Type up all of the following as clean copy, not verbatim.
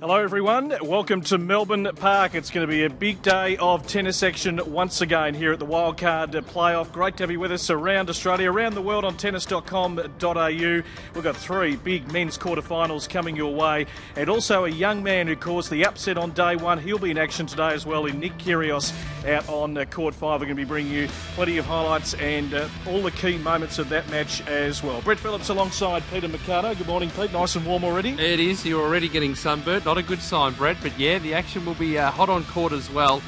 Hello everyone, welcome to Melbourne Park. It's going to be a big day of tennis action once again here at the Wildcard Playoff. Great to have you with us around Australia, around the world on tennis.com.au. We've got three big men's quarterfinals coming your way, and also a young man who caused the upset on day one. He'll be in action today as well in Nick Kyrgios out on court 5. We're going to be bringing you plenty of highlights and all the key moments of that match as well. Brett Phillips alongside Peter Mercado. Good morning, Pete. Nice and warm already. It is. You're already getting sunburnt. Not a good sign, Brett, but yeah, the action will be hot on court as well.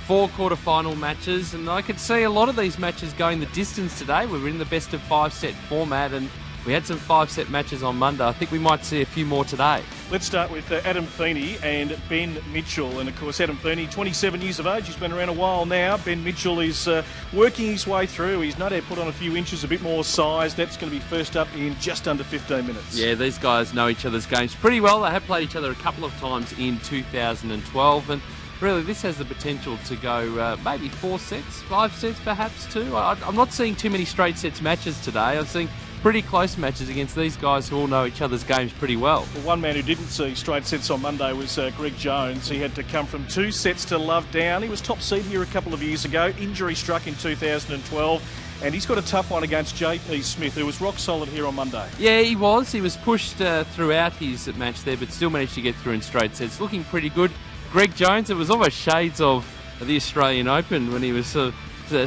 4 quarter-final matches, and I could see a lot of these matches going the distance today. We were in the best of 5-set format, and we had some 5-set matches on Monday. I think we might see a few more today. Let's start with Adam Feeney and Ben Mitchell. And of course, Adam Feeney, 27 years of age. He's been around a while now. Ben Mitchell is working his way through. He's no doubt put on a few inches, a bit more size. That's going to be first up in just under 15 minutes. Yeah, these guys know each other's games pretty well. They have played each other a couple of times in 2012. And really, this has the potential to go maybe 4 sets, 5 sets perhaps too. I'm not seeing too many straight sets matches today. I'm seeing pretty close matches against these guys who all know each other's games pretty well. Well, one man who didn't see straight sets on Monday was Greg Jones. He had to come from 2 sets to love down. He was top seed here a couple of years ago. Injury struck in 2012. And he's got a tough one against JP Smith, who was rock solid here on Monday. Yeah, he was. He was pushed throughout his match there, but still managed to get through in straight sets. Looking pretty good. Greg Jones, it was almost shades of the Australian Open when he was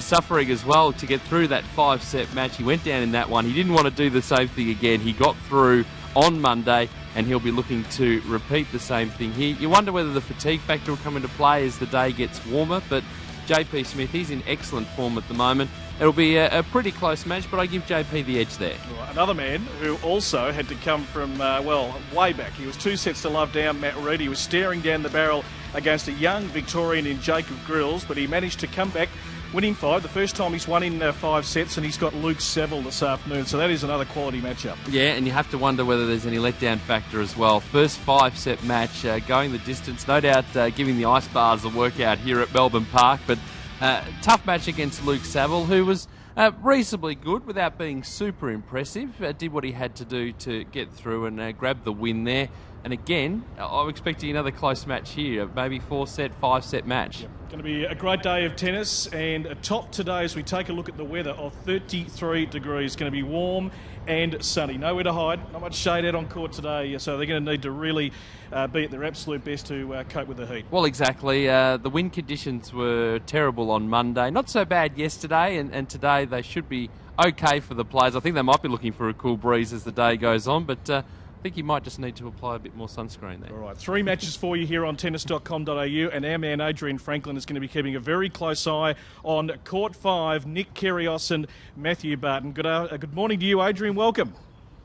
suffering as well to get through that 5-set match. He went down in that one. He didn't want to do the same thing again. He got through on Monday, and he'll be looking to repeat the same thing here. You wonder whether the fatigue factor will come into play as the day gets warmer, but JP Smith, he's in excellent form at the moment. It'll be a pretty close match, but I give JP the edge there. Well, another man who also had to come from, way back. He was 2 sets to love down, Matt Reid. He was staring down the barrel against a young Victorian in Jacob Grills, but he managed to come back, winning 5. The first time he's won in 5 sets, and he's got Luke Saville this afternoon. So that is another quality matchup. Yeah, and you have to wonder whether there's any letdown factor as well. First 5-set match, going the distance. No doubt giving the ice bars a workout here at Melbourne Park, but tough match against Luke Saville, who was reasonably good without being super impressive. Did what he had to do to get through and grab the win there. And again, I'm expecting another close match here, maybe 4-set, 5-set match. Yep. Going to be a great day of tennis, and a top today as we take a look at the weather of 33 degrees. Going to be warm and sunny. Nowhere to hide, not much shade out on court today, so they're going to need to really be at their absolute best to cope with the heat. Well, exactly. The wind conditions were terrible on Monday. Not so bad yesterday, and today they should be okay for the players. I think they might be looking for a cool breeze as the day goes on, but I think you might just need to apply a bit more sunscreen there. All right, 3 matches for you here on tennis.com.au, and our man Adrian Franklin is going to be keeping a very close eye on court 5, Nick Kyrgios and Matthew Barton. Good morning to you, Adrian. Welcome.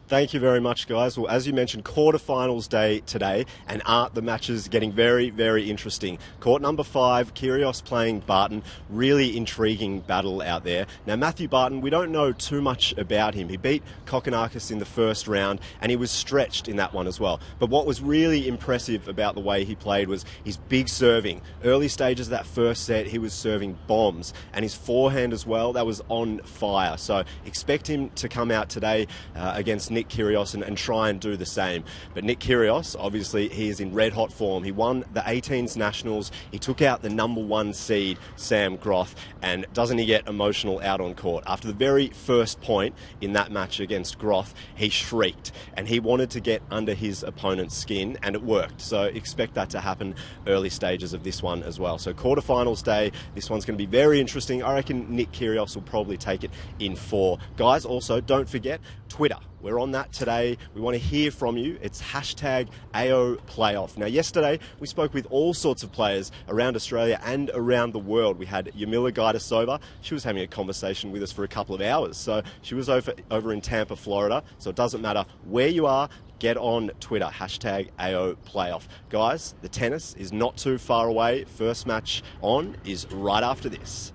Thank you very much, guys. Well, as you mentioned, quarterfinals day today, and aren't the matches getting very, very interesting? Court number 5, Kyrgios playing Barton. Really intriguing battle out there. Now, Matthew Barton, we don't know too much about him. He beat Kokkinakis in the first round, and he was stretched in that one as well. But what was really impressive about the way he played was his big serving. Early stages of that first set, he was serving bombs, and his forehand as well, that was on fire. So expect him to come out today against Nick Kyrgios and try and do the same. But Nick Kyrgios, obviously, he is in red hot form. He won the 18s Nationals. He took out the number 1 seed, Sam Groth, and doesn't he get emotional out on court? After the very first point in that match against Groth, he shrieked, and he wanted to get under his opponent's skin, and it worked. So expect that to happen early stages of this one as well. So quarterfinals day, this one's going to be very interesting. I reckon Nick Kyrgios will probably take it in 4. Guys, also, don't forget Twitter. We're on that today. We want to hear from you. It's hashtag AO Playoff. Now, yesterday, we spoke with all sorts of players around Australia and around the world. We had Yamila Gaidasova. She was having a conversation with us for a couple of hours. So she was over in Tampa, Florida. So it doesn't matter where you are. Get on Twitter, hashtag AO Playoff. Guys, the tennis is not too far away. First match on is right after this.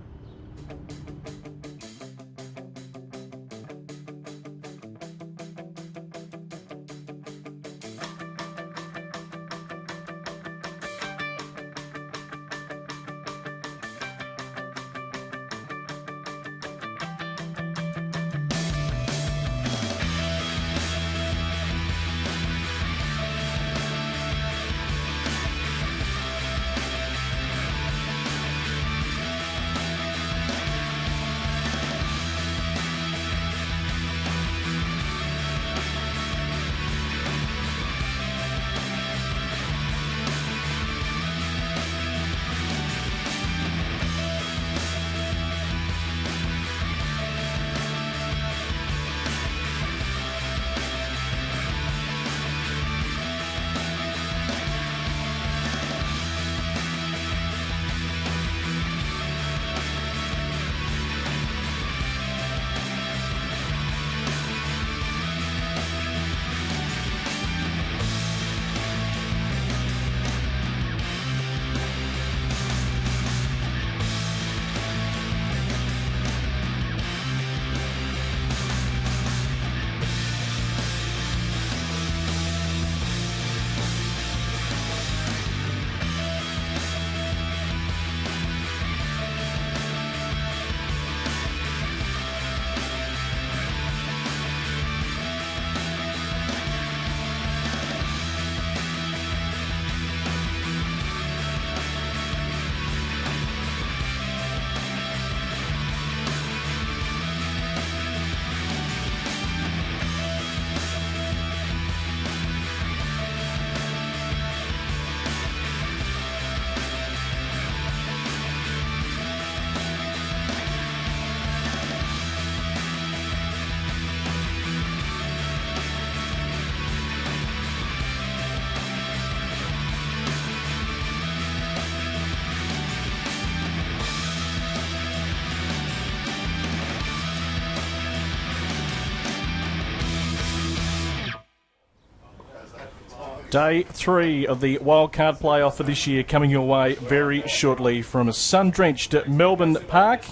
Day 3 of the wildcard playoff for this year coming your way very shortly from a sun-drenched Melbourne Park.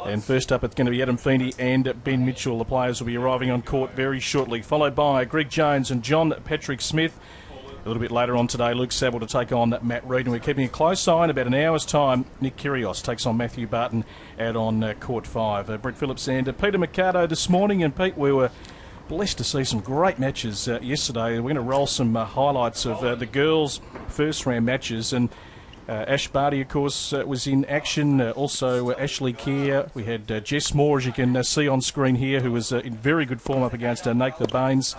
And first up, it's going to be Adam Feeney and Ben Mitchell. The players will be arriving on court very shortly, followed by Greg Jones and John Patrick Smith. A little bit later on today, Luke Saville to take on Matt Reid. And we're keeping a close eye. In about an hour's time, Nick Kyrgios takes on Matthew Barton out on court 5. Brett Phillips and Peter Mercado this morning. And Pete, we were blessed to see some great matches yesterday. We're going to roll some highlights of the girls' first round matches. And Ash Barty, of course, was in action. Also, Ashley Kerr. We had Jess Moore, as you can see on screen here, who was in very good form up against Nathan Baines.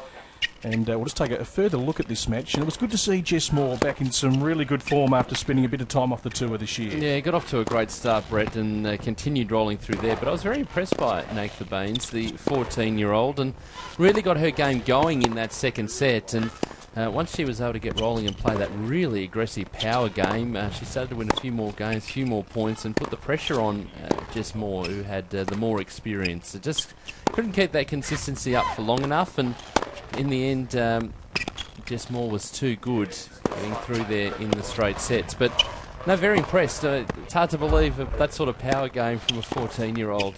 And we'll just take a further look at this match. And it was good to see Jess Moore back in some really good form after spending a bit of time off the tour this year. Yeah, got off to a great start, Brett, and continued rolling through there. But I was very impressed by Nathan Baines, the 14-year-old, and really got her game going in that second set. And once she was able to get rolling and play that really aggressive power game, she started to win a few more games, a few more points, and put the pressure on Jess Moore, who had the more experience. It just couldn't keep that consistency up for long enough, and in the end, Jess Moore was too good getting through there in the straight sets. But no, very impressed. It's hard to believe that sort of power game from a 14-year-old.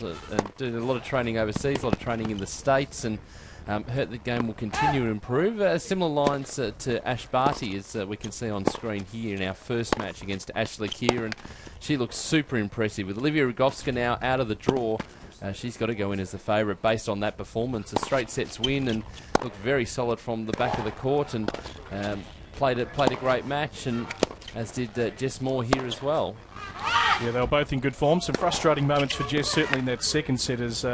Doing a lot of training overseas, a lot of training in the States, and hurt the game will continue to improve. Similar lines to Ash Barty, as we can see on screen here in our first match against Ashley Kerr, and she looks super impressive. With Olivia Rogowska now out of the draw, she's got to go in as the favourite based on that performance. A straight sets win and looked very solid from the back of the court, and played a great match, and as did Jess Moore here as well. Yeah, they were both in good form. Some frustrating moments for Jess, certainly in that second set, as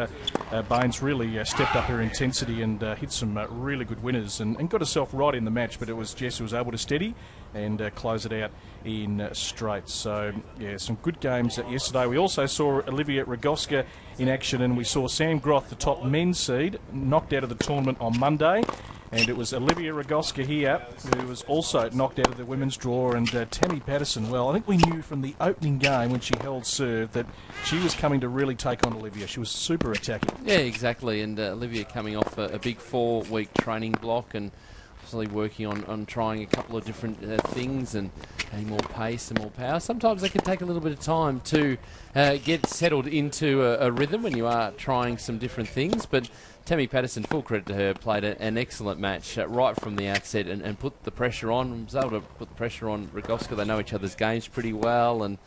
Baines really stepped up her intensity and hit some really good winners and got herself right in the match, but it was Jess who was able to steady and close it out in straight. So, yeah, some good games yesterday. We also saw Olivia Rogowska in action, and we saw Sam Groth, the top men's seed, knocked out of the tournament on Monday. And it was Olivia Rogowska here who was also knocked out of the women's draw, and Tammy Patterson, well, I think we knew from the opening game when she held serve that she was coming to really take on Olivia. She was super attacking. Yeah, exactly, and Olivia coming off a big 4-week training block and obviously working on trying a couple of different things and adding more pace and more power. Sometimes it can take a little bit of time to get settled into a rhythm when you are trying some different things, but Tammy Patterson, full credit to her, played an excellent match right from the outset and put the pressure on, was able to put the pressure on Rogowska. They know each other's games pretty well, and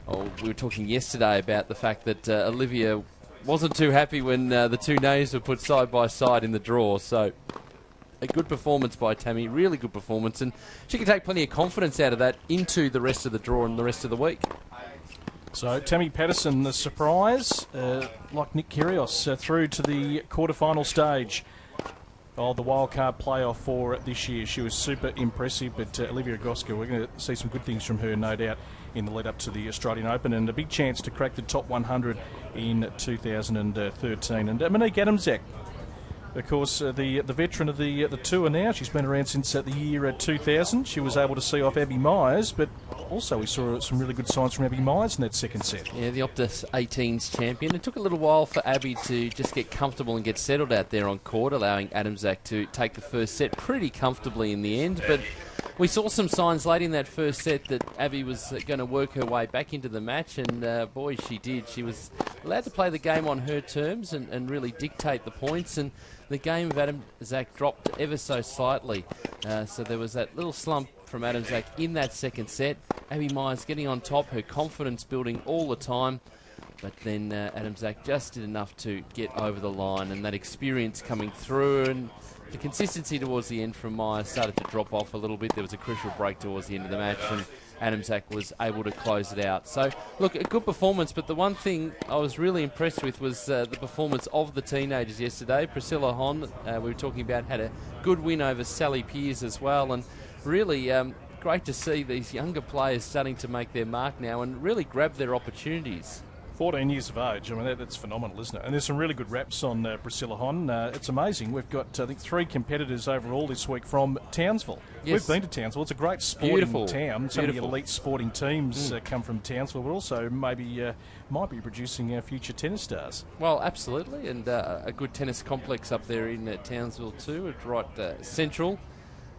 we were talking yesterday about the fact that Olivia wasn't too happy when the two names were put side by side in the draw, so a good performance by Tammy, really good performance, and she can take plenty of confidence out of that into the rest of the draw and the rest of the week. So Tammy Patterson, the surprise, like Nick Kyrgios, through to the quarterfinal stage of the wildcard playoff for this year. She was super impressive, but Olivia Rogowska, we're going to see some good things from her, no doubt, in the lead up to the Australian Open, and a big chance to crack the top 100 in 2013. And Monique Adamczak, of course, the veteran of the tour now. She's been around since the year 2000. She was able to see off Abby Myers, but also we saw some really good signs from Abby Myers in that second set. Yeah, the Optus 18s champion. It took a little while for Abby to just get comfortable and get settled out there on court, allowing Adamczak to take the first set pretty comfortably in the end, but we saw some signs late in that first set that Abby was going to work her way back into the match, and boy, she did. She was allowed to play the game on her terms and really dictate the points, and the game of Adamczak dropped ever so slightly. So there was that little slump from Adamczak in that second set. Abby Myers getting on top, her confidence building all the time, but then Adamczak just did enough to get over the line, and that experience coming through, and the consistency towards the end from Myers started to drop off a little bit. There was a crucial break towards the end of the match, and Adamczak was able to close it out. So, look, a good performance, but the one thing I was really impressed with was the performance of the teenagers yesterday. Priscilla Hon, we were talking about, had a good win over Sally Pearce as well, and really great to see these younger players starting to make their mark now and really grab their opportunities. 14 years of age, I mean, that's phenomenal, isn't it? And there's some really good raps on Priscilla Hon. It's amazing. We've got, I think, 3 competitors overall this week from Townsville. Yes. We've been to Townsville. It's a great sporting Beautiful. town. So many elite sporting teams come from Townsville, but also might be producing future tennis stars. Well, absolutely, and a good tennis complex up there in Townsville too. It's right central.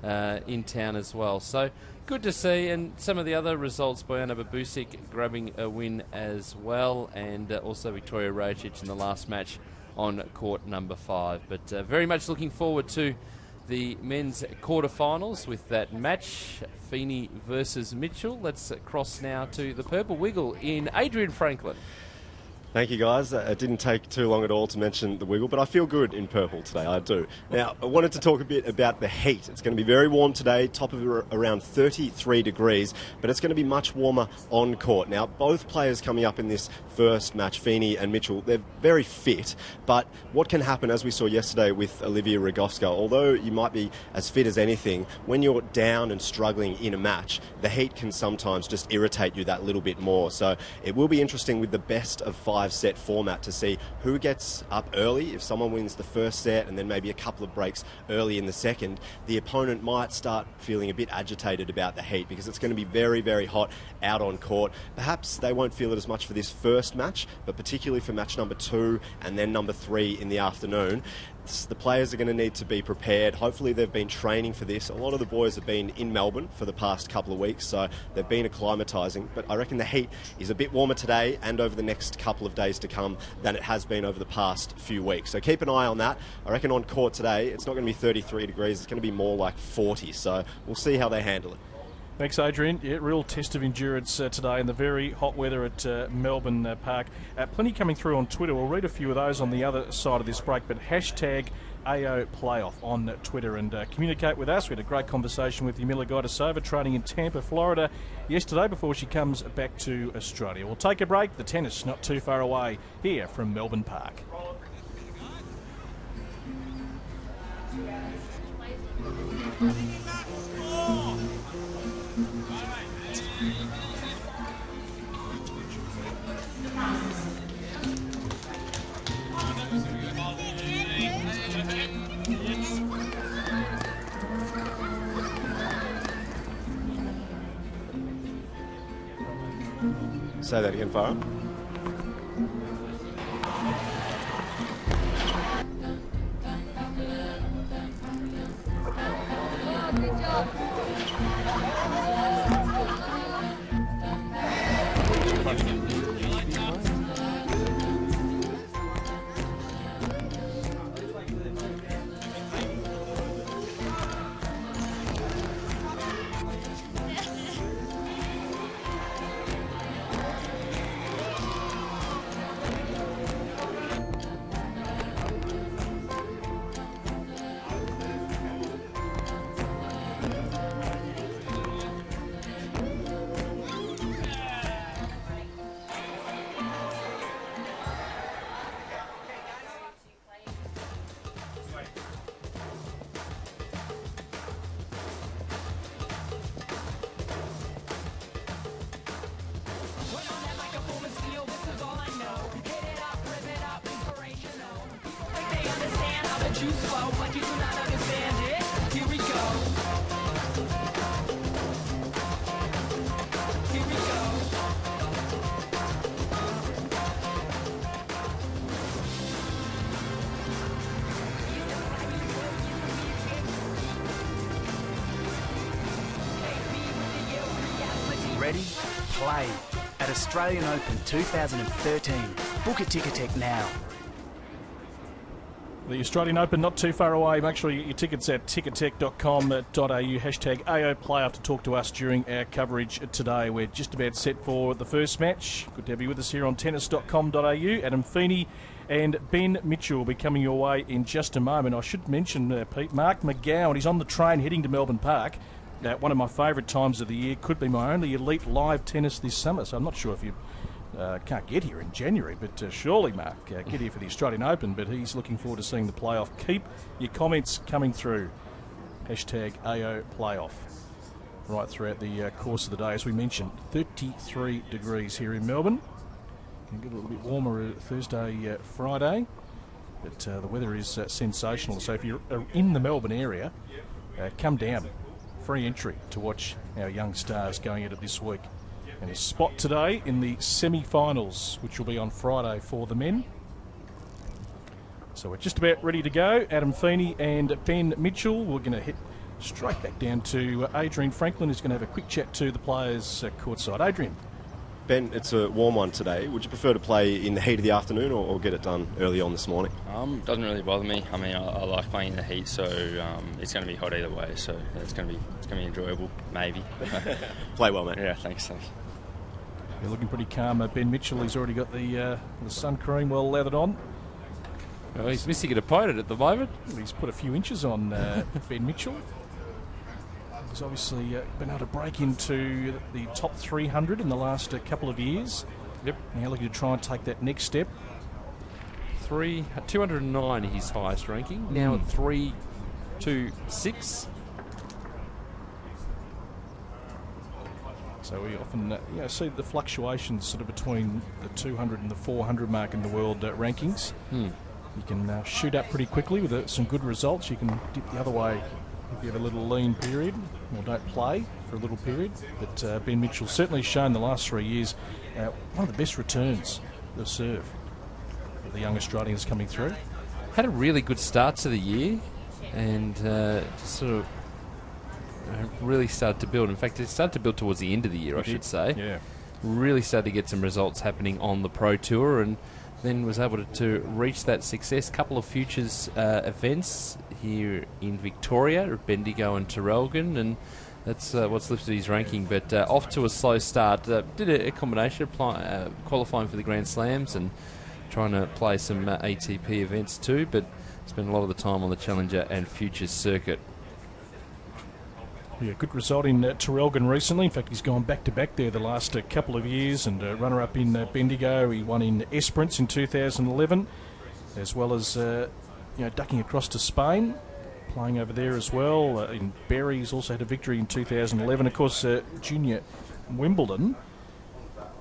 in town as well. So good to see, and some of the other results, Bojana Babusic grabbing a win as well, and also Victoria Rajic in the last match on court number 5. But very much looking forward to the men's quarterfinals with that match, Feeney versus Mitchell. Let's cross now to the Purple Wiggle in Adrian Franklin. Thank you, guys. It didn't take too long at all to mention the Wiggle, but I feel good in purple today, I do. Now, I wanted to talk a bit about the heat. It's going to be very warm today, top of around 33 degrees, but it's going to be much warmer on court. Now, both players coming up in this first match, Feeney and Mitchell, they're very fit, but what can happen, as we saw yesterday with Olivia Rogowska, although you might be as fit as anything, when you're down and struggling in a match, the heat can sometimes just irritate you that little bit more. So it will be interesting with the best of 5 set format to see who gets up early. If someone wins the first set and then maybe a couple of breaks early in the second, the opponent might start feeling a bit agitated about the heat because it's going to be very, very hot out on court. Perhaps they won't feel it as much for this first match, but particularly for match number 2 and then number 3 in the afternoon. The players are going to need to be prepared. Hopefully they've been training for this. A lot of the boys have been in Melbourne for the past couple of weeks, so they've been acclimatising. But I reckon the heat is a bit warmer today and over the next couple of days to come than it has been over the past few weeks. So keep an eye on that. I reckon on court today, it's not going to be 33 degrees. It's going to be more like 40. So we'll see how they handle it. Thanks, Adrian. Yeah, real test of endurance today in the very hot weather at Melbourne Park. Plenty coming through on Twitter. We'll read a few of those on the other side of this break, but hashtag AO Playoff on Twitter and communicate with us. We had a great conversation with Yamila Gaidasova, training in Tampa, Florida yesterday before she comes back to Australia. We'll take a break. The tennis not too far away here from Melbourne Park. Say that again, Farah. Good job. You slow, but you do not understand it. Here we go. Here we go. Ready? Play. At Australian Open 2013. Book a Ticketek now. The Australian Open not too far away. Make sure you get your tickets at ticketek.com.au. Hashtag AO Playoff to talk to us during our coverage today. We're just about set for the first match. Good to have you with us here on tennis.com.au. Adam Feeney and Ben Mitchell will be coming your way in just a moment. I should mention, Pete, Mark McGowan, he's on the train heading to Melbourne Park. One of my favourite times of the year. Could be my only elite live tennis this summer, so I'm not sure if you can't get here in January, but surely, Mark, get here for the Australian Open. But he's looking forward to seeing the playoff. Keep your comments coming through. Hashtag AO Playoff right throughout the course of the day. As we mentioned, 33 degrees here in Melbourne. Can get a little bit warmer Thursday, Friday, but the weather is sensational. So if you're in the Melbourne area, come down. Free entry to watch our young stars going at it this week. And a spot today in the semi-finals, which will be on Friday for the men. So we're just about ready to go. Adam Feeney and Ben Mitchell. We're going to straight back down to Adrian Franklin, who's going to have a quick chat to the players courtside. Adrian. Ben, it's a warm one today. Would you prefer to play in the heat of the afternoon or get it done early on this morning? Doesn't really bother me. I mean, I like playing in the heat, so it's going to be hot either way. So yeah, it's going to be enjoyable, maybe. Play well, mate. Yeah, thanks. You're looking pretty calm. Ben Mitchell, he's already got the sun cream well lathered on. Well, he's missing an opponent at the moment. He's put a few inches on Ben Mitchell. He's obviously been able to break into the top 300 in the last couple of years. Yep. Now looking to try and take that next step. 209 his highest ranking. Now at 326. So we often see the fluctuations sort of between the 200 and the 400 mark in the world rankings. You can shoot up pretty quickly with some good results. You can dip the other way if you have a little lean period or don't play for a little period. But Ben Mitchell certainly shown the last 3 years one of the best returns of serve of the young Australians coming through. Had a really good start to the year and just sort of really started to build. In fact, it started to build towards the end of the year, I should say. Yeah. Really started to get some results happening on the Pro Tour and then was able to reach that success. Couple of futures events here in Victoria, at Bendigo and Traralgon, and that's what's lifted his ranking. But off to a slow start. Did a combination of qualifying for the Grand Slams and trying to play some ATP events too, but spent a lot of the time on the Challenger and Futures circuit. Yeah, good result in Traralgon recently. In fact, he's gone back-to-back there the last couple of years, and runner-up in Bendigo. He won in Esperance in 2011, as well as ducking across to Spain, playing over there as well. In Berry, he's also had a victory in 2011. Of course, Junior Wimbledon,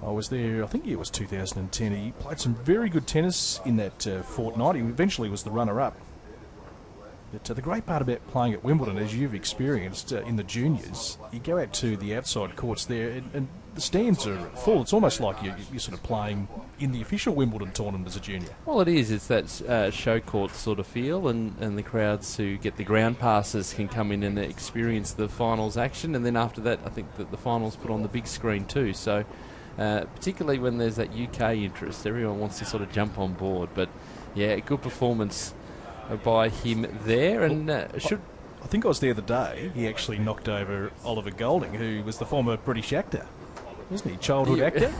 I was there, I think it was 2010. He played some very good tennis in that fortnight. He eventually was the runner-up. But the great part about playing at Wimbledon, as you've experienced in the juniors, you go out to the outside courts there and the stands are full. It's almost like you're sort of playing in the official Wimbledon tournament as a junior. Well, it is. It's that show court sort of feel, and the crowds who get the ground passes can come in and experience the finals action. And then after that, I think that the finals put on the big screen too. So particularly when there's that UK interest, everyone wants to sort of jump on board. But yeah, good performance by him there, and I think I was there the day he actually knocked over Oliver Golding, who was the former British actor, wasn't he? Childhood actor.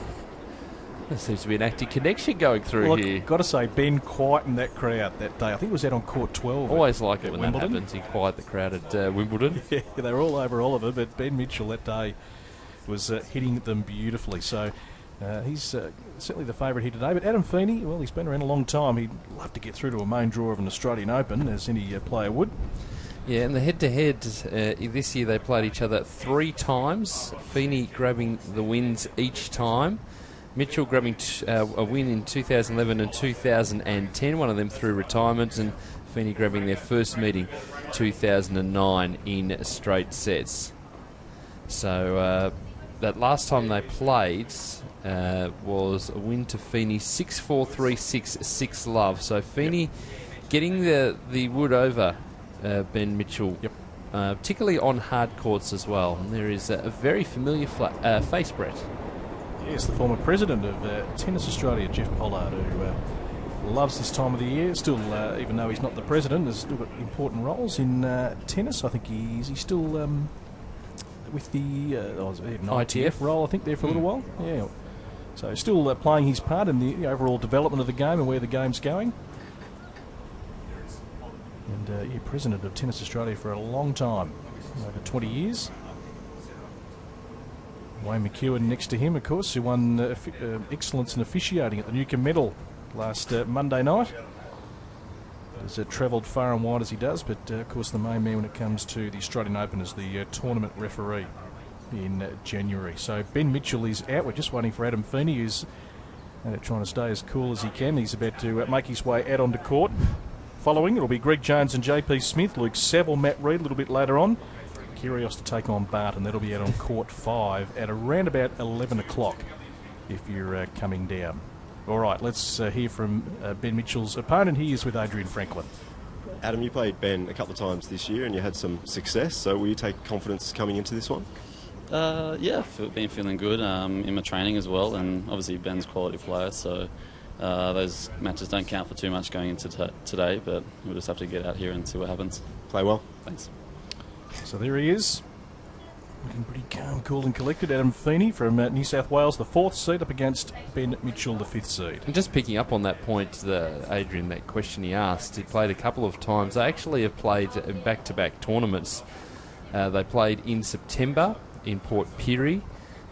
There seems to be an active connection going through here. I've got to say, Ben quietened that crowd that day. I think it was out on court 12. Always like it when Wimbledon. that happens. You quiet the crowd at Wimbledon. Yeah, they were all over Oliver, but Ben Mitchell that day was hitting them beautifully. So he's certainly the favourite here today. But Adam Feeney, well, he's been around a long time. He'd love to get through to a main draw of an Australian Open, as any player would. Yeah, and the head-to-head this year they played each other 3 times. Feeney grabbing the wins each time. Mitchell grabbing a win in 2011 and 2010, one of them through retirement, and Feeney grabbing their first meeting 2009 in straight sets. So that last time they played was a win to Feeney 6-4, 3-6, 6-love. So Feeney getting the wood over Ben Mitchell, particularly on hard courts as well. And there is a very familiar face, Brett. Yes, the former president of Tennis Australia, Jeff Pollard, who loves this time of the year. Still, even though he's not the president, has still got important roles in tennis. I think he's still with the ITF role, I think, there for a little while. Yeah, so still playing his part in the overall development of the game and where the game's going. And president of Tennis Australia for a long time, over 20 years. Wayne McEwen next to him, of course, who won excellence in officiating at the Newcomb Medal last Monday night. Has travelled far and wide as he does, but of course the main man when it comes to the Australian Open is the tournament referee in January. So Ben Mitchell is out. We're just waiting for Adam Feeney, who's trying to stay as cool as he can. He's about to make his way out onto court. Following, it'll be Greg Jones and JP Smith, Luke Saville, Matt Reid a little bit later on. Kyrgios to take on Barton. That'll be out on court 5 at around about 11 o'clock if you're coming down. All right, let's hear from Ben Mitchell's opponent. He is with Adrian Franklin. Adam, you played Ben a couple of times this year and you had some success, so will you take confidence coming into this one? Yeah, been feeling good in my training as well, and obviously Ben's a quality player, so those matches don't count for too much going into today, but we'll just have to get out here and see what happens. Play well. Thanks. So there he is. Looking pretty calm, cool and collected. Adam Feeney from New South Wales, the 4th seed, up against Ben Mitchell, the 5th seed. And just picking up on that point, Adrian, that question he asked, he played a couple of times. They actually have played in back-to-back tournaments. They played in September in Port Pirie,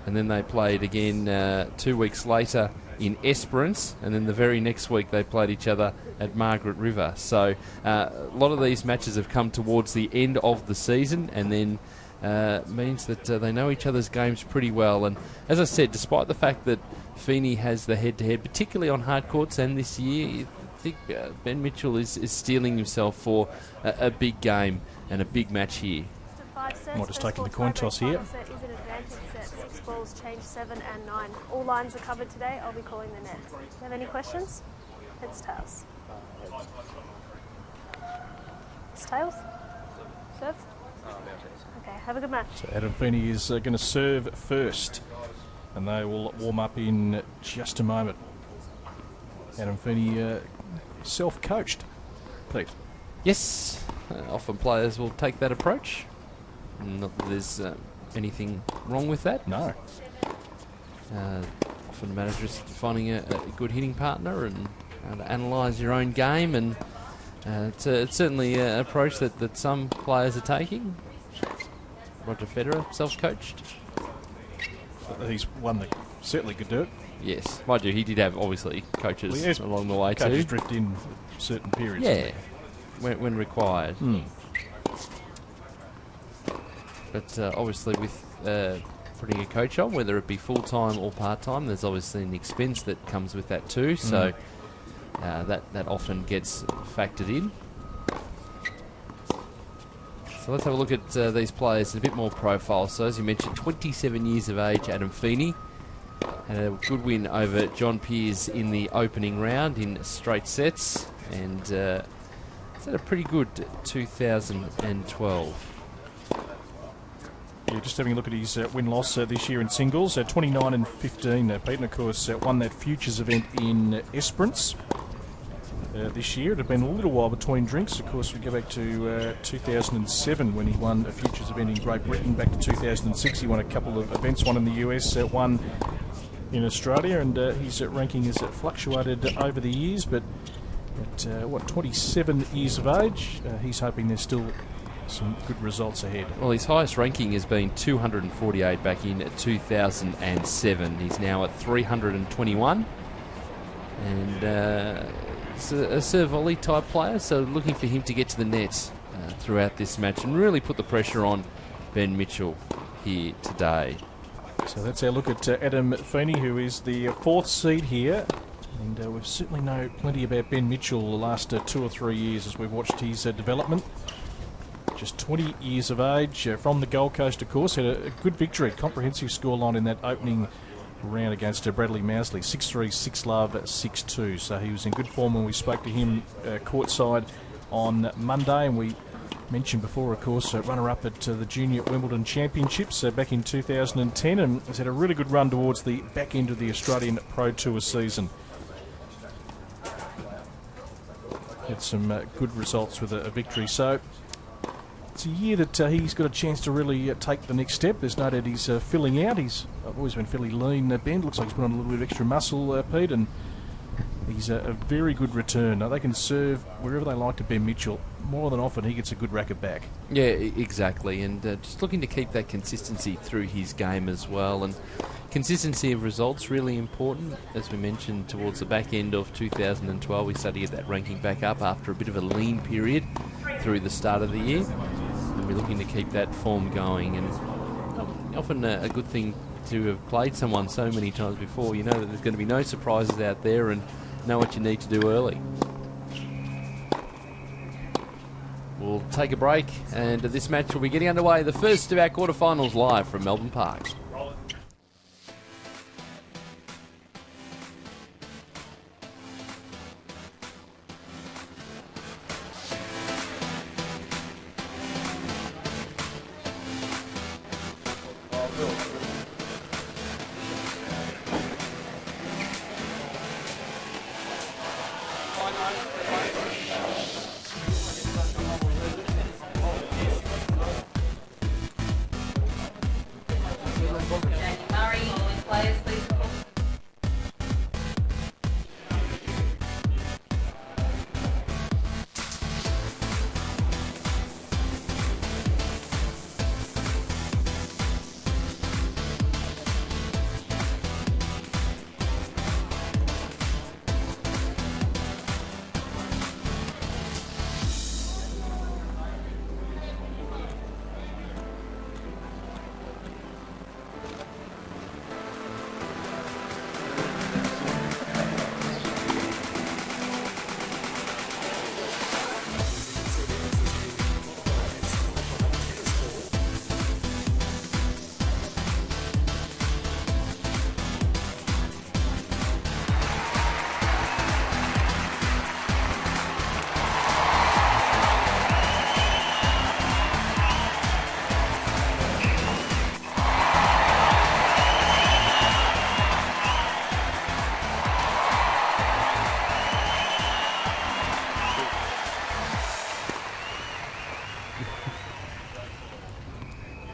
and then they played again 2 weeks later in Esperance, and then the very next week they played each other at Margaret River. So a lot of these matches have come towards the end of the season, and then means that they know each other's games pretty well. And as I said, despite the fact that Feeney has the head-to-head, particularly on hard courts, and this year, I think Ben Mitchell is steeling himself for a big game and a big match here. Might just taking the coin toss here. Set is an advantage set. 6 balls, change 7 and 9. All lines are covered today. I'll be calling the net. Do you have any questions? Heads, tails. It's tails? Serve? Okay, have a good match. So Adam Feeney is going to serve first, and they will warm up in just a moment. Adam Feeney, self-coached. Pete? Yes, often players will take that approach. Not that there's anything wrong with that. No. Often a matter of just finding a good hitting partner and to analyse your own game, and it's certainly an approach that some players are taking. Roger Federer, self-coached. He's one that certainly could do it. Yes, mind you, he did have obviously coaches along the way too. Coaches drift in certain periods. Yeah, when required. But obviously with putting a coach on, whether it be full-time or part-time, there's obviously an expense that comes with that too, so that often gets factored in. So let's have a look at these players in a bit more profile. So as you mentioned, 27 years of age, Adam Feeney. Had a good win over John Peers in the opening round in straight sets, and it's had a pretty good 2012. Yeah, just having a look at his win-loss this year in singles, 29 and 15. Pete, and of course, won that Futures event in Esperance this year. It had been a little while between drinks. Of course, we go back to 2007 when he won a Futures event in Great Britain. Back to 2006, he won a couple of events, one in the US, one in Australia, and his ranking has fluctuated over the years, but at 27 years of age, he's hoping there's still some good results ahead. Well, his highest ranking has been 248 back in 2007. He's now at 321, and it's a serve volley type player, so looking for him to get to the net throughout this match and really put the pressure on Ben Mitchell here today. So that's our look at Adam Feeney, who is the 4th seed here. And we've certainly known plenty about Ben Mitchell the last 2 or 3 years as we've watched his development. Just 20 years of age, from the Gold Coast, of course. Had a good victory, comprehensive scoreline in that opening round against Bradley Mousley, 6-3, 6-love, 6-2. So he was in good form when we spoke to him courtside on Monday, and we mentioned before, of course, runner-up at the Junior Wimbledon Championships back in 2010, and has had a really good run towards the back end of the Australian Pro Tour season. Had some good results with a victory. So it's a year that he's got a chance to really take the next step. There's no doubt he's filling out. He's always been fairly lean, Ben. Looks like he's put on a little bit of extra muscle, Pete, and he's a very good return. Now, they can serve wherever they like to Ben Mitchell. More than often, he gets a good racket back. Yeah, exactly, and just looking to keep that consistency through his game as well. And consistency of results really important. As we mentioned, towards the back end of 2012, we started to get that ranking back up after a bit of a lean period through the start of the year. And we're looking to keep that form going. And often a good thing to have played someone so many times before. You know that there's going to be no surprises out there and know what you need to do early. We'll take a break, and this match will be getting underway. The first of our quarterfinals live from Melbourne Park.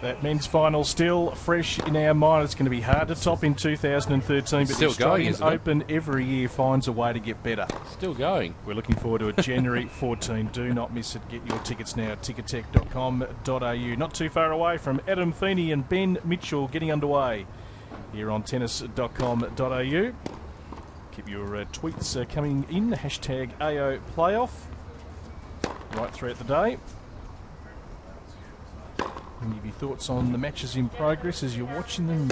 That men's final still fresh in our mind. It's going to be hard to top in 2013, but Still the Australian going, isn't it? Open every year finds a way to get better. Still going. We're looking forward to it. January 14. Do not miss it. Get your tickets now at tickettech.com.au. Not too far away from Adam Feeney and Ben Mitchell getting underway here on tennis.com.au. Keep your tweets coming in. Hashtag AO Playoff right throughout the day. And give your thoughts on the matches in progress as you're watching them.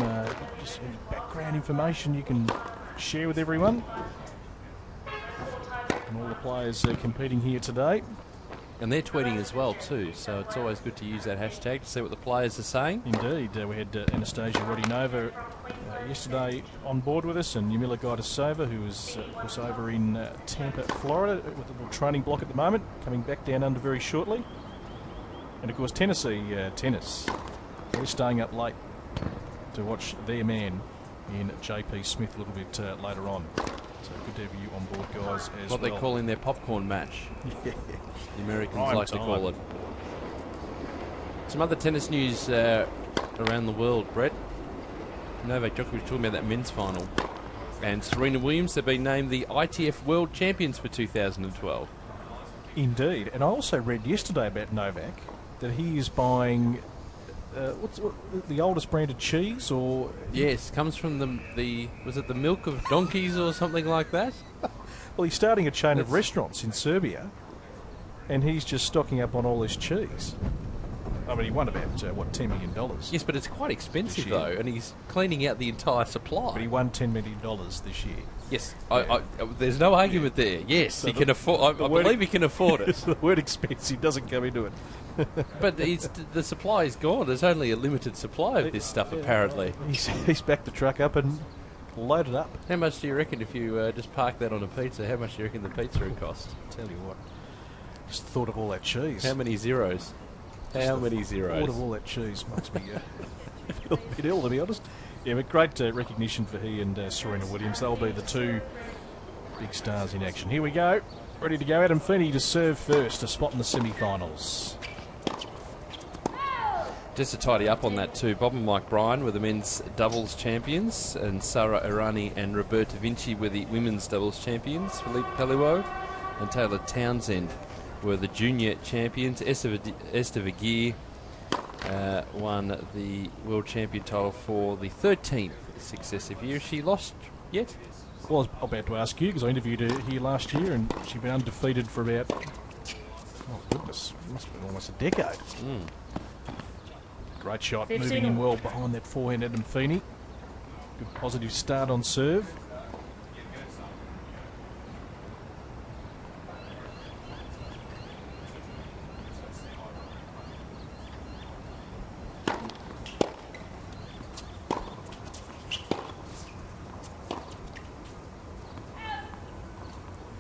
Just any background information you can share with everyone. And all the players competing here today. And they're tweeting as well too, so it's always good to use that hashtag to see what the players are saying. Indeed. We had Anastasia Rodinova yesterday on board with us, and Yumila Gaidasova, who is of course over in Tampa, Florida, with a little training block at the moment, coming back down under very shortly. And of course Tennessee tennis. We're staying up late to watch their man in JP Smith a little bit later on. So good to have you on board, guys, as What well. they're calling their popcorn match. Yeah. The Americans Prime like to time. call it. Some other tennis news around the world, Brett. Novak Djokovic talking about that men's final. And Serena Williams have been named the ITF World Champions for 2012. Indeed. And I also read yesterday about Novak that he is buying what's the oldest brand of cheese, or Yes, comes from the was it the milk of donkeys or something like that? well, he's starting a chain of That's- restaurants in Serbia, and he's just stocking up on all this cheese. I mean, he won about $10 million. Yes, but it's quite expensive This year. though, and he's cleaning out the entire supply. But he won $10 million this year. Yes, there's no argument there. Yes, So he the- can afford. I word- believe he can afford it. The word expensive doesn't come into it. But the supply is gone. There's only a limited supply of this stuff, apparently. He's backed the truck up and loaded up. How much do you reckon if you just park that on a pizza? How much do you reckon the pizza would cost? Tell you what, just the thought of all that cheese. How many zeros? How many zeros? Thought of all that cheese makes me feel a bit ill, to be honest. Yeah, but great recognition for he and Serena Williams. They'll be the two big stars in action. Here we go. Ready to go. Adam Feeney to serve first, a spot in the semi-finals. Just to tidy up on that too, Bob and Mike Bryan were the men's doubles champions, and Sara Errani and Roberta Vinci were the women's doubles champions. Philippe Pelliot and Taylor Townsend were the junior champions. Esther Vergeer won the world champion title for the 13th successive year. She lost yet? Well, I was about to ask you, because I interviewed her here last year, and she'd been undefeated for about, oh goodness, it must have been almost a decade. Great shot, 15 moving in well behind that forehand, Adam Feeney. Good positive start on serve.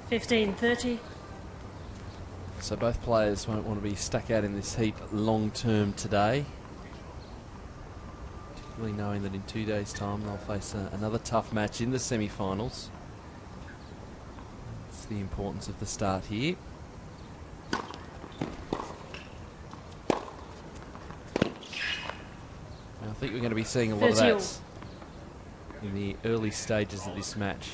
$15.30. So both players won't want to be stuck out in this heat long term today. Particularly knowing that in 2 days' time they'll face another tough match in the semi-finals. That's the importance of the start here. I think we're going to be seeing a lot of 30. that in the early stages of this match.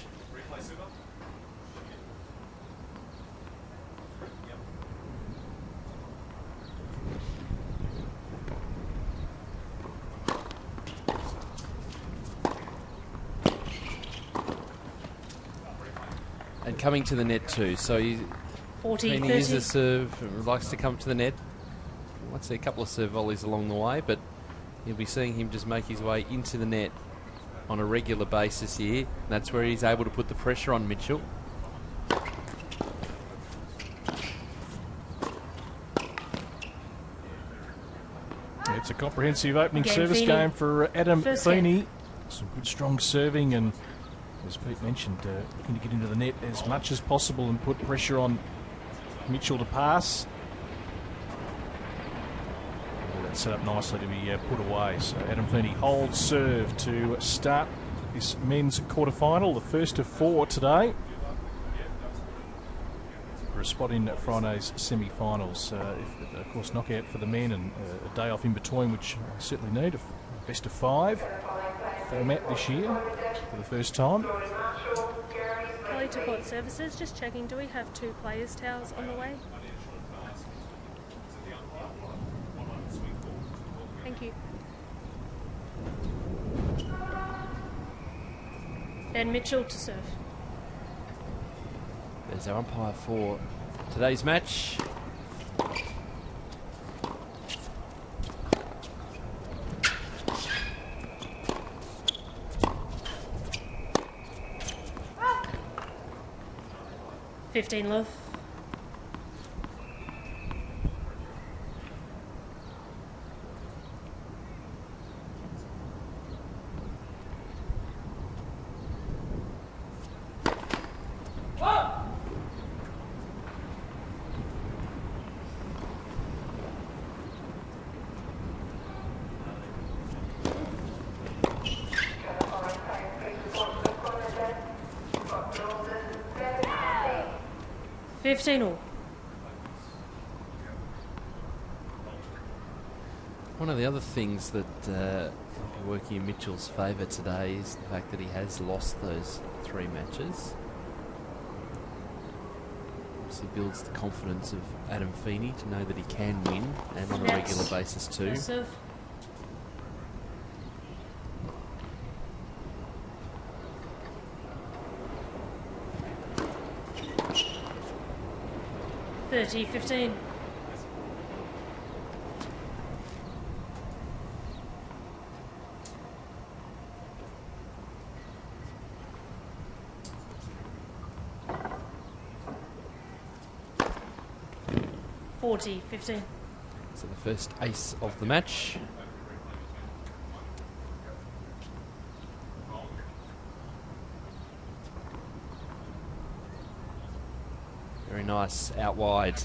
And coming to the net too. So he 40, Feeney is 30. a serve, likes to come to the net. Might see a couple of serve volleys along the way, but you'll be seeing him just make his way into the net on a regular basis here. And that's where he's able to put the pressure on Mitchell. It's a comprehensive opening Game service Feeney. game for Adam First Feeney. Some good strong serving, and as Pete mentioned, looking to get into the net as much as possible and put pressure on Mitchell to pass. Well, that's set up nicely to be put away. So Adam Feeney holds serve to start this men's quarterfinal, the first of 4 today. For a spot in Friday's semi-finals. Of course, knockout for the men and a day off in between, which I certainly need. A best of 5 format this year for the first time. Kelly to Court Services, just checking, do we have 2 players' towels on the way? Thank you. Ben Mitchell to serve. There's our umpire for today's match. $15 love. $15 all. One of the other things that might be working in Mitchell's favour today is the fact that he has lost those 3 matches. Obviously builds the confidence of Adam Feeney to know that he can win, and on a regular basis too. Serve. $30-15. $40-15. So the first ace of the match. Very nice out wide.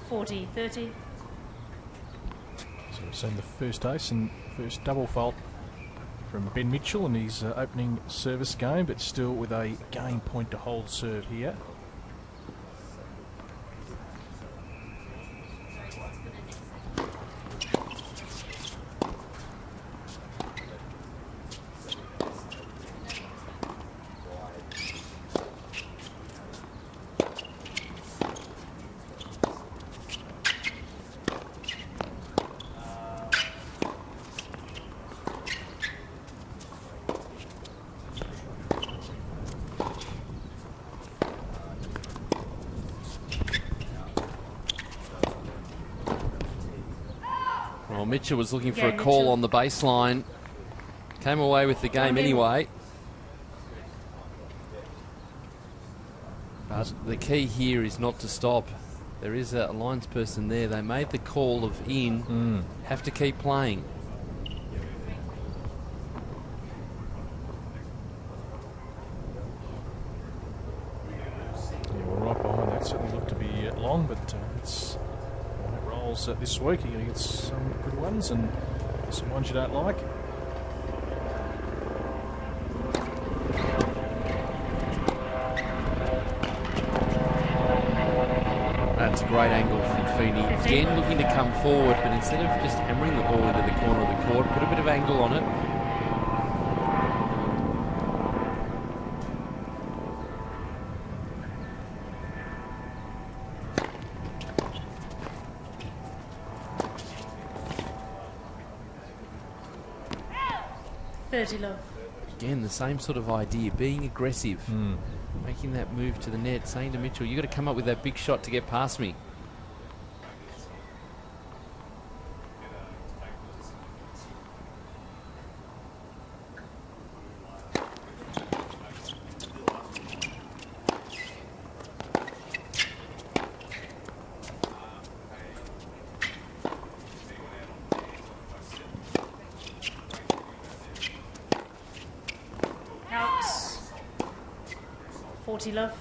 $40-30. So we've seen the first ace and first double fault from Ben Mitchell in his opening service game, but still with a game point to hold serve here. Well, Mitchell was looking for a call on the baseline. Came away with the game anyway. But the key here is not to stop. There is a linesperson there. They made the call of in. Have to keep playing. Yeah, we're right behind that. Certainly looked to be long, but it's it rolls this week. You're going to get some good ones and some ones you don't like. That's a great angle from Feeney. Again, looking to come forward, but instead of just hammering the ball into the corner of the court, put a bit of angle on it. $30 love. Again, the same sort of idea, being aggressive, making that move to the net, saying to Mitchell, you've got to come up with that big shot to get past me. Outs. $40 love.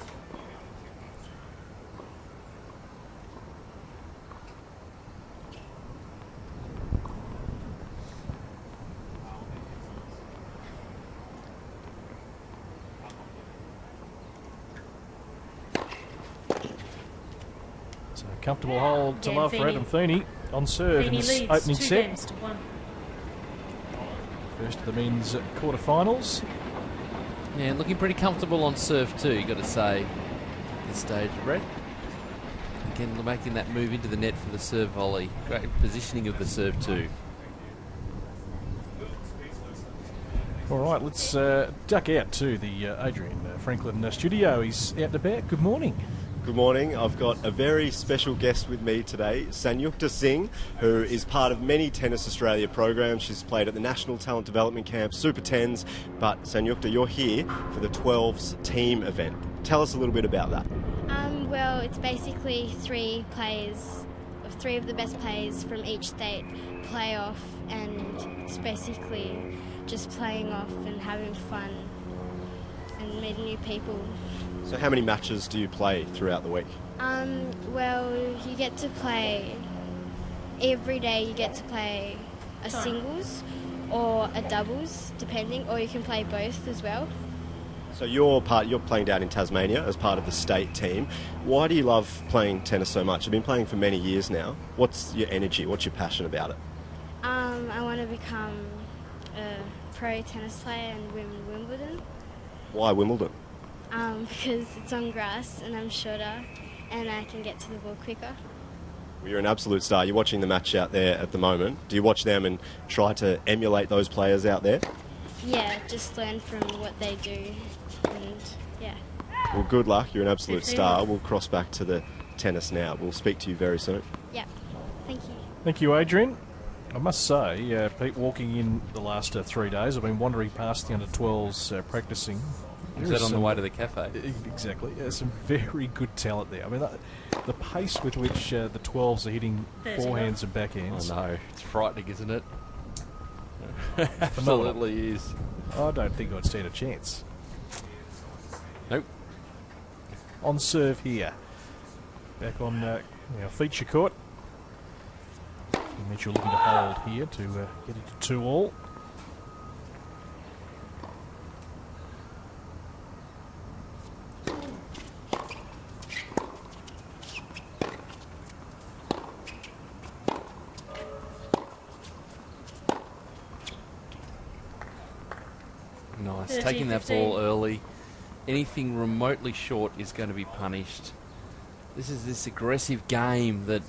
Comfortable hold to Again, love for Feeney. Adam Feeney on serve in Feeney his leads opening 2 set. games to 1. First of the men's quarterfinals. Yeah, looking pretty comfortable on serve too, you got to say, at this stage, Brett. Again, making that move into the net for the serve volley. Great positioning of the serve too. All right, let's duck out to the Adrian Franklin studio. He's out and about. Good morning. Good morning. I've got a very special guest with me today, Sanyukta Singh, who is part of many Tennis Australia programs. She's played at the National Talent Development Camp, Super 10s, but Sanyukta, you're here for the 12s team event. Tell us a little bit about that. Well, it's basically 3 of the best players from each state play off, and it's basically just playing off and having fun and meeting new people. So how many matches do you play throughout the week? Well, you get to play every day. You get to play a singles or a doubles, depending, or you can play both as well. So you're playing down in Tasmania as part of the state team. Why do you love playing tennis so much? You've been playing for many years now. What's your energy? What's your passion about it? I want to become a pro tennis player and win Wimbledon. Why Wimbledon? Because it's on grass and I'm shorter and I can get to the ball quicker. Well, you're an absolute star. You're watching the match out there at the moment. Do you watch them and try to emulate those players out there? Yeah, just learn from what they do, and yeah. Well, good luck. You're an absolute star. We'll cross back to the tennis now. We'll speak to you very soon. Yeah, thank you. Thank you, Adrian. I must say, Pete, walking in the last 3 days, I've been wandering past the under-12s practising. Is that on the way to the cafe? Exactly. Some very good talent there. I mean, the pace with which the 12s are hitting forehands and backhands. I know. It's frightening, isn't it? Absolutely is. I don't think I'd stand a chance. Nope. On serve here. Back on our feature court. Mitchell looking to hold here to get it to 2-all. Nice. Taking that ball early. Anything remotely short is going to be punished. This is this aggressive game that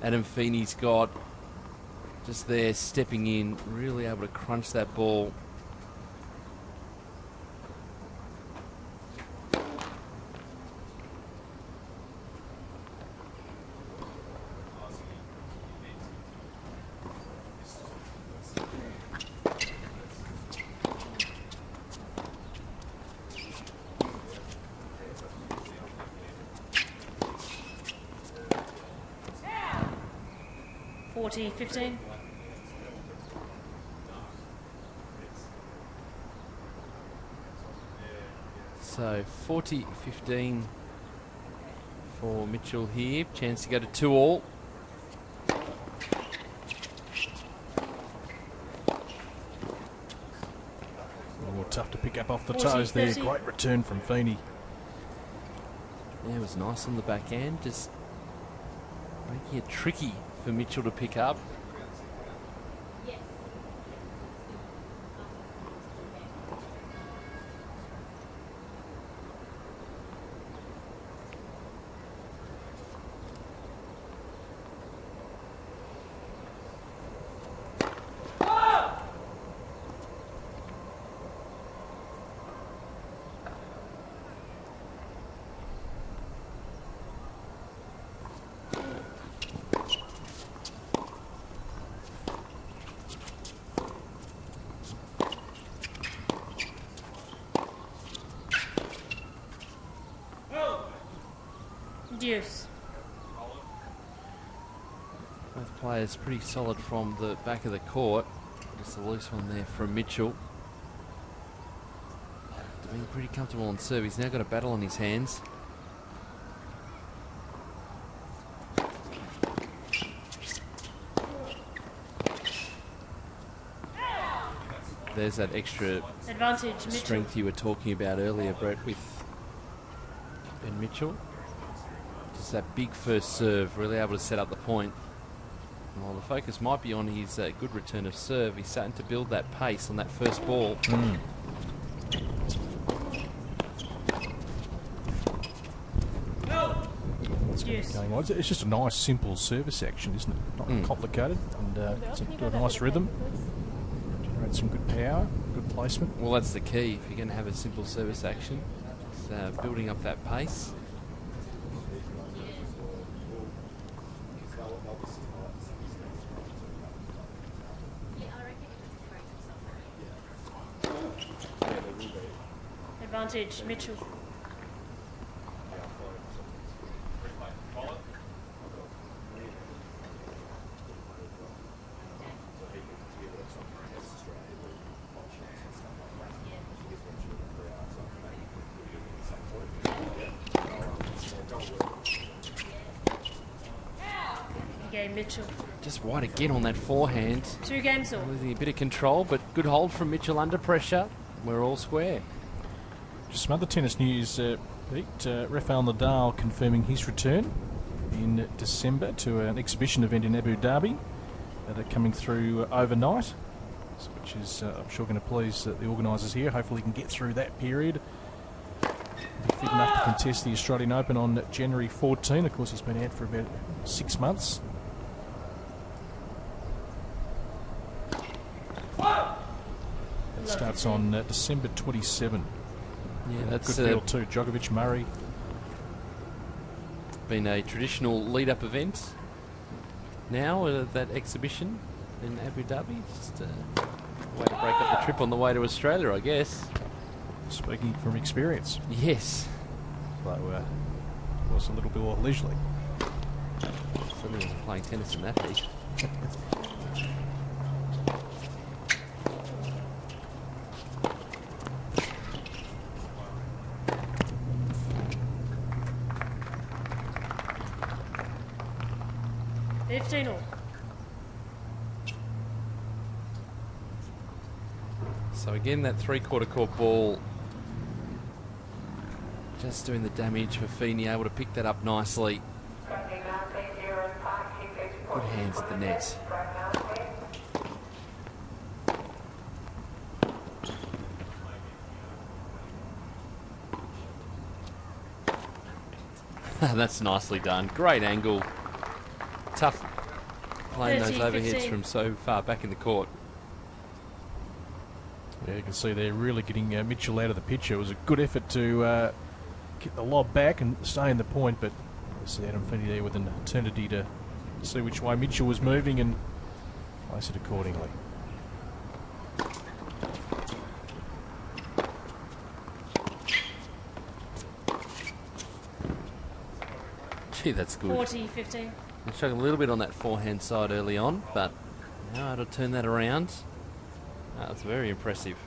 Adam Feeney's got. Just there, stepping in, really able to crunch that ball. Forty 15. So 40-15 for Mitchell here. Chance to go to 2-all. Oh, tough to pick up off the toes there. Great return from Feeney. Yeah, it was nice on the backhand. Just making it tricky for Mitchell to pick up. Deuce. Both players pretty solid from the back of the court. Just a loose one there from Mitchell. Being pretty comfortable on serve. He's now got a battle on his hands. There's that extra Advantage, Mitchell. strength you were talking about earlier, Brett, with Ben Mitchell. It's that big first serve, really able to set up the point. And while the focus might be on his good return of serve, he's starting to build that pace on that first ball. Yes. Going on. It's just a nice, simple service action, isn't it? Not complicated, and it's a nice rhythm. Generates some good power, good placement. Well, that's the key. If you're going to have a simple service action, it's building up that pace. Advantage, Mitchell. Game, Mitchell. Just wide again on that forehand. 2 games all. Losing a bit of control, but good hold from Mitchell under pressure. We're all square. Just some other tennis news, Pete. Rafael Nadal confirming his return in December to an exhibition event in Abu Dhabi that are coming through overnight, which is, I'm sure, going to please the organisers here. Hopefully he can get through that period. Be fit enough to contest the Australian Open on January 14. Of course, he's been out for about 6 months. It starts on December 27. Yeah, that's good field too. Djokovic, Murray. Been a traditional lead-up event. Now that exhibition in Abu Dhabi, just a way to break up the trip on the way to Australia, I guess. Speaking from experience. Yes. So it was a little bit more leisurely. Somebody was playing tennis in that heat. 15 all. So again, that three-quarter court ball just doing the damage for Feeney, able to pick that up nicely. Good hands at the net. That's nicely done. Great angle. Tough playing those overheads from so far back in the court. Yeah, you can see they're really getting Mitchell out of the picture. It was a good effort to get the lob back and stay in the point, but see Adam Feeney there with an eternity to see which way Mitchell was moving and place it accordingly. Gee, that's good. 40-15. I'm struggling a little bit on that forehand side early on, but now to turn that around. That's very impressive.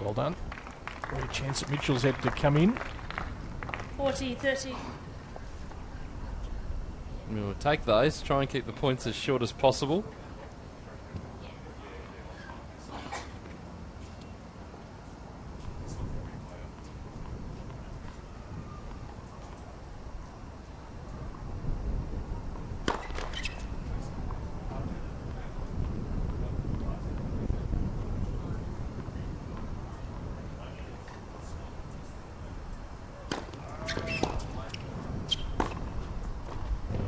Well done. Great chance that Mitchell's had to come in. 40-30. We'll take those, try and keep the points as short as possible.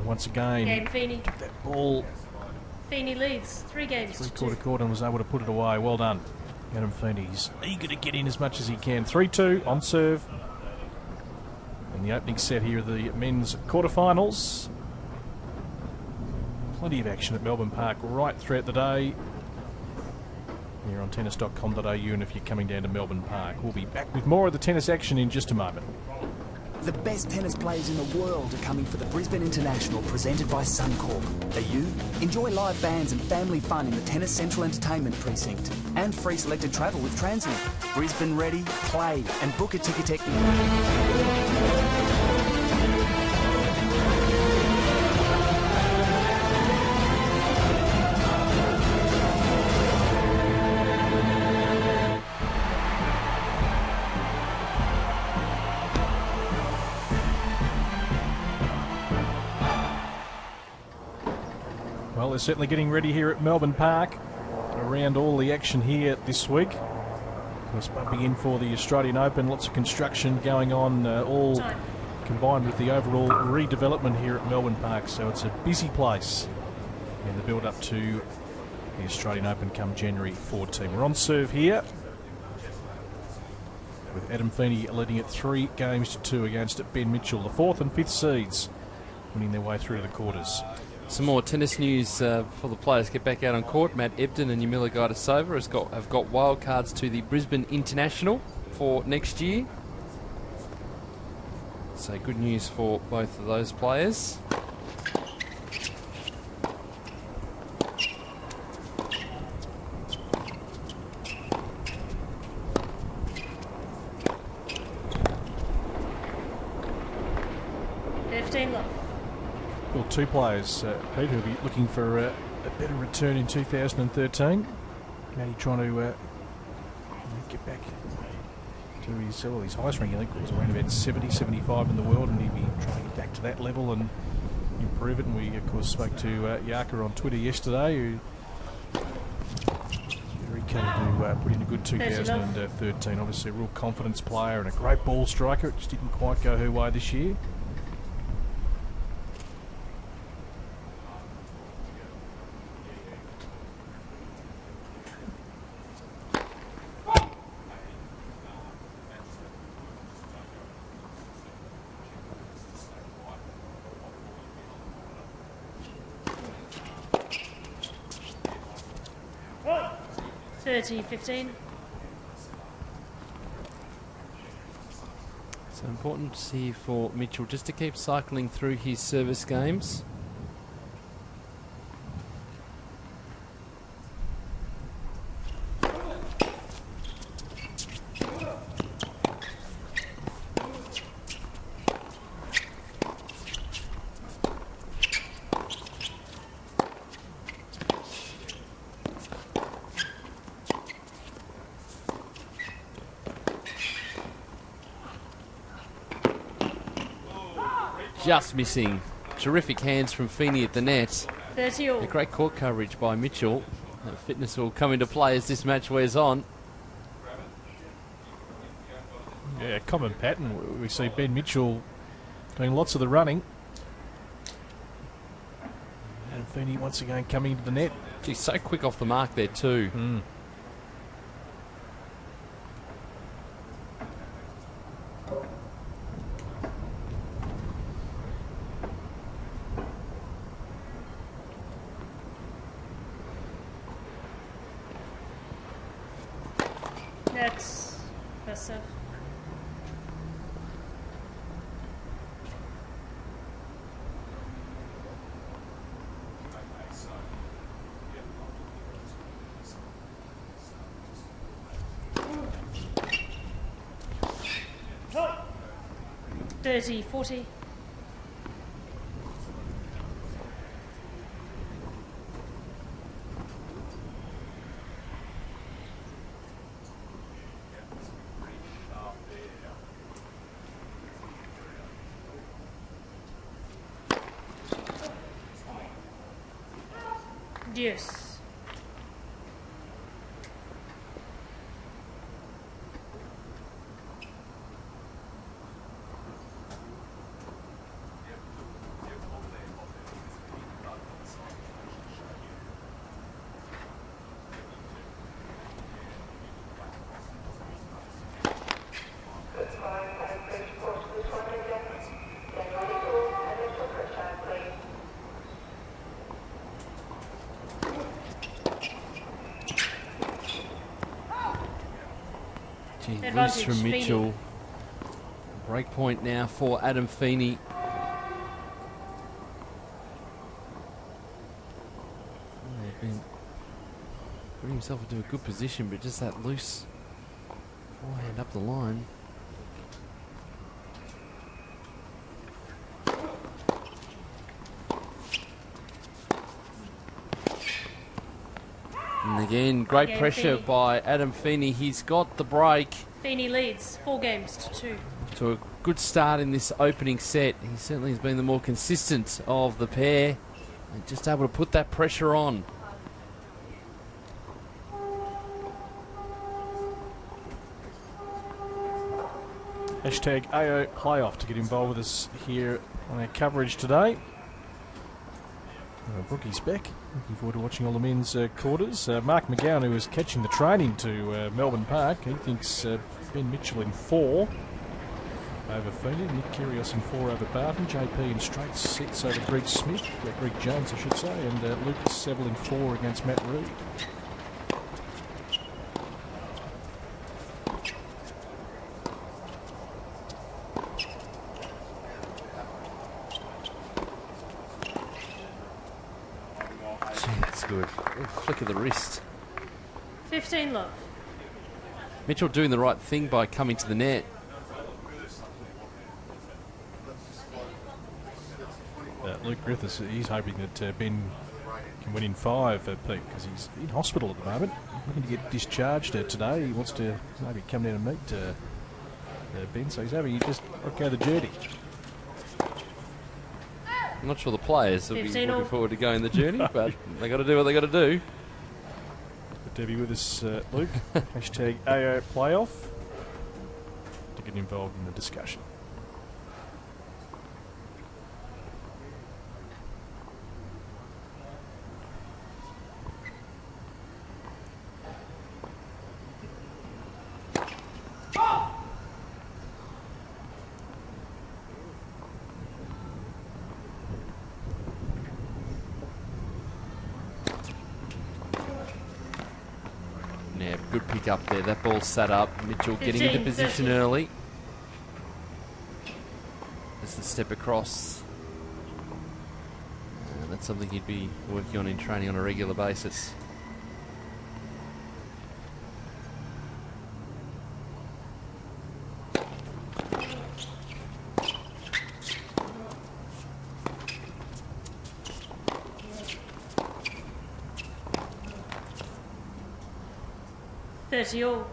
Once again, Game Feeney. that ball Feeney leads 3 games to 2. three-quarter court and was able to put it away. Well done, Adam Feeney. He's eager to get in as much as he can. 3-2 on serve. And the opening set here of the men's quarterfinals. Plenty of action at Melbourne Park right throughout the day. Here on tennis.com.au, and if you're coming down to Melbourne Park, we'll be back with more of the tennis action in just a moment. The best tennis players in the world are coming for the Brisbane International presented by Suncorp. Are you? Enjoy live bands and family fun in the Tennis Central Entertainment Precinct. And free selected travel with Translink. Brisbane ready, play and book a Ticketek now. Well, they're certainly getting ready here at Melbourne Park around all the action here this week. Of course, bumping in for the Australian Open, lots of construction going on, all combined with the overall redevelopment here at Melbourne Park. So it's a busy place in the build-up to the Australian Open come January 14. We're on serve here with Adam Feeney leading at 3 games to 2 against Ben Mitchell, the 4th and 5th seeds, winning their way through to the quarters. Some more tennis news for the players to get back out on court. Matt Ebden and Yamila Gaidasova have got wild cards to the Brisbane International for next year. So good news for both of those players. Well, 2 players, Pete, who'll be looking for a better return in 2013. Matty trying to get back to his highest ranking, I think, was around about 70, 75 in the world, and he'll be trying to get back to that level and improve it. And we, of course, spoke to Yaka on Twitter yesterday, who very keen to put in a good 2013. Obviously, a real confidence player and a great ball striker. It just didn't quite go her way this year. $30-15. So important to see for Mitchell just to keep cycling through his service games. Just missing. Terrific hands from Feeney at the net. 30 all. A great court coverage by Mitchell. Fitness will come into play as this match wears on. Yeah, common pattern. We see Ben Mitchell doing lots of the running. And Feeney once again coming into the net. He's so quick off the mark there too. That's impressive. $30-40. Deuce. Loose from Mitchell. Break point now for Adam Feeney. Been putting himself into a good position, but just that loose forehand up the line. And again, great pressure Feeney. by Adam Feeney. He's got the break. Feeney leads 4 games to 2. To a good start in this opening set. He certainly has been the more consistent of the pair. And just able to put that pressure on. Hashtag AO Playoff to get involved with us here on our coverage today. Brookie's back. Looking forward to watching all the men's quarters. Mark McGowan, who is catching the train into Melbourne Park, he thinks Ben Mitchell in 4 over Feeney, Nick Kyrgios in 4 over Barton, JP in straight sets over Greg Smith, Greg Jones I should say, and Lucas Seville in 4 against Matt Reed. That's good. Good flick of the wrist. 15 love. Mitchell doing the right thing by coming to the net. Luke Griffiths, he's hoping that Ben can win in 5, Pete, because he's in hospital at the moment. Looking to get discharged today. He wants to maybe come down and meet Ben, so he's having just go the journey. I'm not sure the players will be 15 looking all. forward to going the journey, but they got to do what they got to do. Good to have you with us, Luke. Hashtag AO Playoff to get involved in the discussion. Yeah, good pick up there. That ball sat up. Mitchell getting into 15, position 13. early. Just the step across. That's something he'd be working on in training on a regular basis. All.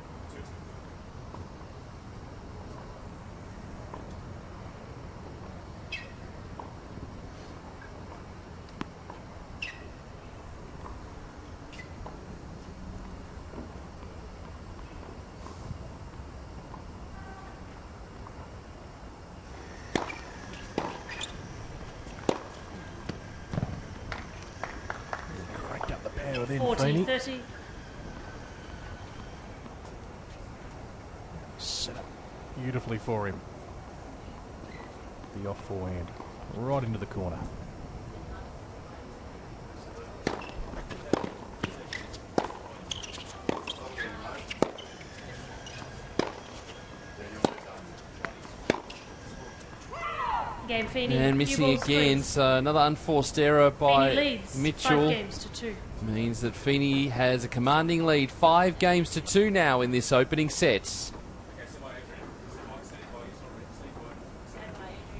Cranked up the power then, 40, Feeney. 30. Set up beautifully for him. The off forehand. Right into the corner. Game Feeney. And missing Cue balls, again, please. so another unforced error by Feeney leads 5 Mitchell. games to 2. Means that Feeney has a commanding lead, 5 games to 2 now in this opening set.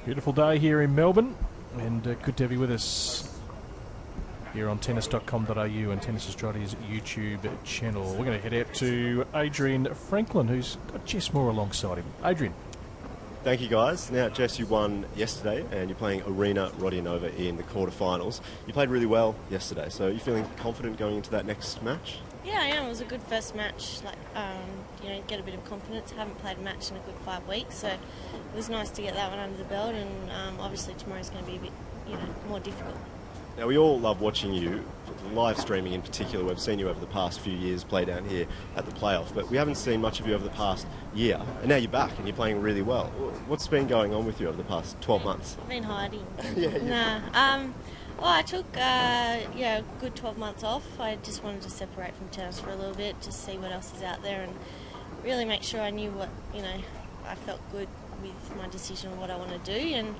Beautiful day here in Melbourne, and good to have you with us here on tennis.com.au and Tennis Australia's YouTube channel. We're going to head out to Adrian Franklin, who's got Jess Moore alongside him. Adrian. Thank you, guys. Now, Jess, you won yesterday, and you're playing Arena Rodionova in the quarterfinals. You played really well yesterday, so are you feeling confident going into that next match? Yeah, I am. It was a good first match. Get a bit of confidence. I haven't played a match in a good 5 weeks, so it was nice to get that one under the belt. And obviously tomorrow's going to be a bit, more difficult. Now, we all love watching you, live streaming in particular. We've seen you over the past few years play down here at the playoff, but we haven't seen much of you over the past year. And now you're back and you're playing really well. What's been going on with you over the past 12 months? I've been hiding. Yeah. Well, I took a good 12 months off. I just wanted to separate from tennis for a little bit, just see what else is out there, and really make sure I knew what I felt good with my decision of what I want to do. And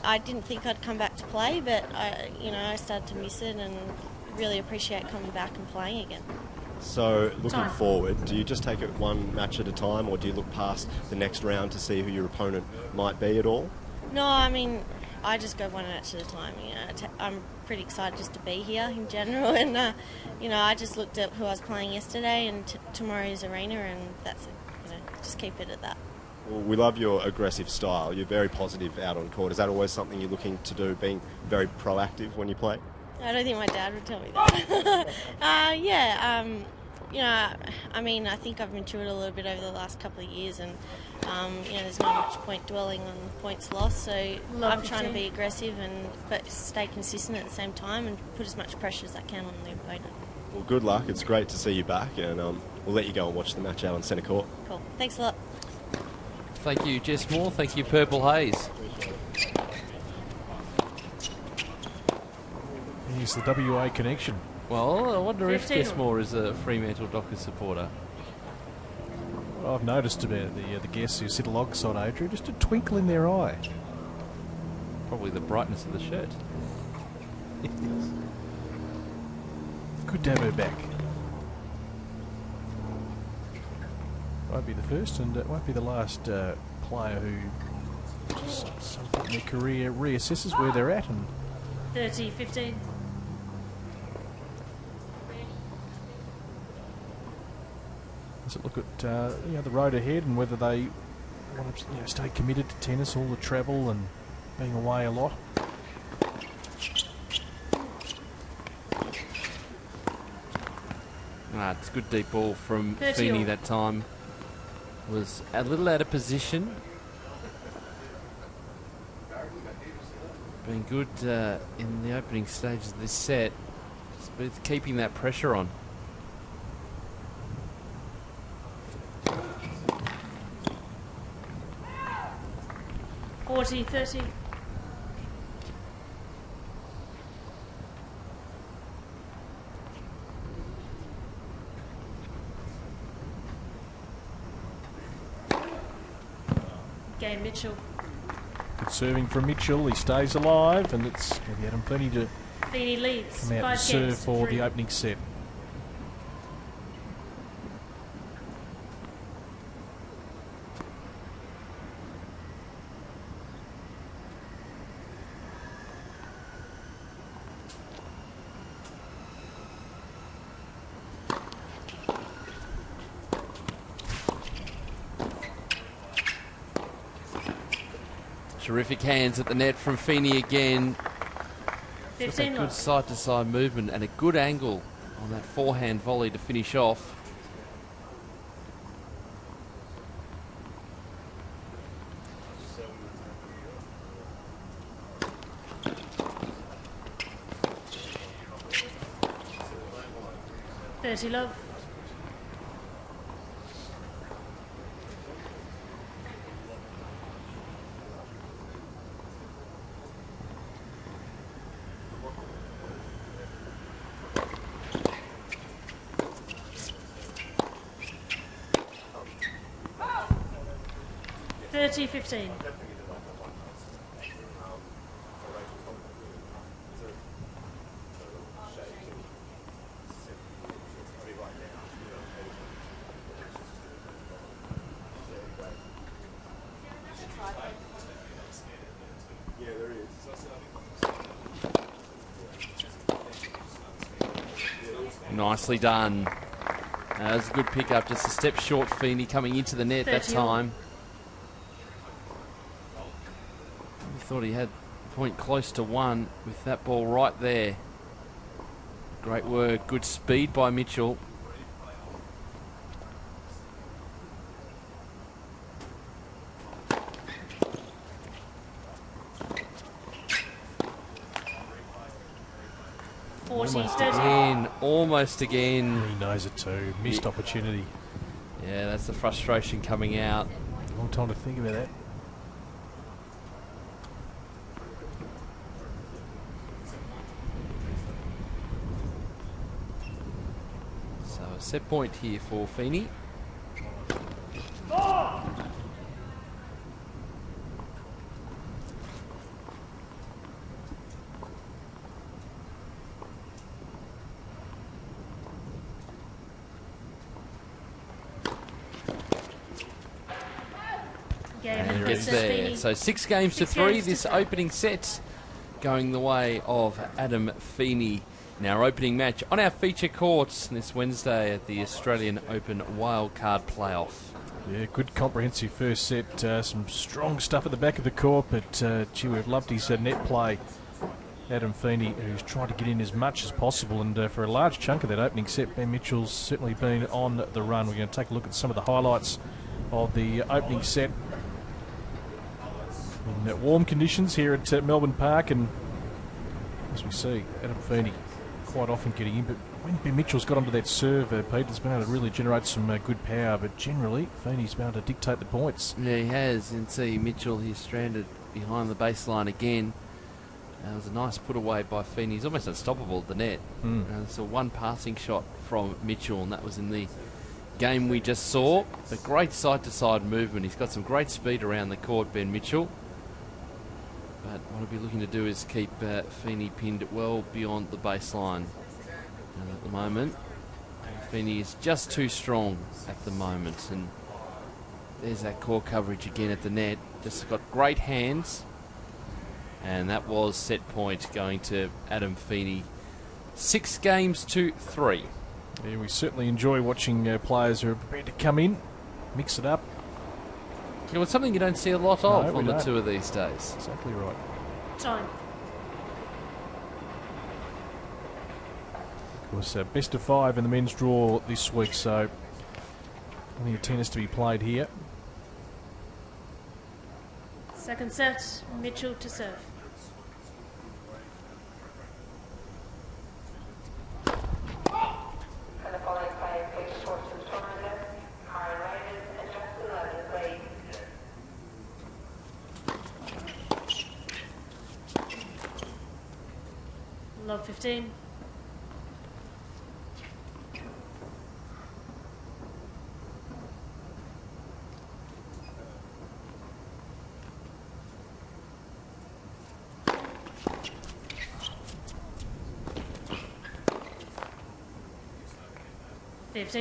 I didn't think I'd come back to play, but I started to miss it and really appreciate coming back and playing again. So, looking forward, do you just take it one match at a time, or do you look past the next round to see who your opponent might be at all? No, I mean, I just go one match at a time. I'm pretty excited just to be here in general, and I just looked at who I was playing yesterday and tomorrow's arena, and that's it. Just keep it at that. Well, we love your aggressive style. You're very positive out on court. Is that always something you're looking to do, being very proactive when you play? I don't think my dad would tell me that. I mean, I think I've matured a little bit over the last couple of years, and there's not much point dwelling on points lost. So I'm trying to be aggressive but stay consistent at the same time and put as much pressure as I can on the opponent. Well, good luck. It's great to see you back, and we'll let you go and watch the match out on centre court. Cool. Thanks a lot. Thank you, Jess Moore. Thank you, Purple Haze. Here's the WA connection. Well, I wonder if Jess Moore is a Fremantle Dockers supporter. What I've noticed about the guests who sit alongside Adrian, just a twinkle in their eye. Probably the brightness of the shirt. Good to have her back. Won't be the first, and it won't be the last player who just some point in their career reassesses where they're at. And 30-15. does it look at the road ahead and whether they want to stay committed to tennis, all the travel and being away a lot. It's a good deep ball from Feeney that time. Was a little out of position. Been good in the opening stages of this set. Just been keeping that pressure on. $40-30. Game Mitchell. Good serving from Mitchell. He stays alive, and it's going to get him plenty to Feeney leads come out and serve for the opening set. Terrific hands at the net from Feeney again. Just a good side-to-side movement and a good angle on that forehand volley to finish off. $30 love. $30-15. Nicely done. That was a good pick-up, just a step short. Feeney coming into the net that time. He thought he had the point close to one with that ball right there. Great work, good speed by Mitchell. Almost again. He knows it too. Missed opportunity. Yeah, that's the frustration coming out. Long time to think about that. So a set point here for Feeney. Game And versus gets there. Feeney. So 6 games to 6 3. games to This 3. opening set going the way of Adam Feeney in our opening match on our feature courts this Wednesday at the Australian Open Wildcard Playoff. Yeah, good comprehensive first set. Some strong stuff at the back of the court, but gee, we've loved his net play. Adam Feeney, who's trying to get in as much as possible, and for a large chunk of that opening set, Ben Mitchell's certainly been on the run. We're going to take a look at some of the highlights of the opening set in warm conditions here at Melbourne Park, and as we see, Adam Feeney quite often getting in, but when Ben Mitchell's got onto that serve, Peter's been able to really generate some good power, but generally Feeney's been able to dictate the points. Yeah, he has. And see Mitchell here stranded behind the baseline again. It was a nice put away by Feeney. He's almost unstoppable at the net. There's a one passing shot from Mitchell, and that was in the game we just saw. A great side-to-side movement. He's got some great speed around the court, Ben Mitchell. But what he'll be looking to do is keep Feeney pinned well beyond the baseline. And at the moment, Feeney is just too strong at the moment. And there's that core coverage again at the net. Just got great hands. And that was set point going to Adam Feeney. 6 games to 3. Yeah, we certainly enjoy watching players who are prepared to come in, mix it up. You know, it's something you don't see a lot No, of we on the don't. tour these days. Exactly right. Time. Of course, best of 5 in the men's draw this week, so plenty of tennis to be played here. Second set, Mitchell to serve. Love 15.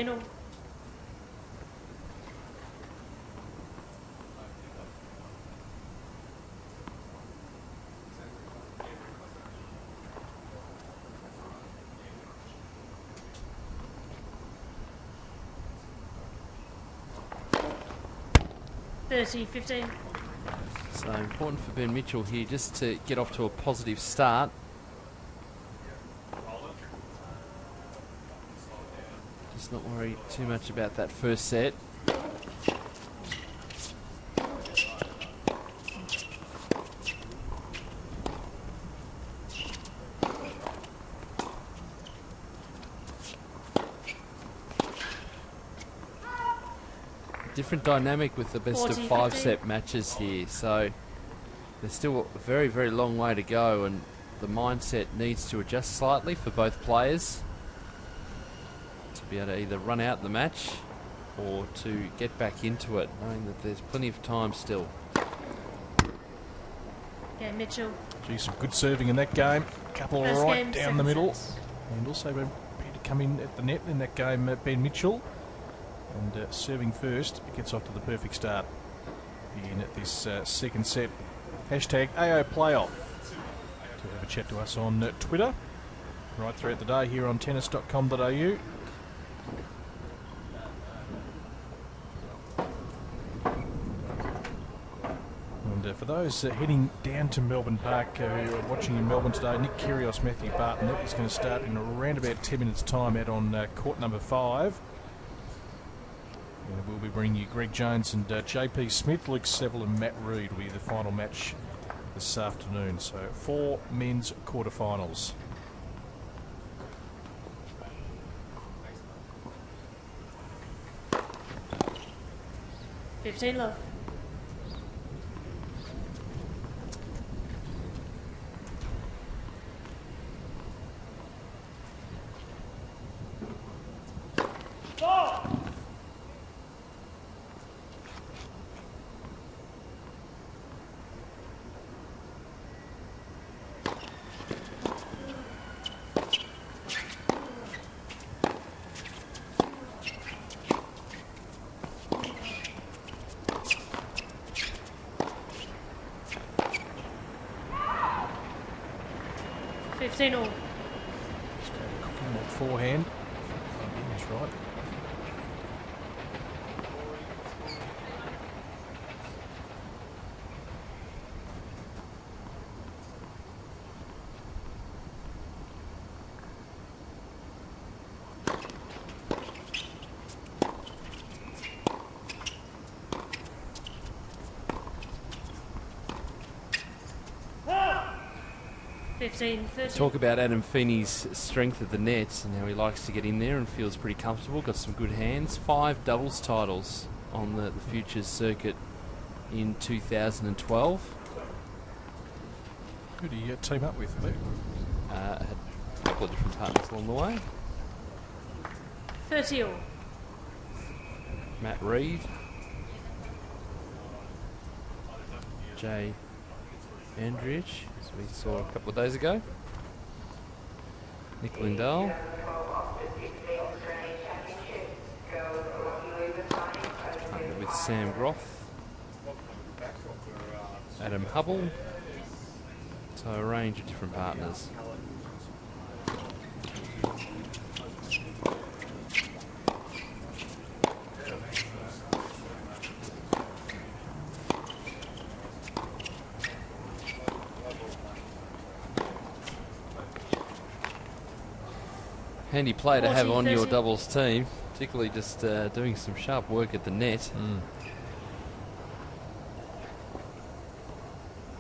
All. $30-15. So important for Ben Mitchell here just to get off to a positive start. Just not worry too much about that first set. Different dynamic with the best of 5 set matches here, so there's still a very, very long way to go, and the mindset needs to adjust slightly for both players to be able to either run out the match or to get back into it, knowing that there's plenty of time still. Okay, Mitchell. Gee, some good serving in that game. Couple First right game, down the second middle. set. And also prepared to come in at the net in that game, Ben Mitchell. And serving first, it gets off to the perfect start in this second set. Hashtag AO Playoff. To have a chat to us on Twitter right throughout the day here on tennis.com.au. And for those heading down to Melbourne Park who are watching in Melbourne today, Nick Kyrgios, Matthew Barton, that is going to start in around about 10 minutes' time out on court number 5. We'll be bringing you Greg Jones and JP Smith. Luke Seville and Matt Reid will be the final match this afternoon. So 4 men's quarterfinals. $15. 15 all. Cooking that forehand. And he was right. Talk about Adam Feeney's strength at the net and how he likes to get in there and feels pretty comfortable. Got some good hands. 5 doubles titles on the Futures circuit in 2012. Who do you team up with, Luke? Had a couple of different partners along the way. 30 all. Matt Reed. Jay Andrich, as we saw a couple of days ago. Nick Lindell. Partnered with Sam Groff. Adam Hubble. So a range of different partners. Handy play to have on your doubles team, particularly just doing some sharp work at the net.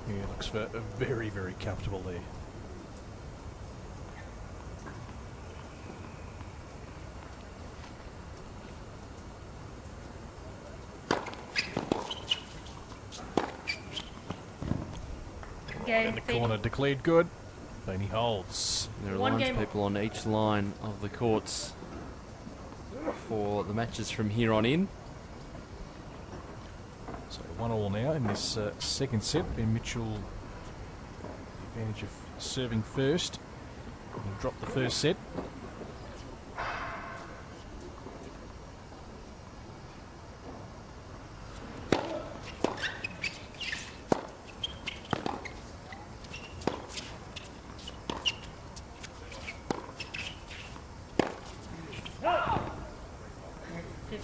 Yeah, looks very, very comfortable there. In the corner, declared good. Then he holds. There are lines people on each line of the courts for the matches from here on in. So 1-1 now in this second set. Ben Mitchell, the advantage of serving first. He'll drop the first set.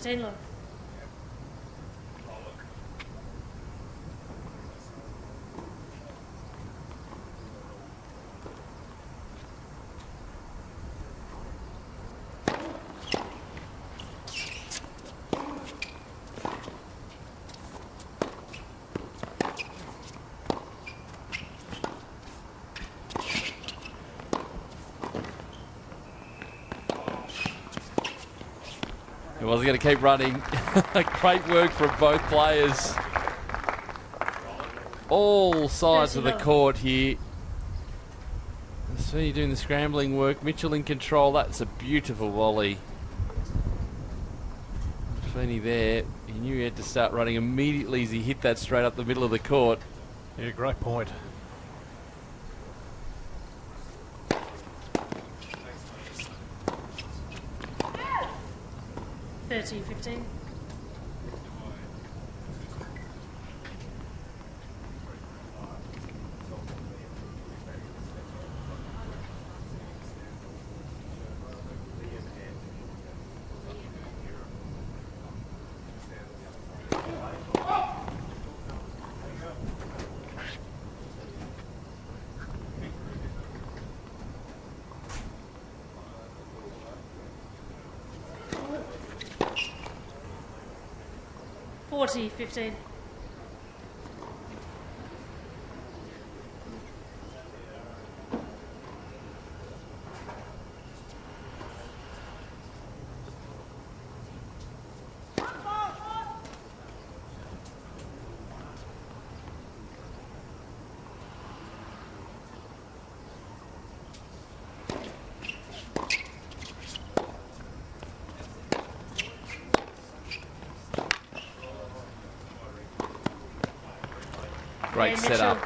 Look. He wasn't going to keep running. Great work from both players. All sides of the court here. Sweeney doing the scrambling work. Mitchell in control. That's a beautiful volley. Sweeney there. He knew he had to start running immediately as he hit that straight up the middle of the court. Yeah, great point. $30, $15. $40, $15. Great setup.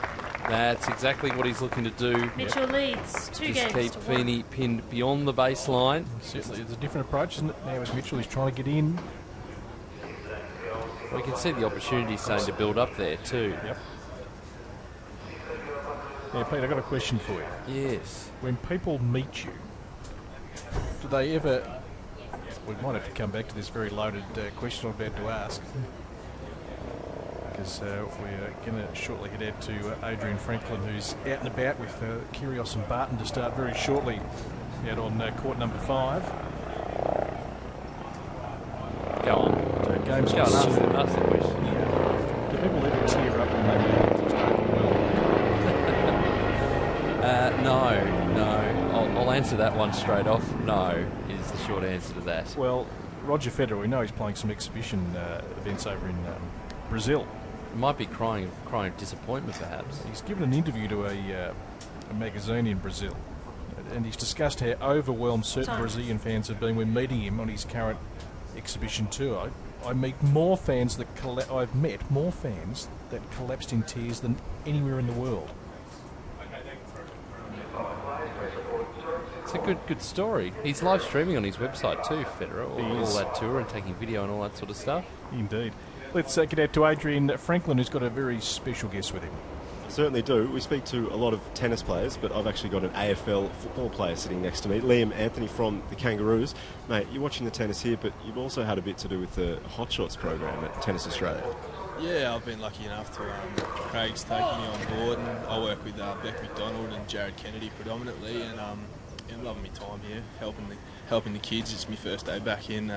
That's exactly what he's looking to do. Mitchell leads 2 games. Just keep Feeney pinned beyond the baseline. Certainly, it's a different approach, isn't it? Now with Mitchell, he's trying to get in. We can see the opportunity starting to build up there too. Yep. Yeah, Pete, I've got a question for you. Yes. When people meet you, do they ever... We might have to come back to this very loaded question I'm about to ask. Because we're going to shortly head out to Adrian Franklin, who's out and about with Kyrgios and Barton to start very shortly out on court number 5. Go on. Games Go on, ask the question. Yeah. Do people ever tear up when they meet just overwhelmed? No. I'll answer that one straight off. No, is the short answer to that. Well, Roger Federer, we know he's playing some exhibition events over in Brazil. He might be crying of disappointment, perhaps. He's given an interview to a magazine in Brazil, and he's discussed how overwhelmed certain Brazilian fans have been when meeting him on his current exhibition tour. I've met more fans that collapsed in tears than anywhere in the world. It's a good story. He's live streaming on his website too, Federer, all that tour and taking video and all that sort of stuff. Indeed. Let's get out to Adrian Franklin, who's got a very special guest with him. Certainly do. We speak to a lot of tennis players, but I've actually got an AFL football player sitting next to me, Liam Anthony from the Kangaroos. Mate, you're watching the tennis here, but you've also had a bit to do with the Hot Shots program at Tennis Australia. Yeah, I've been lucky enough to Craig's taking me on board, and I work with Beck McDonald and Jared Kennedy predominantly, and loving my time here, helping the kids. It's my first day back in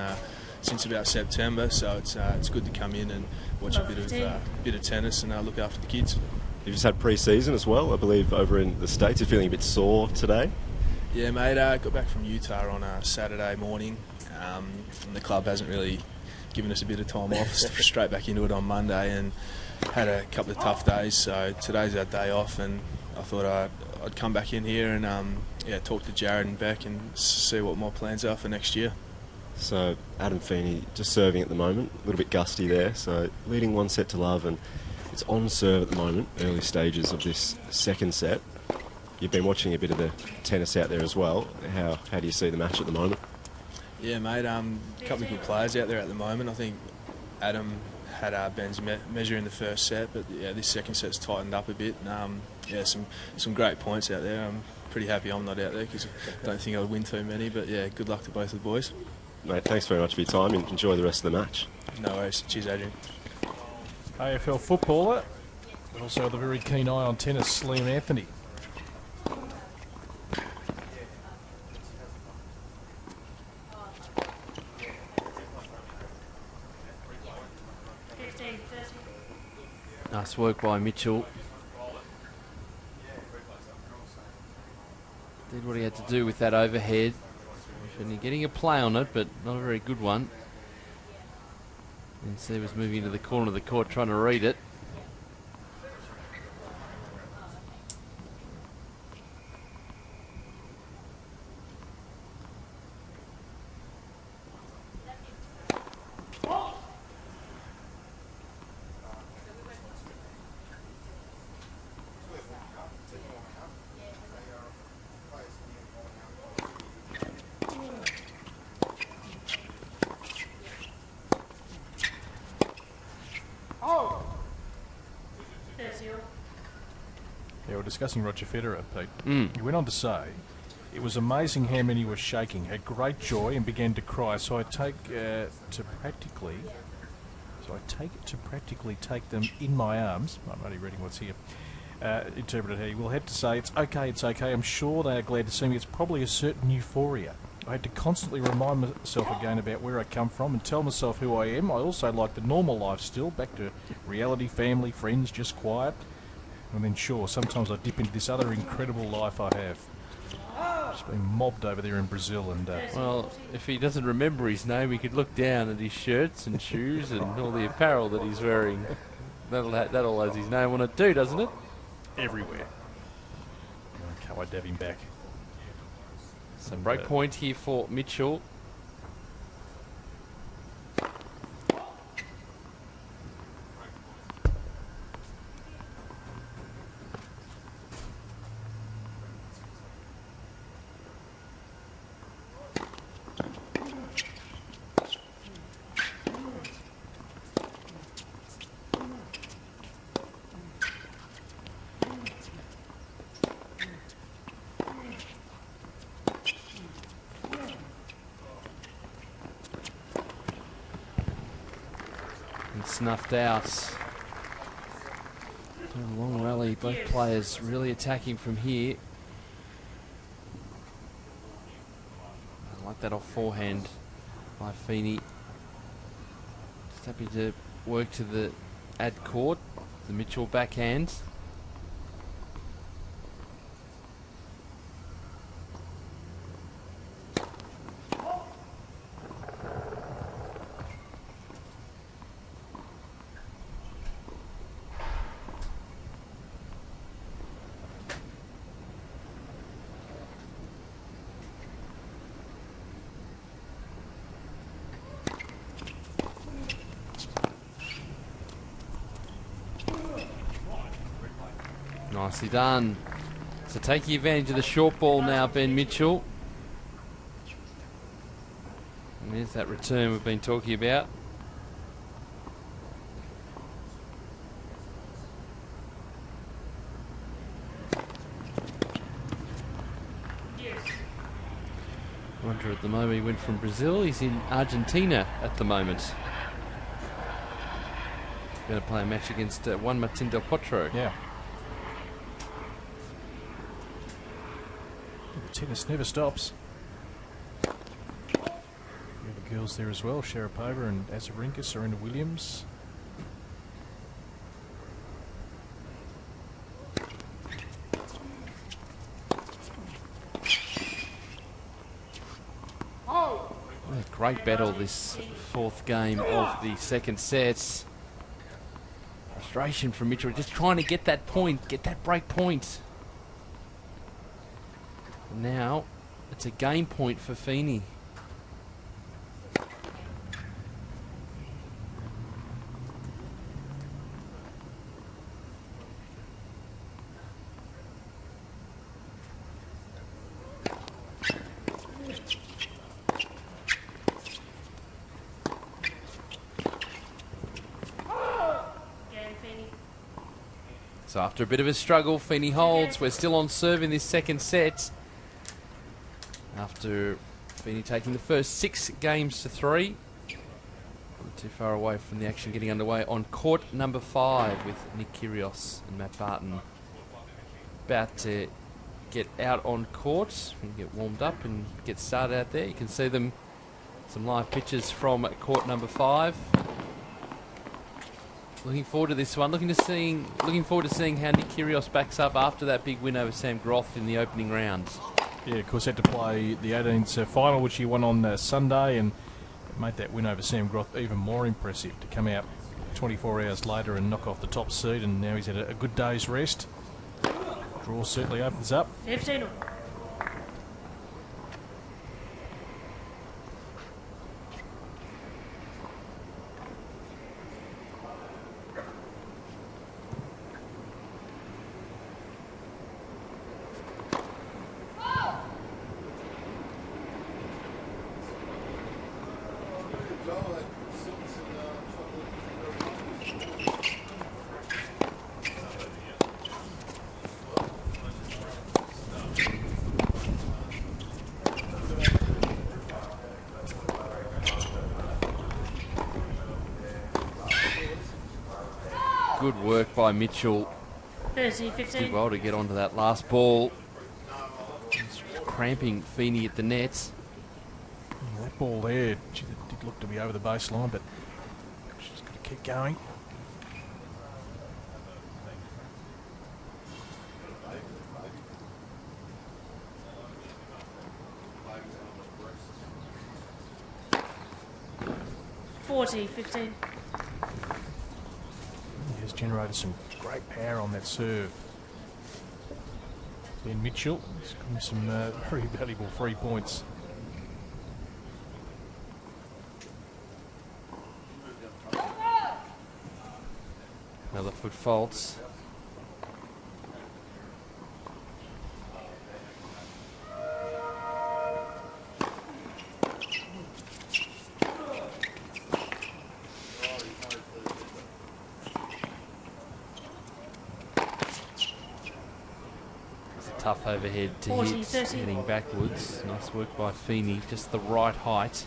since about September, so it's good to come in and watch a bit of tennis and look after the kids. You've just had pre-season as well, I believe, over in the States. You're feeling a bit sore today? Yeah, mate. Got back from Utah on a Saturday morning, and the club hasn't really given us a bit of time off. Straight back into it on Monday, and had a couple of tough days. So today's our day off, and I thought I'd come back in here and talk to Jared and Beck and see what my plans are for next year. So Adam Feeney just serving at the moment, a little bit gusty there. So leading 1-0, and it's on serve at the moment, early stages of this second set. You've been watching a bit of the tennis out there as well. How do you see the match at the moment? Yeah, mate, a couple of good players out there at the moment. I think Adam had Ben's measure in the first set, but yeah, this second set's tightened up a bit. Some great points out there. I'm pretty happy I'm not out there because I don't think I would win too many, but yeah, good luck to both of the boys. Mate, thanks very much for your time and enjoy the rest of the match. No worries. Cheers, Adrian. AFL footballer, but also with a very keen eye on tennis, Liam Anthony. Nice work by Mitchell. Did what he had to do with that overhead. And he's getting a play on it, but not a very good one. And Seb was moving into the corner of the court trying to read it. Discussing Roger Federer, Pete. He went on to say, "It was amazing how many were shaking, had great joy and began to cry. So I take it to practically take them in my arms." I'm only reading what's here. Interpreted he will have to say, it's okay. I'm sure they are glad to see me. It's probably a certain euphoria. I had to constantly remind myself again about where I come from and tell myself who I am. I also like the normal life still, back to reality, family, friends, just quiet. And then sure, sometimes I dip into this other incredible life I have. Just been mobbed over there in Brazil, and well, if he doesn't remember his name, he could look down at his shirts and shoes and all the apparel that he's wearing. That all has his name on it too, doesn't it? Everywhere. Can't wait to have him back. So break point here for Mitchell. snuffed out. A long rally, both players really attacking from here. I like that off forehand by Feeney. Just happy to work to the ad court, the Mitchell backhand. Nicely done. So taking advantage of the short ball now, Ben Mitchell. And there's that return we've been talking about. Wonder at the moment, he went from Brazil, he's in Argentina at the moment. Going to play a match against Juan Martín del Potro. Yeah. The tennis never stops. We have the girls there as well, Sharapova and Azarenka, Serena Williams. A great battle this fourth game of the second set. Frustration from Mitchell, just trying to get that point, get that break point. Now it's a game point for Feeney. So after a bit of a struggle, Feeney holds. We're still on serve in this second set. After Feeney taking the first 6 games to 3. Not too far away from the action getting underway on court number 5 with Nick Kyrgios and Matt Barton. About to get out on court and get warmed up and get started out there. You can see them, some live pictures from court number 5. Looking forward to this one. Looking forward to seeing how Nick Kyrgios backs up after that big win over Sam Groth in the opening round. Yeah, of course, had to play the 18th final, which he won on Sunday, and it made that win over Sam Groth even more impressive to come out 24 hours later and knock off the top seed, and now he's had a good day's rest. Draw certainly opens up. 15. Good work by Mitchell. 30, 15. Did well to get onto that last ball. Just cramping Feeney at the net. Yeah, that ball there, gee, that did look to be over the baseline, but she's got to keep going. Forty, 15. He has generated some great power on that serve. Ben Mitchell has got some very valuable 3 points. Another foot faults. Tough overhead to 40, hit, 30. heading backwards. Nice work by Feeney, just the right height.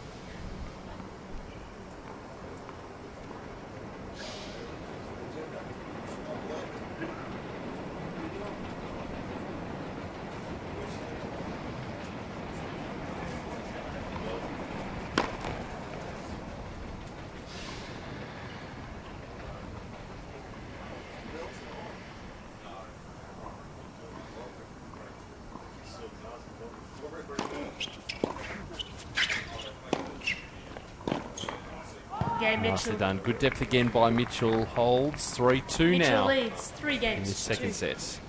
Mitchell. Nicely done. Good depth again by Mitchell. Holds 3-2 Mitchell now leads 3 games in this to second 2. set.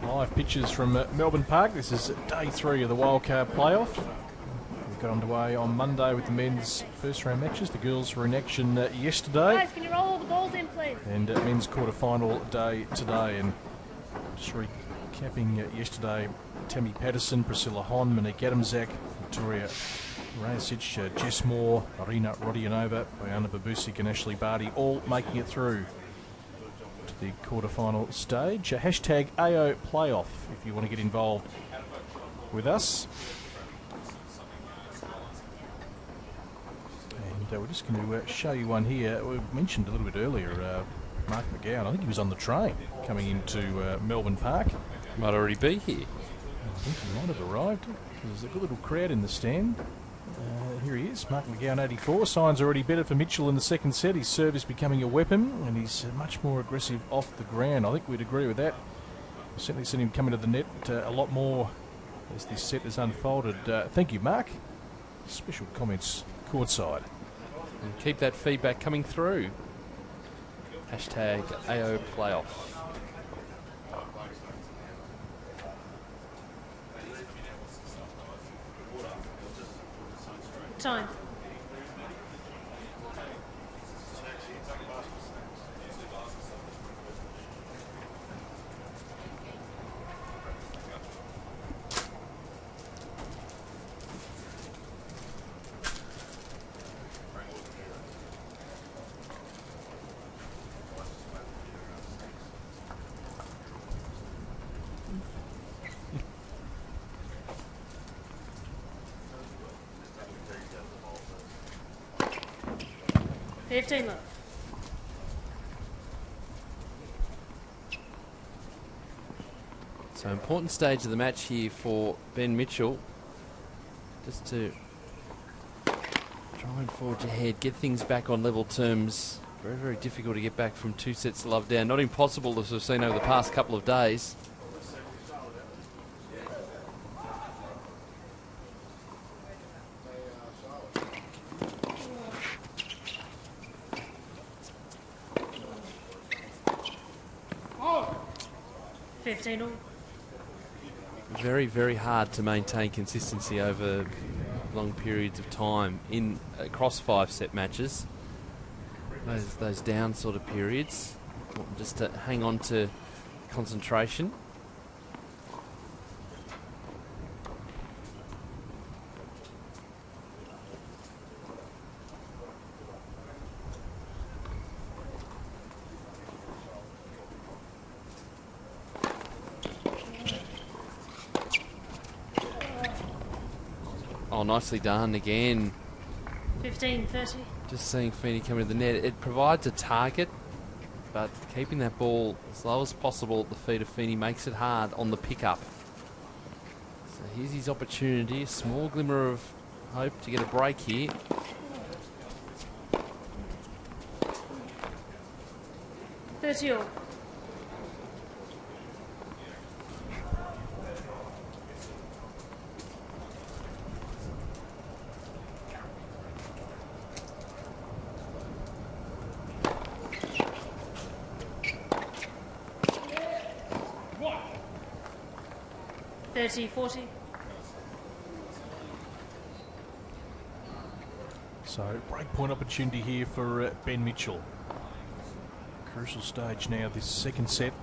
Live pictures from Melbourne Park. This is day 3 of the wildcard playoff. We got underway on Monday with the men's first round matches. The girls were in action yesterday. Guys, can you roll all the balls in, please? And men's quarter-final day today. And just recapping yesterday, Tammy Patterson, Priscilla Hon, Monique Adamczak, Victoria Rasic, Jess Moore, Marina Rodionova, Bojana Babusic and Ashley Barty all making it through to the quarter-final stage. Hashtag AO Playoff if you want to get involved with us. And we're just going to show you one here. We mentioned a little bit earlier Mark McGowan. I think he was on the train coming into Melbourne Park. Might already be here. I think he might have arrived. There's a good little crowd in the stand. Here he is, Mark McGowan, 84. Signs already better for Mitchell in the second set. His serve is becoming a weapon, and he's much more aggressive off the ground. I think we'd agree with that. We've certainly seen him come into the net a lot more as this set has unfolded. Thank you, Mark. Special comments courtside. And keep that feedback coming through. Hashtag AO Playoff. Time. $15 left. So important stage of the match here for Ben Mitchell. Just to try and forge ahead, get things back on level terms. Very, very difficult to get back from 2 sets to love down. Not impossible, as we've seen over the past couple of days. Very, very hard to maintain consistency over long periods of time in across 5-set matches. Those down sort of periods, just to hang on to concentration. Oh, nicely done again. 15-30. Just seeing Feeney come into the net. It provides a target, but keeping that ball as low as possible at the feet of Feeney makes it hard on the pickup. So here's his opportunity. A small glimmer of hope to get a break here. $30. $30-40. So, breakpoint opportunity here for Ben Mitchell. Crucial stage now, this second set.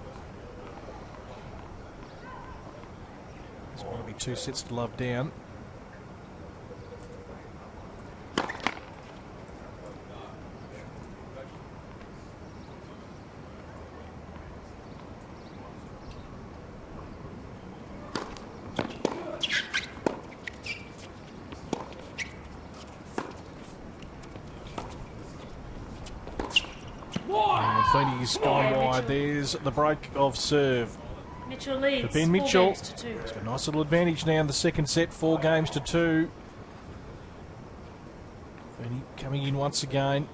There's going to be 2 sets to love down. Feeney's gone wide. There's the break of serve. Mitchell leads. For Ben Mitchell, 4 games to 2. He's got a nice little advantage now in the second set. 4 games to 2. Feeney coming in once again.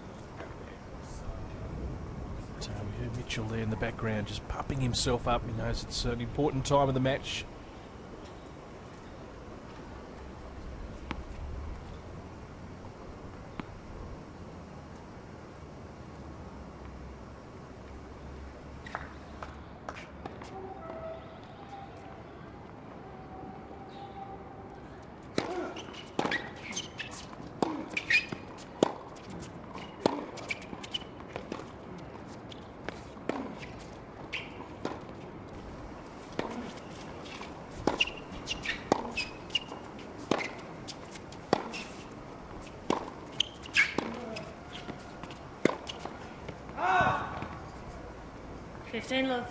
So we heard Mitchell there in the background just pumping himself up. He knows it's an important time of the match. 15 love.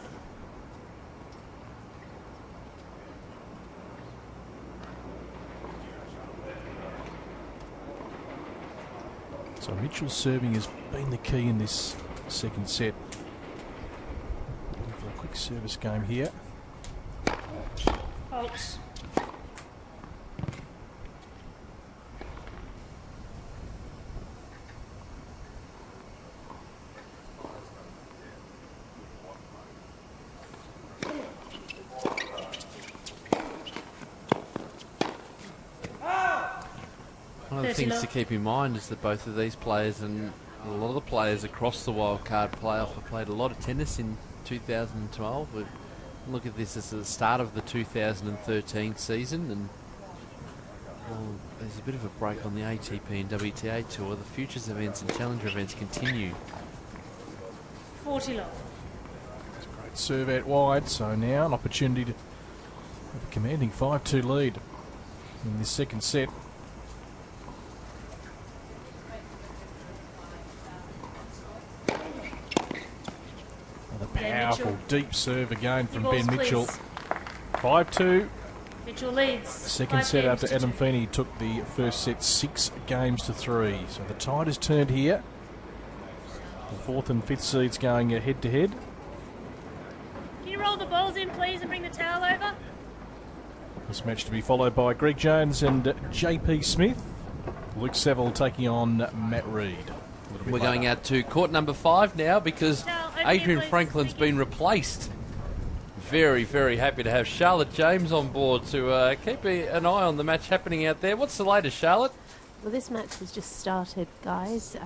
So Mitchell's serving has been the key in this second set. Looking for a quick service game here. Faults. One of the things to keep in mind is that both of these players and a lot of the players across the wildcard playoff have played a lot of tennis in 2012. We look at this as the start of the 2013 season, and well, there's a bit of a break on the ATP and WTA tour. The Futures events and Challenger events continue. 40 love. It's a great serve out wide, so now an opportunity to have a commanding 5-2 lead in this second set. Powerful deep serve again from Ben Mitchell. 5-2. Mitchell leads. Second set after Adam Feeney took the first set 6 games to 3. So the tide has turned here. The fourth and fifth seeds going head to head. Can you roll the balls in, please, and bring the towel over? This match to be followed by Greg Jones and JP Smith. Luke Saville taking on Matt Reid. We're going out to court number 5 now because Adrian Franklin's been replaced. Very, very happy to have Charlotte James on board to keep an eye on the match happening out there. What's the latest, Charlotte? Well, this match has just started, guys.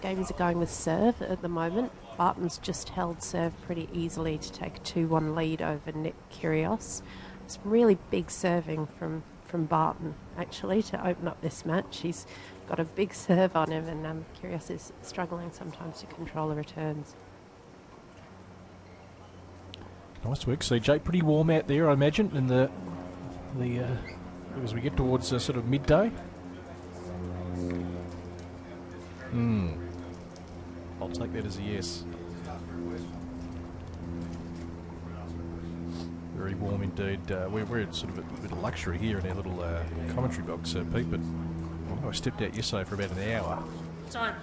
Games are going with serve at the moment. Barton's just held serve pretty easily to take a 2-1 lead over Nick Kyrgios. It's really big serving from Barton, actually, to open up this match. He's got a big serve on him, and Kyrgios is struggling sometimes to control the returns. Nice work, CJ. Pretty warm out there, I imagine, in the as we get towards sort of midday. I'll take that as a yes. Very warm indeed. We're at sort of a bit of luxury here in our little commentary box, Pete, but I stepped out yesterday for about an hour. Time.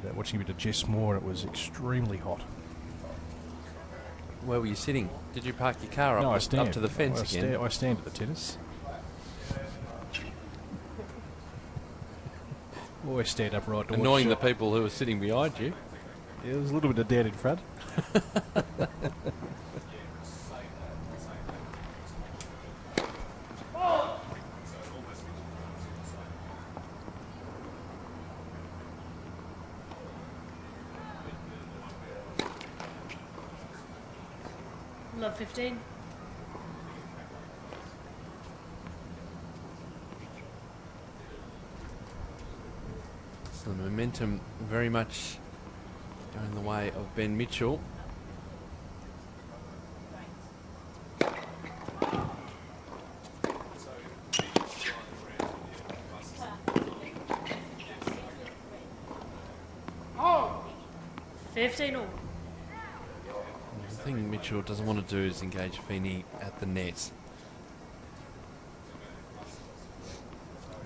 And, watching a bit of Jess Moore, and it was extremely hot. Where were you sitting? Did you park your car up to the fence again? I stand at the tennis. Always stand upright to annoying watch, the people who are sitting behind you. Yeah, there's a little bit of doubt in front. Love 15. So the momentum very much going the way of Ben Mitchell. Oh! 15 all. The thing Mitchell doesn't want to do is engage Feeney at the net.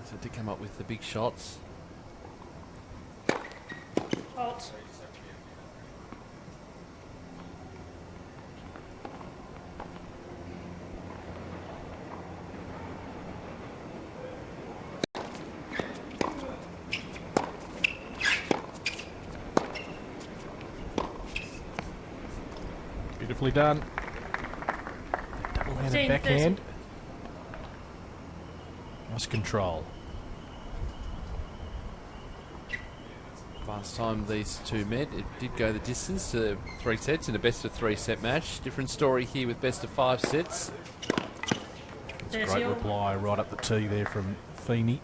So to come up with the big shots. Fault. Beautifully done. Double-handed backhand. Nice control. Last time these two met, it did go the distance to 3 sets in a best-of-3 set match. Different story here with best-of-5 sets. It's a great reply right up the tee there from Feeney.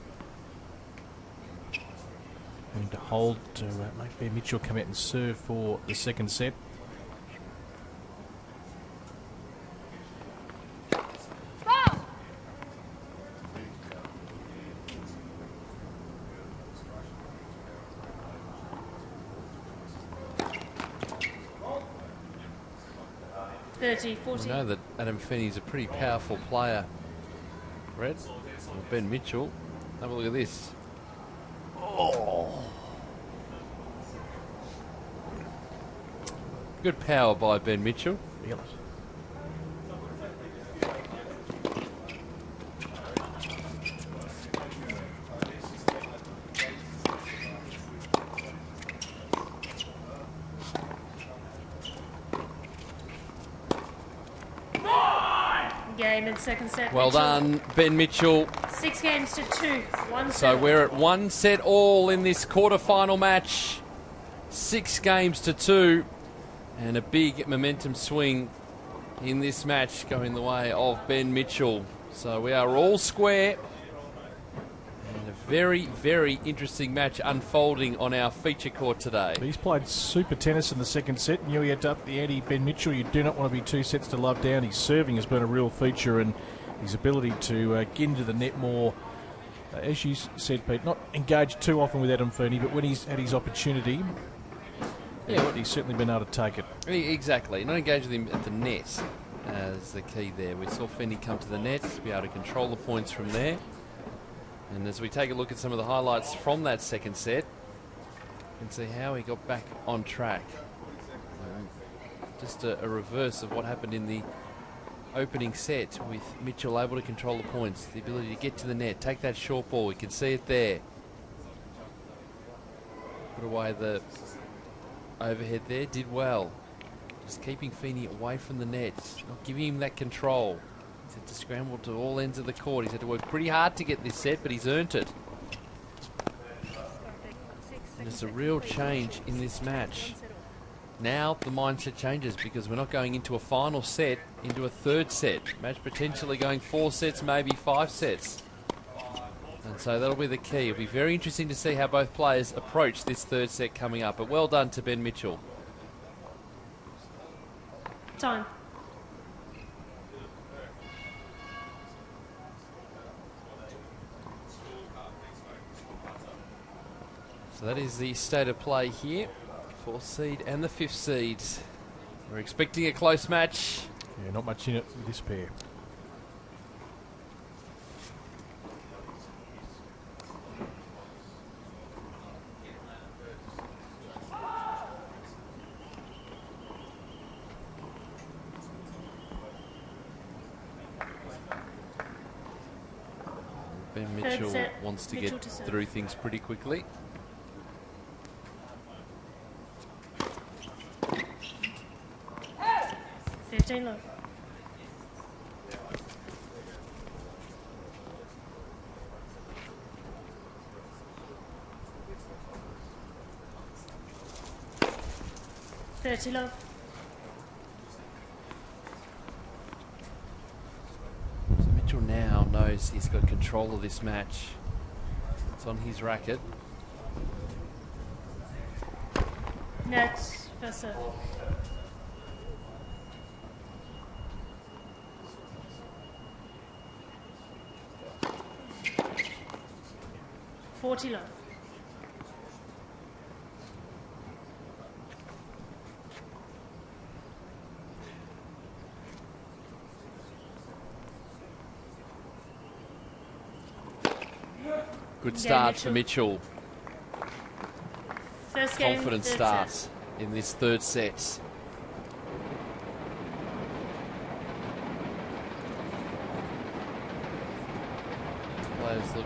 Need to hold to make Ben Mitchell come out and serve for the second set. 30, I 40. know that Adam Feeney's a pretty powerful player. Red, or Ben Mitchell. Have a look at this. Oh. Good power by Ben Mitchell. Feel it. Game in second set. Well done, Ben Mitchell. 6 games to 2. 1 So set. we're at 1 set all in this quarter-final match. 6 games to 2. And a big momentum swing in this match going the way of Ben Mitchell. So we are all square. And a very, very interesting match unfolding on our feature court today. He's played super tennis in the second set. Knew he had up the ante. Ben Mitchell, you do not want to be 2 sets to love down. His serving has been a real feature, and his ability to get into the net more, as you said, Pete, not engage too often with Adam Feeney, but when he's had his opportunity, he's certainly been able to take it. Exactly. Not engage with him at the net is the key there. We saw Feeney come to the net, be able to control the points from there. And as we take a look at some of the highlights from that second set, you can see how he got back on track. Just a reverse of what happened in the opening set, with Mitchell able to control the points, the ability to get to the net, take that short ball. We can see it there. Put away the overhead there, did well. Just keeping Feeney away from the net, not giving him that control. He's had to scramble to all ends of the court. He's had to work pretty hard to get this set, but he's earned it. And it's a real change in this match. Now the mindset changes, because we're not going into a final set, into a third set. Match potentially going 4 sets, maybe 5 sets. And so that'll be the key. It'll be very interesting to see how both players approach this third set coming up. But well done to Ben Mitchell. Time. So that is the state of play here. 4th seed and the 5th seed. We're expecting a close match. Yeah, not much in it with this pair. Ben Mitchell wants to get through things pretty quickly. Love. Love. So Mitchell now knows he's got control of this match. It's on his racket. Next, first serve. Love. Good start for Mitchell. First game, confident third start set. in this third set. Players look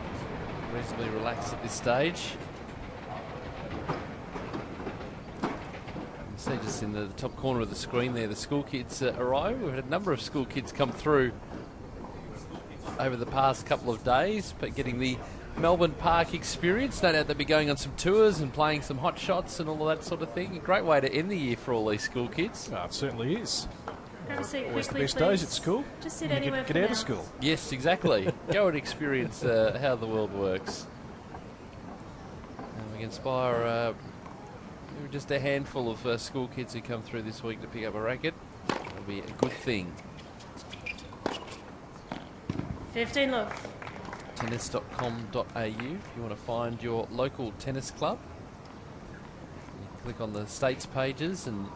reasonably relaxed at this stage. You can see just in the top corner of the screen there, the school kids arrive. We've had a number of school kids come through over the past couple of days, but getting the Melbourne Park experience. No doubt they'll be going on some tours and playing some hot shots and all of that sort of thing. A great way to end the year for all these school kids. Oh, it certainly is. Have a seat Always the quickly, best days please. at school. Just sit when you anywhere get for out now. of school. Yes, exactly. Go and experience how the world works. And we can inspire just a handful of school kids who come through this week to pick up a racket. It'll be a good thing. 15 love. Tennis.com.au if you want to find your local tennis club. You click on the states pages and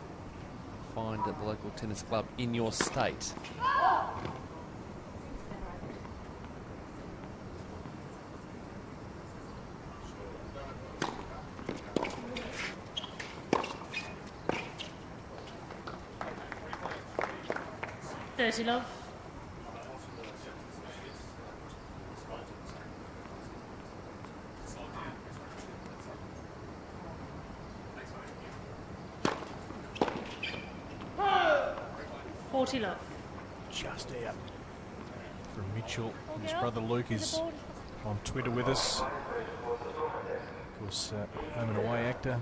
find at the local tennis club in your state. Love. Love. Just out from Mitchell. His brother Luke is on Twitter with us. Of course, home and away actor.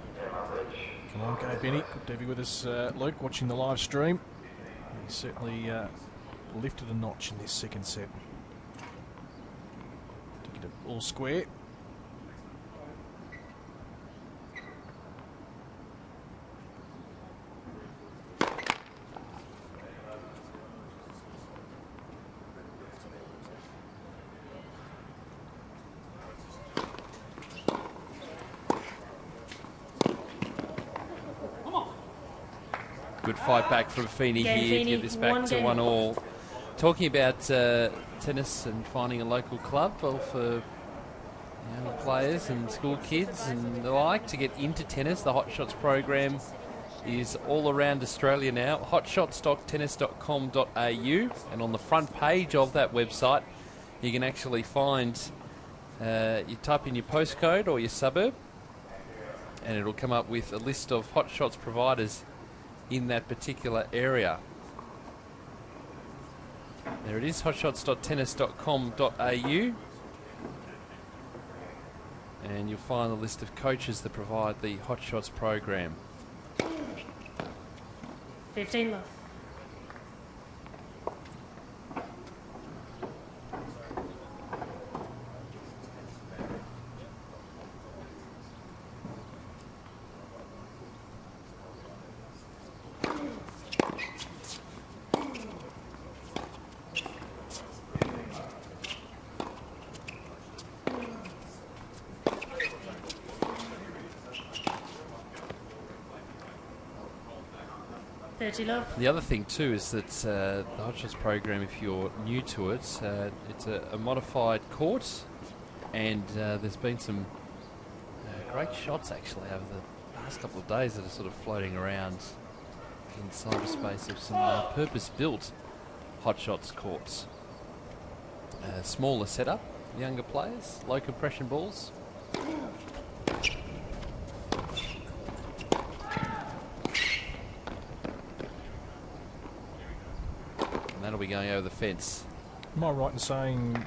Come on, go Benny. Good to have you with us, Luke, watching the live stream. He certainly lifted a notch in this second set. To get it all square. Good fight back from Feeney here to get this back to 1-1. Talking about tennis and finding a local club, well, for young players and school kids and the like to get into tennis, the Hot Shots program is all around Australia now. hotshots.tennis.com.au, and on the front page of that website you can actually find, you type in your postcode or your suburb and it'll come up with a list of Hot Shots providers in that particular area. There it is, hotshots.tennis.com.au, and you'll find the list of coaches that provide the Hot Shots program. 15 love. The other thing too is that the Hot Shots program, if you're new to it, it's a modified court, and there's been some great shots actually over the past couple of days that are sort of floating around in cyberspace of some purpose-built Hot Shots courts. Smaller setup, younger players, low compression balls. That'll be going over the fence. Am I right in saying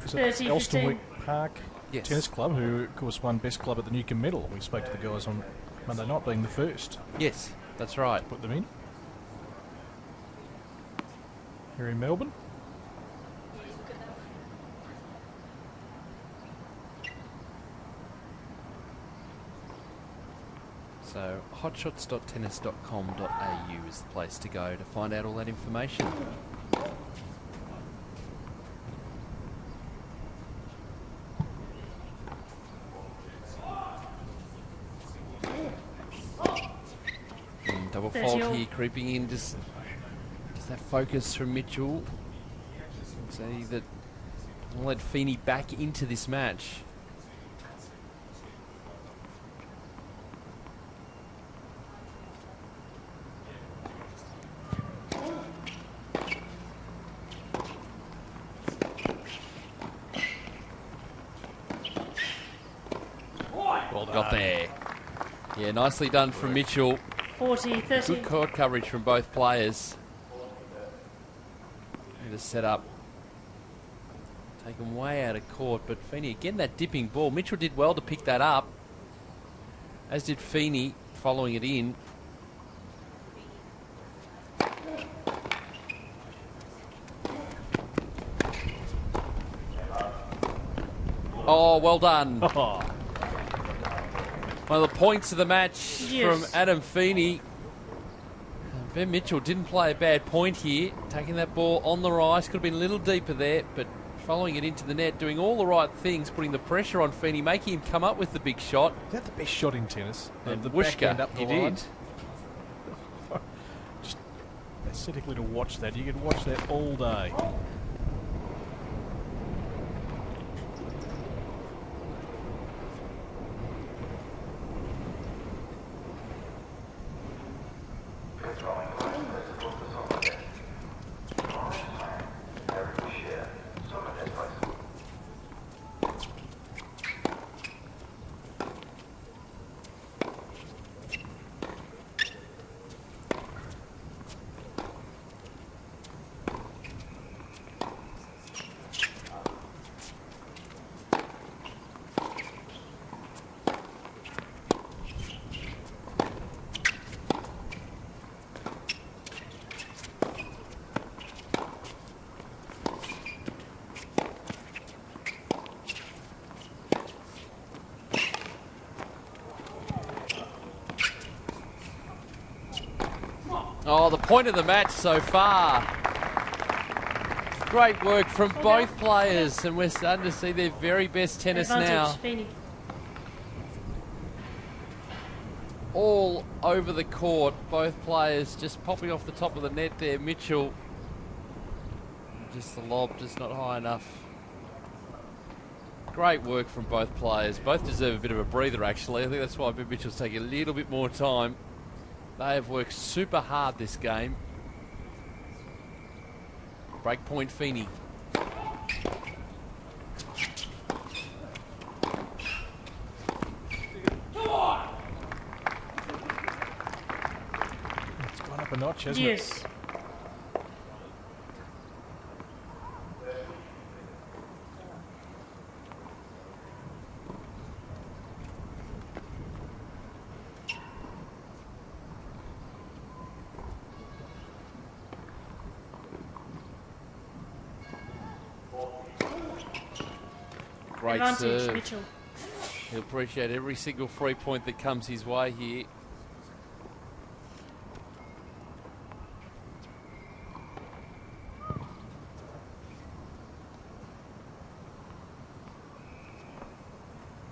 is it 30, Elsternwick Park Yes. Tennis Club, who of course won Best Club at the Newcomb Medal? We spoke to the guys on Monday night, being the first. Yes, that's right. Put them in. Here in Melbourne. So hotshots.tennis.com.au is the place to go to find out all that information. And double fault here creeping in, just that focus from Mitchell. See that led Feeney back into this match. Got there. Yeah, nicely done from Mitchell. 40, 30. Good court coverage from both players. And the set up. Taken way out of court, but Feeney again, that dipping ball. Mitchell did well to pick that up, as did Feeney following it in. Oh, well done. One of the points of the match from Adam Feeney. Ben Mitchell didn't play a bad point here, taking that ball on the rise. Could have been a little deeper there, but following it into the net, doing all the right things, putting the pressure on Feeney, making him come up with the big shot. Is that the best shot in tennis? And the Wooshka, backhand up the he line. did. aesthetically to watch that. You could watch that all day. Oh, the point of the match so far. Great work from both players, and we're starting to see their very best tennis now. Feeney. All over the court, both players just popping off the top of the net there. Mitchell, just the lob, just not high enough. Great work from both players. Both deserve a bit of a breather, actually. I think that's why Ben Mitchell's taking a little bit more time. They have worked super hard this game. Break point, Feeney. It's gone up a notch, hasn't Yes. it? Great Advantage, serve. Mitchell. He'll appreciate every single free point that comes his way here.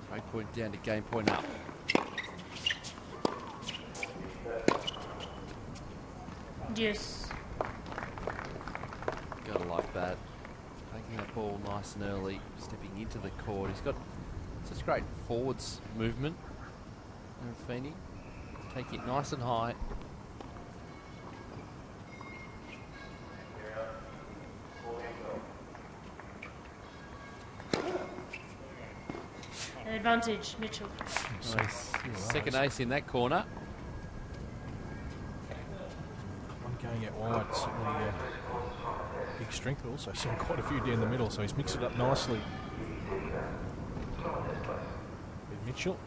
Break point down to game point up. Yes. Gotta like that. Taking that ball nice and early, stepping into the court. He's got such great forwards movement. Feeney, take it nice and high. Advantage, Mitchell. Nice. Second ace in that corner. One going out wide, certainly big strength, but also seen quite a few down the middle, so he's mixed it up nicely with Mitchell.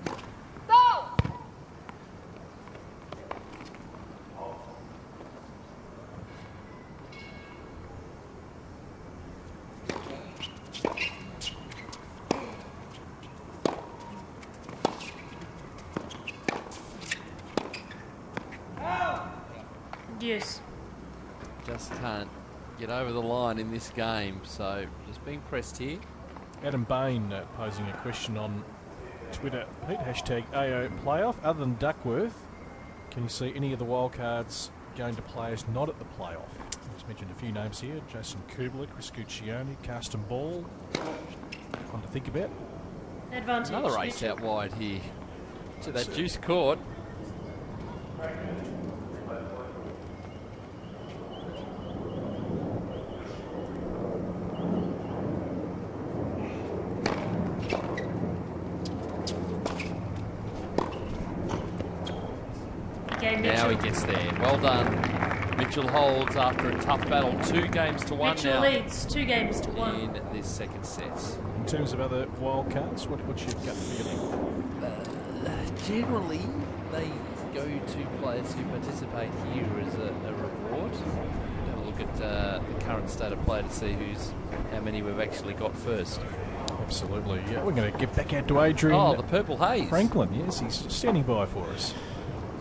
Yes. Just can't get over the line in this game, so just being pressed here. Adam Bain posing a question on Twitter, Pete, hashtag AO playoff. Other than Duckworth, can you see any of the wildcards going to players not at the playoff? Just mentioned a few names here: Jason Kubler, Chris Guccione, Carsten Ball. One to think about. Advantage. Another ace out wide here to that juice court. Now he gets there. Well done. Mitchell holds after a tough battle. 2 games to 1 Mitchell now. leads 2 games to 1 in this second set. In terms of other wildcards, what's your gut feeling? Generally, they go to players who participate here as a reward. Have a look at the current state of play to see how many we've actually got first. Absolutely. Yeah, we're going to get back out to Adrian. Oh, the purple haze. Franklin, yes, he's standing by for us.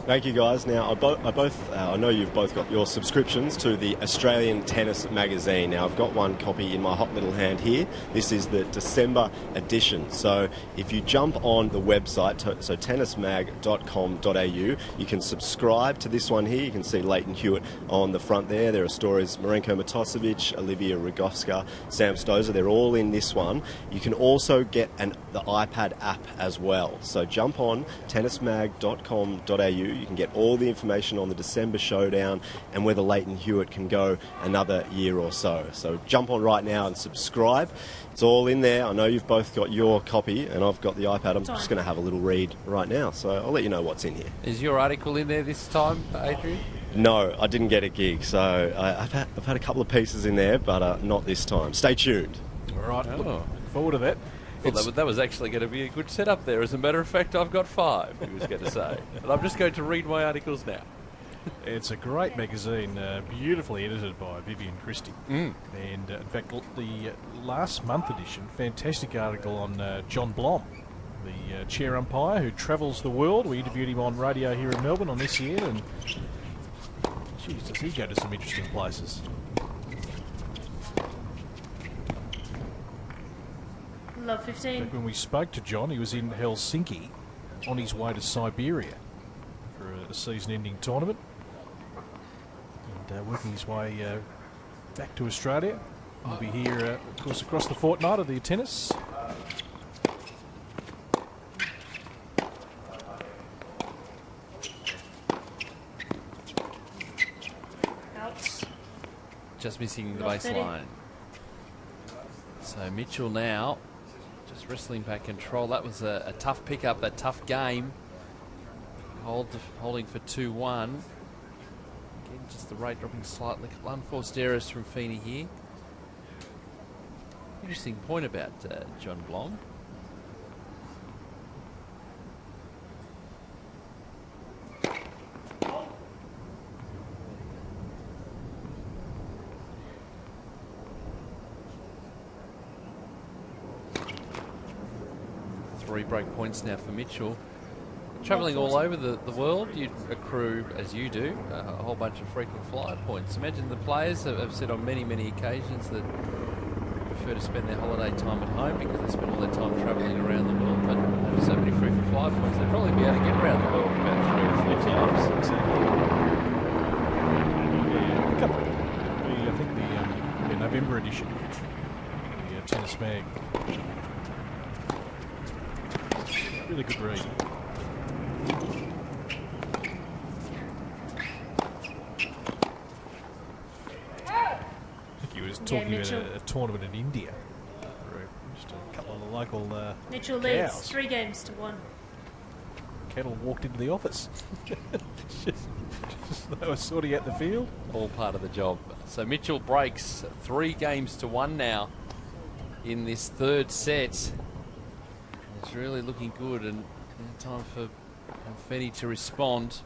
Thank you, guys. Now, I know you've both got your subscriptions to the Australian Tennis magazine. Now, I've got one copy in my hot little hand here. This is the December edition. So, if you jump on the website, so tennismag.com.au, you can subscribe to this one here. You can see Leighton Hewitt on the front there. There are stories Marenko Matosevic, Olivia Rogowska, Sam Stosur. They're all in this one. You can also get the iPad app as well. So, jump on tennismag.com.au. You can get all the information on the December showdown and whether Leighton Hewitt can go another year or so. So jump on right now and subscribe. It's all in there. I know you've both got your copy and I've got the iPad. I'm just going to have a little read right now, so I'll let you know what's in here. Is your article in there this time, Adrian? No, I didn't get a gig, so I've had a couple of pieces in there, but not this time. Stay tuned. All right, look forward to that. Well, that was actually going to be a good setup there. As a matter of fact, I've got 5, he was going to say. And I'm just going to read my articles now. It's a great magazine, beautifully edited by Vivian Christie. And in fact, the last month edition, fantastic article on John Blom, the chair umpire who travels the world. We interviewed him on radio here in Melbourne on SEN, and geez, does he go to some interesting places. Love 15. When we spoke to John, he was in Helsinki on his way to Siberia for a season-ending tournament and working his way back to Australia. He'll be here, of course, across the fortnight of the tennis. Out. Just missing the Love 30. baseline. So Mitchell now just wrestling back control. That was a tough pickup, that tough game. Holding for 2-1. Again, just the rate dropping slightly. Unforced errors from Feeney here. Interesting point about John Blom. Three break points now for Mitchell. Travelling all over the world, you'd accrue, as you do, a whole bunch of frequent flyer points. Imagine the players have said on many, many occasions that they prefer to spend their holiday time at home because they spend all their time travelling around the world, but have so many frequent flyer points, they'd probably be able to get around the world about 3 or 4 times. I think the November edition, the Tennis Mag. Really good read. I think he was talking about a tournament in India. Just a couple of the local Mitchell cows. leads 3 games to 1. Kettle walked into the office. just they were sorting out the field. All part of the job. So Mitchell breaks 3 games to 1 now in this third set. It's really looking good, and time for Feeney to respond.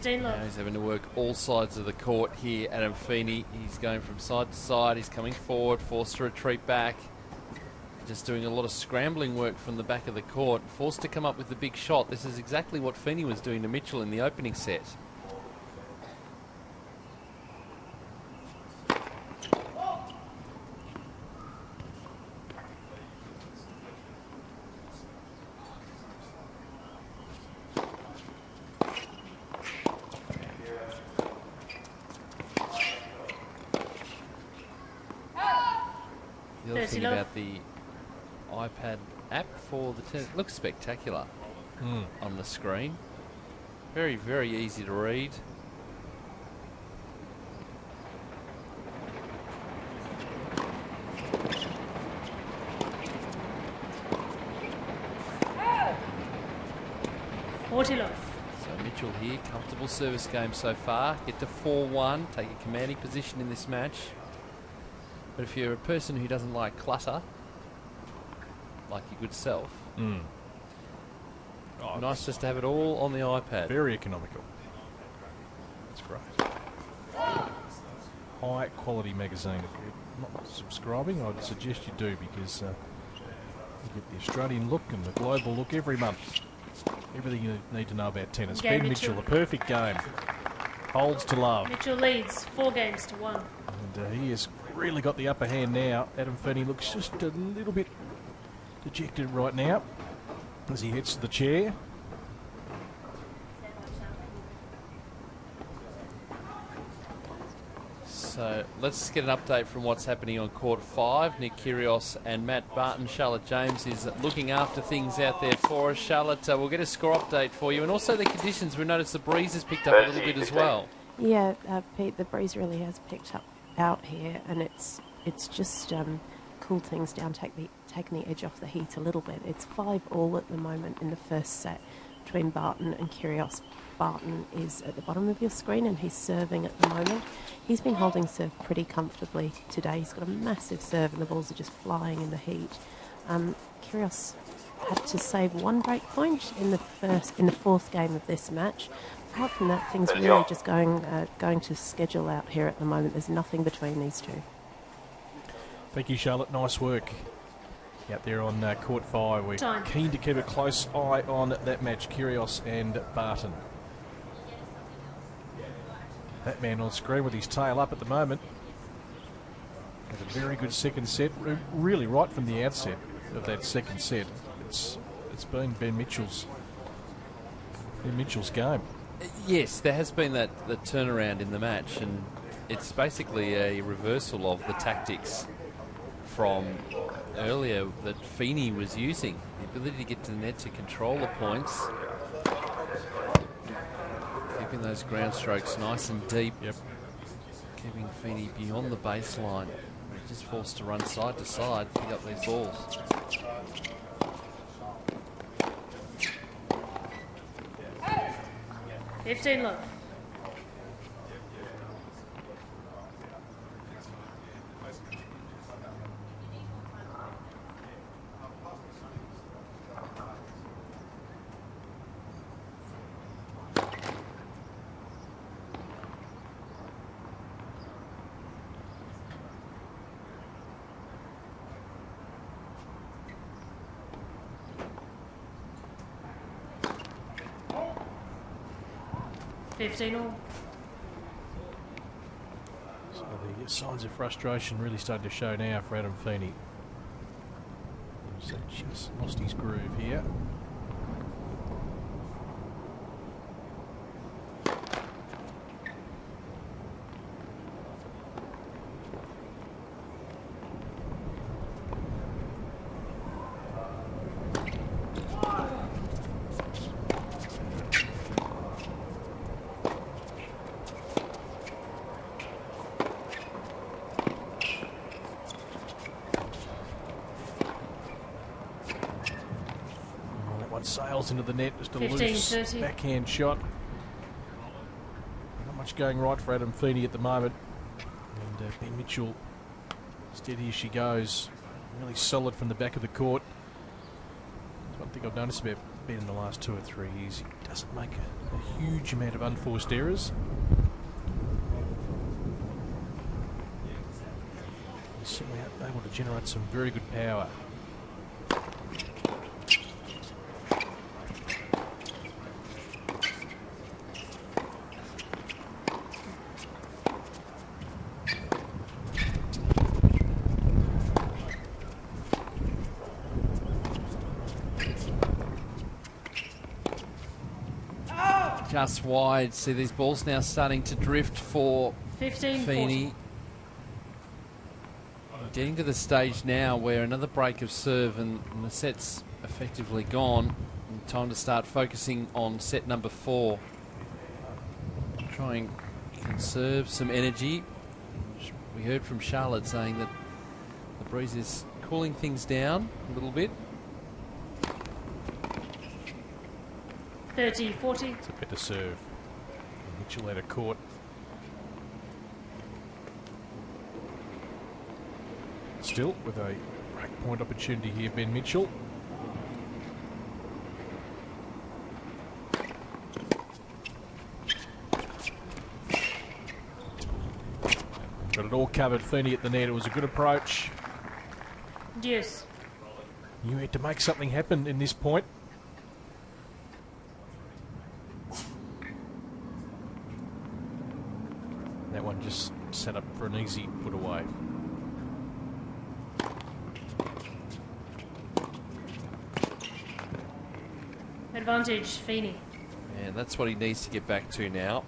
Now he's having to work all sides of the court here, Adam Feeney. He's going from side to side. He's coming forward, forced to retreat back. Just doing a lot of scrambling work from the back of the court. Forced to come up with the big shot. This is exactly what Feeney was doing to Mitchell in the opening set. The other thing about the iPad app for the tennis, looks spectacular on the screen. Very, very easy to read. Mitchell here. Comfortable service game so far. Get to 4-1. Take a commanding position in this match. But if you're a person who doesn't like clutter, like your good self, nice just to have it all on the iPad. Very economical. That's great. High quality magazine. If you're not subscribing, I'd suggest you do, because you get the Australian look and the global look every month. Everything you need to know about tennis. Okay, Ben Mitchell, a perfect game. Holds to love. Mitchell leads 4-1. And he has really got the upper hand now. Adam Feeney looks just a little bit dejected right now as he heads to the chair. So let's get an update from what's happening on court 5. Nick Kyrgios and Matt Barton. Charlotte James is looking after things out there for us. Charlotte, we'll get a score update for you, and also the conditions. We noticed the breeze has picked up a little bit as well. Yeah, Pete, the breeze really has picked up out here, and it's just cooled things down, taking the edge off the heat a little bit. It's 5-all at the moment in the first set between Barton and Kyrgios. Barton is at the bottom of your screen, and he's serving at the moment. He's been holding serve pretty comfortably today. He's got a massive serve, and the balls are just flying in the heat. Kyrgios had to save one break point in the fourth game of this match. Apart from that, things really just going to schedule out here at the moment. There's nothing between these two. Thank you, Charlotte. Nice work out there on court 5. We're keen to keep a close eye on that match, Kyrgios and Barton. That man on screen with his tail up at the moment. Had a very good second set, really right from the outset of that second set. It's been Ben Mitchell's game. Yes, there has been the turnaround in the match, and it's basically a reversal of the tactics from earlier that Feeney was using. The ability to get to the net to control the points. Keeping those ground strokes nice and deep. Yep. Keeping Feeney beyond the baseline. Just forced to run side to side, pick up these balls. Look. all. So the signs of frustration really starting to show now for Adam Feeney. So just lost his groove here. Sails into the net, just a loose backhand shot. Not much going right for Adam Feeney at the moment. And Ben Mitchell, steady as she goes, really solid from the back of the court. That's one thing I've noticed about Ben in the last 2 or 3 years. He doesn't make a huge amount of unforced errors. He's certainly able to generate some very good power. Just wide. See these balls now starting to drift for 15, Feeney. Getting to the stage now where another break of serve and the set's effectively gone. And time to start focusing on set number 4. Try and conserve some energy. We heard from Charlotte saying that the breeze is cooling things down a little bit. 30-40. It's a better serve. Mitchell out of court. Still with a break point opportunity here, Ben Mitchell. Got it all covered. Feeney at the net. It was a good approach. Yes. You had to make something happen in this point. That one just set up for an easy put away. Advantage, Feeney. And that's what he needs to get back to now.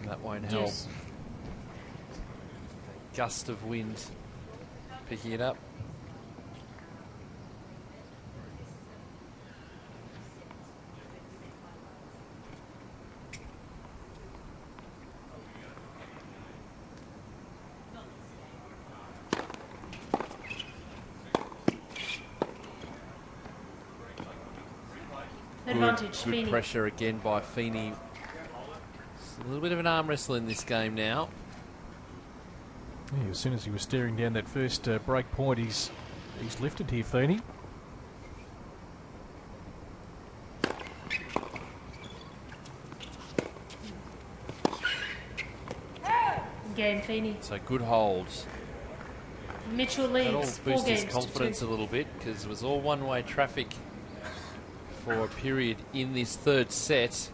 That won't help. Yes. Gust of wind picking it up. Advantage, Good Feeney. pressure again by Feeney. A little bit of an arm wrestle in this game now. Yeah, as soon as he was staring down that first break point, he's lifted here, Feeney. Game, Feeney. So good holds. Mitchell That all leads 4 boosts his games confidence to a 2. little bit because it was all one-way traffic for a period in this third set.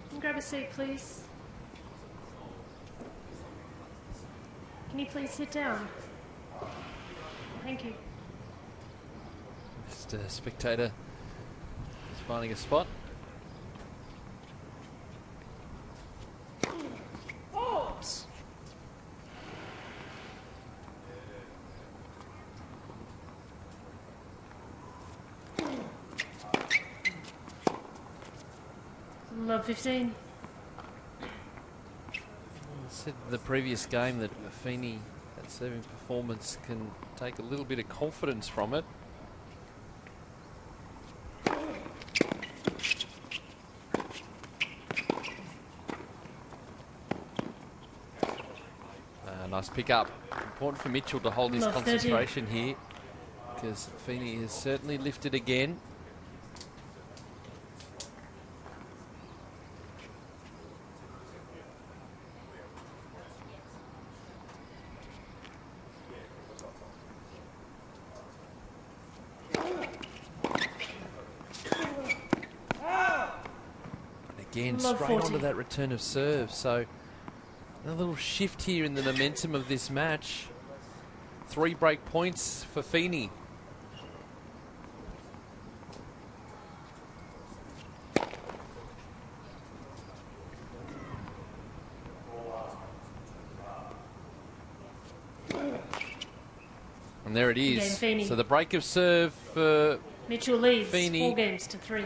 Can you grab a seat, please? Can you please sit down? Thank you. Just a spectator is finding a spot. Oops. Love 15. I said in the previous game that Feeney, that serving performance can take a little bit of confidence from it. Nice pick up. Important for Mitchell to hold his Love 30. concentration here because Feeney has certainly lifted again. Again, Love straight 40. onto that return of serve. So a little shift here in the momentum of this match. 3 break points for Feeney. And there it Game, is. Feeney. So the break of serve for Mitchell leads Feeney. 4 games to 3.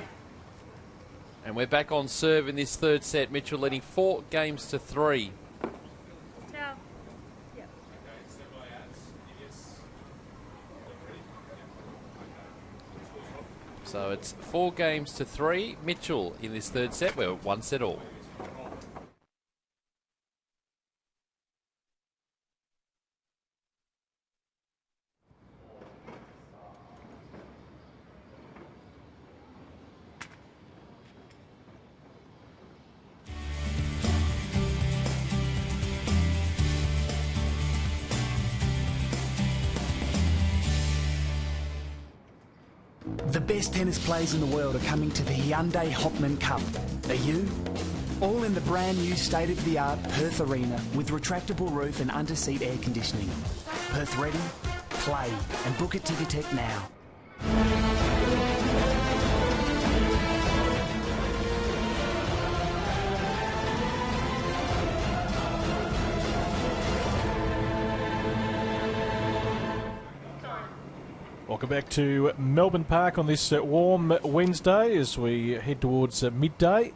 And we're back on serve in this third set. Mitchell leading 4 games to 3. So it's 4 games to 3. Mitchell in this third set. We're 1 set all. The best tennis players in the world are coming to the Hyundai Hopman Cup. Are you? All in the brand new state-of-the-art Perth Arena with retractable roof and under-seat air conditioning. Perth ready? Play and book at Ticketek now. Welcome back to Melbourne Park on this warm Wednesday as we head towards midday.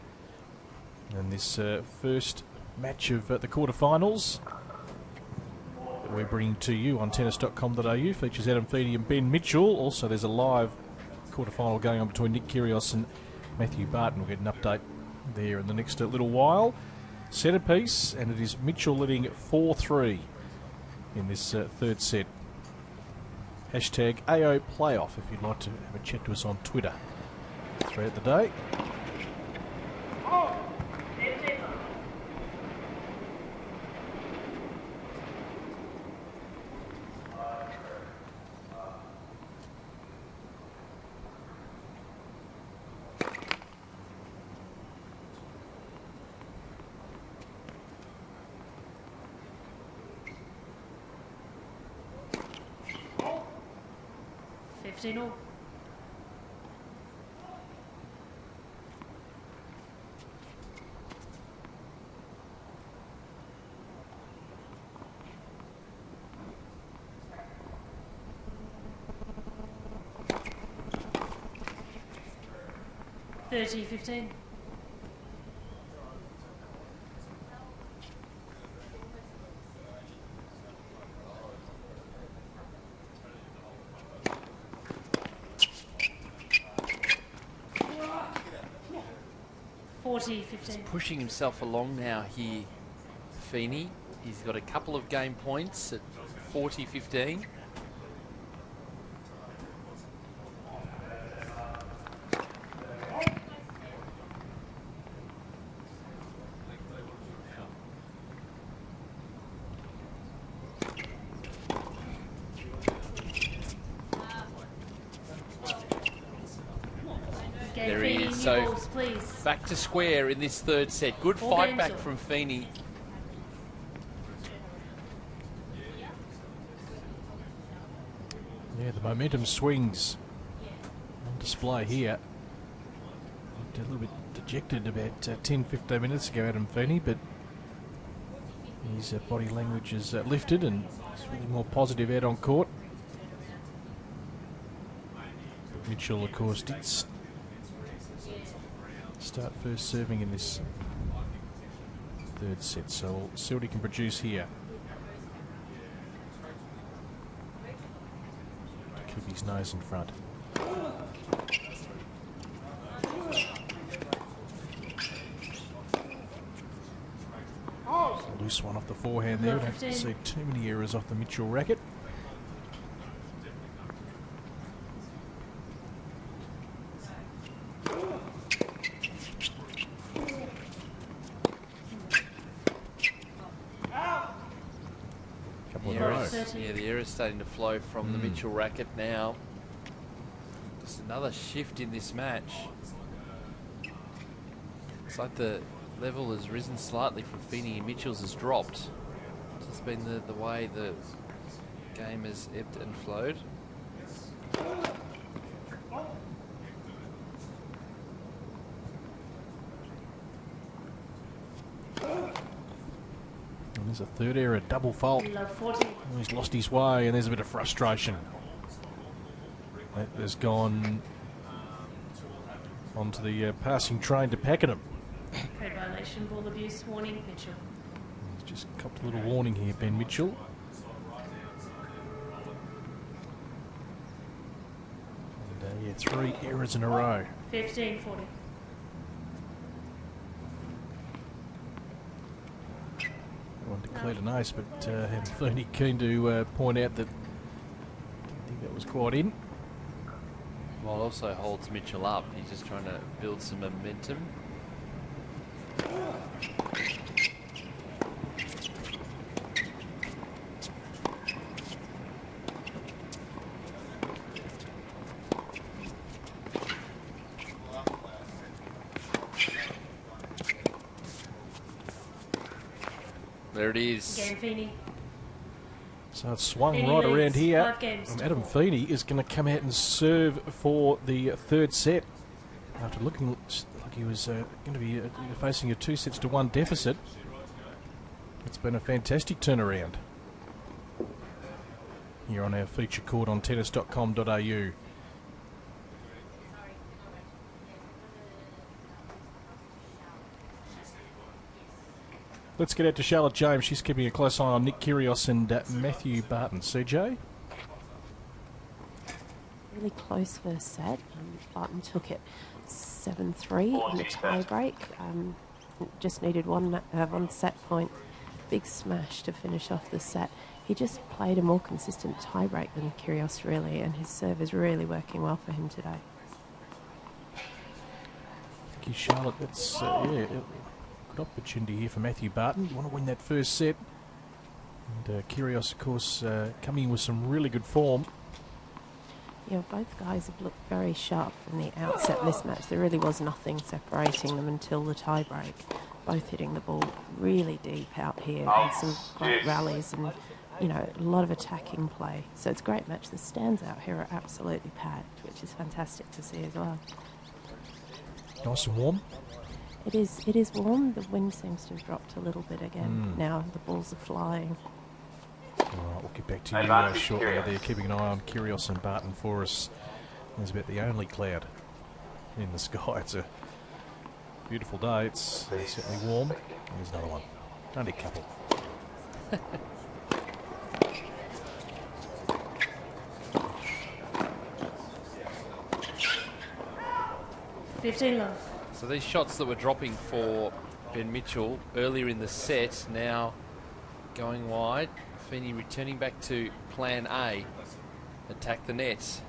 And this first match of the quarterfinals that we're bringing to you on tennis.com.au features Adam Feedy and Ben Mitchell. Also, there's a live quarterfinal going on between Nick Kyrgios and Matthew Barton. We'll get an update there in the next little while. Centrepiece, and it is Mitchell leading 4-3 in this third set. Hashtag AO Playoff if you'd like to have a chat to us on Twitter throughout the day. All. $30.15. He's pushing himself along now here, Feeney. He's got a couple of game points at 40-15. There he is. So balls, please. Back to square in this third set. Good fight back from Feeney. Yeah, the momentum swings on display here. Looked a little bit dejected about 10-15 minutes ago, Adam Feeney, but his body language is lifted and he's really more positive out on court. Mitchell, of course, did start first serving in this third set, so we'll see what he can produce here. Keep his nose in front. A loose one off the forehand there. We don't see too many errors off the Mitchell racket. Yeah, the error's starting to flow from the Mitchell racket now. Just another shift in this match. It's like the level has risen slightly from Feeney and Mitchell's has dropped. It's just been the way the game has ebbed and flowed. And there's a third error, double fault. He's lost his way and there's a bit of frustration. That has gone onto the passing train to Pakenham. Code violation, ball abuse, warning, Mitchell. He's just copped a little warning here, Ben Mitchell. And yeah, 3 errors in a row. 15-40. One declared an ace, but Feeney keen to point out that I think that was quite in. Well, it also holds Mitchell up. He's just trying to build some momentum. There it is. Game Feeney. So it's swung Feeney right leads around here. 5 games And to Adam 4. Feeney is going to come out and serve for the third set. After looking like he was going to be facing a 2-1 deficit. It's been a fantastic turnaround. Here on our feature court on tennis.com.au. Let's get out to Charlotte James. She's keeping a close eye on Nick Kyrgios and Matthew Barton. CJ? Really close first set. Barton took it 7-3 in the tie break. Just needed one set point. Big smash to finish off the set. He just played a more consistent tie break than Kyrgios, really, and his serve is really working well for him today. Thank you, Charlotte. That's good opportunity here for Matthew Barton. You want to win that first set. And Kyrgios, of course, coming in with some really good form. Yeah, both guys have looked very sharp from the outset in this match. There really was nothing separating them until the tie break. Both hitting the ball really deep out here and some great rallies and, you know, a lot of attacking play. So it's a great match. The stands out here are absolutely packed, which is fantastic to see as well. Nice and warm. It is warm. The wind seems to have dropped a little bit again. Now the balls are flying. All right, we'll get back to you shortly. They're keeping an eye on Kyrgios and Barton for us. There's about the only cloud in the sky. It's a beautiful day. It's certainly warm. And there's another one. Only a couple. 15 love. So these shots that were dropping for Ben Mitchell earlier in the set now going wide. Feeney returning back to plan A. Attack the nets.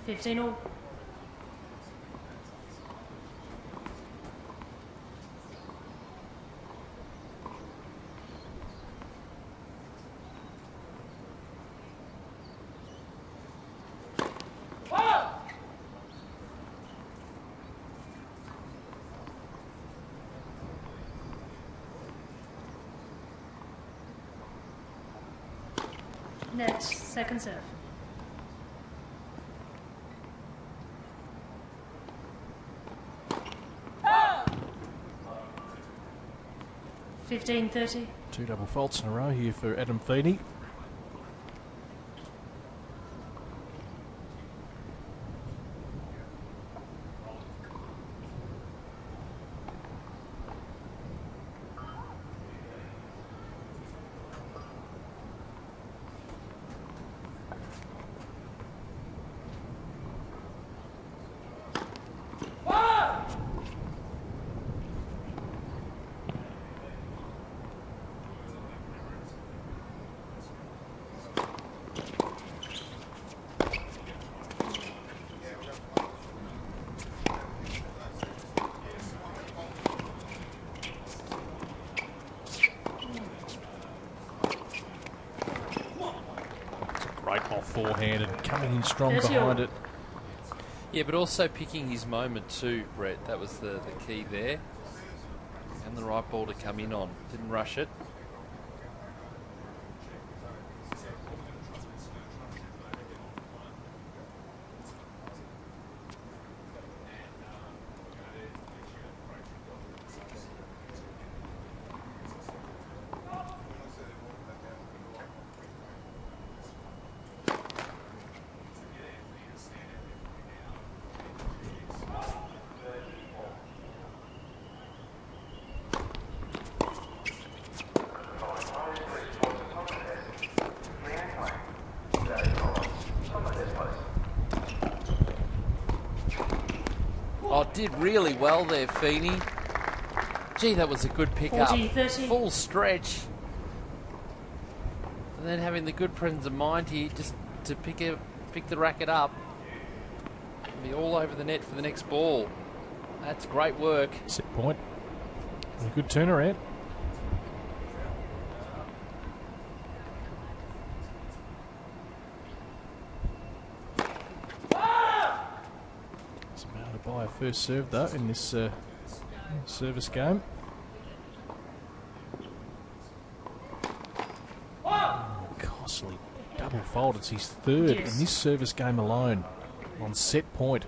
$15 all. Net, second serve. $15.30. 2 double faults in a row here for Adam Feeney. Great off forehand and coming in strong behind it. Yeah, but also picking his moment too, Brett. That was the key there. And the right ball to come in on. Didn't rush it. Oh, did really well there, Feeney. Gee, that was a good pickup. 40-30. Full stretch. And then having the good presence of mind here just to pick the racket up. And be all over the net for the next ball. That's great work. Set point. A good turnaround. by a first serve, though, in this service game. Costly double fault. It's his third in this service game alone on set point.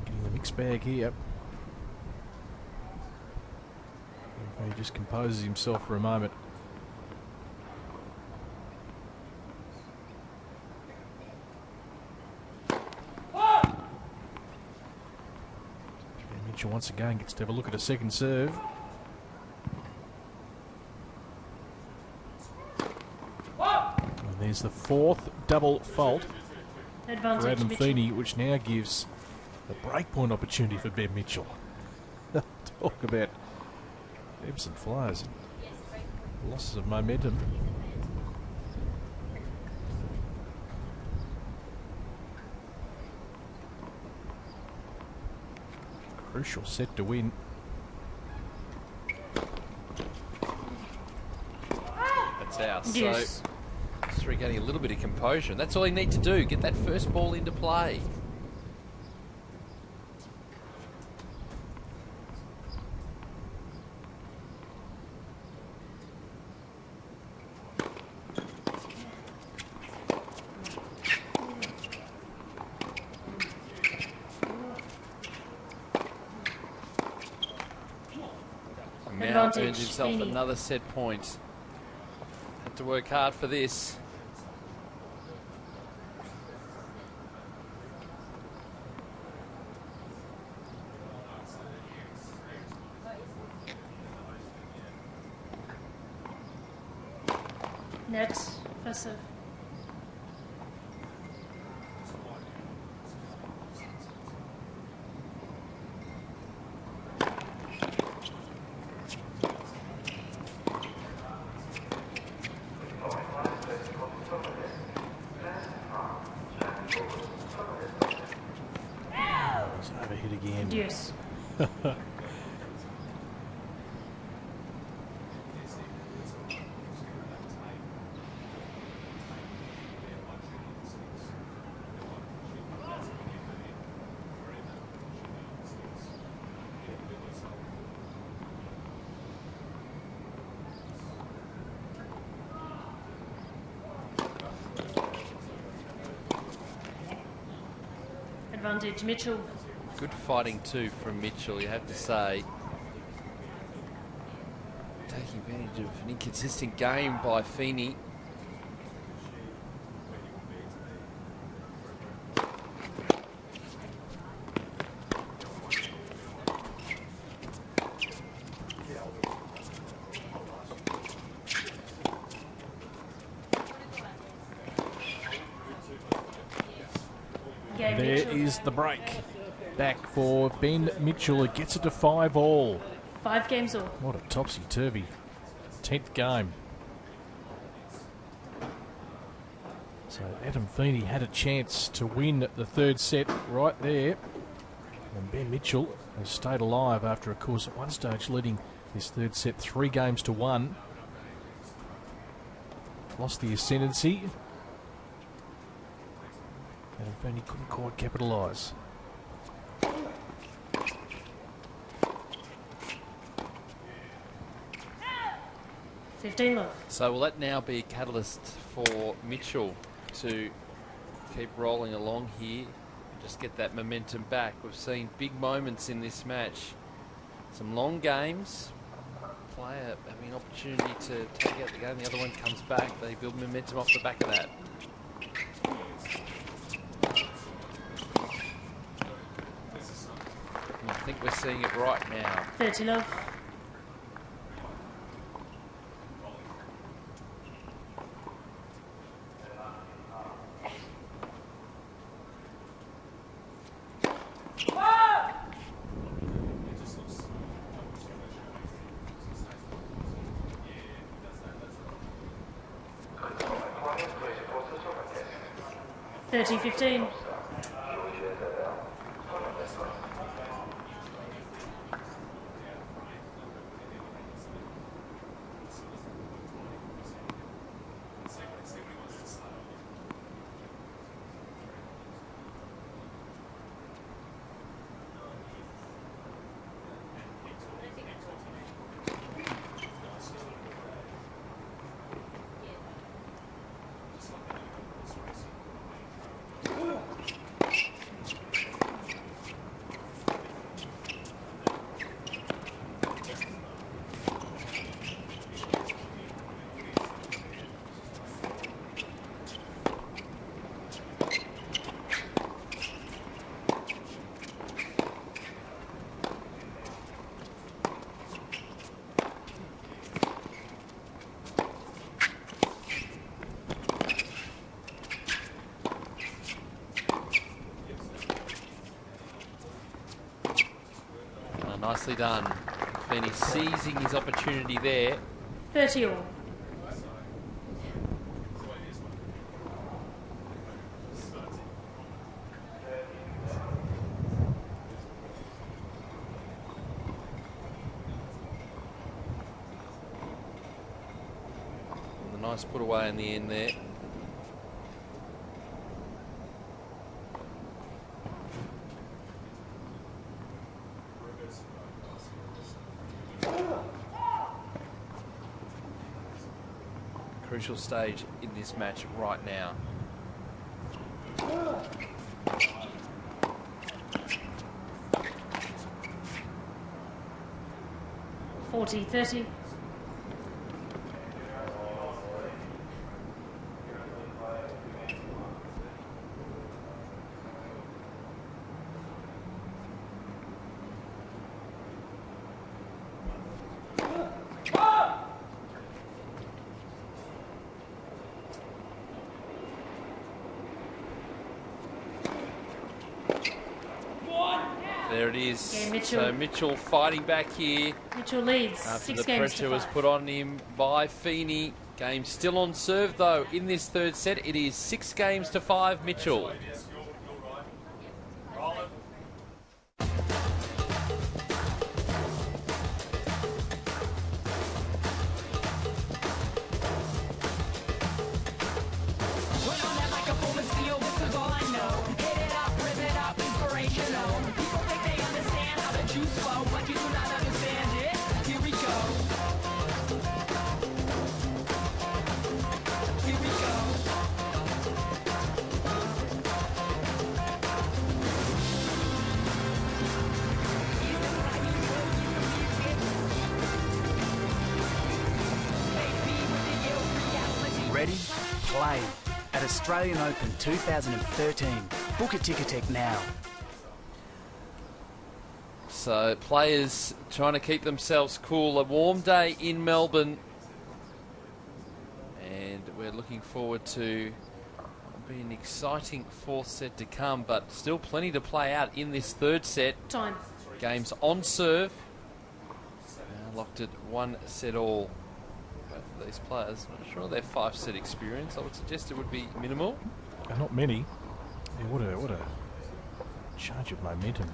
Getting the mixed bag here. He just composes himself for a moment. Mitchell once again gets to have a look at a second serve. And there's the fourth double fault for Adam Feeney, which now gives the breakpoint opportunity for Ben Mitchell. Talk about ebbs and flows, losses of momentum. Crucial set to win. That's out. So just regaining a little bit of composure. That's all you need to do. Get that first ball into play. Now earns himself another set point. Had to work hard for this. Net, first serve. Overhit again. Yes. Advantage, Mitchell. Good fighting too from Mitchell, you have to say. Taking advantage of an inconsistent game by Feeney. There is the break. Back for Ben Mitchell. It gets it to 5-all. 5 games all. What a topsy-turvy 10th game. So Adam Feeney had a chance to win the third set right there. And Ben Mitchell has stayed alive after, of course, at one stage leading this third set 3 games to 1. Lost the ascendancy. Adam Feeney couldn't quite capitalise. So will that now be a catalyst for Mitchell to keep rolling along here, just get that momentum back? We've seen big moments in this match, some long games, player having an opportunity to take out the game, the other one comes back, they build momentum off the back of that. And I think we're seeing it right now. 30 love. $30-15. Nicely done. Feeney seizing his opportunity there. 30 all. And the nice put away in the end there. Crucial stage in this match right now. Forty, 30. There it is. Yeah, Mitchell. So Mitchell fighting back here. Mitchell leads. After 6 the games pressure to was 5. put on him by Feeney. Game still on serve though in this third set. It is 6 games to 5 Mitchell. Ready? Play. At Australian Open 2013. Book a Ticketek now. So players trying to keep themselves cool. A warm day in Melbourne. And we're looking forward to be an exciting fourth set to come, but still plenty to play out in this third set. Time. Games on serve. Now locked at 1 set all. Both of these players, I'm not sure their 5-set experience. I would suggest it would be minimal. Not many. Yeah, what a charge of momentum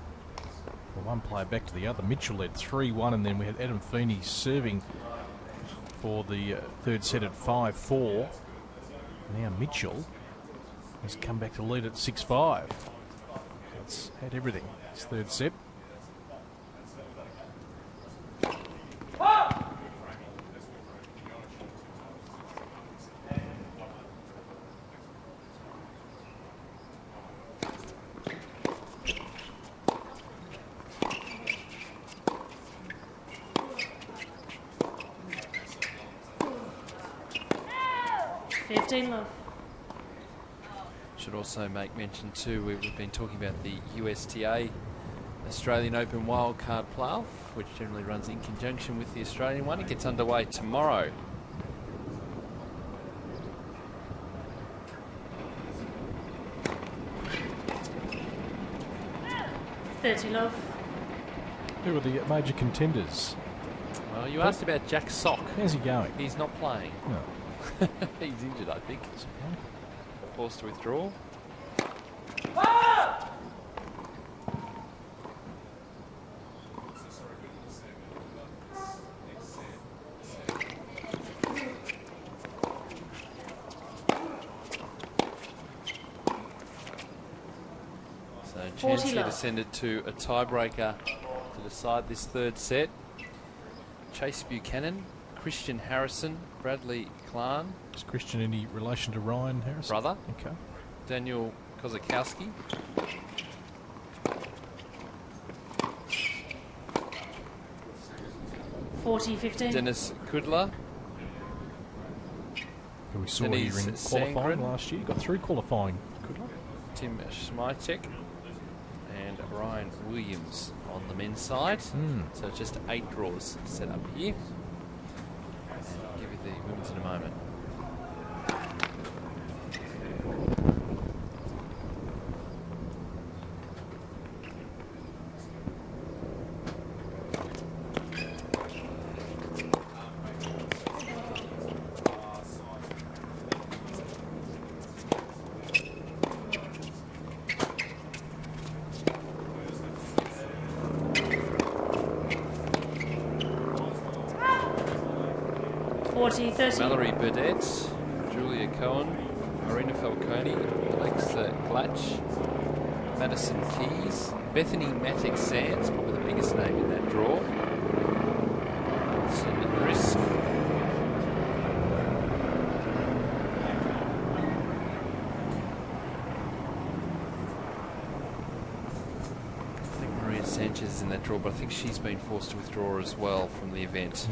from one player back to the other. Mitchell led 3-1, and then we had Adam Feeney serving for the third set at 5-4. Now Mitchell has come back to lead at 6-5. It's had everything. This third set. Love. Should also make mention too, we've been talking about the USTA Australian Open Wildcard Playoff, which generally runs in conjunction with the Australian one. It gets underway tomorrow. Love. Who are the major contenders? Well, you asked about Jack Sock. How's he going? He's not playing. No. He's injured, I think. Forced to withdraw. So chance here to send it to a tiebreaker to decide this third set. Chase Buchanan, Christian Harrison, Bradley Klan. Is Christian any relation to Ryan Harrison? Brother. Okay. Daniel Kozakowski. Dennis Kudla. Who we saw here in qualifying last year. Got through qualifying. Kudla. Tim Schmeichek. And Ryan Williams on the men's side. So just 8 draws set up here. And I'll give you the women's in a moment. 40-30. Mallory Burdett, Julia Cohen, Marina Falcone, Alexa Glatch, Madison Keys, Bethany Matic Sands, probably the biggest name in that draw. Wilson Risk. I think Maria Sanchez is in that draw, but I think she's been forced to withdraw as well from the event.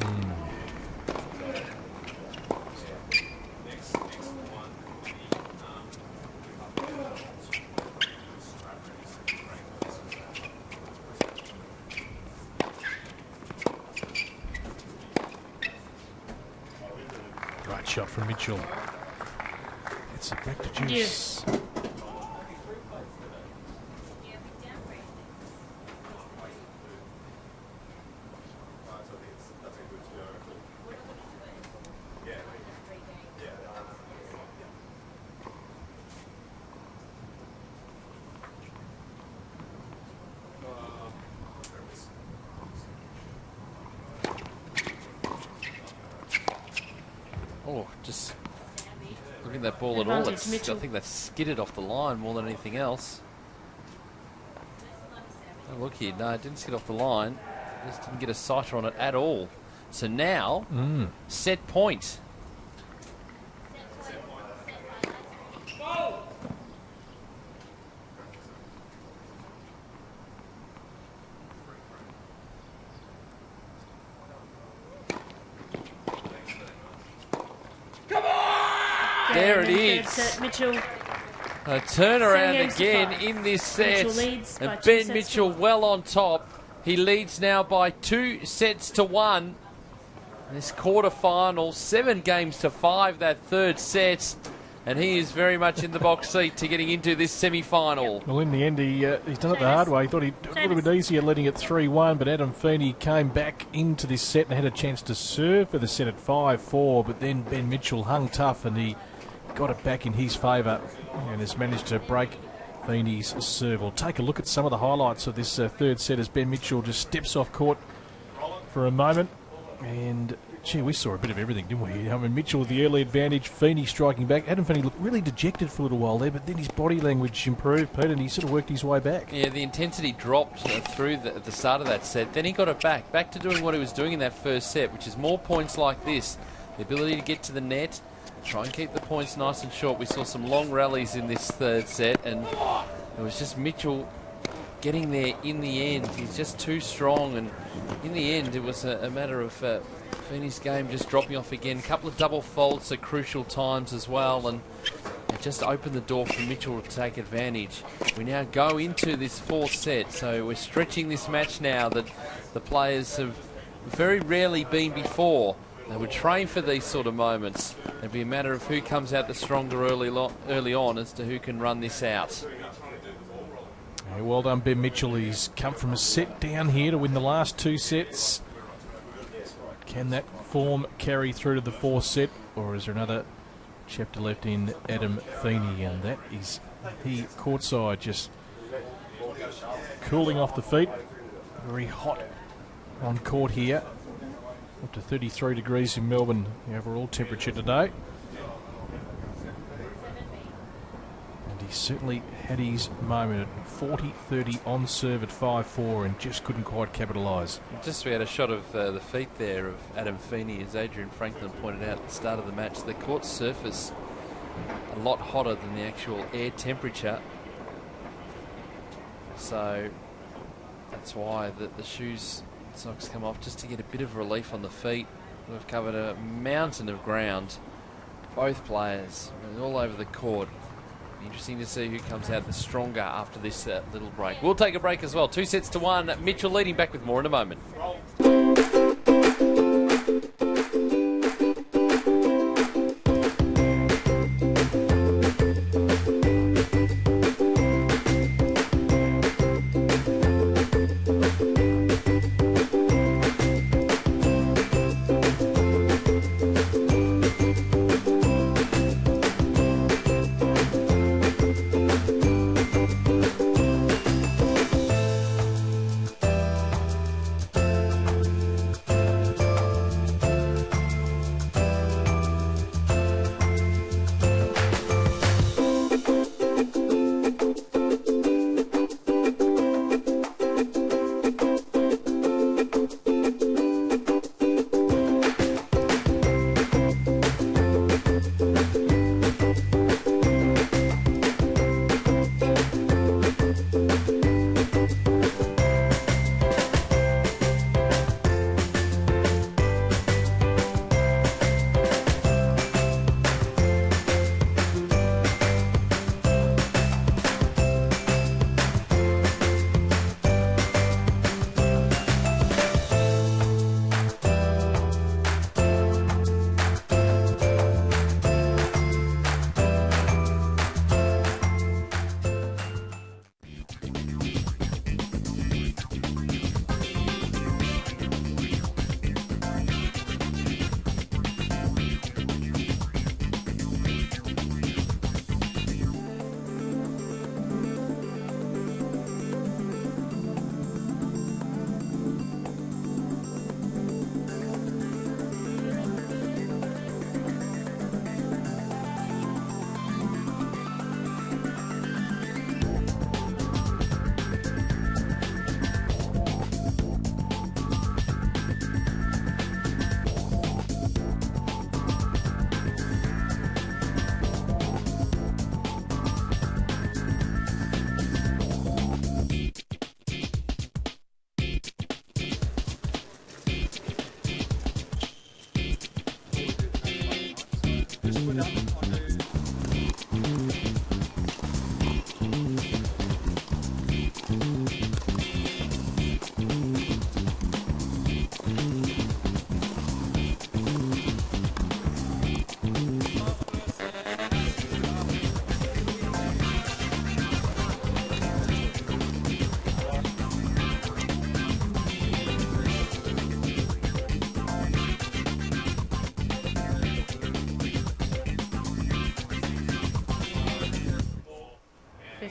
Great shot from Mitchell. It's back to Juice. Yes. Oh, just looking at that ball at all. Advantage, I Mitchell. think that skidded off the line more than anything else. Oh, look here. No, it didn't skid off the line. Just didn't get a sighter on it at all. So now, set point. There it is. Set, Mitchell. A turnaround Games to again 5. in this set. Mitchell leads by And 2 Ben sets to Mitchell 1. well on top. He leads now by 2 sets to 1. This quarterfinal, 7 games to 5, that third set. And he is very much in the box seat to getting into this semi-final. Well, in the end, he's done it the hard way. He thought it would have been easier letting it 3-1, but Adam Feeney came back into this set and had a chance to serve for the set at 5-4, but then Ben Mitchell hung tough and he got it back in his favour and has managed to break Feeney's serve. We'll take a look at some of the highlights of this third set as Ben Mitchell just steps off court for a moment. And, gee, we saw a bit of everything, didn't we? I mean, Mitchell with the early advantage, Feeney striking back. Adam Feeney looked really dejected for a little while there, but then his body language improved, Pete, and he sort of worked his way back. Yeah, the intensity dropped through at the start of that set. Then he got it back to doing what he was doing in that first set, which is more points like this. The ability to get to the net, try and keep the points nice and short. We saw some long rallies in this third set, and it was just Mitchell getting there in the end. He's just too strong, and in the end it was a matter of Feeney's game just dropping off again. A couple of double faults at crucial times as well, and it just opened the door for Mitchell to take advantage. We now go into this fourth set, so we're stretching this match now that the players have very rarely been before. They would train for these sort of moments. It'd be a matter of who comes out the stronger early on as to who can run this out. Yeah, well done, Ben Mitchell. He's come from a set down here to win the last 2 sets. Can that form carry through to the fourth set, or is there another chapter left in Adam Feeney? And that is he courtside, just cooling off the feet. Very hot on court here. Up to 33 degrees in Melbourne, the overall temperature today. And he certainly had his moment at 40-30 on serve at 5-4 and just couldn't quite capitalise. Just we had a shot of the feet there of Adam Feeney, as Adrian Franklin pointed out at the start of the match. The court surface a lot hotter than the actual air temperature. So that's why the shoes socks come off, just to get a bit of relief on the feet. We've covered a mountain of ground. Both players all over the court. Be interesting to see who comes out the stronger after this little break. We'll take a break as well. 2 sets to 1. Mitchell leading back with more in a moment.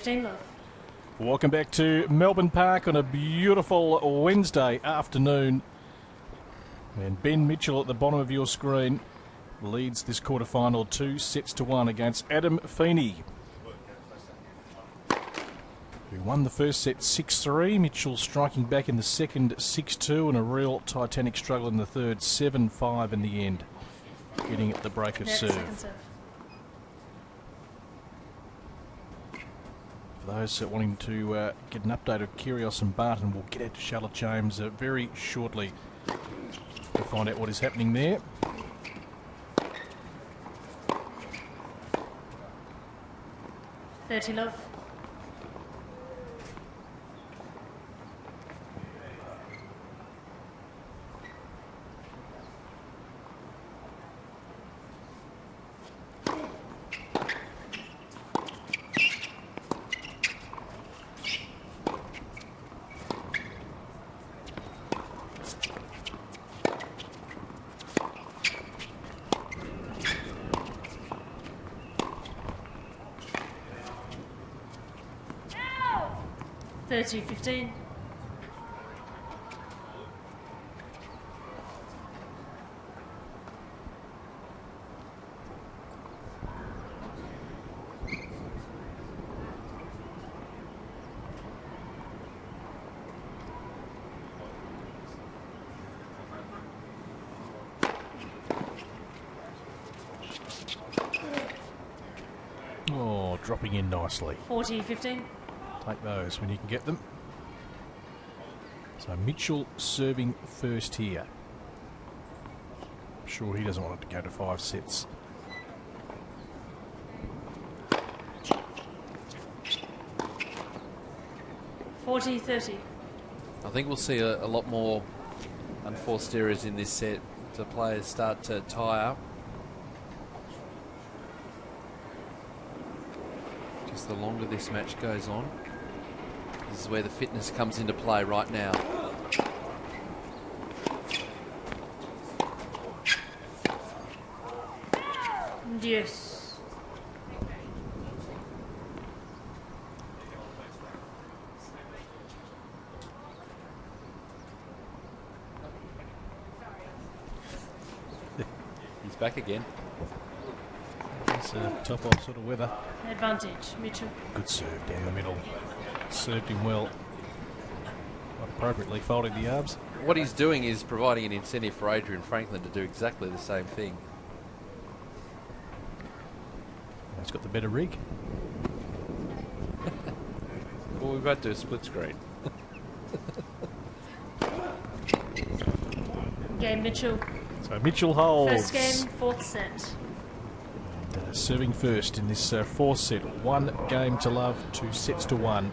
15 love. Welcome back to Melbourne Park on a beautiful Wednesday afternoon. And Ben Mitchell at the bottom of your screen leads this quarterfinal 2-1 against Adam Feeney, who won the first set 6-3. Mitchell striking back in the second 6-2, and a real titanic struggle in the third 7-5 in the end, getting at the break of serve. For those wanting to get an update of Kyrgios and Barton, we'll get out to Charlotte James very shortly to find out what is happening there. $30 love. $30-15. Oh, dropping in nicely. 40-15. Take those when you can get them. So Mitchell serving first here. I'm sure he doesn't want it to go to 5 sets. $40-30. I think we'll see a lot more unforced errors in this set. The players start to tire. Just the longer this match goes on. This is where the fitness comes into play right now. Yes. He's back again. It's top off sort of weather. Advantage, Mitchell. Good serve down the middle. Served him well. Not appropriately folding the arms. What he's doing is providing an incentive for Adrian Franklin to do exactly the same thing. He's got the better rig. Well, we've had to do a split screen. Game Mitchell. So Mitchell holds. First game, 4th set. And, serving first in this 4th set. 1 game to love, 2 sets to 1.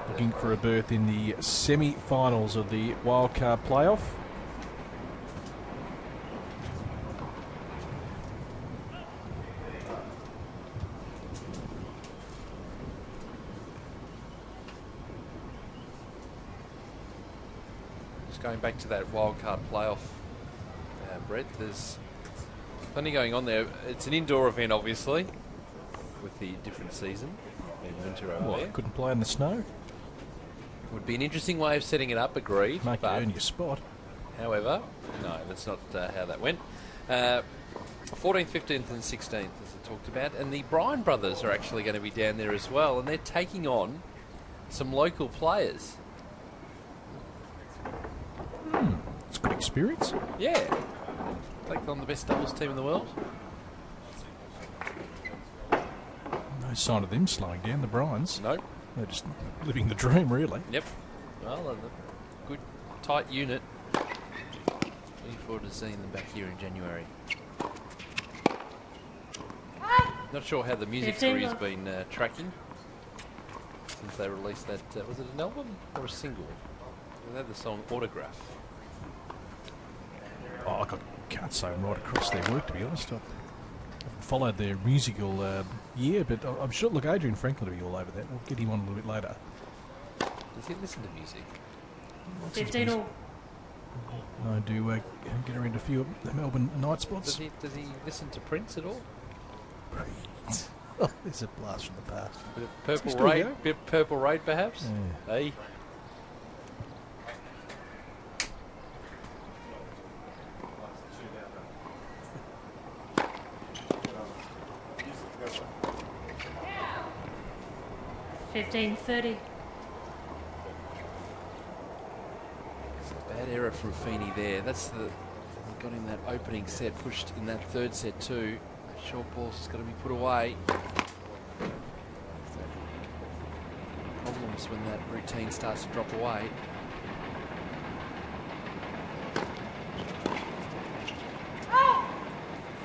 Looking for a berth in the semi-finals of the wildcard playoff. Just going back to that wildcard playoff, Brett, there's plenty going on there. It's an indoor event, obviously, with the different season in winter over there. Couldn't play in the snow. Would be an interesting way of setting it up, agreed. Make you earn your spot. However, no, that's not how that went. 14th, 15th and 16th, as I talked about. And the Bryan brothers are actually going to be down there as well, and they're taking on some local players. It's good experience. Yeah. Take on the best doubles team in the world. No sign of them slowing down, the Bryans. No. They're just living the dream, really. Yep. Well, a good, tight unit. Looking forward to seeing them back here in January. Not sure how the music career's been tracking since they released that. Was it an album or a single? They had the song Autograph. Oh, I can't say I'm right across their work, to be honest. I haven't followed their musical year, but I'm sure, look, Adrian Franklin will be all over that. We'll get him on a little bit later. Does he listen to music? 15 all. I do get her into a few of the Melbourne night spots. Does he listen to Prince at all? Oh, there's a blast from the past. Bit of purple rain, bit of purple rain perhaps. Yeah. Hey. $15.30. Bad error from Feeney there. That's the got him that opening set, pushed in that third set too. Short ball's just got to be put away. Problems when that routine starts to drop away.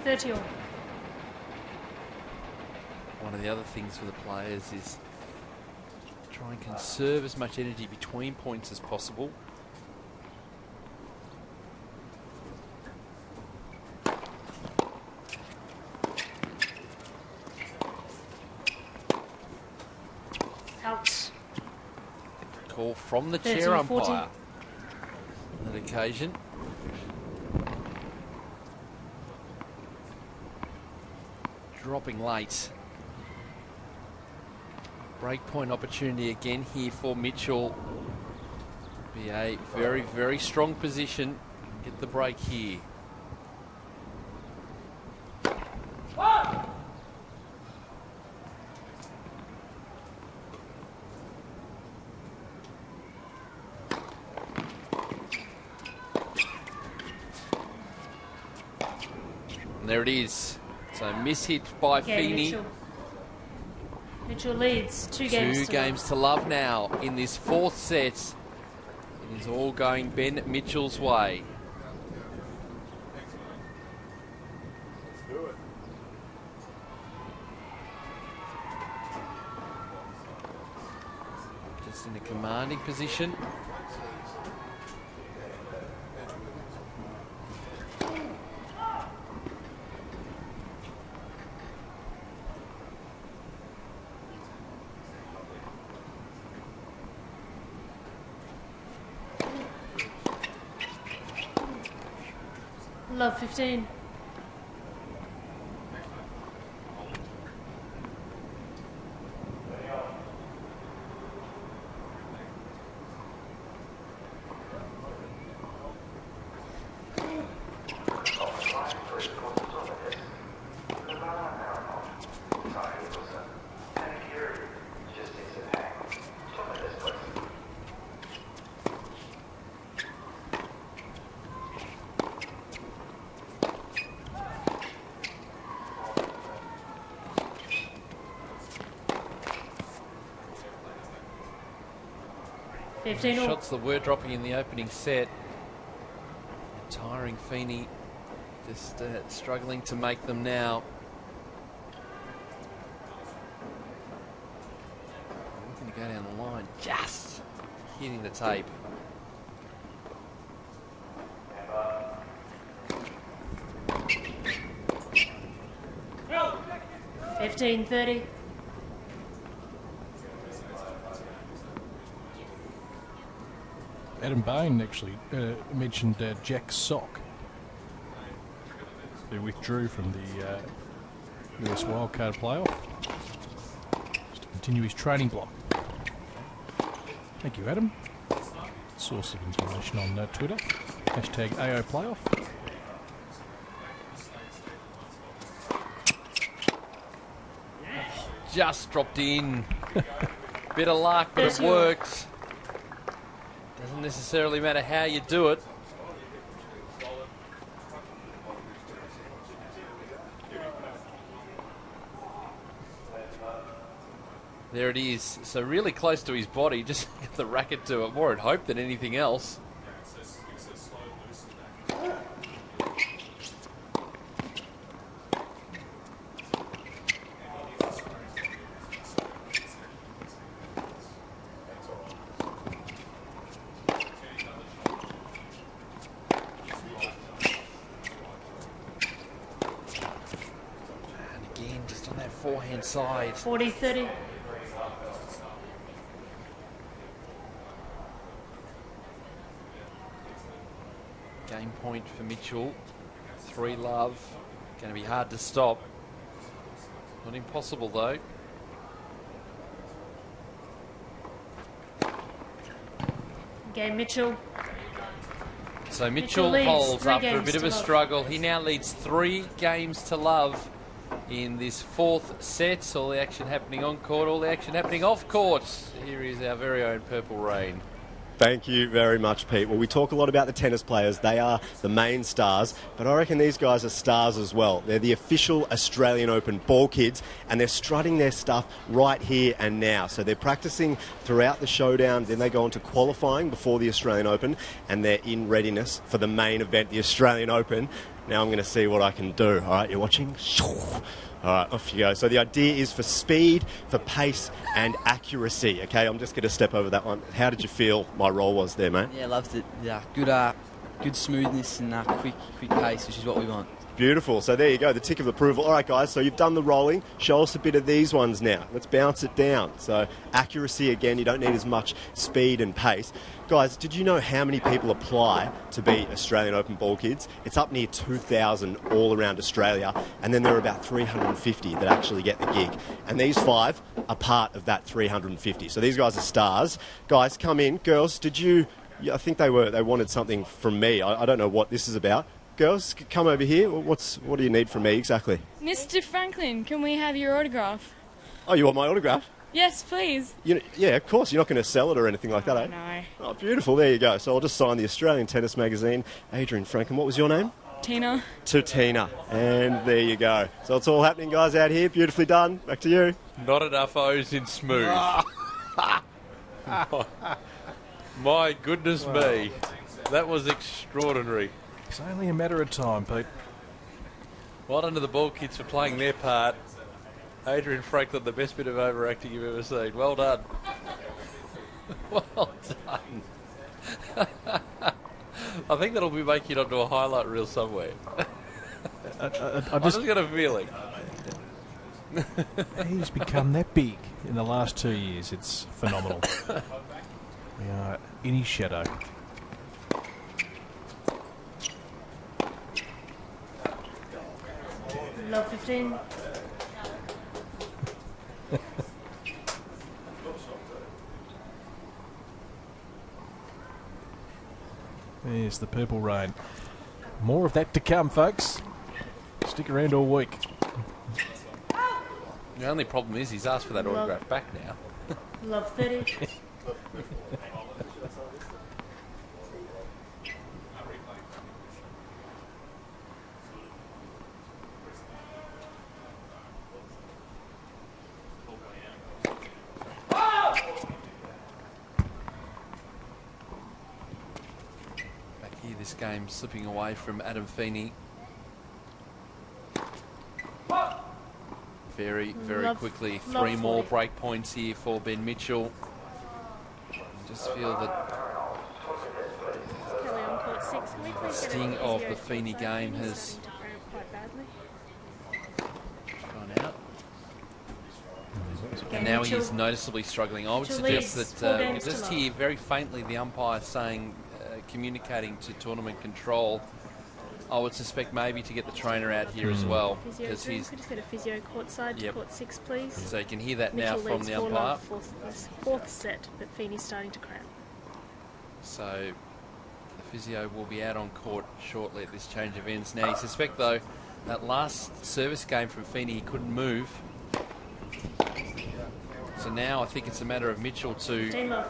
$30. One of the other things for the players is try and conserve as much energy between points as possible. Out. Call from the 30, chair 40. umpire on that occasion. Dropping late. Break point opportunity again here for Mitchell. Be a very, very strong position. Get the break here. And there it is. So mishit by Feeney. Mitchell leads 2 games. 2 games to love now in this 4th set. It is all going Ben Mitchell's way. Just in a commanding position. Love 15. Shots that were dropping in the opening set. Tiring Feeney, just struggling to make them now. Looking to go down the line, just hitting the tape. $15.30. Adam Bain actually mentioned Jack Sock, who withdrew from the US wildcard playoff just to continue his training block. Thank you, Adam. Source of information on Twitter. Hashtag AO Playoff. Just dropped in. Bit of luck, but it worked. Doesn't necessarily matter how you do it. There it is. So really close to his body. Just get the racket to it. More at hope than anything else. Forehand side. 40-30. Game point for Mitchell. 3 love. Going to be hard to stop. Not impossible, though. Game Mitchell. So Mitchell leads holds 3 after a games bit of to a love. struggle. He now leads 3 games to love in this 4th set. All the action happening on court, all the action happening off court. Here is our very own Purple Rain. Thank you very much, Pete. Well, we talk a lot about the tennis players. They are the main stars, but I reckon these guys are stars as well. They're the official Australian Open ball kids, and they're strutting their stuff right here and now. So they're practicing throughout the showdown, then they go on to qualifying before the Australian Open, and they're in readiness for the main event, the Australian Open. Now I'm going to see what I can do. All right, you're watching? All right, off you go. So the idea is for speed, for pace, and accuracy. Okay, I'm just going to step over that one. How did you feel my role was there, mate? Yeah, loved it. Yeah, good smoothness and quick pace, which is what we want. Beautiful. So there you go, the tick of approval. All right, guys, so you've done the rolling. Show us a bit of these ones now. Let's bounce it down. So accuracy, again, you don't need as much speed and pace. Guys, did you know how many people apply to be Australian Open ball kids? It's up near 2,000 all around Australia, and then there are about 350 that actually get the gig. And these 5 are part of that 350. So these guys are stars. Guys, come in. Girls, did you... Yeah, I think they wanted something from me. I don't know what this is about. Girls, come over here. What do you need from me exactly? Mr. Franklin, can we have your autograph? Oh, you want my autograph? Yes, please. Yeah, of course. You're not going to sell it or anything like that, eh? No. Oh, beautiful. There you go. So I'll just sign the Australian Tennis Magazine. Adrian Franklin, what was your name? Tina. To Tina. And there you go. So it's all happening, guys, out here. Beautifully done. Back to you. Not enough O's in smooth. My goodness me. That was extraordinary. It's only a matter of time, Pete. Well done to the ball kids for playing their part. Adrian Franklin, the best bit of overacting you've ever seen. Well done. Well done. I think that'll be making it onto a highlight reel somewhere. I just got a feeling. He's become that big in the last 2 years. It's phenomenal. We are in his shadow. Love 15. There's the Purple Rain. More of that to come, folks. Stick around all week. The only problem is he's asked for that autograph back now. Love 30. This game slipping away from Adam Feeney. Very quickly. 3 more break points here for Ben Mitchell. I just feel that the sting of the Feeney game has gone out. And now he is noticeably struggling. I would suggest that we just hear very faintly the umpire saying, communicating to tournament control. I would suspect maybe to get the trainer out here as well. Because he's... Could just get a physio courtside, court 6, please. So you can hear that Mitchell now from the umpire. Fourth set, but Feeney's starting to cramp. So the physio will be out on court shortly at this change of ends. Now you suspect though that last service game from Feeney he couldn't move. So now I think it's a matter of Mitchell to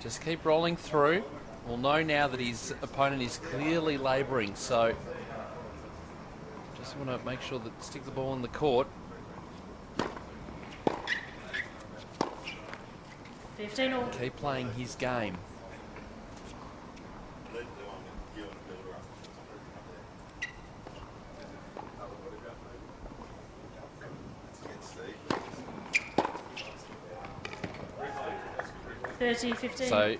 just keep rolling through. We'll know now that his opponent is clearly labouring, so just want to make sure that stick the ball in the court. 15 all. Keep playing his game. So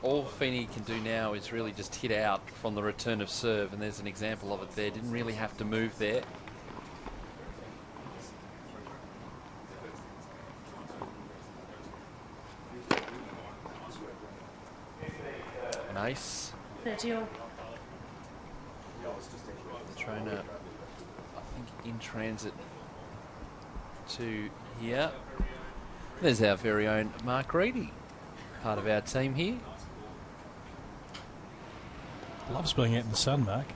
all Feeney can do now is really just hit out from the return of serve, and there's an example of it there. Didn't really have to move there. Nice. 30 all. The trainer, I think, in transit to here. There's our very own Mark Reedy, part of our team here. Loves being out in the sun, Mark.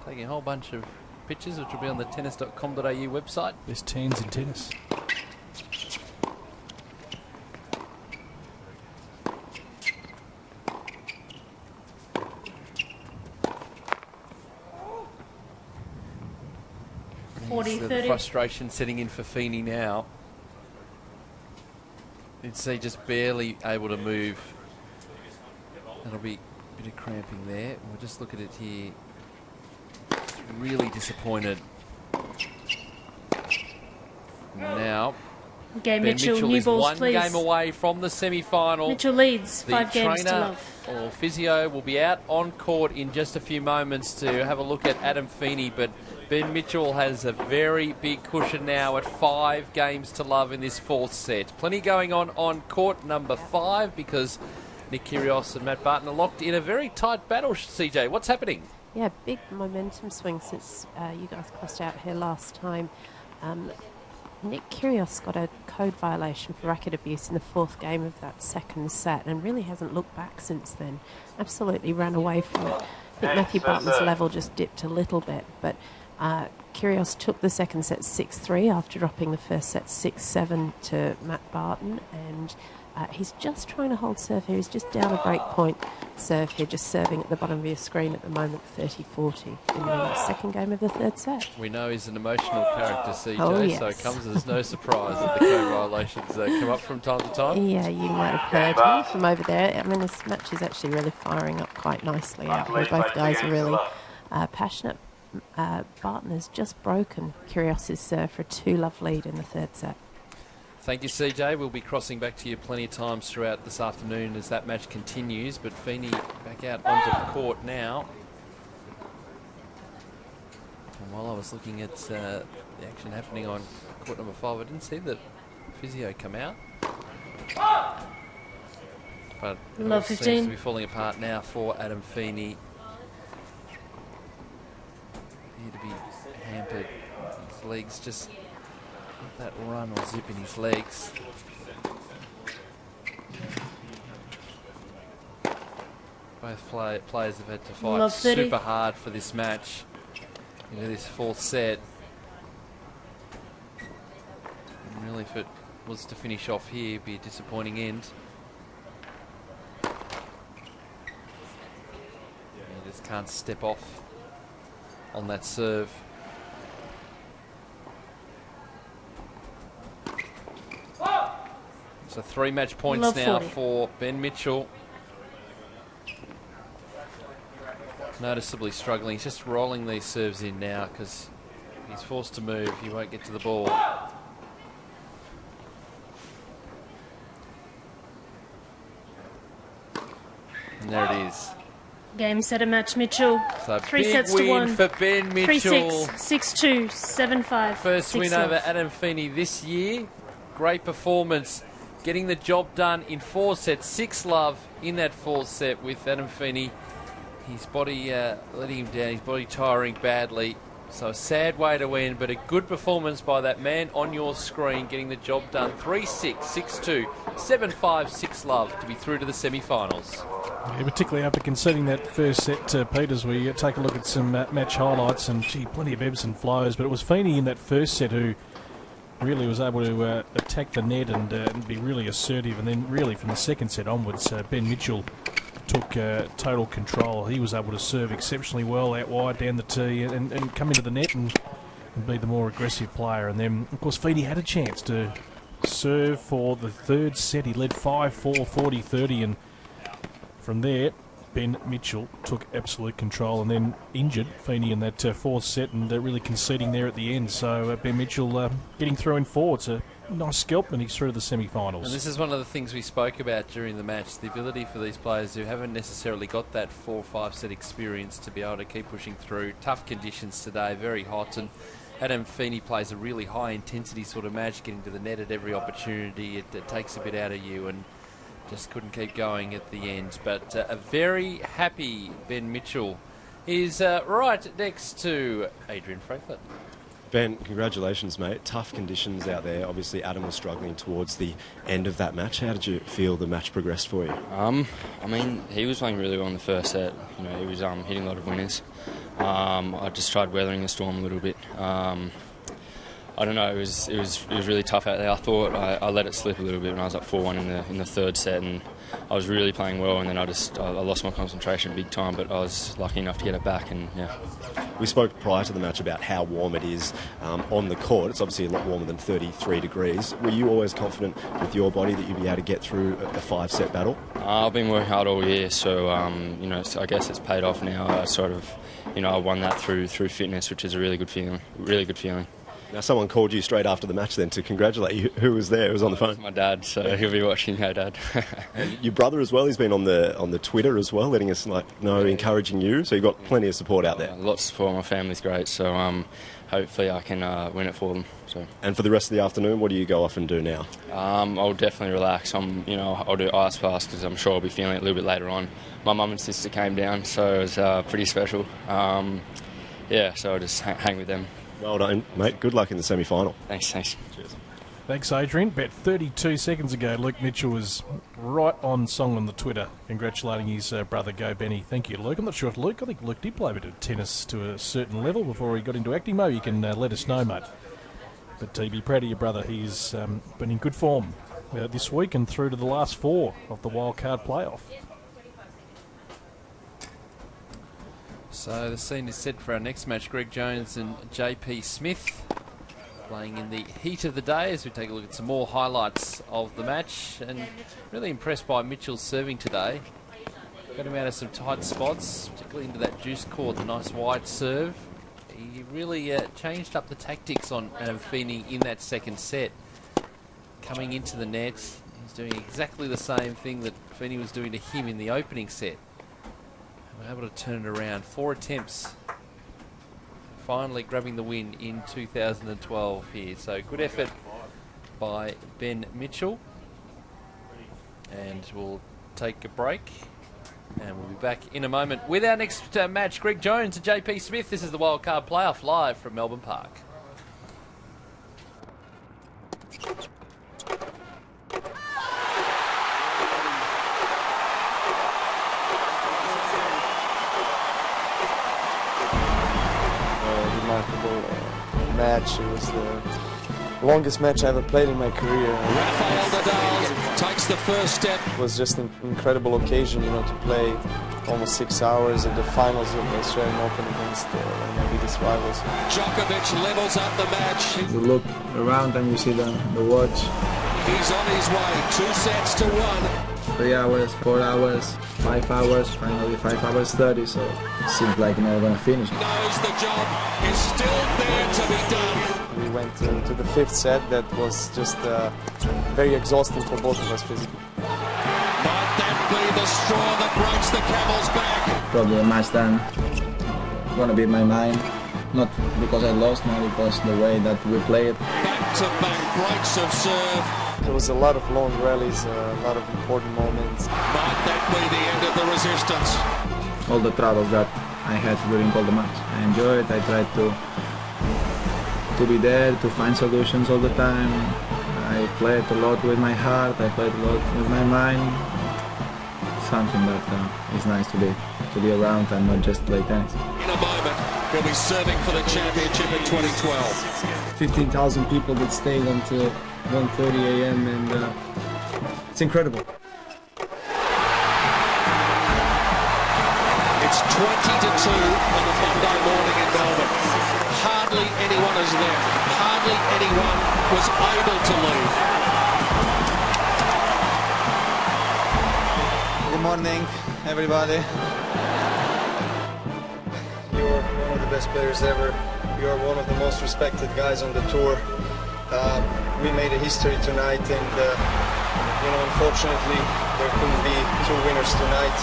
Taking a whole bunch of pictures, which will be on the tennis.com.au website. There's tens in tennis. The frustration setting in for Feeney now. You'd see just barely able to move. That'll be a bit of cramping there. We'll just look at it here. Really disappointed. Now, Okay, Ben Mitchell, new is balls, one please. game away from the semi-final. Mitchell leads, The 5 games to trainer love. or physio will be out on court in just a few moments to have a look at Adam Feeney, but Ben Mitchell has a very big cushion now at 5 games to love in this 4th set. Plenty going on court number 5 because Nick Kyrgios and Matt Barton are locked in a very tight battle, CJ. What's happening? Yeah, big momentum swing since you guys crossed out here last time. Nick Kyrgios got a code violation for racket abuse in the 4th game of that 2nd set and really hasn't looked back since then. Absolutely ran away from it. I think Matthew Barton's level just dipped a little bit, but Kyrgios took the 2nd set 6-3 after dropping the 1st set 6-7 to Matt Barton, and he's just trying to hold serve here. He's just down a break point serve here, just serving at the bottom of your screen at the moment, 30-40 in the 2nd game of the 3rd set. We know he's an emotional character, CJ, Oh, yes. so it comes as no surprise that the code violations come up from time to time. Yeah, you might have heard him from over there. I mean, this match is actually really firing up quite nicely out here. Both guys are really passionate. Barton has just broken Kyrgios' serve for a 2-love lead in the 3rd set. Thank you, CJ. We'll be crossing back to you plenty of times throughout this afternoon as that match continues, but Feeney back out onto the court now. And while I was looking at the action happening on court number 5, I didn't see the physio come out. But it all Love seems 15. to be falling apart now for Adam Feeney. Here to be hampered. His legs just not that run or zip in his legs. Both players have had to fight Love 30. super hard for this match into this 4th set. And really, if it was to finish off here, it'd be a disappointing end. You just can't step off on that serve. So 3 match points Love now 40. for Ben Mitchell. Noticeably struggling. He's just rolling these serves in now because he's forced to move. He won't get to the ball. And there it is. Game, set, a match, Mitchell. So 3 big sets win to 1. for Ben Mitchell. 3-6, 6-2, 7-5. First 6 win love. over Adam Feeney this year. Great performance. Getting the job done in 4 sets. 6 love in that 4th set with Adam Feeney. His body letting him down. His body tiring badly. So a sad way to win, but a good performance by that man on your screen, getting the job done. 3-6, 6-2, 7-5, 6 love to be through to the semi-finals. Yeah, particularly after conceding that first set, Peters, we take a look at some match highlights and, gee, plenty of ebbs and flows, but it was Feeney in that first set who really was able to attack the net and be really assertive, and then really from the 2nd set onwards, Ben Mitchell took total control. He was able to serve exceptionally well out wide down the tee and come into the net and be the more aggressive player. And then, of course, Feeney had a chance to serve for the 3rd set. He led 5-4, 40-30, and from there, Ben Mitchell took absolute control and then injured Feeney in that 4th set and really conceding there at the end. So Ben Mitchell getting through in 4. It's a nice scalp and he's through to the semi-finals. And this is one of the things we spoke about during the match, the ability for these players who haven't necessarily got that 4 or 5 set experience to be able to keep pushing through. Tough conditions today, very hot, and Adam Feeney plays a really high intensity sort of match, getting to the net at every opportunity. It takes a bit out of you and just couldn't keep going at the end. But a very happy Ben Mitchell is right next to Adrian Franklin. Ben, congratulations, mate. Tough conditions out there. Obviously, Adam was struggling towards the end of that match. How did you feel the match progressed for you? I mean, he was playing really well in the first set. You know, he was hitting a lot of winners. I just tried weathering the storm a little bit. I don't know. It was really tough out there. I thought I let it slip a little bit when I was up 4-1 in the third set, and I was really playing well. And then I lost my concentration big time. But I was lucky enough to get it back. And yeah, we spoke prior to the match about how warm it is on the court. It's obviously a lot warmer than 33 degrees. Were you always confident with your body that you'd be able to get through a 5-set battle? I've been working hard all year, so you know, I guess it's paid off now. I won that through fitness, which is a really good feeling. Really good feeling. Now, someone called you straight after the match then to congratulate you. Who was there? Who was on the phone? My dad, so he'll be watching. Hey, Dad. And your brother as well. He's been on the Twitter as well, letting us know, encouraging you. So you've got plenty of support out there. Lots of support. My family's great, so hopefully I can win it for them. So. And for the rest of the afternoon, what do you go off and do now? I'll definitely relax. I'll do ice baths because I'm sure I'll be feeling it a little bit later on. My mum and sister came down, so it was pretty special. So I'll just hang with them. Well done, mate. Good luck in the semi-final. Thanks. Cheers. Thanks, Adrian. About 32 seconds ago, Luke Mitchell was right on song on the Twitter, congratulating his brother Go Benny. Thank you, Luke. I'm not sure if I think Luke did play a bit of tennis to a certain level before he got into acting. Maybe you can let us know, mate. But be proud of your brother. He's been in good form this week and through to the last 4 of the wildcard playoff. So the scene is set for our next match. Greg Jones and JP Smith playing in the heat of the day as we take a look at some more highlights of the match. And really impressed by Mitchell's serving today. Got him out of some tight spots, particularly into that juice court, the nice wide serve. He really changed up the tactics on Feeney in that second set. Coming into the net, he's doing exactly the same thing that Feeney was doing to him in the opening set. We're able to turn it around. 4 attempts. Finally grabbing the win in 2012 here. So good effort by Ben Mitchell. And we'll take a break. And we'll be back in a moment with our next match. Greg Jones and JP Smith. This is the Wildcard Playoff live from Melbourne Park. Match. It was the longest match I ever played in my career. Rafael Nadal takes the first step. It was just an incredible occasion, to play almost 6 hours in the finals of the Australian Open against one of my biggest rivals. Djokovic levels up the match. You look around and you see the watch. He's on his way, 2 sets to 1. 3 hours, 4 hours, 5 hours, finally 5 hours 30, so it seems like never going to finish. He knows the job is still there to be done. We went to the 5th set. That was just very exhausting for both of us physically. Might that be the straw that breaks the camel's back? Probably a match done. Gonna be in my mind. Not because I lost, not because the way that we played. Back-to-back breaks of serve. There was a lot of long rallies, a lot of important moments. Might that be the end of the resistance? All the troubles that I had during all the match. I enjoyed it. I tried to be there, to find solutions all the time. I played a lot with my heart. I played a lot with my mind. Something that is nice to be around and not just play tennis. In a moment, he'll be serving for the championship in 2012. 15,000 people that stayed until 1:30 a.m. and it's incredible. It's 20-2 on a Monday morning in Melbourne. Hardly anyone is there. Hardly anyone was able to leave. Good morning, everybody. You're one of the best players ever. You're one of the most respected guys on the tour. We made a history tonight, and unfortunately, there couldn't be 2 winners tonight.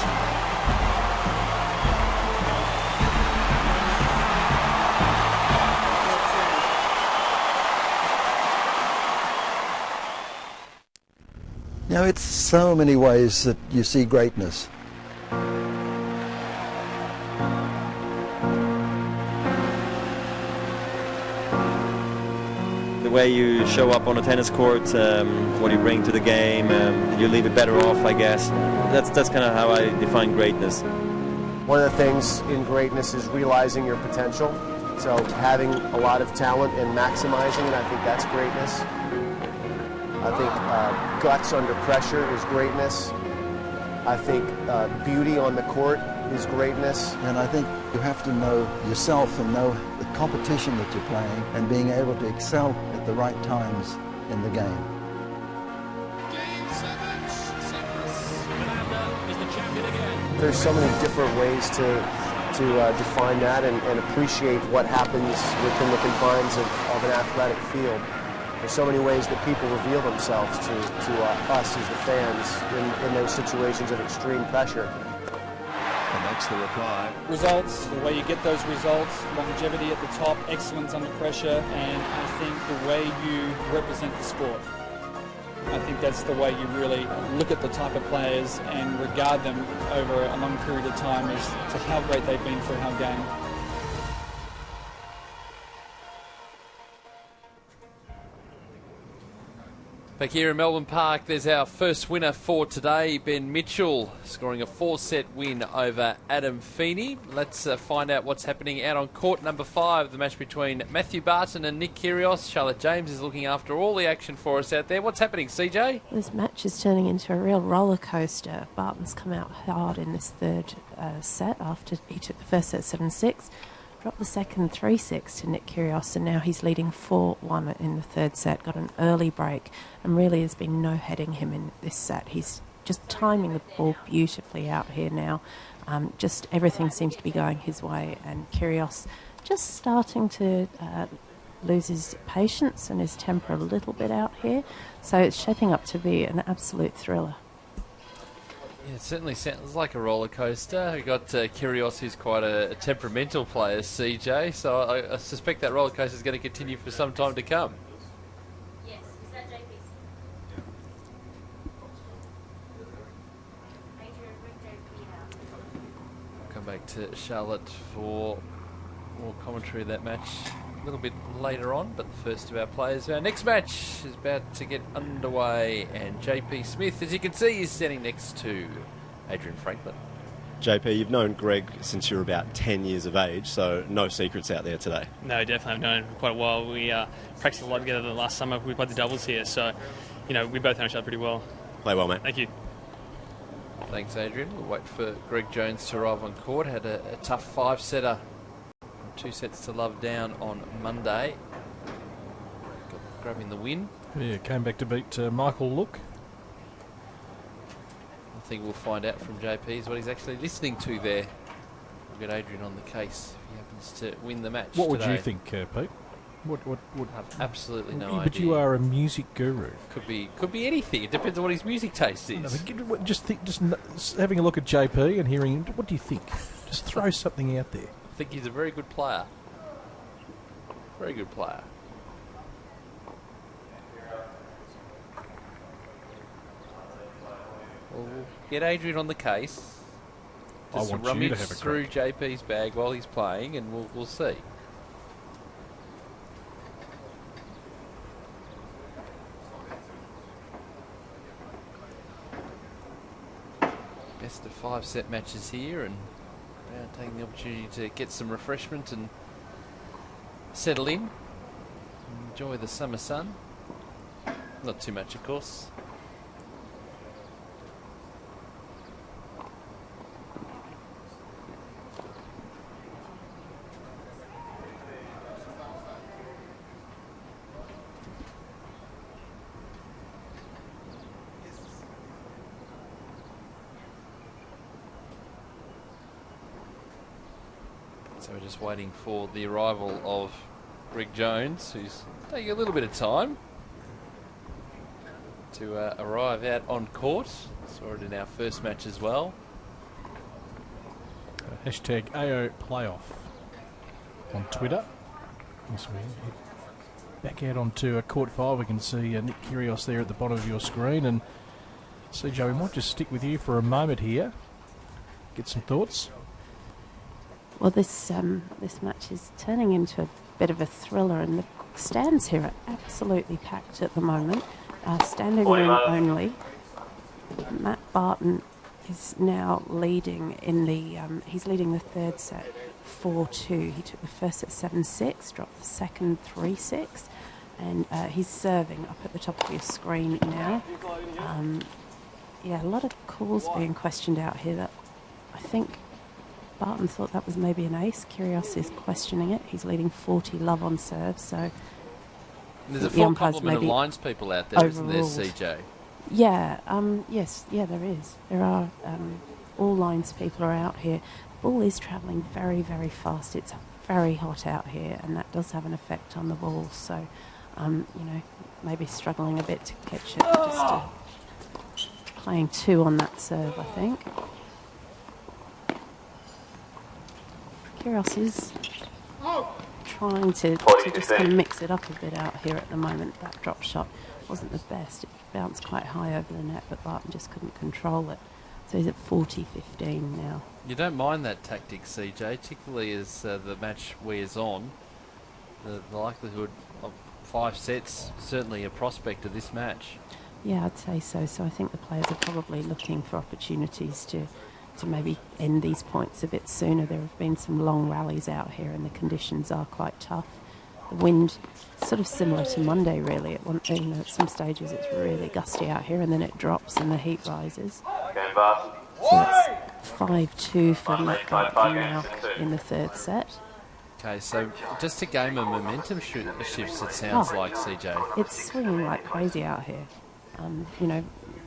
It's so many ways that you see greatness. way you show up on a tennis court, what you bring to the game, you leave it better off, I guess. That's kind of how I define greatness. One of the things in greatness is realizing your potential. So having a lot of talent and maximizing it, I think that's greatness. I think guts under pressure is greatness. I think beauty on the court is greatness. And I think you have to know yourself and know the competition that you're playing and being able to excel at the right times in the game. There's so many different ways to define that and appreciate what happens within the confines of an athletic field. There's so many ways that people reveal themselves to us as the fans in those situations of extreme pressure. And that's the reply. Results, the way you get those results, longevity at the top, excellence under pressure, and I think the way you represent the sport. I think that's the way you really look at the type of players and regard them over a long period of time as to how great they've been for our game. Back here in Melbourne Park, there's our first winner for today, Ben Mitchell, scoring a 4-set win over Adam Feeney. Let's find out what's happening out on court number 5, the match between Matthew Barton and Nick Kyrgios. Charlotte James is looking after all the action for us out there. What's happening, CJ? This match is turning into a real roller coaster. Barton's come out hard in this third set after he took the first set 7-6. Dropped the second 3-6 to Nick Kyrgios, and now he's leading 4-1 in the third set. Got an early break, and really has been no-heading him in this set. He's just timing the ball beautifully out here now. Just everything seems to be going his way, and Kyrgios just starting to lose his patience and his temper a little bit out here. So it's shaping up to be an absolute thriller. Yeah, it certainly sounds like a roller coaster. We've got Kyrgios, who's quite a temperamental player, CJ, so I suspect that roller coaster is going to continue for some time to come. Yes, is that JP's? Come back to Charlotte for more commentary of that match a little bit later on, but the first of our players. Our next match is about to get underway, and JP Smith, as you can see, is standing next to Adrian Franklin. JP, you've known Greg since you were about 10 years of age, so no secrets out there today. No, definitely. I've known him for quite a while. We practiced a lot together the last summer. We played the doubles here, so we both know each other pretty well. Play well, mate. Thank you. Thanks, Adrian. We'll wait for Greg Jones to arrive on court. Had a tough 5-setter. 2 sets to love down on Monday. Grabbing the win. Yeah, came back to beat Michael Look. I think we'll find out from JP is what he's actually listening to there. We'll get Adrian on the case if he happens to win the match. What today. would you think, Pete? What? I've absolutely no idea. But you are a music guru. Could be anything. It depends on what his music taste is. No, just having a look at JP and hearing. What do you think? Just throw something out there. I think he's a very good player. Very good player. We'll get Adrian on the case. Just rummage through JP's bag while he's playing, and we'll see. Best of 5-set matches here, and taking the opportunity to get some refreshment and settle in. Enjoy the summer sun. Not too much, of course. So we're just waiting for the arrival of Greg Jones, who's taking a little bit of time to arrive out on court. Saw it in our first match as well. Hashtag AO Playoff on Twitter. As we head back out onto court 5, we can see Nick Kyrgios there at the bottom of your screen. And CJ, we might just stick with you for a moment here. Get some thoughts. Well, this match is turning into a bit of a thriller, and the stands here are absolutely packed at the moment. Standing room only. Matt Barton is now leading in the. He's leading the third set 4-2. He took the first set 7-6, dropped the second 3-6, and he's serving up at the top of your screen now. Yeah, a lot of calls being questioned out here. That I think Barton thought that was maybe an ace. Kyrgios is questioning it. He's leading 40-love on serve, so. There's a full complement of lines people out there, isn't there, CJ? Yeah, yes, yeah, there is. There are all lines people are out here. The ball is travelling very, very fast. It's very hot out here, and that does have an effect on the ball. So, maybe struggling a bit to catch it. Just playing 2 on that serve, I think. Kyrgios is trying to just kind of mix it up a bit out here at the moment. That drop shot wasn't the best. It bounced quite high over the net, but Barton just couldn't control it. So he's at 40-15 now. You don't mind that tactic, CJ, particularly as the match wears on. The likelihood of 5 sets, certainly a prospect of this match. Yeah, I'd say so. So I think the players are probably looking for opportunities to maybe end these points a bit sooner. There have been some long rallies out here, and the conditions are quite tough. The wind, sort of similar to Monday, really. At some stages it's really gusty out here, and then it drops and the heat rises. So it's 5-2 for Matt Barton now in the third set. Okay, so just a game of momentum shifts, it sounds like, CJ. It's swinging like crazy out here.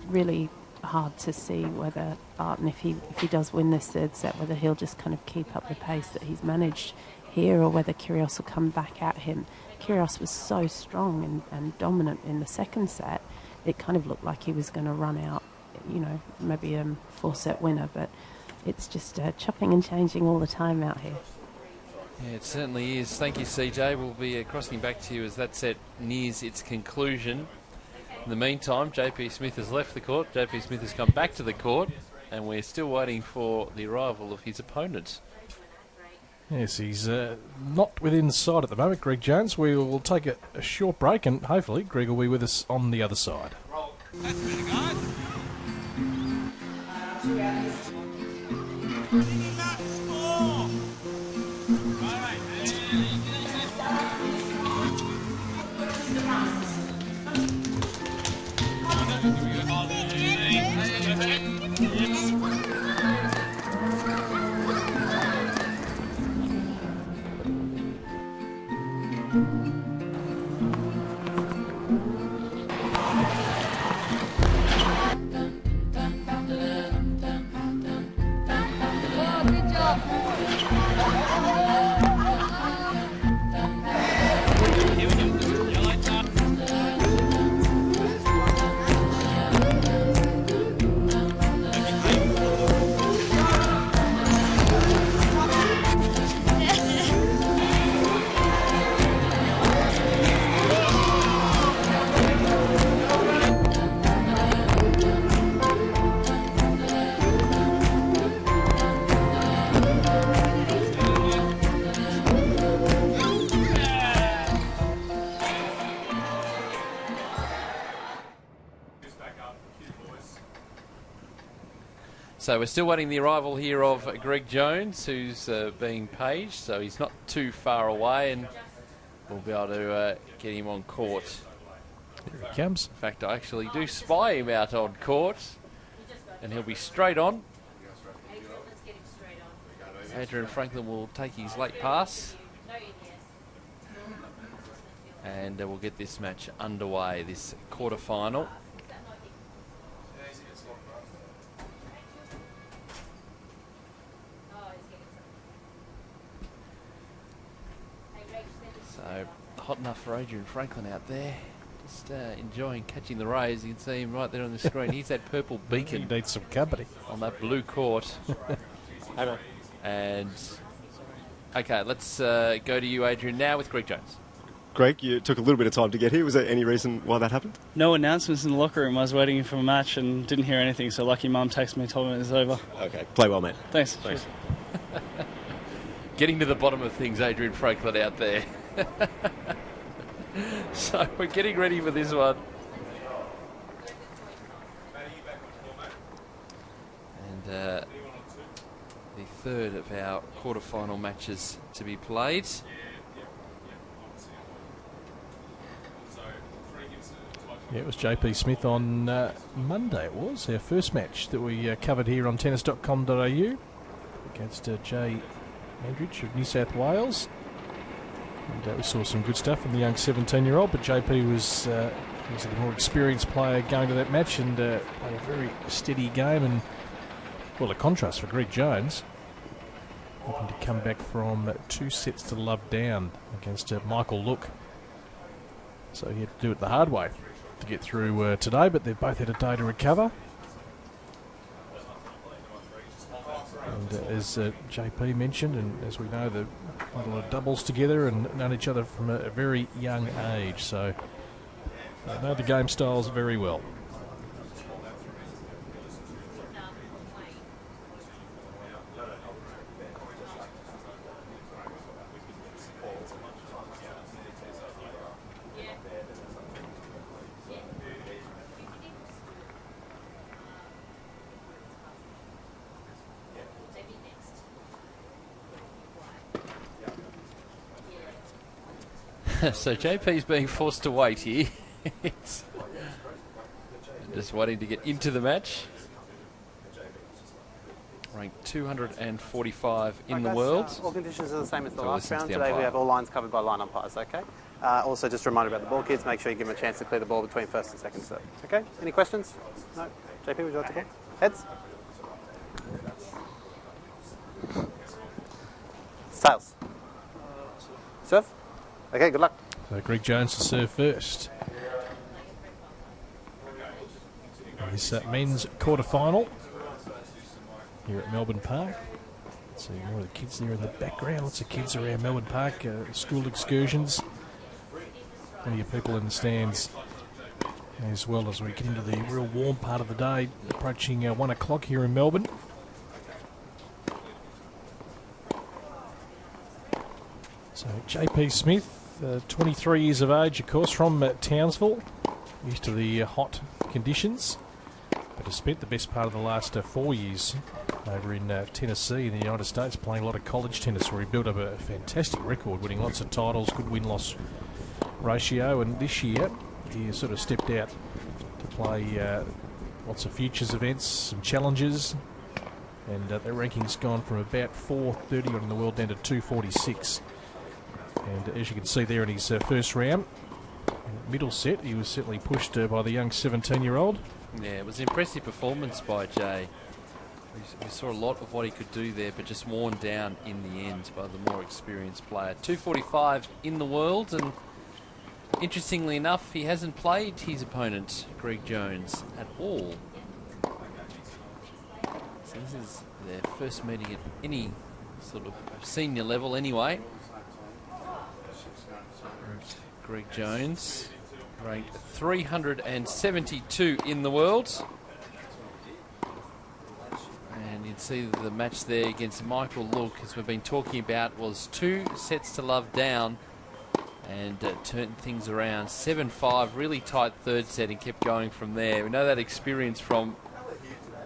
Really hard to see whether Barton, if he does win this third set, whether he'll just kind of keep up the pace that he's managed here, or whether Kyrgios will come back at him. Kyrgios was so strong and dominant in the second set, it kind of looked like he was going to run out, maybe a 4-set winner, but it's just chopping and changing all the time out here. Yeah, it certainly is. Thank you, CJ. We'll be crossing back to you as that set nears its conclusion. In the meantime, JP Smith has left the court. JP Smith has come back to the court, and we're still waiting for the arrival of his opponent. Yes, he's not within sight at the moment, Greg Jones. We will take a short break, and hopefully Greg will be with us on the other side. That's better, guys. So we're still waiting the arrival here of Greg Jones, who's being paged, so he's not too far away, and we'll be able to get him on court. Here he comes. In fact, I actually do spy him out on court, and he'll be straight on. Adrian Franklin will take his late pass, and we'll get this match underway, this quarter-final. So hot enough for Adrian Franklin out there. Just enjoying catching the rays. You can see him right there on the screen. He's that purple beacon. He needs some company. On that blue court. And, okay, let's go to you, Adrian, now with Greg Jones. Greg, you took a little bit of time to get here. Was there any reason why that happened? No announcements in the locker room. I was waiting for a match and didn't hear anything, so lucky Mum texted me and told me it was over. Okay, play well, mate. Thanks. getting to the bottom of things, Adrian Franklin out there. So we're getting ready for this one. And the third of our quarterfinal matches to be played. Yeah, it was JP Smith on Monday. It was our first match that we covered here on tennis.com.au against Jay Andridge of New South Wales. And we saw some good stuff from the young 17-year-old, but JP was the more experienced player going to that match and played a very steady game. And, well, a contrast for Greg Jones, looking to come back from 2 sets to love down against Michael Look. So he had to do it the hard way to get through today, but they've both had a day to recover. And as JP mentioned, and as we know, they've played a lot of doubles together and known each other from a very young age, so they know the game styles very well. So JP's being forced to wait here. Just waiting to get into the match. Ranked 245 in the world. All conditions are the same as the last round. Today we have all lines covered by line umpires, okay? Also, just a reminder about the ball kids. Make sure you give them a chance to clear the ball between first and second serve. Okay? Any questions? No? JP, would you like to go? Heads? Tails. Serve? Okay, good luck. So Greg Jones to serve first. This men's quarter-final here at Melbourne Park. Let's see more of the kids there in the background. Lots of kids around Melbourne Park, school excursions. Plenty of people in the stands as well as we get into the real warm part of the day, approaching 1 o'clock here in Melbourne. So JP Smith, 23 years of age, of course, from Townsville, used to the hot conditions, but has spent the best part of the last 4 years over in Tennessee in the United States, playing a lot of college tennis, where he built up a fantastic record, winning lots of titles, good win-loss ratio, and this year he sort of stepped out to play lots of futures events, some challenges, and their ranking's gone from about 430 in the world down to 246. And as you can see there in his first round, middle set, he was certainly pushed by the young 17-year-old. Yeah, it was an impressive performance by Jay. We saw a lot of what he could do there, but just worn down in the end by the more experienced player. 245 in the world, and interestingly enough, he hasn't played his opponent, Greg Jones, at all. So this is their first meeting at any sort of senior level anyway. Greg Jones, ranked 372 in the world. And you'd see the match there against Michael Look, as we've been talking about, was 2 sets to love down and turned things around. 7-5, really tight third set, and kept going from there. We know that experience from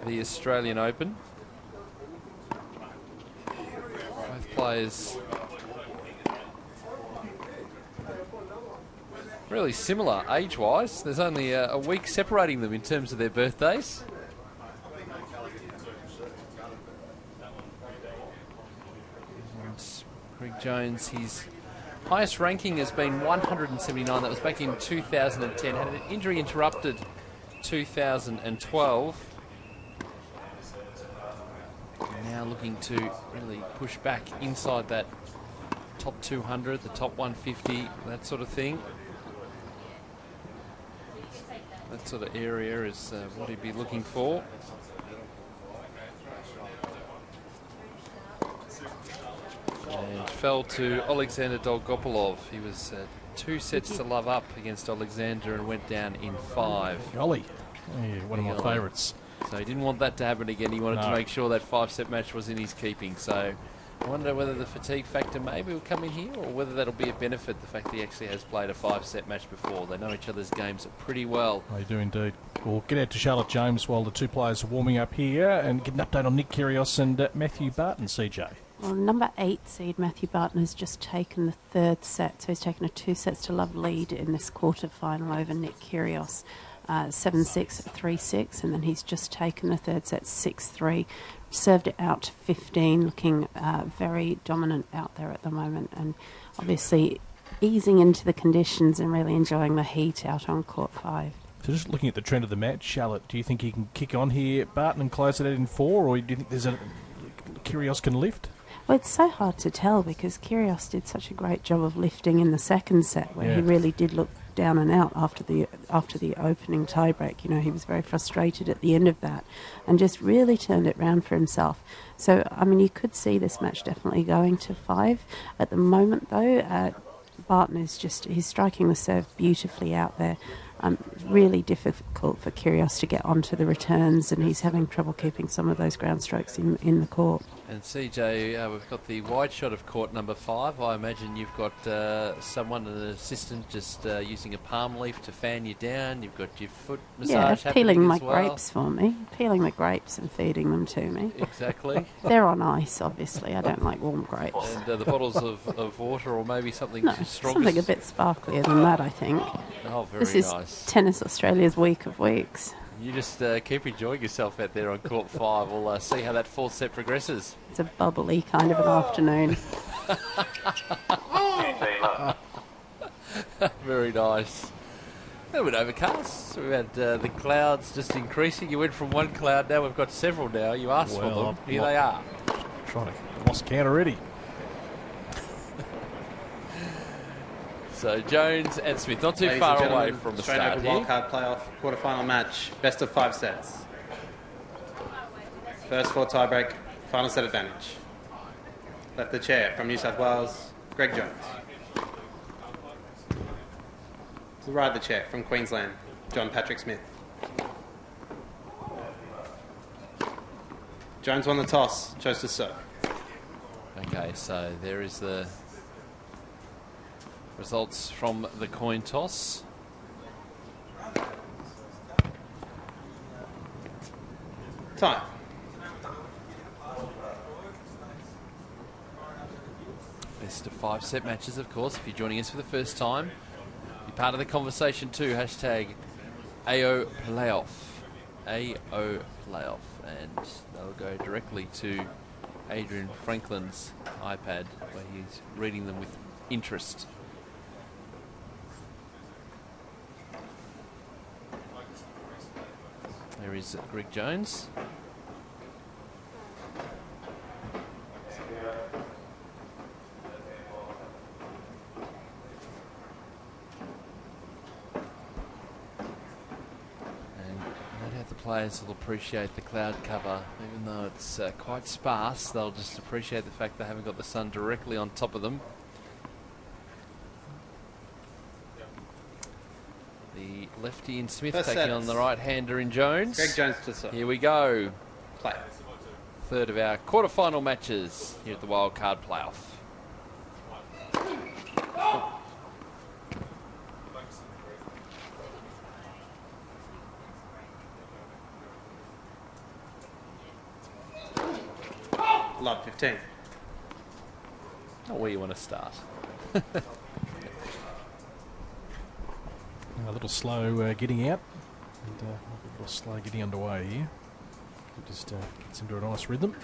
the Australian Open. Both players really similar age-wise. There's only a week separating them in terms of their birthdays. And Greg Jones, his highest ranking has been 179. That was back in 2010. Had an injury interrupted 2012. Now looking to really push back inside that top 200, the top 150, that sort of thing. That sort of area is what he'd be looking for. And fell to Alexander Dolgopolov. He was 2 sets to love up against Alexander and went down in 5. Golly, yeah, one of my favourites. So he didn't want that to happen again. He wanted to make sure that 5-set match was in his keeping. So I wonder whether the fatigue factor maybe will come in here, or whether that'll be a benefit, the fact that he actually has played a 5-set match before. They know each other's games pretty well. They do indeed. We'll get out to Charlotte James while the two players are warming up here and get an update on Nick Kyrgios and Matthew Barton, CJ. Well, number 8 seed Matthew Barton has just taken the third set, so he's taken a 2-sets-to-love lead in this quarter-final over Nick Kyrgios. 7-6, 3-6, and then he's just taken the third set 6-3. Served it out to 15, looking very dominant out there at the moment, and obviously easing into the conditions and really enjoying the heat out on court 5. So just looking at the trend of the match, Charlotte, do you think he can kick on here, Barton, and close it out in 4, or do you think there's Kyrgios can lift? Well, it's so hard to tell because Kyrgios did such a great job of lifting in the second set, where he really did look down and out after the opening tiebreak. You know, he was very frustrated at the end of that and just really turned it round for himself. So, I mean, you could see this match definitely going to 5. At the moment, though, Barton is he's striking the serve beautifully out there. Really difficult for Kyrgios to get onto the returns, and he's having trouble keeping some of those ground strokes in the court. And CJ, we've got the wide shot of court number 5. I imagine you've got someone, an assistant, just using a palm leaf to fan you down. You've got your foot massage happening peeling my as well. grapes for me, peeling the grapes and feeding them to me. Exactly. They're on ice, obviously. I don't like warm grapes. And the bottles of water, or maybe something stronger. Something a bit sparklier than that, I think. Oh, very this is nice. Tennis Australia's week of weeks. You just keep enjoying yourself out there on court 5. We'll see how that 4th set progresses. It's a bubbly kind of an afternoon. Very nice. A bit overcast. We've had the clouds just increasing. You went from one cloud, now we've got several now. You asked for them. Here they are. Trying to lost count already. So Jones and Smith, not too far away from the start here. Wildcard playoff quarterfinal match, best of 5 sets. First 4 tiebreak, final set advantage. Left the chair from New South Wales, Greg Jones. To the right of the chair from Queensland, John Patrick Smith. Jones won the toss, chose to serve. Okay, so there is the results from the coin toss. Time. Best of 5 set matches, of course. If you're joining us for the first time, be part of the conversation too. Hashtag AO Playoff. AO Playoff. And they'll go directly to Adrian Franklin's iPad, where he's reading them with interest. There is Greg Jones. And no doubt the players will appreciate the cloud cover. Even though it's quite sparse, they'll just appreciate the fact they haven't got the sun directly on top of them. The lefty in Smith First taking set. on the right-hander in Jones. Greg Jones to serve. Here we go. Play. Third of our quarterfinal matches here at the Wildcard Playoff. Love 15. Not where you want to start. A little slow getting out, and a little slow getting underway here. It just gets into a nice rhythm.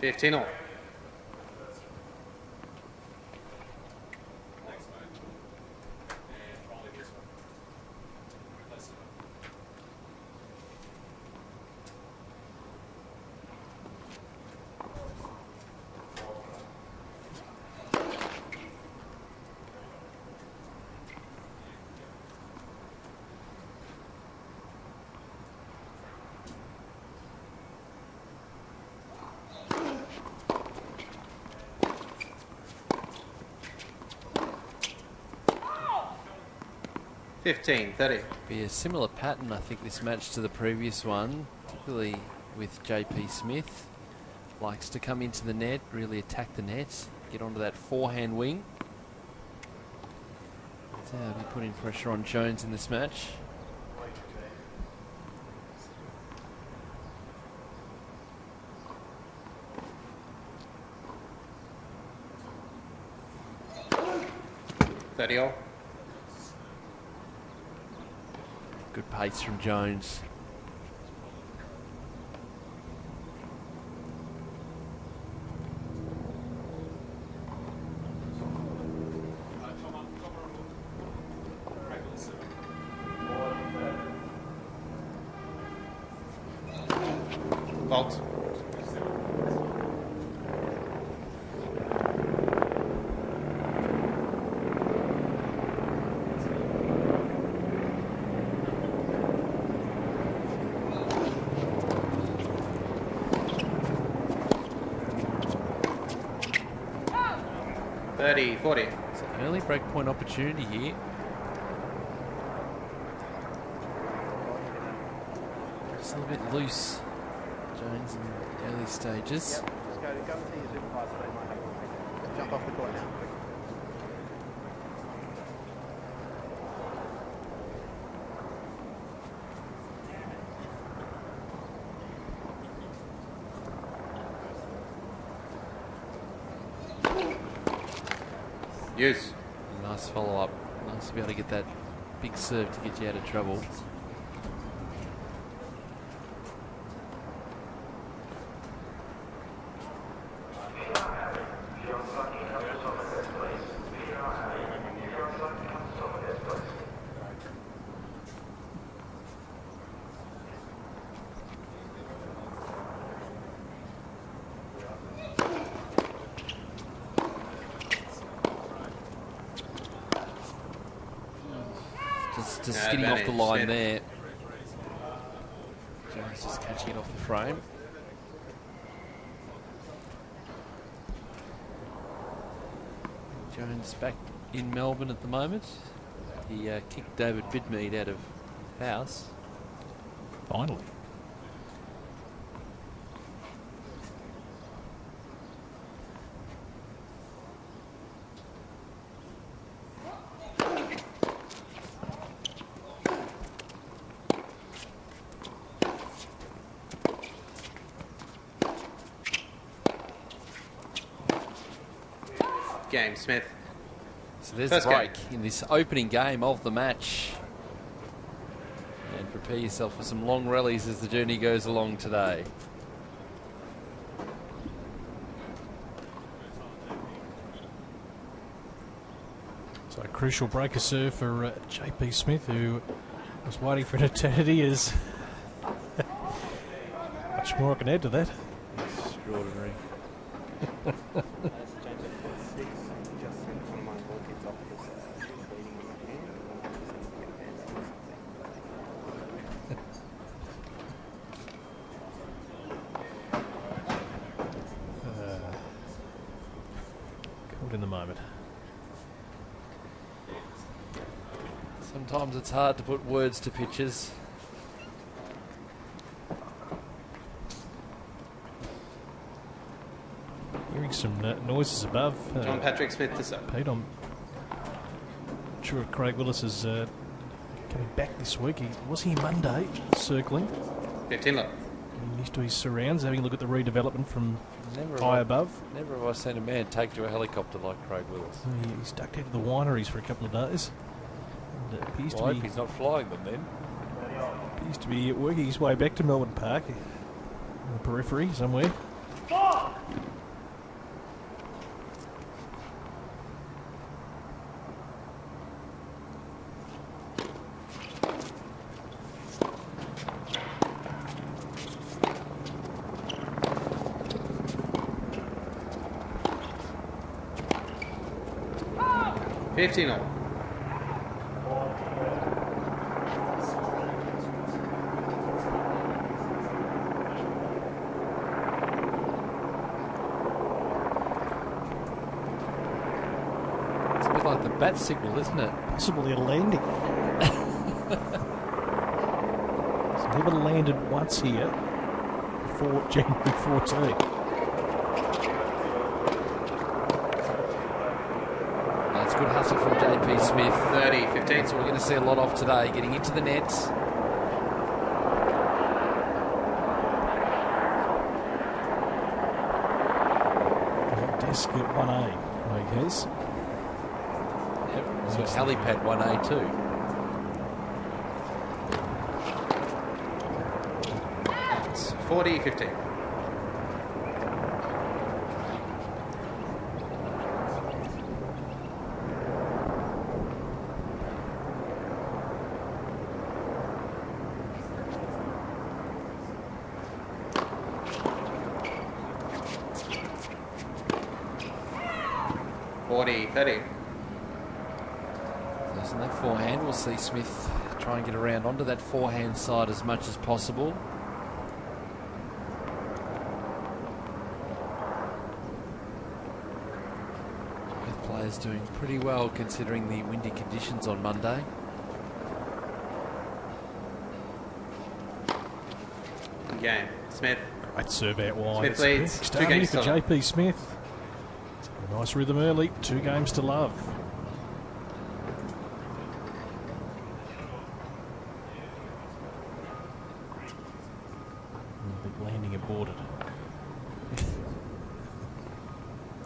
Fifteen all. 15-30. Be a similar pattern, I think, this match to the previous one, particularly with JP Smith. Likes to come into the net, really attack the net, get onto that forehand wing. So he'll be putting pressure on Jones in this match. All. Good pace from Jones. Fault. .40. It's an early breakpoint opportunity here. Just a little bit loose, Jones, in the early stages. Yep. Just go and see your supervisor. They might have jump off the court now. Use. Nice follow-up. Nice to be able to get that big serve to get you out of trouble. Just skidding off the line there. Jones just catching it off the frame. Jones back in Melbourne at the moment. He kicked David Bidmead out of house. Finally. Game, Smith. So there's the break in this opening game of the match. And prepare yourself for some long rallies as the journey goes along today. So a crucial breaker serve for JP Smith, who was waiting for an eternity. Is much more I can add to that. Extraordinary. In the moment. Sometimes it's hard to put words to pictures. Hearing some noises above. John Patrick Smith to serve. Pete, I'm sure Craig Willis is coming back this week. Was he Monday circling? 15 low. Used to his surrounds, having a look at the redevelopment from high above. Never have I seen a man take to a helicopter like Craig Willis. He's ducked out of the wineries for a couple of days. And appears to be, he's not flying them then. Appears to be working his way back to Melbourne Park, on the periphery somewhere. $15. It's a bit like the bat signal, isn't it? possibly a landing. He's never landed once here before January 14. That's good hustle from JP Smith. 30-15. That's what we're going to see a lot of today, getting into the nets. Desk at 1A, I guess. Yep, so helipad 1A too. It's 40-15. Losing that forehand, we'll see Smith try and get around onto that forehand side as much as possible. Both players doing pretty well considering the windy conditions on Monday. Game. Smith. Great serve out wide. Smith leads. Next 2 games for to love. JP Smith. A nice rhythm early. 2 games to love. Big landing aborted.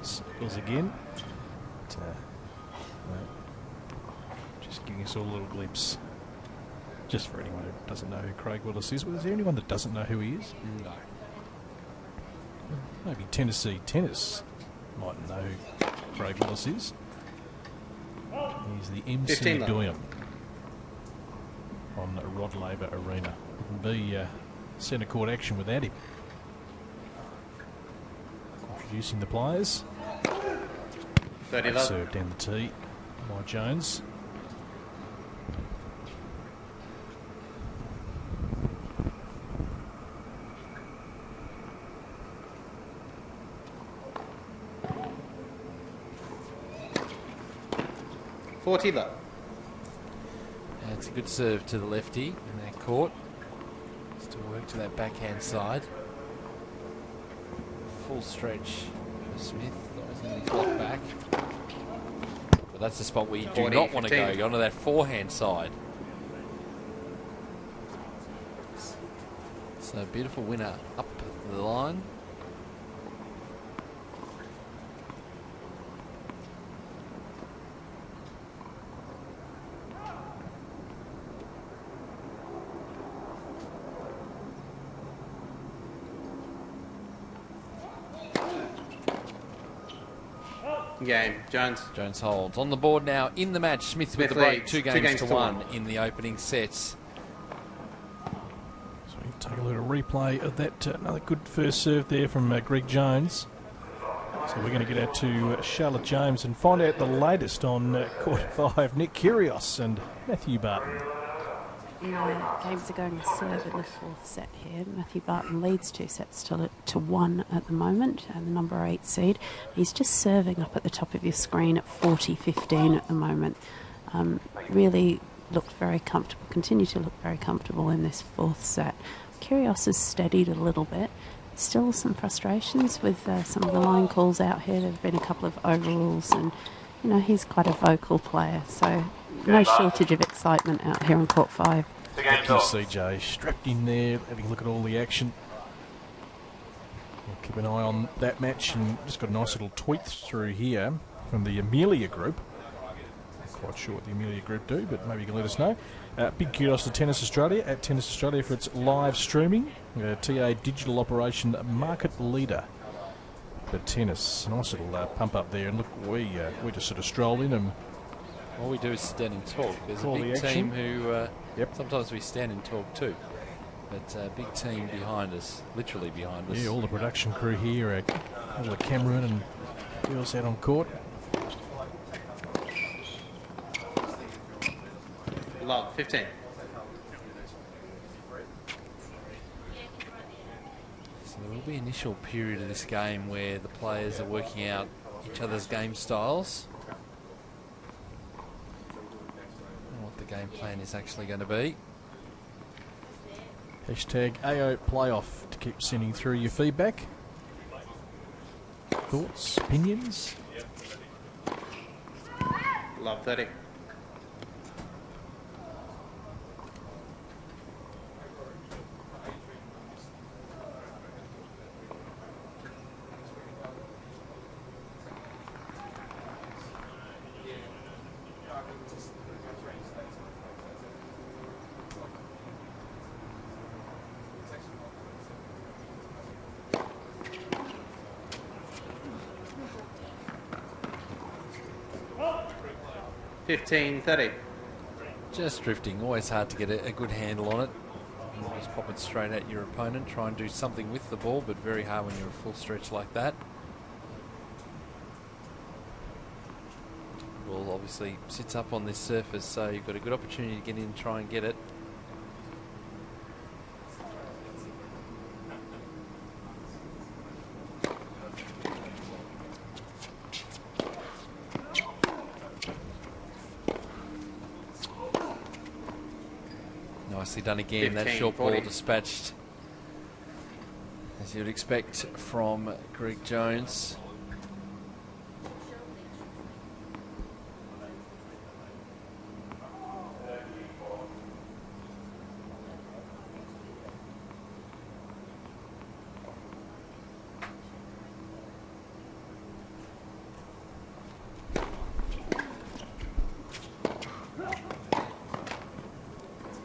Circles again. But, just giving us all a little glimpse. Just for anyone who doesn't know who Craig Willis is. Well, is there anyone that doesn't know who he is? No. Maybe Tennessee Tennis might know who Craig Willis is. He's the MC Doyen on Rod Laver Arena. Wouldn't be centre court action without him. Introducing the players. 30 love. Served down the tee by Jones. It's a good serve to the lefty in that court. Still work to that backhand side. Full stretch for Smith. That was going to be blocked back. But that's the spot where you do not want to go. Go onto that forehand side. So beautiful winner up the line. Game. Jones holds. On the board now in the match. Smith with the break. 2 games to 1 in the opening sets. So we'll take a little replay of that. Another good first serve there from Greg Jones. So we're going to get out to Charlotte James and find out the latest on quarter 5. Nick Kyrgios and Matthew Barton. Games are going to serve in the 4th set here. Matthew Barton leads 2 sets to 1 at the moment, and the number 8 seed. He's just serving up at the top of your screen at 40-15 at the moment. Really looked very comfortable, continue to look very comfortable in this 4th set. Kyrgios has steadied a little bit. Still some frustrations with some of the line calls out here. There have been a couple of overrules, and you know he's quite a vocal player, so no shortage of excitement out here on court 5. Thank you, CJ. Strapped in there, having a look at all the action. We'll keep an eye on that match, and just got a nice little tweet through here from the Amelia Group. Not quite sure what the Amelia Group do, but maybe you can let us know. Big kudos to Tennis Australia, at Tennis Australia, for its live streaming. TA Digital Operation Market Leader for tennis. Nice little pump up there, and look, we just sort of strolled in and all we do is stand and talk. There's a big team who sometimes we stand and talk too. But big team behind us, literally behind us. Yeah, all the production crew here, all the cameramen and girls out on court. Love, 15. So there will be an initial period of this game where the players are working out each other's game styles. plan is actually going to be. Hashtag AO Playoff to keep sending through your feedback. Thoughts, opinions? Love 30. $15.30. Just drifting, always hard to get a good handle on it. You just pop it straight at your opponent, try and do something with the ball, but very hard when you're a full stretch like that. The ball obviously sits up on this surface, so you've got a good opportunity to get in and try and get it. Nicely done again. That short ball dispatched as you'd expect from Greg Jones.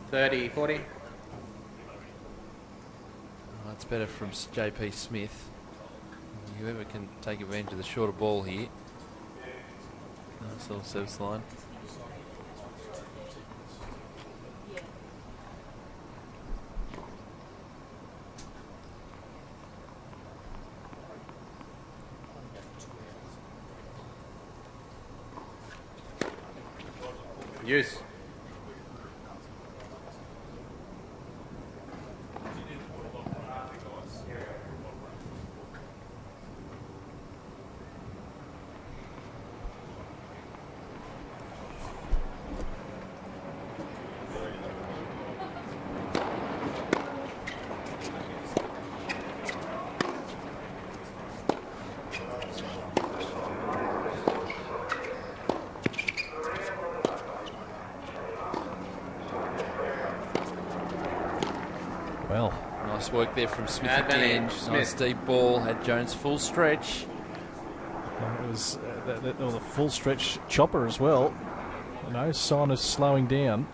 $30.40. That's better from JP Smith. Whoever can take advantage of the shorter ball here. Nice little service line. Use. Well, nice work there from Smith again. Nice deep ball. Had Jones full stretch. It was that was a full stretch chopper as well. No sign of slowing down.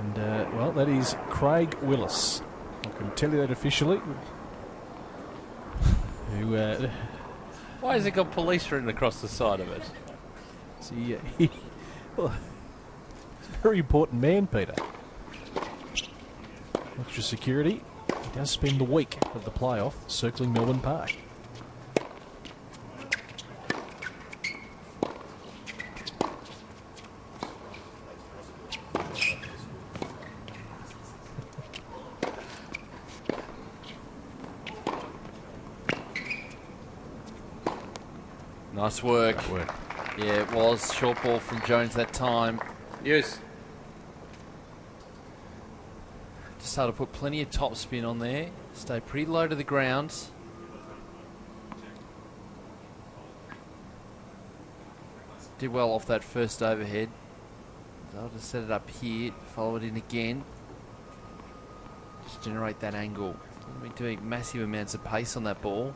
And well, that is Craig Willis. I can tell you that officially. Who? Why has it got police written across the side of it? See, well, he's a very important man, Peter. Extra security. He does spend the week of the playoff circling Melbourne Park. Nice work. Yeah, it was. Short ball from Jones that time. Yes. Just had to put plenty of top spin on there. Stay pretty low to the ground. Did well off that first overhead. I'll just set it up here, follow it in again. Just generate that angle. We're doing massive amounts of pace on that ball.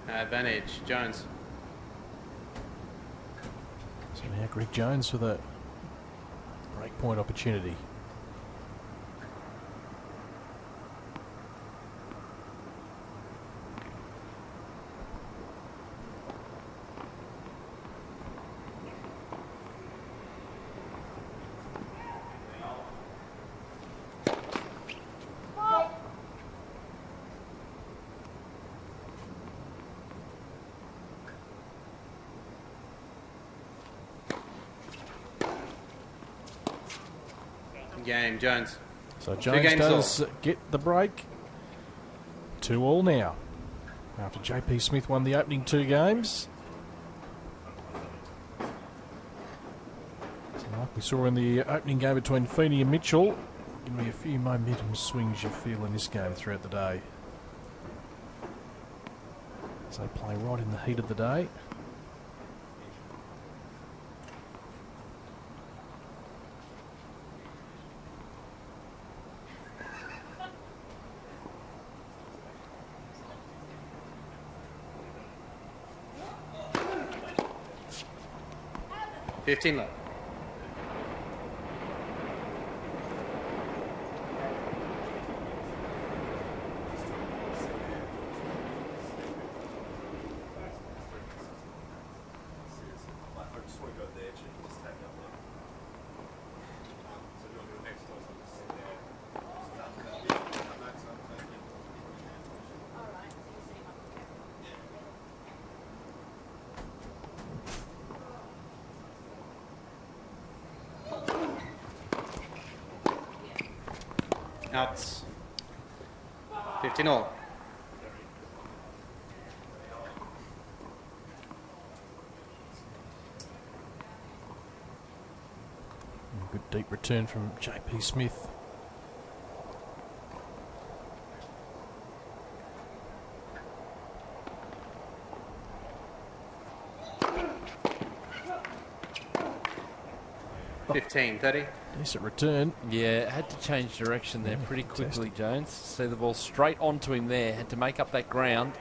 Advantage, Jones. So now Greg Jones with a breakpoint opportunity. Game, Jones. So Jones does get the break. 2-2 now. After JP Smith won the opening 2 games. So like we saw in the opening game between Feeney and Mitchell, give me a few momentum swings you feel in this game throughout the day. So they play right in the heat of the day. $15 left. Outs. 15-all. Good deep return from JP Smith. $15-30. Decent return. Yeah, had to change direction there pretty quickly, Jones. See the ball straight onto him there. Had to make up that ground.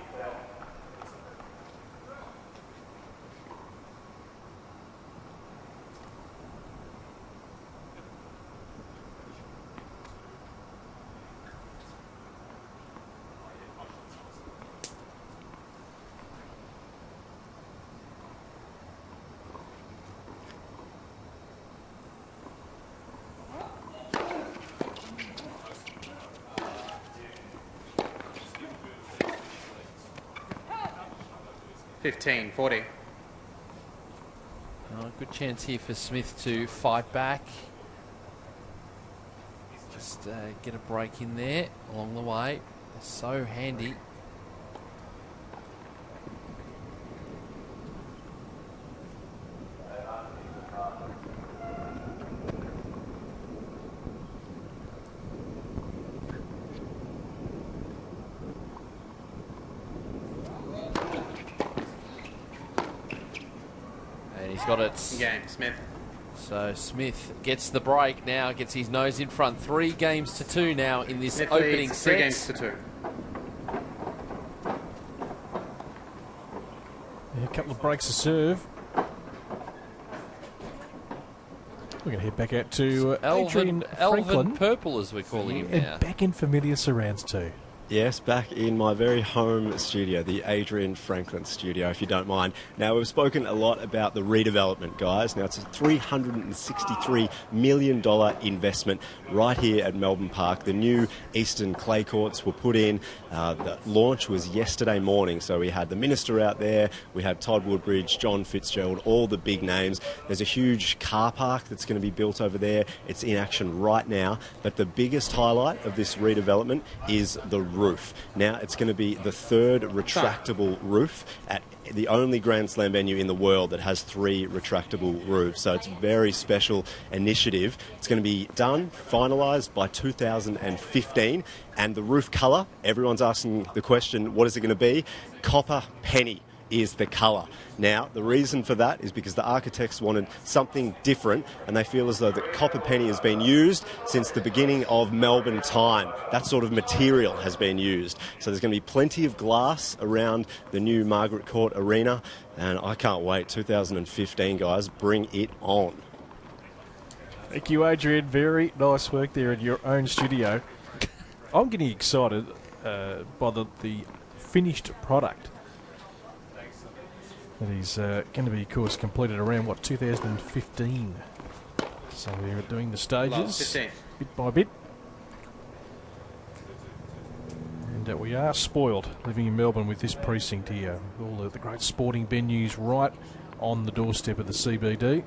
$15-40. Good chance here for Smith to fight back. Just get a break in there along the way. They're so handy. Got it. Game, Smith. So Smith gets the break now, gets his nose in front. 3 games to 2 now in this Smith opening leads set. 3 games to 2. Yeah, a couple of breaks to serve. We're going to head back out to Adrian Franklin. Elvin Purple, as we're calling him now. And back in familiar surrounds too. Yes, back in my very home studio, the Adrian Franklin studio, if you don't mind. Now, we've spoken a lot about the redevelopment, guys. Now, it's a $363 million investment right here at Melbourne Park. The new Eastern clay courts were put in. The launch was yesterday morning, so we had the Minister out there, we had Todd Woodbridge, John Fitzgerald, all the big names. There's a huge car park that's going to be built over there. It's in action right now, but the biggest highlight of this redevelopment is the roof. Now, it's going to be the 3rd retractable roof at the only Grand Slam venue in the world that has 3 retractable roofs. So it's a very special initiative. It's going to be done, finalised by 2015. And the roof colour, everyone's asking the question, what is it going to be? Copper penny is the colour. Now, the reason for that is because the architects wanted something different, and they feel as though the copper penny has been used since the beginning of Melbourne time. That sort of material has been used. So there's going to be plenty of glass around the new Margaret Court Arena, and I can't wait. 2015, guys, bring it on. Thank you, Adrian. Very nice work there in your own studio. I'm getting excited by the finished product. That is going to be, of course, completed around, 2015. So we're doing the stages bit by bit. And we are spoiled living in Melbourne with this precinct here. All the great sporting venues right on the doorstep of the CBD.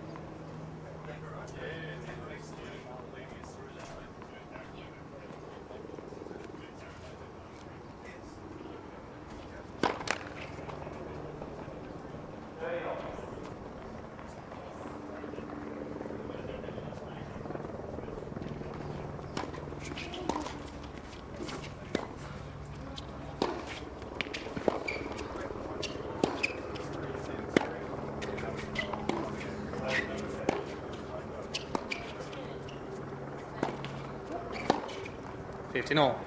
15 all.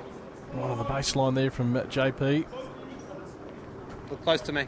Right on the baseline there from JP. Look close to me.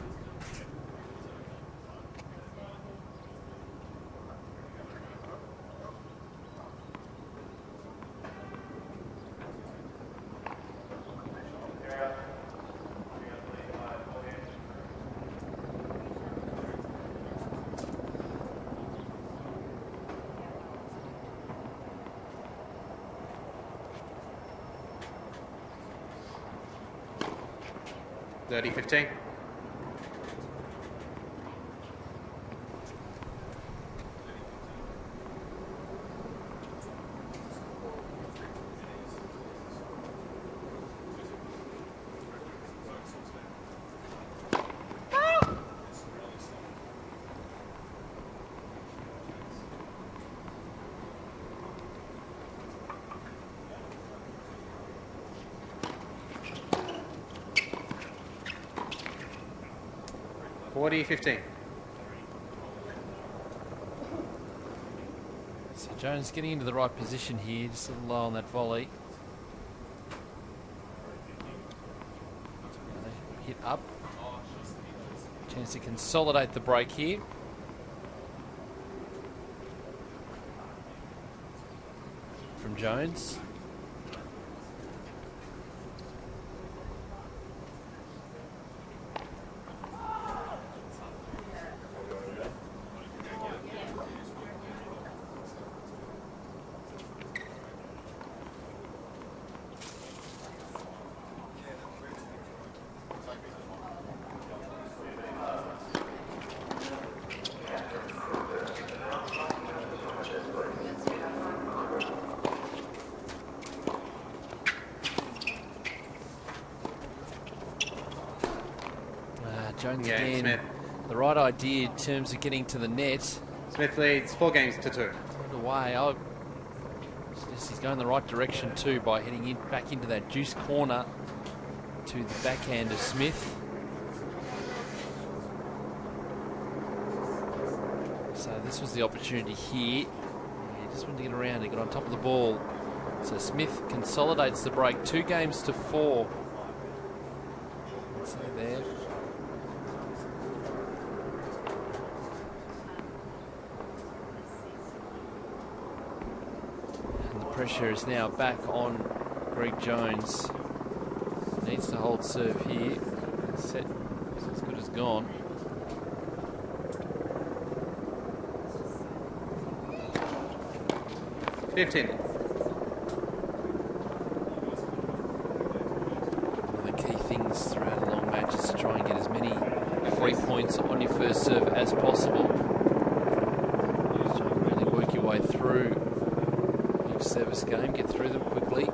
Dirty 15. $40-15. So Jones getting into the right position here, just a little low on that volley. Hit up. Chance to consolidate the break here. From Jones. Jones again, Smith. The right idea in terms of getting to the net. Smith leads 4-2. Away. I suggest he's going the right direction too by heading back into that juice corner to the backhand of Smith. So this was the opportunity here. He just wanted to get around and get on top of the ball. So Smith consolidates the break, 2-4. See there. Pressure is now back on Greg Jones. Needs to hold serve here. Set is as good as gone. $15. One of the key things throughout a long match is to try and get as many free points on your first serve as possible. Just try and really work your way through service game, get through them quickly.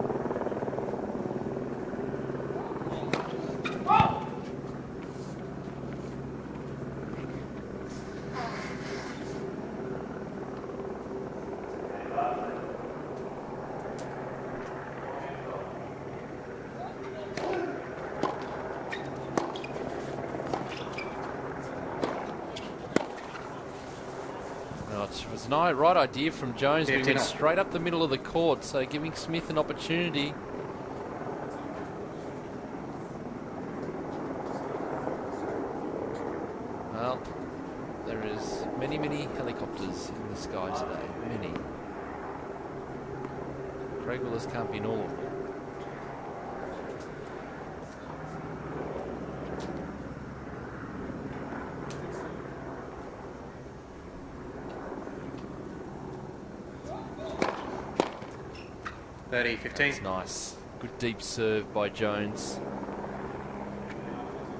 It was a right idea from Jones. We went straight up the middle of the court, so giving Smith an opportunity. Well, there is many helicopters in the sky today. Many. Craig Willis can't be in all of them. $30-15. That's nice. Good deep serve by Jones.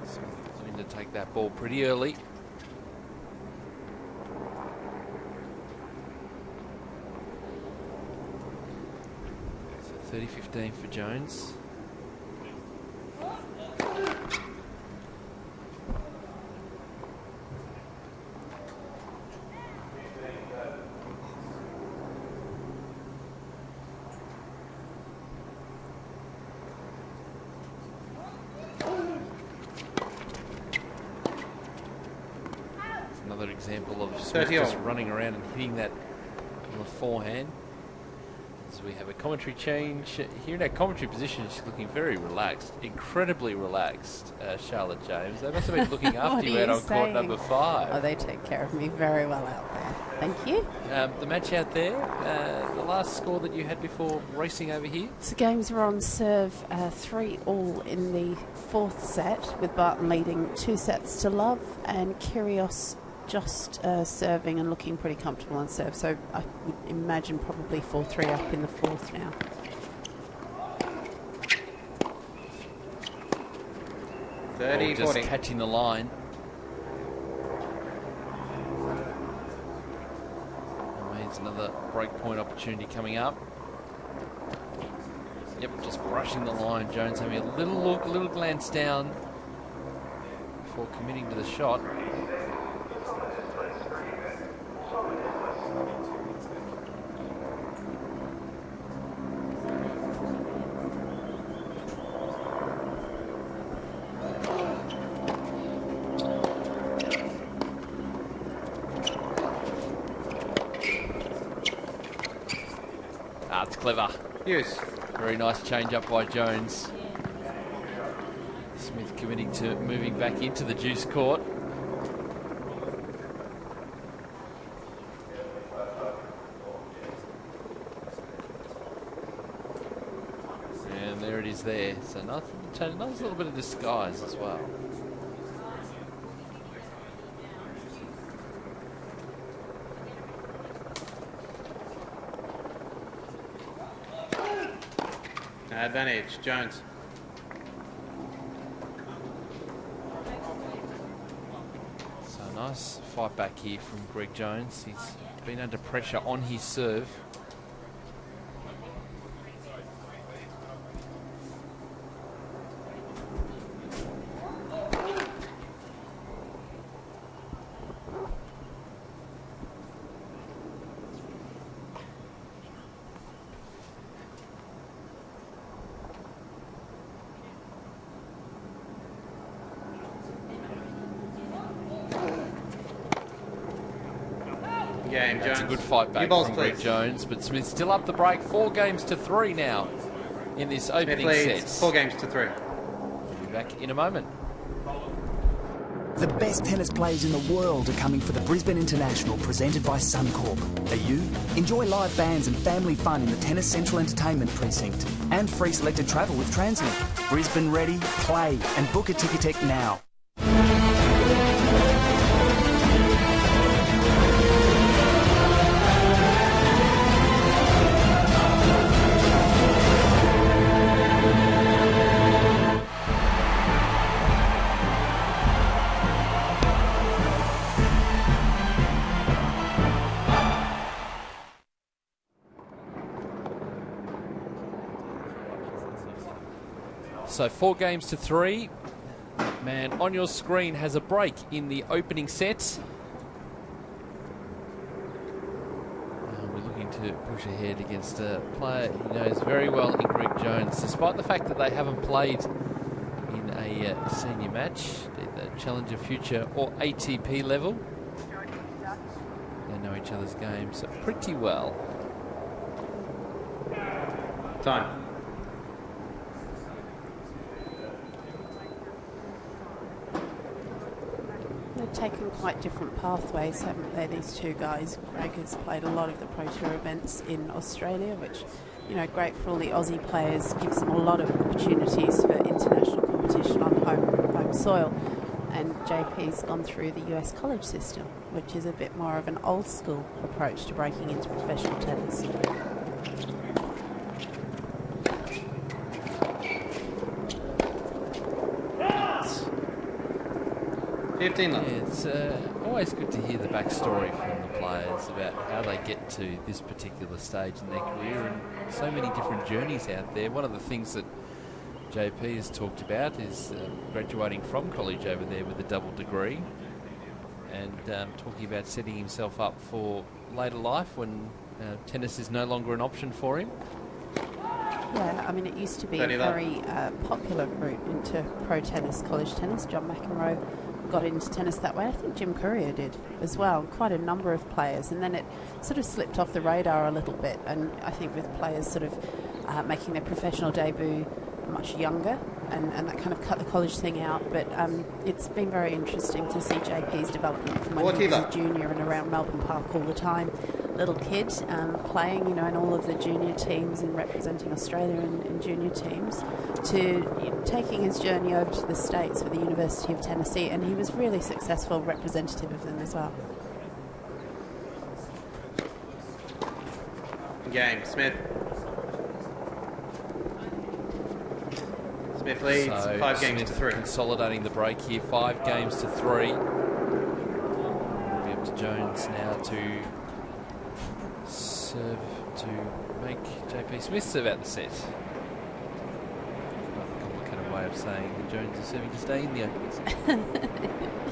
Smith to take that ball pretty early. So 30-15 for Jones. Example of Smith just running around and hitting that on the forehand. As we have a commentary change here in our commentary position, she's looking very relaxed, incredibly relaxed. Charlotte James, they must have been looking after you out on court number 5. Oh, they take care of me very well out there. Thank you. The match out there, the last score that you had before racing over here? So games were on serve 3-all in the 4th set, with Barton leading 2 sets to love, and Kyrgios just serving and looking pretty comfortable on serve. So I would imagine probably 4-3 up in the 4th now. Just catching the line. That means another break point opportunity coming up. Yep, just brushing the line. Jones having a little look, a little glance down before committing to the shot. It's clever. Yes. Very nice change up by Jones. Smith committing to moving back into the juice court. And there it is there. So nice little bit of disguise as well. Advantage, Jones. So nice fight back here from Greg Jones. He's been under pressure on his serve. That's a good fight back from Greg Jones, but Smith still up the break. 4-3 now in this opening set. 4-3. We'll be back in a moment. The best tennis players in the world are coming for the Brisbane International, presented by Suncorp. Are you? Enjoy live bands and family fun in the Tennis Central Entertainment Precinct. And free selected travel with Translink. Brisbane ready, play, and book a Ticketek now. So 4-3. Man on your screen has a break in the opening set. We're looking to push ahead against a player he knows very well in Greg Jones, despite the fact that they haven't played in a senior match, either Challenger Future or ATP level. They know each other's games pretty well. Time. They've taken quite different pathways, haven't they, these two guys? Greg has played a lot of the Pro Tour events in Australia, which, you know, great for all the Aussie players, gives them a lot of opportunities for international competition on home soil. And JP's gone through the US college system, which is a bit more of an old school approach to breaking into professional tennis. It's always good to hear the backstory from the players about how they get to this particular stage in their career, and so many different journeys out there. One of the things that JP has talked about is graduating from college over there with a double degree, and talking about setting himself up for later life when tennis is no longer an option for him. Yeah, I mean, it used to be a very popular route into pro tennis, college tennis. John McEnroe got into tennis that way. I think Jim Courier did as well, quite a number of players, and then it sort of slipped off the radar a little bit, and I think with players sort of making their professional debut much younger, and that kind of cut the college thing out. But it's been very interesting to see JP's development from when he was a junior and around Melbourne Park all the time. Little kid playing, in all of the junior teams and representing Australia in junior teams, to taking his journey over to the States with the University of Tennessee, and he was really successful representative of them as well. Game, Smith. Smith leads, So 5 games Smith to 3. Consolidating the break here, 5 games to 3. It'll be up to Jones now to serve, to make JP Smith serve out the set. Another complicated way of saying that Jones is serving to stay in the opening set.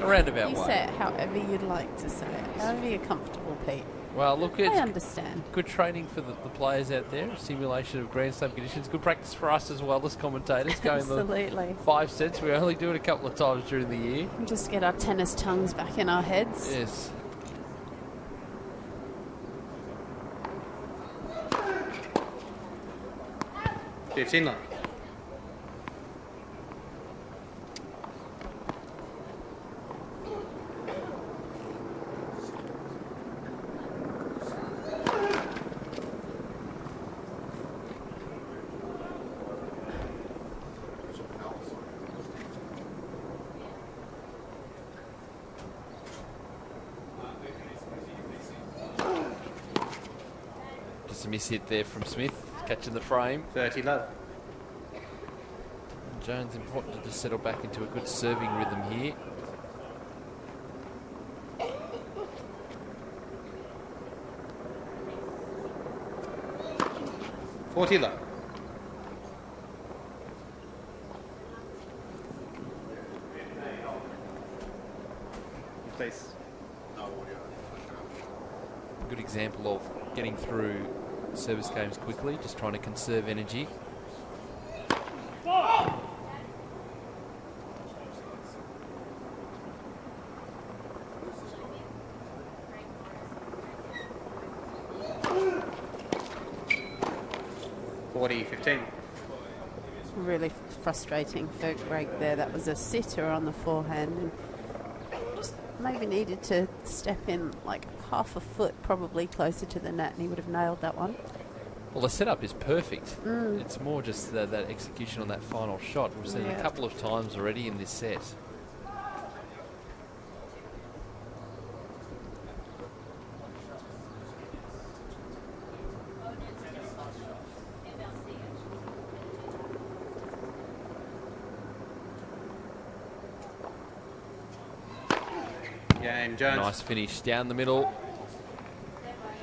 A roundabout way. You say it however you'd like to say it, however you're comfortable, Pete. Well, look, it's I understand. Good training for the players out there, simulation of Grand Slam conditions. Good practice for us as well as commentators. Going Absolutely. the 5 sets. We only do it a couple of times during the year. And just get our tennis tongues back in our heads. Yes. $15 left. Just a miss hit there from Smith, catching the frame. 30 love. Jones important to just settle back into a good serving rhythm here. $40 love. Please. Good example of getting through service games quickly, just trying to conserve energy. $40-15. Really frustrating for Greg there. That was a sitter on the forehand, and just maybe needed to step in like half a foot probably closer to the net, and he would have nailed that one. Well, the setup is perfect. It's more just that execution on that final shot. We've seen it a couple of times already in this set. Game, Jones. Nice finish down the middle.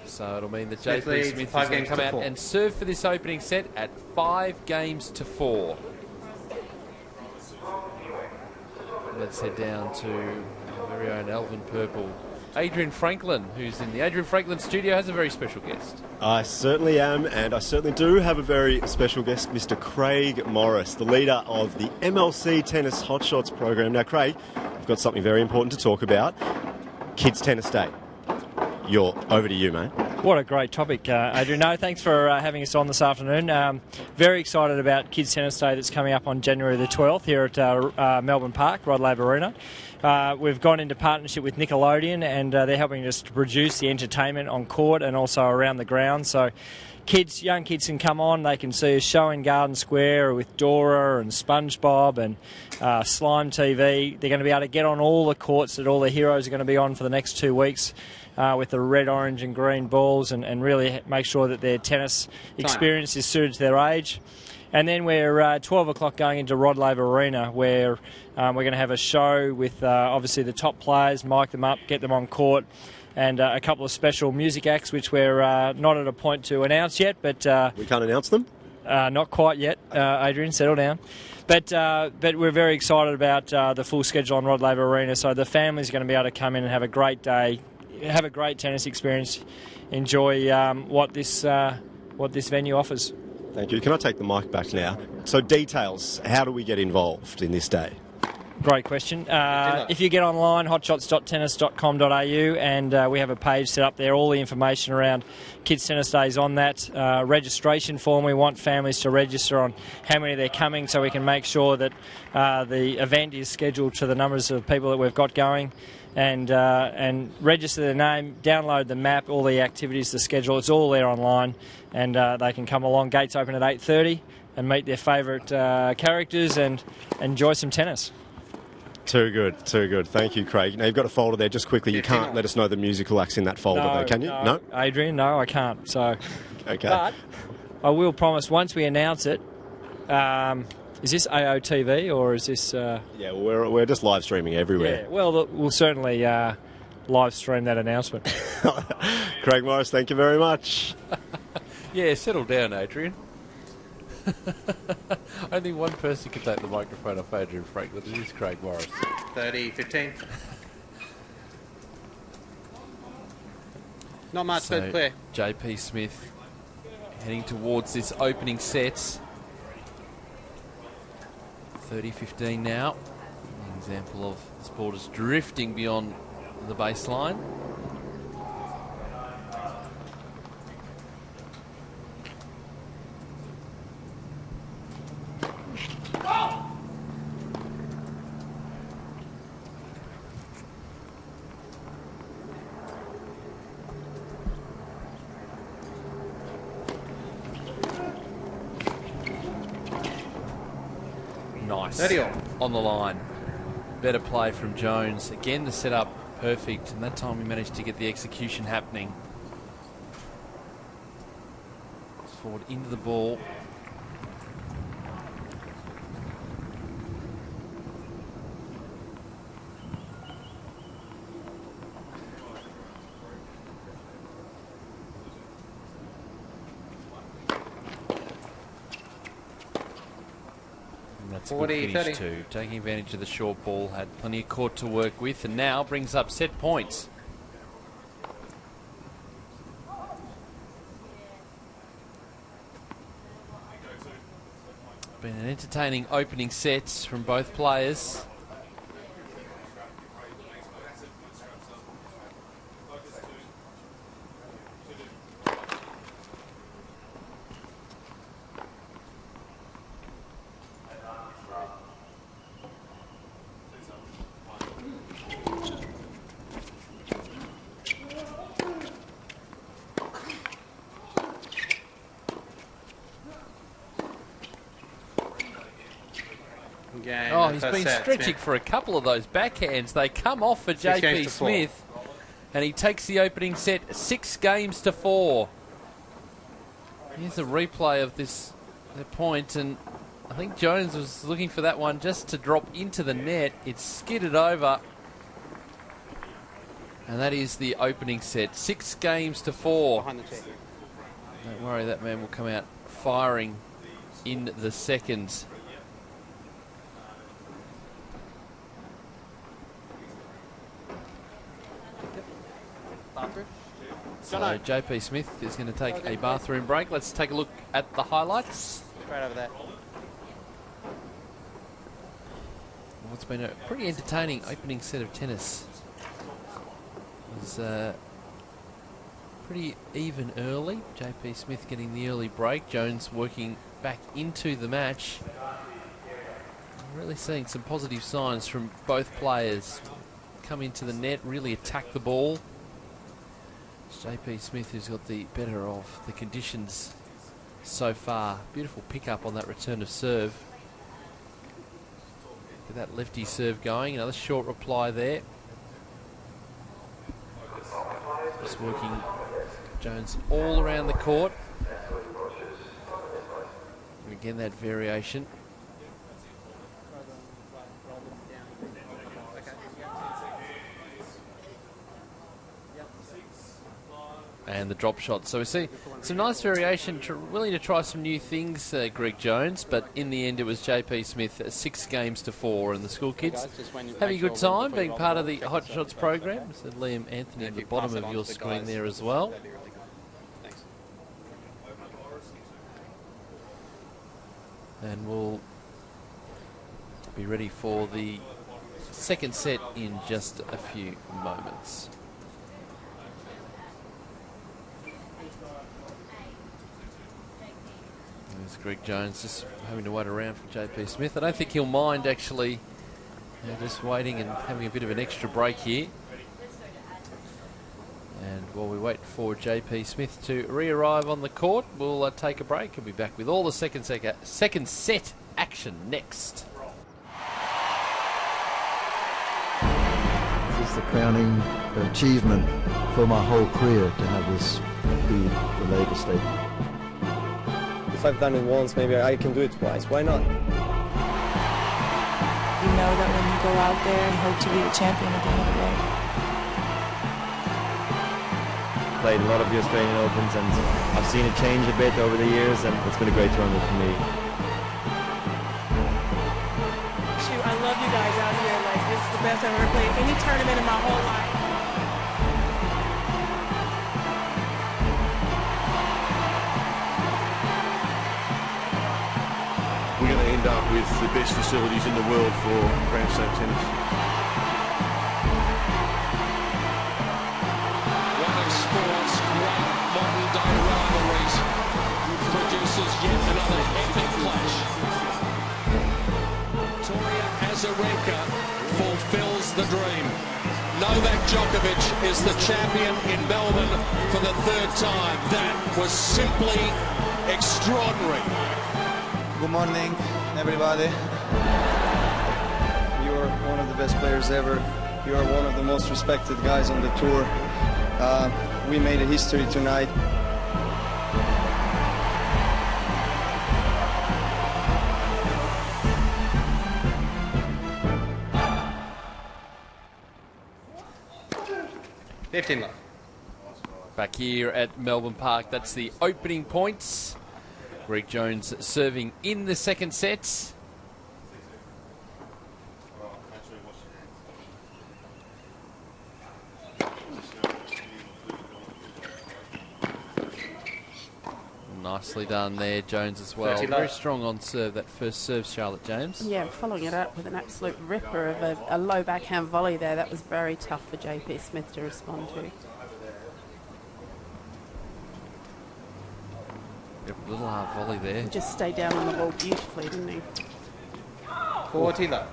So it'll mean that Smith JP leads, Smith is 5 going games to come to out 4. and serve for this opening set at 5 games to 4. Let's head down to our very own Alvin Purple. Adrian Franklin, who's in the Adrian Franklin studio, has a very special guest. I certainly am, and I certainly do have a very special guest, Mr. Craig Morris, the leader of the MLC Tennis Hotshots program. Now, Craig, we've got something very important to talk about. Kids Tennis Day. Over to you, mate. What a great topic, Adrian. No, thanks for having us on this afternoon. Very excited about Kids Tennis Day that's coming up on January the 12th here at Melbourne Park, Rod Laver Arena. We've gone into partnership with Nickelodeon, and they're helping us to produce the entertainment on court and also around the ground. So young kids can come on, they can see a show in Garden Square with Dora and SpongeBob and Slime TV. They're going to be able to get on all the courts that all the heroes are going to be on for the next 2 weeks. With the red, orange and green balls, and really make sure that their tennis experience is suited to their age. And then we're 12 o'clock going into Rod Laver Arena, where we're going to have a show with obviously the top players, mic them up, get them on court, and a couple of special music acts, which we're not at a point to announce yet. But we can't announce them? Not quite yet, Adrian, settle down. But we're very excited about the full schedule on Rod Laver Arena, so the family's going to be able to come in and have a great day, have a great tennis experience, enjoy what this venue offers. Thank you. Can I take the mic back now? So details, how do we get involved in this day? Great question. If you get online, hotshots.tennis.com.au, and we have a page set up there, all the information around Kids Tennis Day is on that. Registration form, we want families to register on how many they're coming so we can make sure that the event is scheduled to the numbers of people that we've got going. And register their name, download the map, all the activities, the schedule, it's all there online, and they can come along. Gates open at 8:30 and meet their favourite characters and enjoy some tennis. Too good, too good. Thank you, Craig. Now, you've got a folder there, just quickly. You can't let us know the musical acts in that folder, though, can you? No? Adrian, no, I can't. So, okay. But I will promise, once we announce it, is this AOTV or is this... Yeah, well, we're just live streaming everywhere. Yeah, well, we'll certainly live stream that announcement. Craig Morris, thank you very much. Yeah, settle down, Adrian. Only one person can take the microphone off Adrian Franklin. It is Craig Morris. 30-15. Not much, So, but clear. JP Smith heading towards this opening set. 30-15 now. An example of the sport is drifting beyond the baseline. Nice. 30 all. On the line. Better play from Jones. Again, the setup perfect, and that time we managed to get the execution happening. Forward into the ball. That's a good finish 30. too. Taking advantage of the short ball, had plenty of court to work with, and now brings up set points. Been an entertaining opening set from both players. Oh, he's been stretching for a couple of those backhands. They come off for JP Smith, and he takes the opening set 6-4. Here's a replay of this point, and I think Jones was looking for that one just to drop into the net. It skidded over, and that is the opening set 6-4. Don't worry, that man will come out firing in the second. So JP Smith is going to take a bathroom break. Let's take a look at the highlights. Right over there. Well, it's been a pretty entertaining opening set of tennis. It was pretty even early. JP Smith getting the early break. Jones working back into the match. Really seeing some positive signs from both players. Come into the net, really attack the ball. JP Smith, who's got the better of the conditions so far. Beautiful pick-up on that return of serve. Get that lefty serve going. Another short reply there. Just working Jones all around the court. And again, that variation. And the drop shot. So we see some nice variation, willing to try some new things, Greg Jones, but in the end it was JP Smith 6-4, and the school kids having a good time being part of the Hot Shots program. So Liam Anthony at the bottom of your screen there as well. And we'll be ready for the second set in just a few moments. There's Greg Jones just having to wait around for JP Smith. I don't think he'll mind actually just waiting and having a bit of an extra break here. And while we wait for JP Smith to re-arrive on the court, we'll take a break and be back with all the second set action next. This is the crowning achievement for my whole career to have this be the Labour statement. If I've done it once, maybe I can do it twice. Why not? You know that when you go out there, you hope to be the champion at the end of the day. Played a lot of the Australian Opens, and I've seen it change a bit over the years, and it's been a great tournament for me. Shoot, I love you guys out here. Like, this is the best I've ever played any tournament in my whole life. We're going to end up with the best facilities in the world for Grand Slam tennis. One of sport's great modern day rivalries produces yet another epic clash. Victoria Azarenka fulfills the dream. Novak Djokovic is the champion in Melbourne for the third time. That was simply extraordinary. Good morning, everybody. You're one of the best players ever. You are one of the most respected guys on the tour. We made a history tonight. Back here at Melbourne Park, that's the opening points. Greg Jones serving in the second set. Nicely done there, Jones as well. Very strong on serve, that first serve, Charlotte James. Yeah, following it up with an absolute ripper of a low backhand volley there. That was very tough for JP Smith to respond to. Yep, little hard volley there. He just stayed down on the ball beautifully, didn't he? For Tila.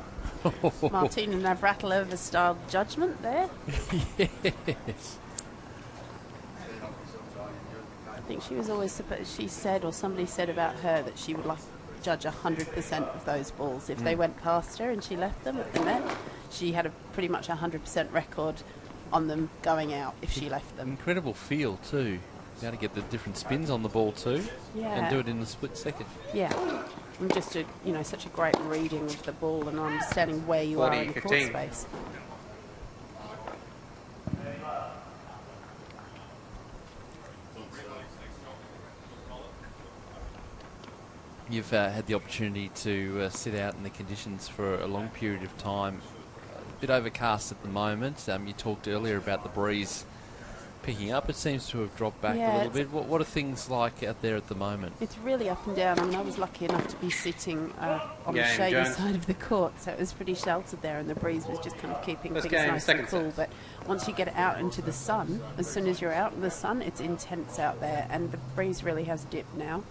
Martina Navratilova style judgment there. Yes. I think she was always supposed, she said, or somebody said about her that she would like to judge 100% of those balls. If they went past her and she left them at the net, she had a pretty much 100% record on them going out if she left them. Incredible feel too. Be able to get the different spins on the ball too, and do it in a split second. Yeah, and just a, such a great reading of the ball and understanding where you are in the court space. You've had the opportunity to sit out in the conditions for a long period of time. A bit overcast at the moment. You talked earlier about the breeze picking up. It seems to have dropped back a little bit. What are things like out there at the moment? It's really up and down. I mean, I was lucky enough to be sitting on the shady side of the court, so it was pretty sheltered there, and the breeze was just kind of keeping things nice and cool. But once you get out into the sun, as soon as you're out in the sun, it's intense out there, and the breeze really has dipped now.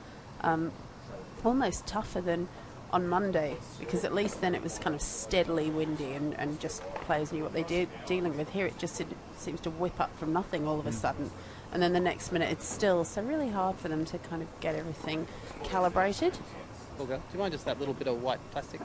Almost tougher than on Monday, because at least then it was kind of steadily windy and just players knew what they dealing with. Here it just seems to whip up from nothing all of a sudden, and then the next minute it's still, so really hard for them to kind of get everything calibrated. Olga, do you mind just that little bit of white plastic?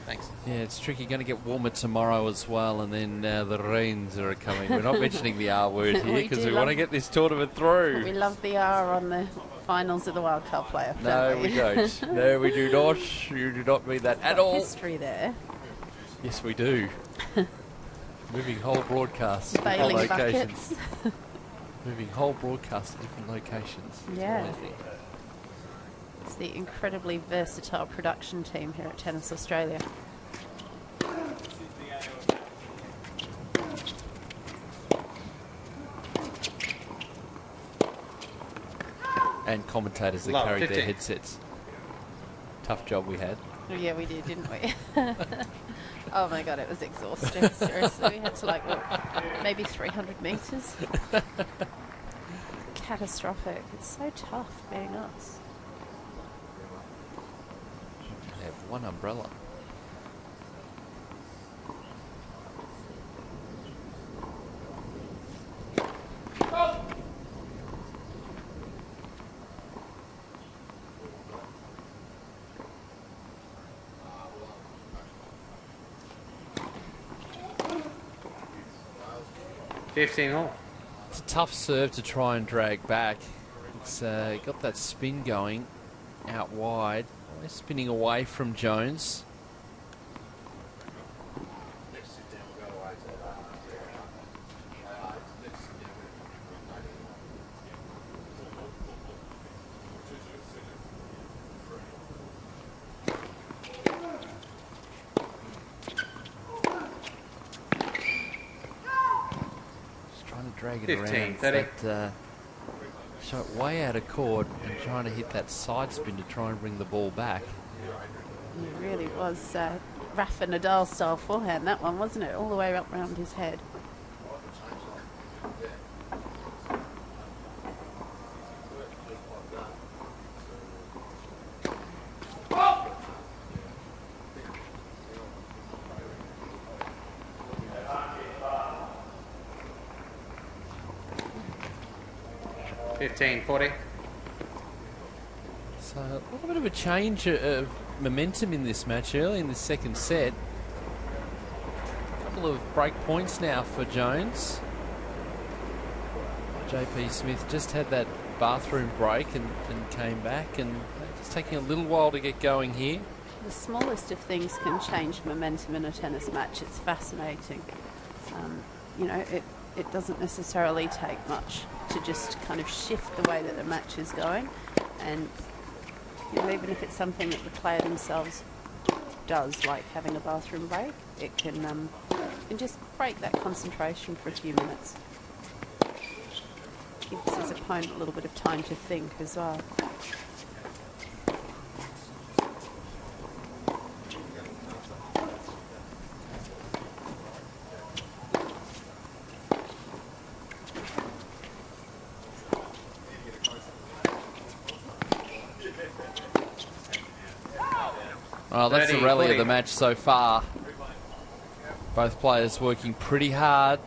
Thanks. Yeah, it's tricky. Going to get warmer tomorrow as well, and then the rains are coming. We're not mentioning the R word here because we want to get this tournament through. We love the R on the finals of the World Cup playoff. No, we don't. No, we do not. You do not mean that at all. History there. Yes, we do. Moving whole broadcasts to Failing different locations. buckets. Moving whole broadcasts to different locations. Yeah. It's the incredibly versatile production team here at Tennis Australia. And commentators that carried their headsets. Tough job we had. Yeah, we did, didn't we? Oh my God, it was exhausting. Seriously, we had to like walk maybe 300 metres. Catastrophic. It's so tough being us. Have one umbrella. It's a tough serve to try and drag back. It's got that spin going out wide. Always spinning away from Jones. Drag it 15, around. 30. That shot way out of chord and trying to hit that side spin to try and bring the ball back. It really was Rafa Nadal style forehand, that one, wasn't it? All the way up around his head. $15.40. So a little bit of a change of momentum in this match early in the second set. A couple of break points now for Jones. JP Smith just had that bathroom break and came back, and it's taking a little while to get going here. The smallest of things can change momentum in a tennis match. It's fascinating. You know, it doesn't necessarily take much to just kind of shift the way that the match is going, and you know, even if it's something that the player themselves does, like having a bathroom break, it can just break that concentration for a few minutes. Gives his opponent a little bit of time to think as well. Well, that's the rally of the match so far. Both players working pretty hard.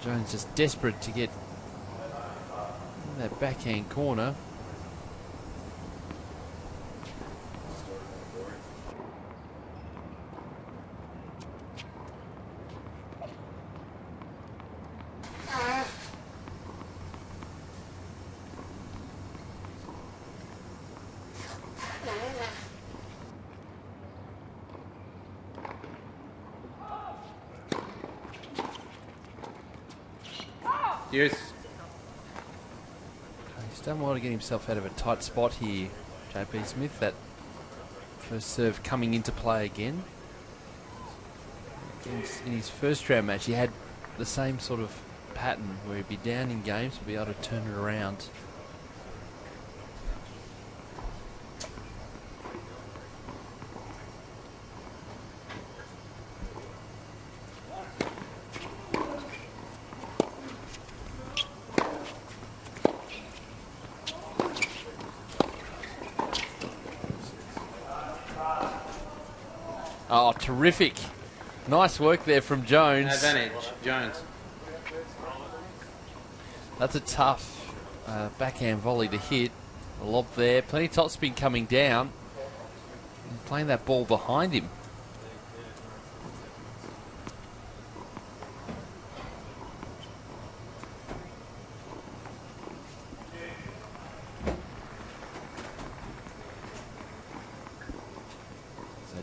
Jones just desperate to get in that backhand corner. Yes. He's done well to get himself out of a tight spot here, JP Smith. That first serve coming into play again. In his first round match, he had the same sort of pattern where he'd be down in games but be able to turn it around. Oh, terrific. Nice work there from Jones. Advantage, Jones. That's a tough backhand volley to hit. A lob there. Plenty of topspin coming down. And playing that ball behind him.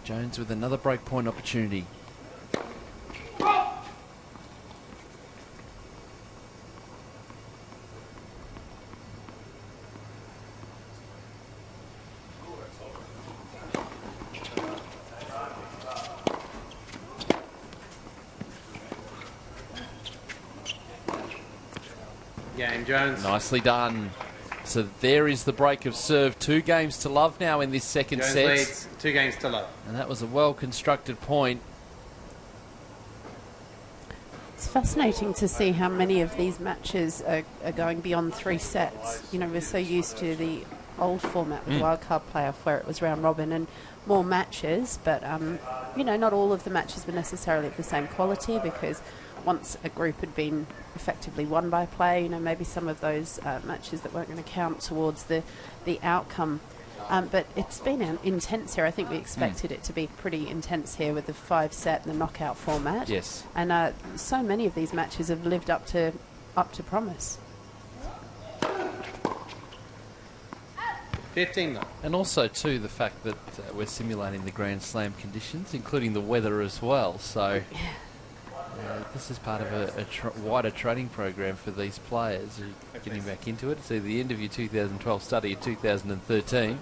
Jones with another breakpoint opportunity. Game, Jones. Nicely done. So there is the break of serve. 2 games to love now in this second Jones set. leads 2 games to love. And that was a well-constructed point. It's fascinating to see how many of these matches are going beyond 3 sets. You know, we're so used to the old format with wildcard playoff where it was round robin and more matches, but you know, not all of the matches were necessarily of the same quality, because once a group had been effectively won by play, you know, maybe some of those matches that weren't going to count towards the outcome. But it's been intense here. I think we expected it to be pretty intense here with the 5-set and the knockout format. Yes. And so many of these matches have lived up to promise. 15 though. And also, too, the fact that we're simulating the Grand Slam conditions, including the weather as well. So this is part of a wider training program for these players who are getting back into it. It's either the end of your 2012 study or 2013.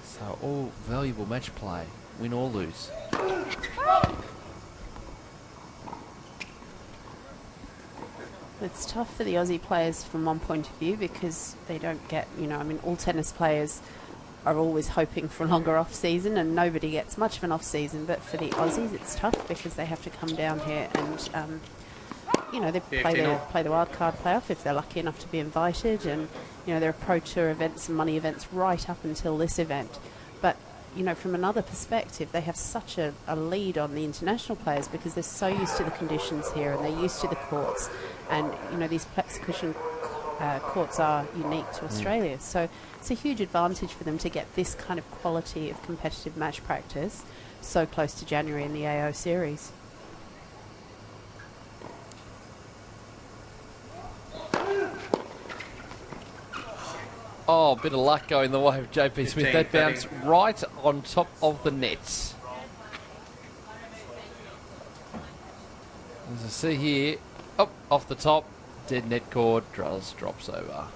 So all valuable match play, win or lose. It's tough for the Aussie players from one point of view, because they don't get, you know, I mean, all tennis players are always hoping for a longer off-season, and nobody gets much of an off-season. But for the Aussies, it's tough because they have to come down here and, you know, they play the wildcard playoff if they're lucky enough to be invited, and, you know, there are Pro Tour events and money events right up until this event. But, you know, from another perspective, they have such a lead on the international players because they're so used to the conditions here and they're used to the courts. And, you know, these plexicushion courts are unique to Australia. So it's a huge advantage for them to get this kind of quality of competitive match practice so close to January in the AO series. Oh, a bit of luck going the way of JP Smith. That bounced right on top of the nets. As I see here, off the top, dead net cord, drops over.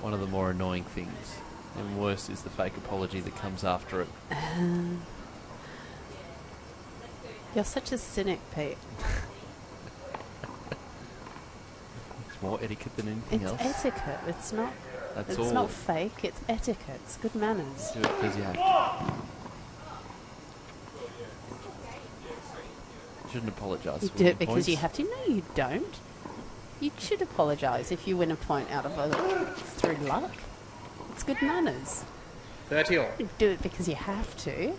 One of the more annoying things. And worse is the fake apology that comes after it. You're such a cynic, Pete. It's more etiquette than anything else. It's etiquette. It's not. It's not fake. It's etiquette. It's good manners. Do it because you have to. You shouldn't apologise. You do it because you have to. No, you don't. You should apologise if you win a point out of through luck. It's good manners. 30 all. You do it because you have to.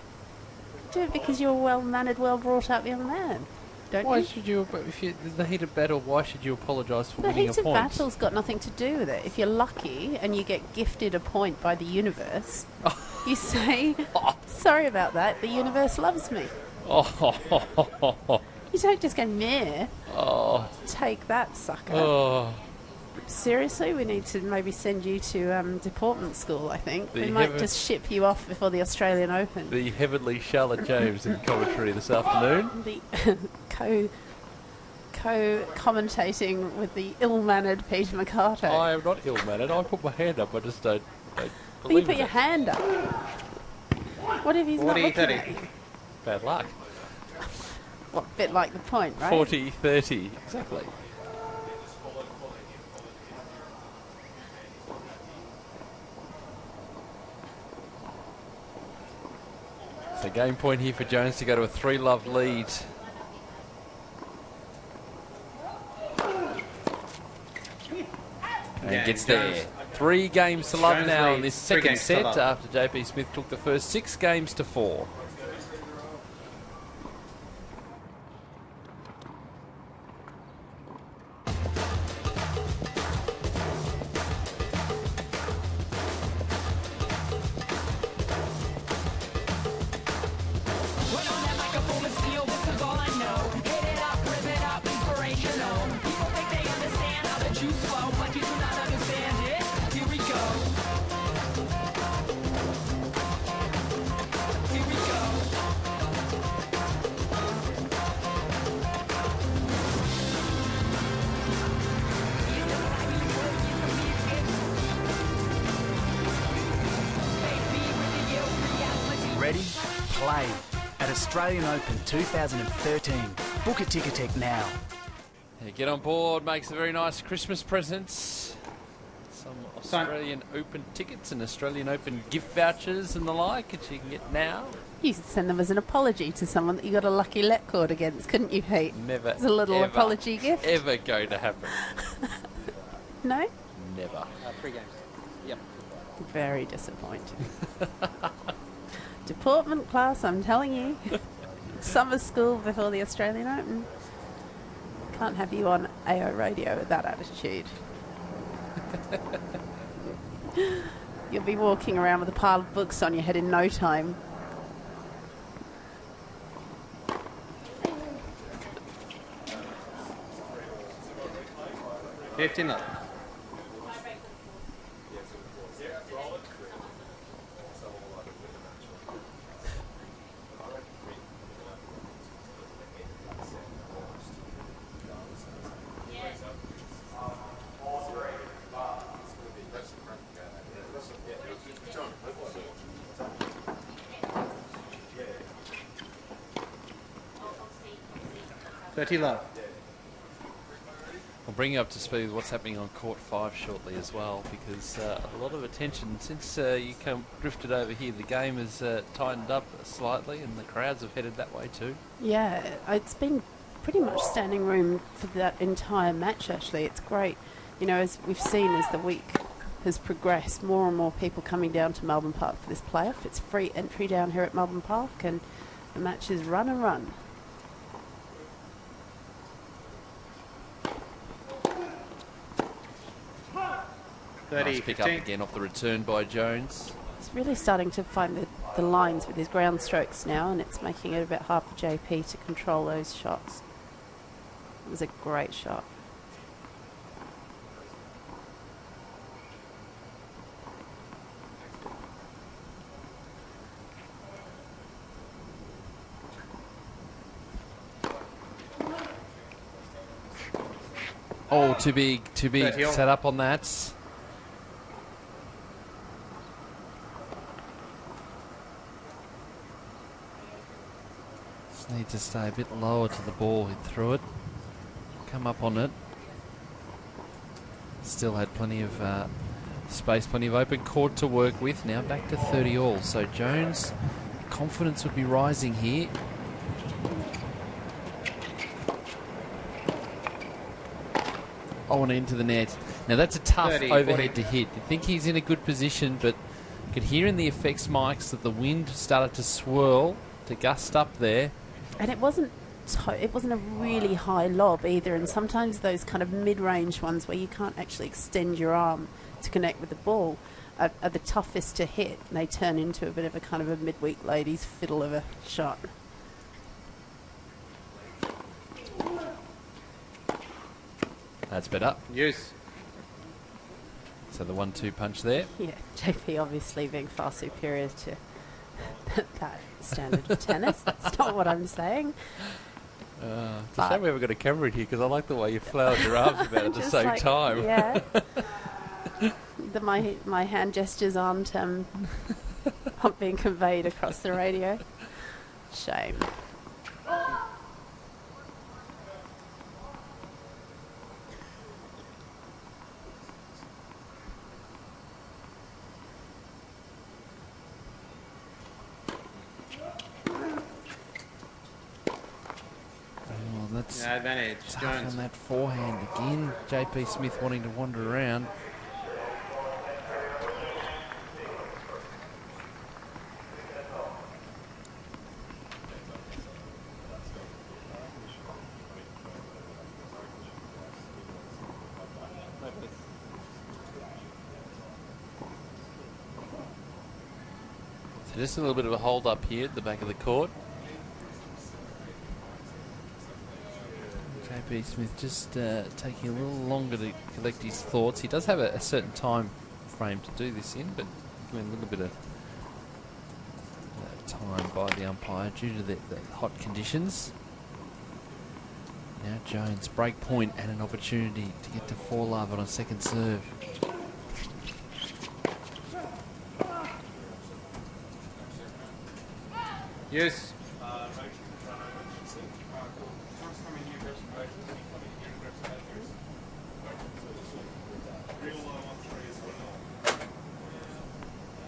Do it because you're a well-mannered, well-brought-up young man. Don't why you? Should you? If you're in the heat of battle, why should you apologise for the winning a point? The heat of battle's got nothing to do with it. If you're lucky and you get gifted a point by the universe, you say, "Sorry about that. The universe loves me." You don't just go, meh. Take that, sucker. Seriously, we need to maybe send you to deportment school, I think. We might just ship you off before the Australian Open. The heavenly Charlotte James in commentary this afternoon. The co-commentating with the ill-mannered Peter Mercato. I am not ill-mannered. I put my hand up. I just don't believe you put your hand up. What if he's 40, not looking 30. at you? Bad luck. What, a bit like the point, right? 40-30, exactly. So game point here for Jones to go to a 3-love lead. And gets there. 3 games to love now in this second set after JP Smith took the first 6 games to 4. Ready? Play. At Australian Open 2013. Book a Ticketek now. Yeah, get on board, makes a very nice Christmas presents. Some Australian Open tickets and Australian Open gift vouchers and the like that you can get now. You could send them as an apology to someone that you got a lucky let cord against, couldn't you, Pete? Never. As a little apology gift. Ever going to happen. No? Never. Pre-games. Yep. Very disappointing. Deportment class, I'm telling you. Summer school before the Australian Open. Can't have you on AO radio with that attitude. You'll be walking around with a pile of books on your head in no time. $15. 30 love. I'll bring you up to speed with what's happening on court 5 shortly as well, because a lot of attention since you drifted over here. The game has tightened up slightly, and the crowds have headed that way too. Yeah, it's been pretty much standing room for that entire match. Actually, it's great. You know, as we've seen as the week has progressed, more and more people coming down to Melbourne Park for this playoff. It's free entry down here at Melbourne Park, and the matches run and run. Nice pick up again off the return by Jones. He's really starting to find the lines with his ground strokes now, and it's making it a bit hard for JP to control those shots. It was a great shot. Oh, too big set up on that. Just need to stay a bit lower to the ball. He threw it, come up on it. Still had plenty of space, plenty of open court to work with. Now back to 30 all. So Jones, confidence would be rising here. Oh, and into the net. Now that's a tough 30, overhead 40. to hit. You think he's in a good position, but you could hear in the effects mics that the wind started to swirl, to gust up there. And it wasn't a really high lob either, and sometimes those kind of mid-range ones where you can't actually extend your arm to connect with the ball are the toughest to hit. They turn into a bit of a kind of a midweek ladies fiddle of a shot. That's better. Use. So the 1-2 punch there. Yeah, JP obviously being far superior to that standard of tennis. That's not what I'm saying. It's a shame we haven't got a camera in here, because I like the way you flowered your arms about at the same time. Yeah. My hand gestures aren't being conveyed across the radio. Shame. That's advantage. tough Jones. on that forehand again. JP Smith wanting to wander around. So just a little bit of a hold up here at the back of the court. JP Smith just taking a little longer to collect his thoughts. He does have a certain time frame to do this in, but given a little bit of time by the umpire due to the hot conditions. Now Jones, break point and an opportunity to get to 4-love on a second serve. Yes.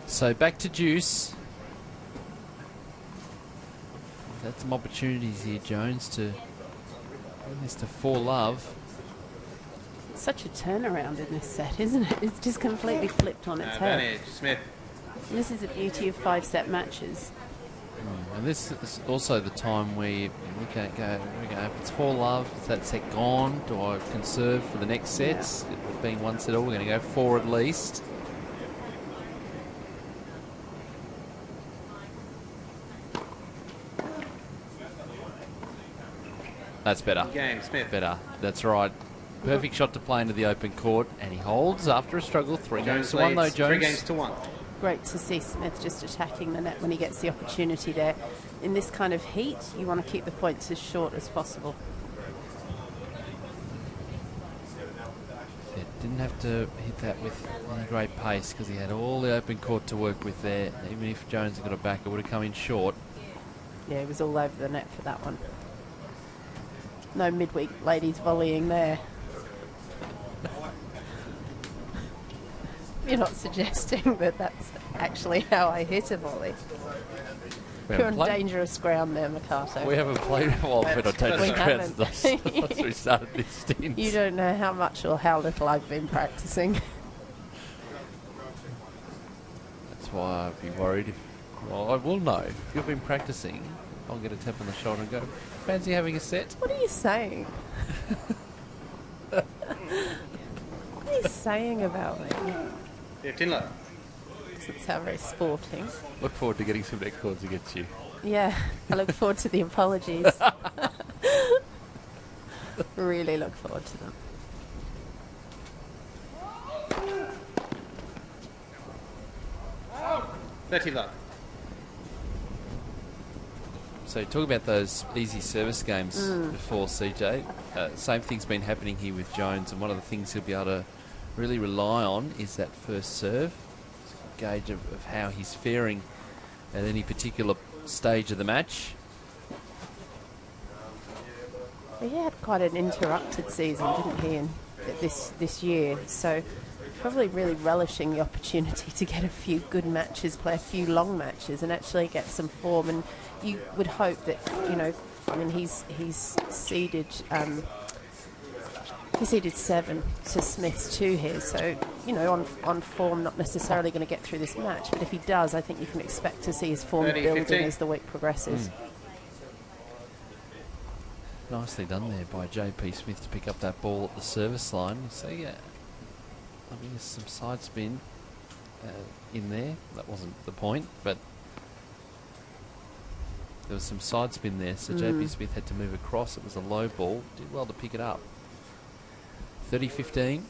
So back to Juice. Had some opportunities here, Jones, to bring this to 4-love. Such a turnaround in this set, isn't it? It's just completely flipped on its head. Advantage, Smith. This is the beauty of 5-set matches. And this is also the time where you look at if it's 4-love, is that set gone? Do I conserve for the next sets? Yeah. It being 1 set all, we're going to go 4 at least. That's better. Game, Smith. Better. That's right. Perfect shot to play into the open court, and he holds after a struggle. 3 games to 1 though, Jones. 3 games to 1. Great to see Smith just attacking the net when he gets the opportunity there. In this kind of heat, you want to keep the points as short as possible. Yeah, didn't have to hit that with any great pace because he had all the open court to work with there. Even if Jones had got it back, it would have come in short. Yeah, it was all over the net for that one. No midweek ladies volleying there. You're not suggesting that that's actually how I hit a volley. You're on dangerous ground there, Makato. We haven't played well, we're on dangerous ground since we started this stint. You don't know how much or how little I've been practicing. That's why I'd be worried if... Well, I will know. If you've been practicing, I'll get a tap on the shoulder and go, fancy having a set? What are you saying? What are you saying about me? 15 love. Doesn't sound very sporting. Look forward to getting some net cords against you. Yeah, I look forward to the apologies. Really look forward to them. love. So talk about those easy service games before, CJ. Same thing's been happening here with Jones, and one of the things he'll be able to really rely on is that first serve. Gauge of how he's faring at any particular stage of the match. Well, he had quite an interrupted season, didn't he, this year? So probably really relishing the opportunity to get a few good matches, play a few long matches, and actually get some form. And you would hope that, you know, I mean, he's seeded. He seeded 7 to Smith's 2 here, so, you know, on form, not necessarily going to get through this match, but if he does, I think you can expect to see his form building 15. as the week progresses. Nicely done there by JP Smith to pick up that ball at the service line. So, yeah, I mean, there's some side spin in there. That wasn't the point, but there was some side spin there, so JP Smith had to move across. It was a low ball. Did well to pick it up. 30-15.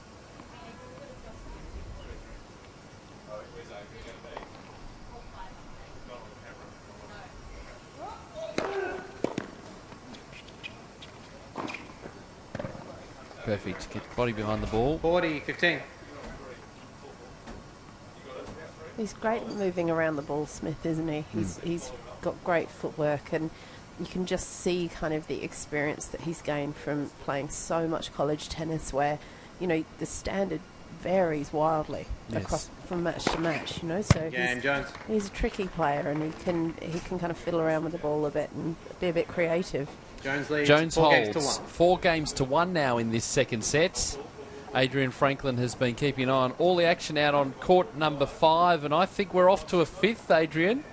Perfect. Get body behind the ball. 40-15. He's great at moving around the ball, Smith, isn't he? He's got great footwork, and you can just see kind of the experience that he's gained from playing so much college tennis where, you know, the standard varies wildly across from match to match, you know, so he's a tricky player, and he can kind of fiddle around with the ball a bit and be a bit creative. Jones leads. Jones 4 holds games to 1. 4 games to 1 now in this second set. Adrian Franklin has been keeping an eye on all the action out on court number 5, and I think we're off to a 5th, Adrian.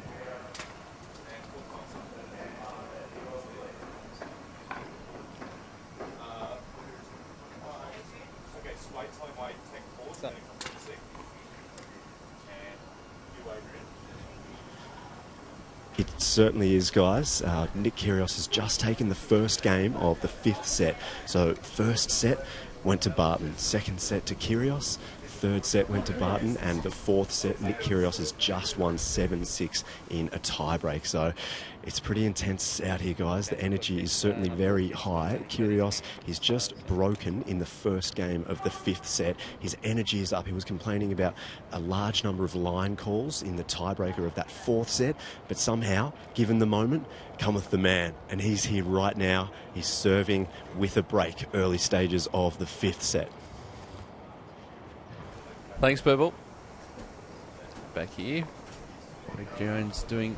It certainly is, guys. Nick Kyrgios has just taken the first game of the 5th set. So first set went to Barton, second set to Kyrgios, third set went to Barton, and the fourth set, Nick Kyrgios has just won 7-6 in a tiebreak. So it's pretty intense out here, guys. The energy is certainly very high. Kyrgios is just broken in the first game of the fifth set. His energy is up. He was complaining about a large number of line calls in the tiebreaker of that fourth set, but somehow, given the moment, cometh the man, and he's here right now. He's serving with a break, early stages of the fifth set. Thanks, Purple. Back here. Greg Jones doing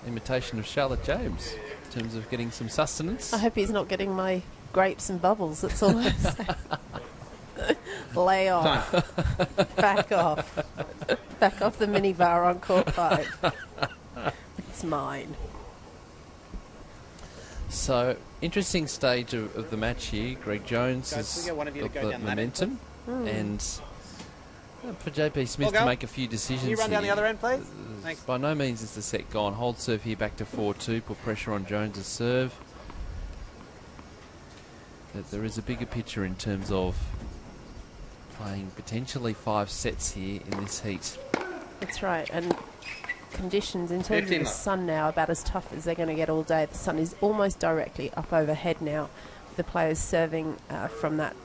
imitation of Charlotte James in terms of getting some sustenance. I hope he's not getting my grapes and bubbles. That's all I'm saying. Lay off. Back off. Back off the minibar on court 5. It's mine. So, interesting stage of the match here. Greg Jones has got the momentum, and for JP Smith to make a few decisions. Can you run down the other end, please? Thanks. By no means is the set gone. Hold serve here back to 4-2. Put pressure on Jones' serve. That there is a bigger picture in terms of playing potentially 5 sets here in this heat. That's right, and conditions in terms of the sun now are about as tough as they're going to get all day. The sun is almost directly up overhead now. The players serving from that,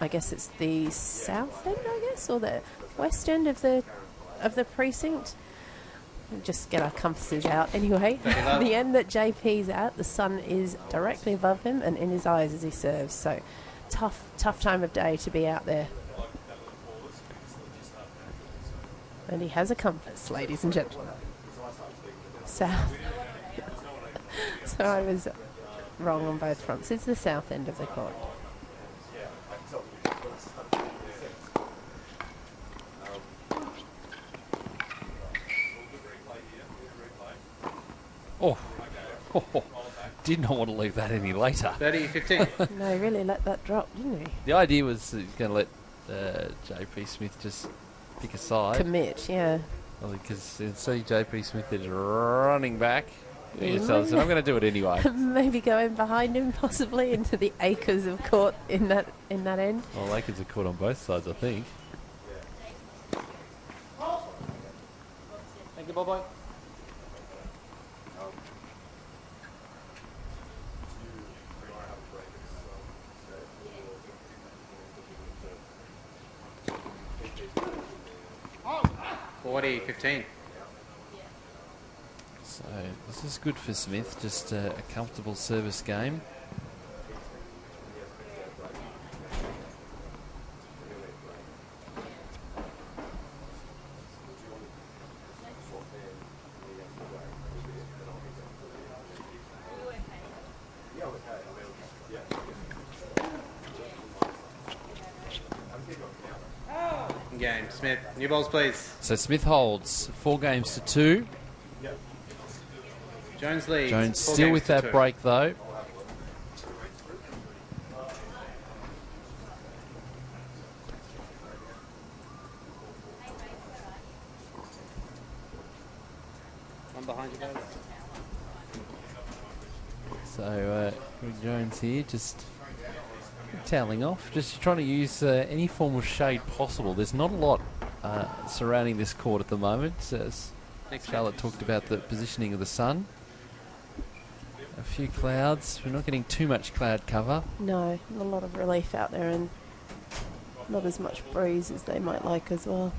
I guess it's the south end, I guess, or the west end of the precinct. We'll just get our compasses out anyway. The end that JP's at, the sun is directly above him and in his eyes as he serves. So tough time of day to be out there. And he has a compass, ladies and gentlemen. South. So I was wrong on both fronts. It's the south end of the court. Oh, did not want to leave that any later. 30-15. No, he really let that drop, didn't he? The idea was going to let JP Smith just pick a side. Commit, yeah. Well, because you see JP Smith is running back. So I'm going to do it anyway. Maybe going behind him, possibly into the acres of court in that end. Well, acres of court on both sides, I think. Thank you, Bobo. Oh, 40-15. So this is good for Smith, just a comfortable service game. Game. Smith, new balls, please. So Smith holds 4 games to 2. Jones leads. Jones still with that break though. One behind you guys. So Greg Jones here just toweling off, just trying to use any form of shade possible. There's not a lot surrounding this court at the moment. As Charlotte talked about the positioning of the sun. A few clouds. We're not getting too much cloud cover. No, a lot of relief out there and not as much breeze as they might like as well.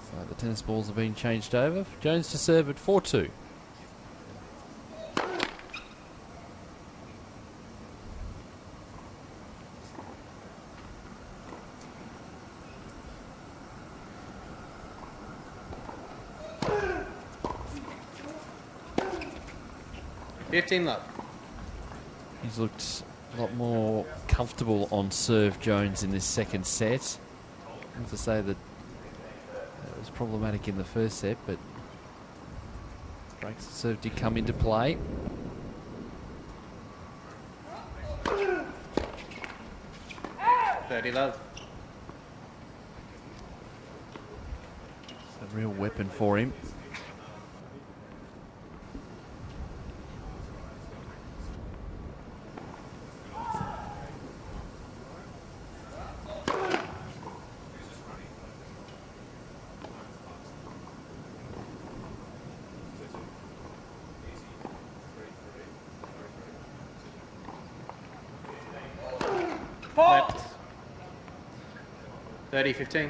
So the tennis balls have been changed over. Jones to serve at 4-2. He's looked a lot more comfortable on serve, Jones, in this second set. Not to say that it was problematic in the first set, but breaks of serve did come into play. Love. It's a real weapon for him. Left. 30-15.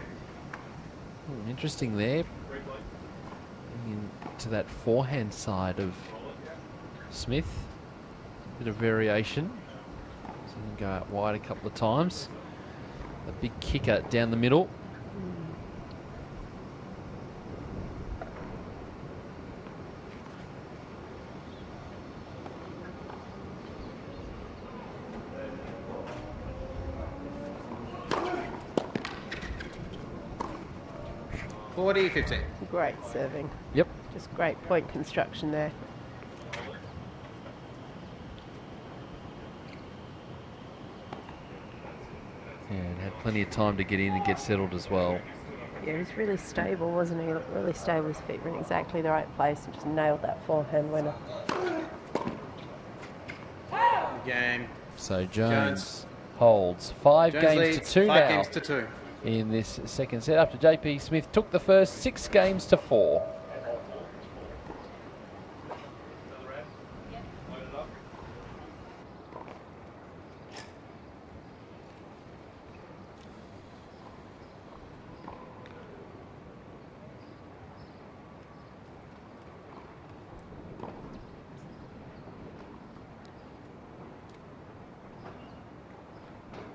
Interesting there. Into that forehand side of Smith. Bit of variation. So he can go out wide a couple of times. A big kicker down the middle. $40-15. Great serving. Yep. Just great point construction there. Yeah, and had plenty of time to get in and get settled as well. Yeah, he was really stable, wasn't he? Really stable. His feet were in exactly the right place and just nailed that forehand winner. Game. So Jones holds 5 Jones games leads to 2 5 now. games to 2. In this second set, after JP Smith took the first 6 games to 4.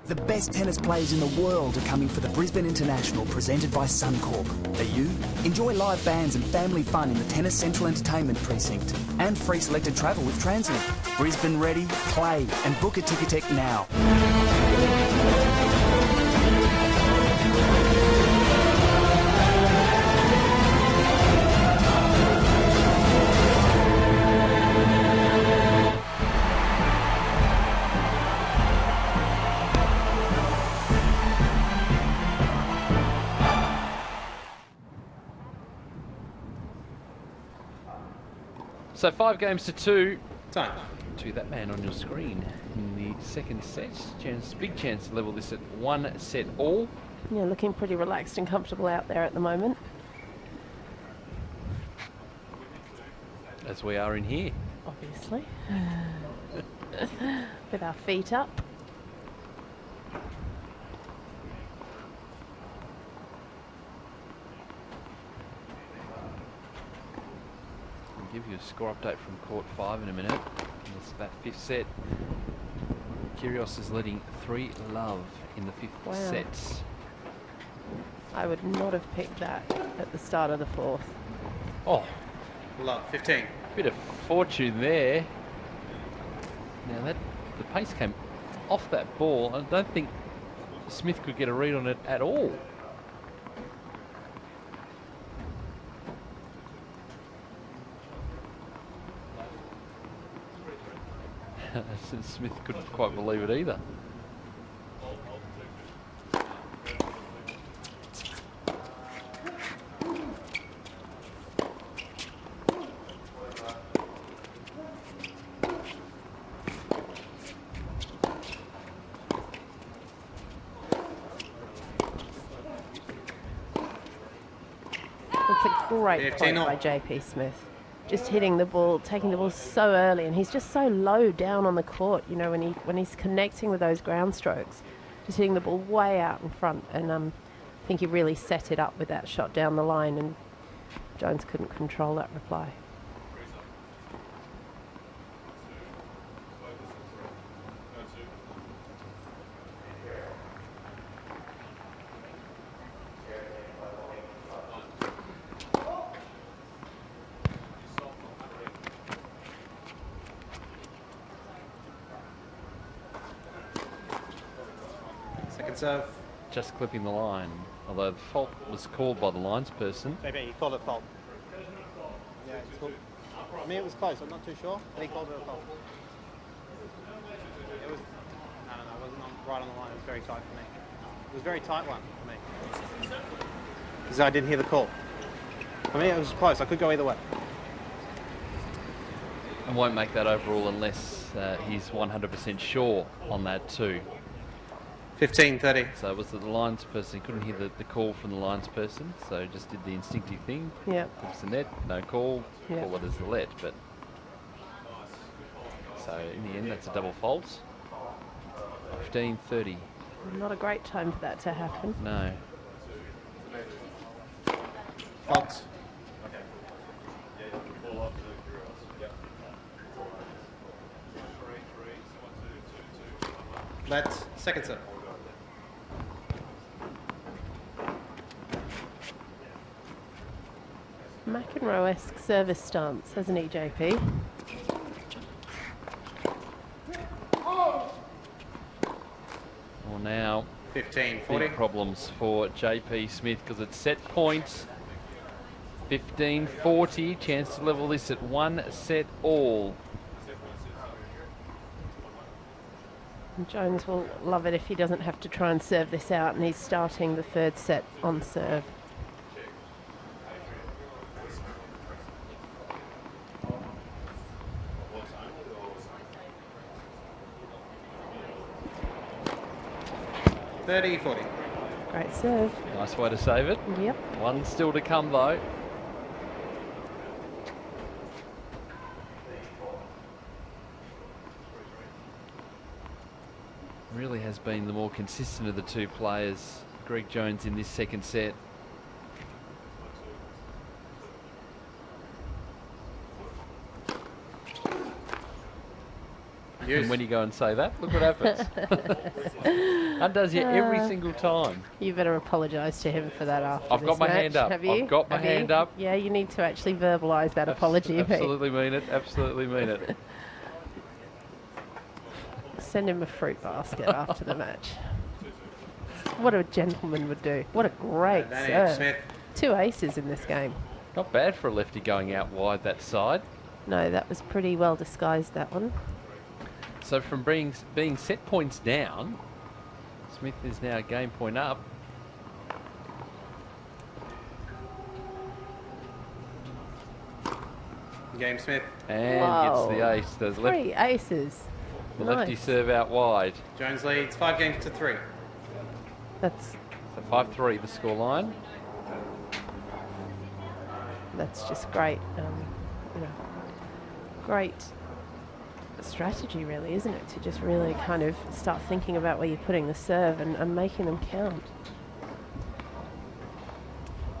The best tennis players in the world are coming for the Brisbane International presented by Suncorp. Are you? Enjoy live bands and family fun in the Tennis Central Entertainment Precinct. And free selected travel with Translink. Brisbane ready, play and book a Ticketek now. So 5 games to 2. Time. To that man on your screen in the second set. Big chance to level this at 1 set all. Yeah, looking pretty relaxed and comfortable out there at the moment. As we are in here. Obviously. With our feet up. I'll give you a score update from court 5 in a minute. It's that 5th set. Kyrgios is leading 3-love in the 5th set. I would not have picked that at the start of the 4th. Oh. Love, 15. Bit of fortune there. Now the pace came off that ball. I don't think Smith could get a read on it at all. Smith couldn't quite believe it either. It's a great point by JP Smith. Just hitting the ball, taking the ball so early, and he's just so low down on the court, you know, when he's connecting with those ground strokes, just hitting the ball way out in front, and I think he really set it up with that shot down the line, and Jones couldn't control that reply. Serve. Just clipping the line, although the fault was called by the linesperson. Maybe he called it fault. Yeah, it's cool. I mean, it was close. I'm not too sure, but he called it a fault. It was. I don't know. It wasn't right on the line. It was very tight for me. It was a very tight one for me. Because I didn't hear the call. I mean, it was close. I could go either way. And won't make that overall unless he's 100% sure on that too. 15-30. So it was the linesperson. He couldn't hear the call from the linesperson, so just did the instinctive thing. Yeah. Clips the net, no call. Yep. Call it as the let, but so in the end, that's a double fault. 15-30. Not a great time for that to happen. No. Fault. Let second set. McEnroe-esque service stance, hasn't he, JP? Well, now 15-40. big problems for JP Smith because it's set points. 15-40, chance to level this at 1 set all. And Jones will love it if he doesn't have to try and serve this out, and he's starting the third set on serve. $30-40. Great serve. Nice way to save it. Yep. One still to come though. Really has been the more consistent of the two players, Greg Jones, in this second set. Yes. And when you go and say that, look what happens. Undoes you every single time. You better apologise to him for that after I've got my hand up. Have you? I've got my hand up. Yeah, you need to actually verbalise that apology. Absolutely mean it. Absolutely mean it. Send him a fruit basket after the match. What a gentleman would do. What a great serve. Smith. 2 aces in this game. Not bad for a lefty going out wide that side. No, that was pretty well disguised, that one. So from being set points down, Smith is now game point up. Game Smith. And Whoa. gets the ace. The 3 aces. The Nice. lefty serve out wide. Jones leads 5-3. That's So 5-3 the scoreline. That's just great. You know, great strategy, really, isn't it? To just really kind of start thinking about where you're putting the serve and making them count.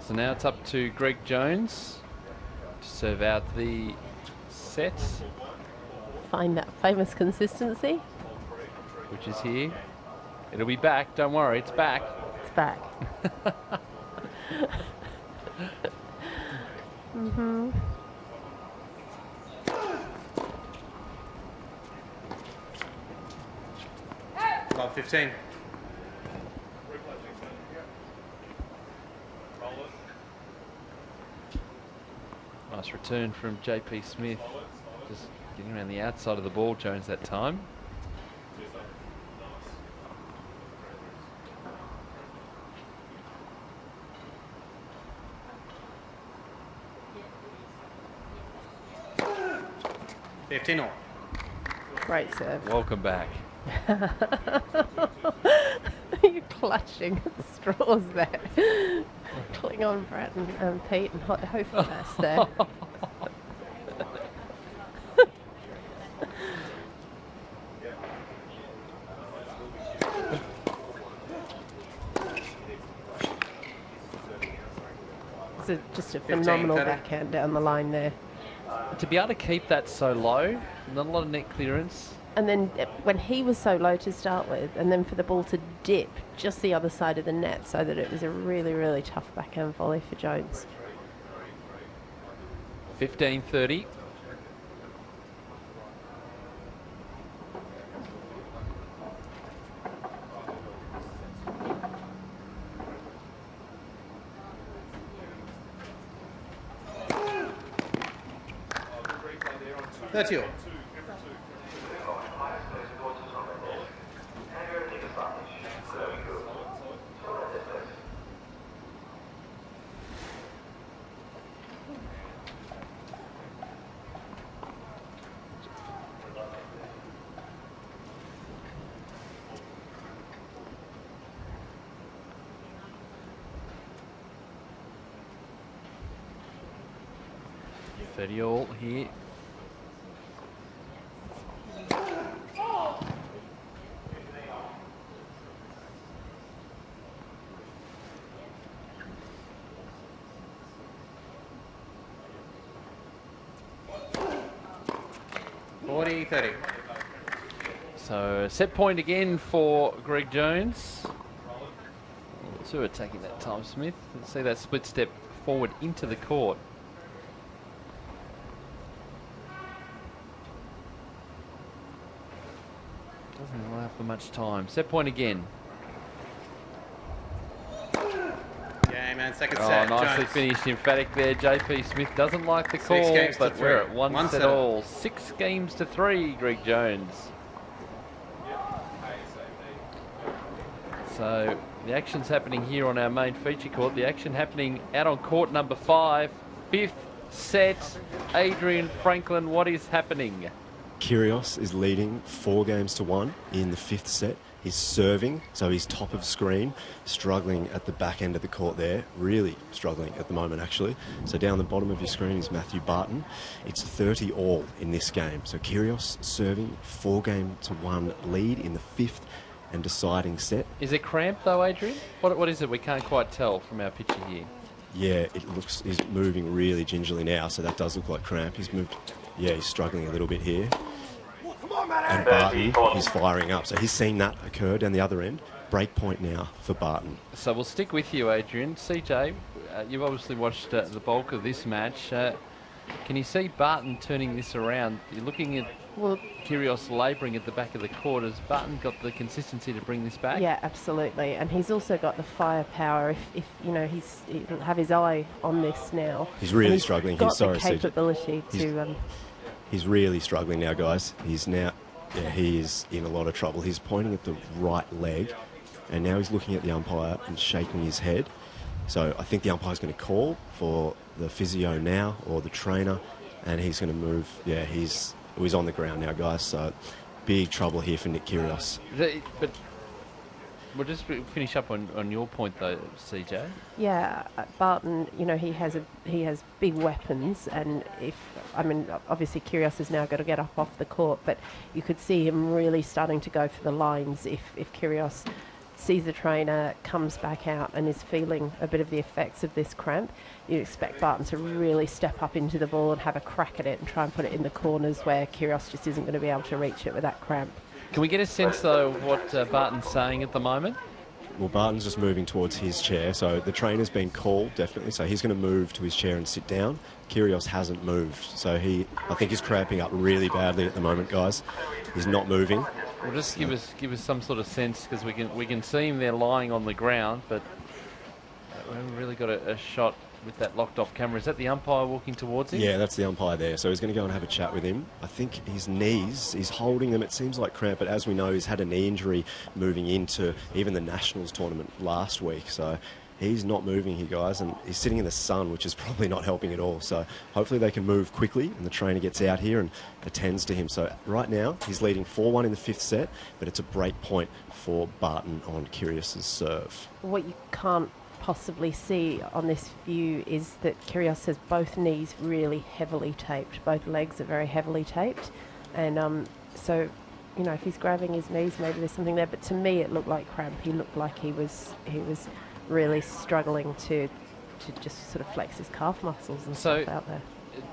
So now it's up to Greg Jones to serve out the set, Find that famous consistency. which is here. It'll be back. Don't worry, it's back. It's back. Mm-hmm. About 15. Nice return from JP Smith. Just getting around the outside of the ball, Jones, that time. $15 all. Great serve. Welcome back. You're clutching at the straws there. Cling on, Brad and Pete, and hope for the best there. It's just a phenomenal backhand down the line there. To be able to keep that so low, not a lot of net clearance. And then when he was so low to start with, and then for the ball to dip just the other side of the net, so that it was a really, really tough backhand volley for Jones. 15-30. $30 all. All here. 40-30. So set point again for Greg Jones. Two attacking that time, Smith. Let's see that split step forward into the court. Doesn't allow for much time. Set point again. Yeah, man, second Oh, set. nicely Jones. finished, emphatic there. JP Smith doesn't like the call, but we're at one set all. 6 games to 3, Greg Jones. So the action's happening here on our main feature court. The action happening out on court number 5. 5th set. Adrian Franklin, what is happening? Kyrgios is leading 4 games to 1 in the 5th set. He's serving, so he's top of screen, struggling at the back end of the court there, really struggling at the moment actually. So down the bottom of your screen is Matthew Barton. It's 30 all in this game. So Kyrgios serving 4 game to 1 lead in the 5th and deciding set. Is it cramp though, Adrian? What is it? We can't quite tell from our picture here. Yeah, it looks, he's moving really gingerly now, so that does look like cramp. He's moved, yeah, he's struggling a little bit here. And Barton is firing up, so he's seen that occur down the other end. Break point now for Barton. So we'll stick with you, Adrian. CJ, you've obviously watched the bulk of this match. Can you see Barton turning this around? You're looking at Kyrgios labouring at the back of the court. Has Barton got the consistency to bring this back? Yeah, absolutely. And he's also got the firepower. If you know, he'll have his eye on this now. He's really struggling. He's got the capability to... He's really struggling now, guys. He's now... Yeah, he is in a lot of trouble. He's pointing at the right leg, and now he's looking at the umpire and shaking his head. So I think the umpire's going to call for the physio now, or the trainer, and he's going to move. Yeah, he's on the ground now, guys. So big trouble here for Nick Kyrgios. But we'll just finish up on your point, though, CJ. Yeah, Barton, you know, he has big weapons, and obviously Kyrgios has now got to get up off the court, but you could see him really starting to go for the lines if Kyrgios sees the trainer, comes back out and is feeling a bit of the effects of this cramp. You expect Barton to really step up into the ball and have a crack at it and try and put it in the corners where Kyrgios just isn't going to be able to reach it with that cramp. Can we get a sense, though, of what Barton's saying at the moment? Well, Barton's just moving towards his chair, so the trainer's been called, definitely, so he's going to move to his chair and sit down. Kyrgios hasn't moved, so I think he's cramping up really badly at the moment, guys. He's not moving. Well, just give us some sort of sense, because we can see him there lying on the ground, but we haven't really got a shot with that locked off camera. Is that the umpire walking towards him? Yeah, that's the umpire there. So he's going to go and have a chat with him. I think his knees, he's holding them. It seems like cramp, but as we know, he's had a knee injury moving into even the Nationals tournament last week. So he's not moving here, guys, and he's sitting in the sun, which is probably not helping at all. So hopefully they can move quickly and the trainer gets out here and attends to him. So right now, he's leading 4-1 in the 5th set, but it's a break point for Barton on Kyrgios' serve. What you can't possibly see on this view is that Kyrgios has both knees really heavily taped. Both legs are very heavily taped, and so, you know, if he's grabbing his knees, maybe there's something there. But to me, it looked like cramp. He looked like he was really struggling to just sort of flex his calf muscles and stuff out there.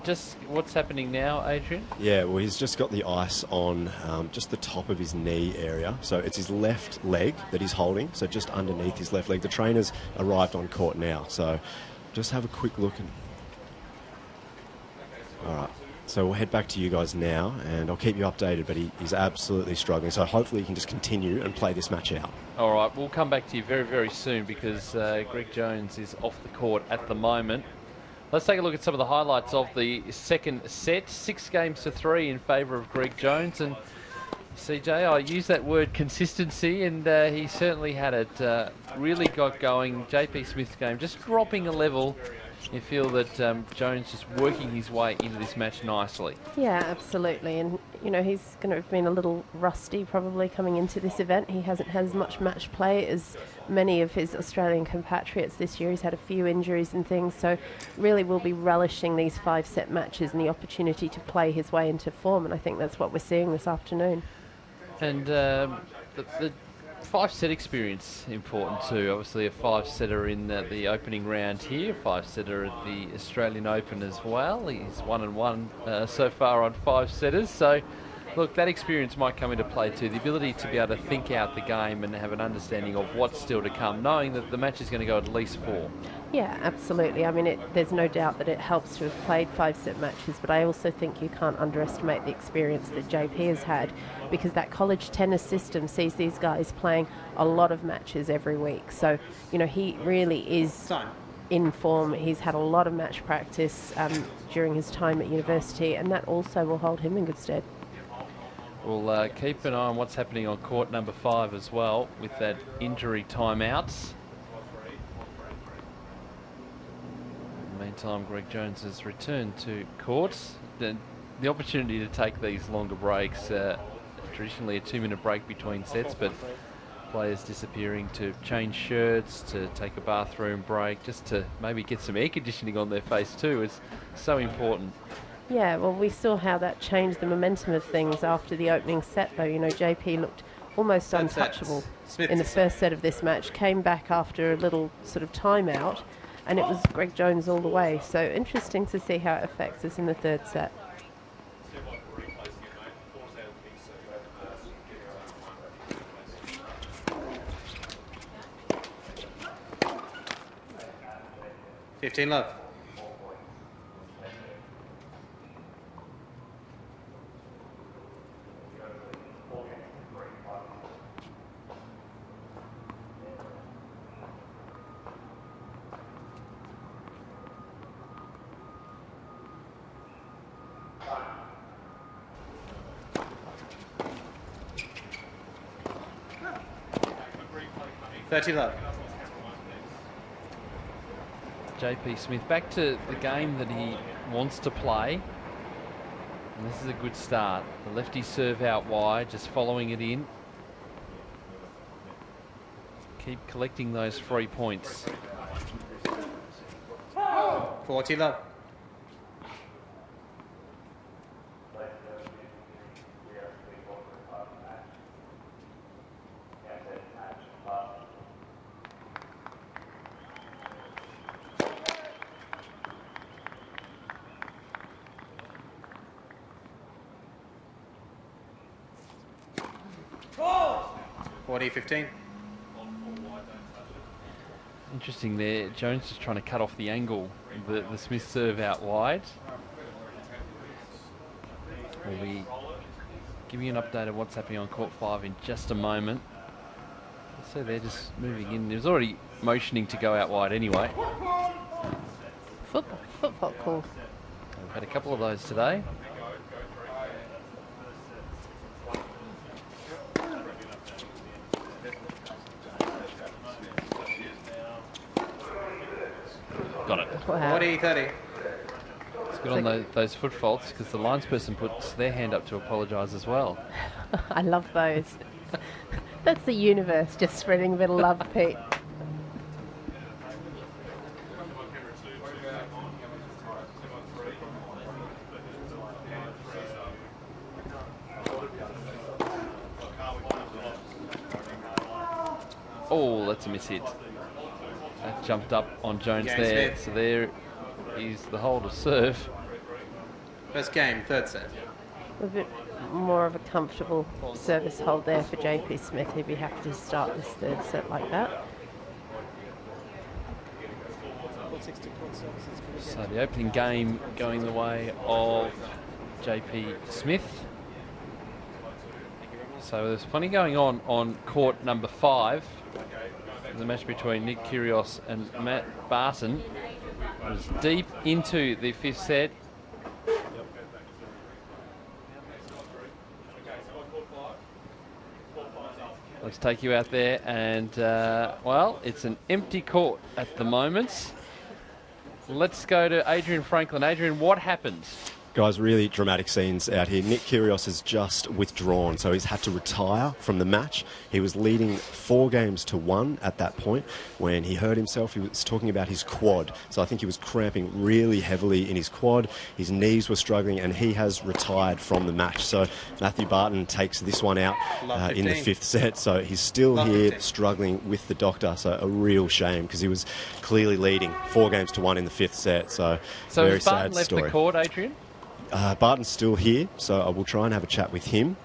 Just what's happening now, Adrian? Yeah, well, he's just got the ice on just the top of his knee area. So it's his left leg that he's holding, so just underneath his left leg. The trainer's arrived on court now, so just have a quick look. All right, so we'll head back to you guys now, and I'll keep you updated, but he's absolutely struggling. So hopefully he can just continue and play this match out. All right, we'll come back to you very, very soon, because Greg Jones is off the court at the moment. Let's take a look at some of the highlights of the second set. 6 games to 3 in favour of Greg Jones. And CJ, I use that word consistency, and he certainly had it. Really got going. JP Smith's game just dropping a level. You feel that Jones just working his way into this match nicely. Yeah, absolutely. And, you know, he's going to have been a little rusty probably coming into this event. He hasn't had as much match play as many of his Australian compatriots this year. He's had a few injuries and things, so really will be relishing these 5-set matches and the opportunity to play his way into form, and I think that's what we're seeing this afternoon. And the 5-set experience important too. Obviously a 5-setter in the opening round here, 5-setter at the Australian Open as well. He's 1-1 so far on 5-setters, so Look, that experience might come into play too. The ability to be able to think out the game and have an understanding of what's still to come, knowing that the match is going to go at least 4. Yeah, absolutely. I mean, there's no doubt that it helps to have played 5-set matches, but I also think you can't underestimate the experience that JP has had, because that college tennis system sees these guys playing a lot of matches every week. So, you know, he really is in form. He's had a lot of match practice during his time at university, and that also will hold him in good stead. We'll keep an eye on what's happening on court number 5 as well, with that injury timeouts. In the meantime, Greg Jones has returned to court. The opportunity to take these longer breaks, traditionally a 2-minute break between sets, but players disappearing to change shirts, to take a bathroom break, just to maybe get some air conditioning on their face too, is so important. Yeah, well, we saw how that changed the momentum of things after the opening set, though. You know, JP looked almost untouchable in the first set of this match, came back after a little sort of timeout, and it was Greg Jones all the way. So interesting to see how it affects us in the third set. Love. Love. JP Smith back to the game that he wants to play. And this is a good start. The lefty serve out wide, just following it in. Keep collecting those free points. 40 love. .40-15. Interesting there. Jones just trying to cut off the angle. The Smith serve out wide. We'll be giving you an update of what's happening on court 5 in just a moment. So they're just moving in. He was already motioning to go out wide anyway. Football call. We've had a couple of those today. Got it. Wow. 40-30. It's good on those foot faults, because the linesperson puts their hand up to apologise as well. I love those. That's the universe just spreading a bit of love, Pete. Oh, that's a miss hit. That jumped up on Jones there. So there is the hold of serve. First game, third set. A bit more of a comfortable service hold there for JP Smith. He'd be happy to start this third set like that. So the opening game going the way of JP Smith. So there's plenty going on court number 5. The match between Nick Kyrgios and Matt Barton was deep into the 5th set. Let's take you out there, and well, it's an empty court at the moment. Let's go to Adrian Franklin. Adrian, what happened? Guys, really dramatic scenes out here. Nick Kyrgios has just withdrawn, so he's had to retire from the match. He was leading 4-1 at that point when he hurt himself. He was talking about his quad, so I think he was cramping really heavily in his quad. His knees were struggling, and he has retired from the match. So Matthew Barton takes this one out in the 5th set, so he's still here struggling with the doctor. So a real shame, because he was clearly leading 4-1 in the 5th set. So very has Barton sad left story. The court, Adrian? Barton's still here, so I will try and have a chat with him.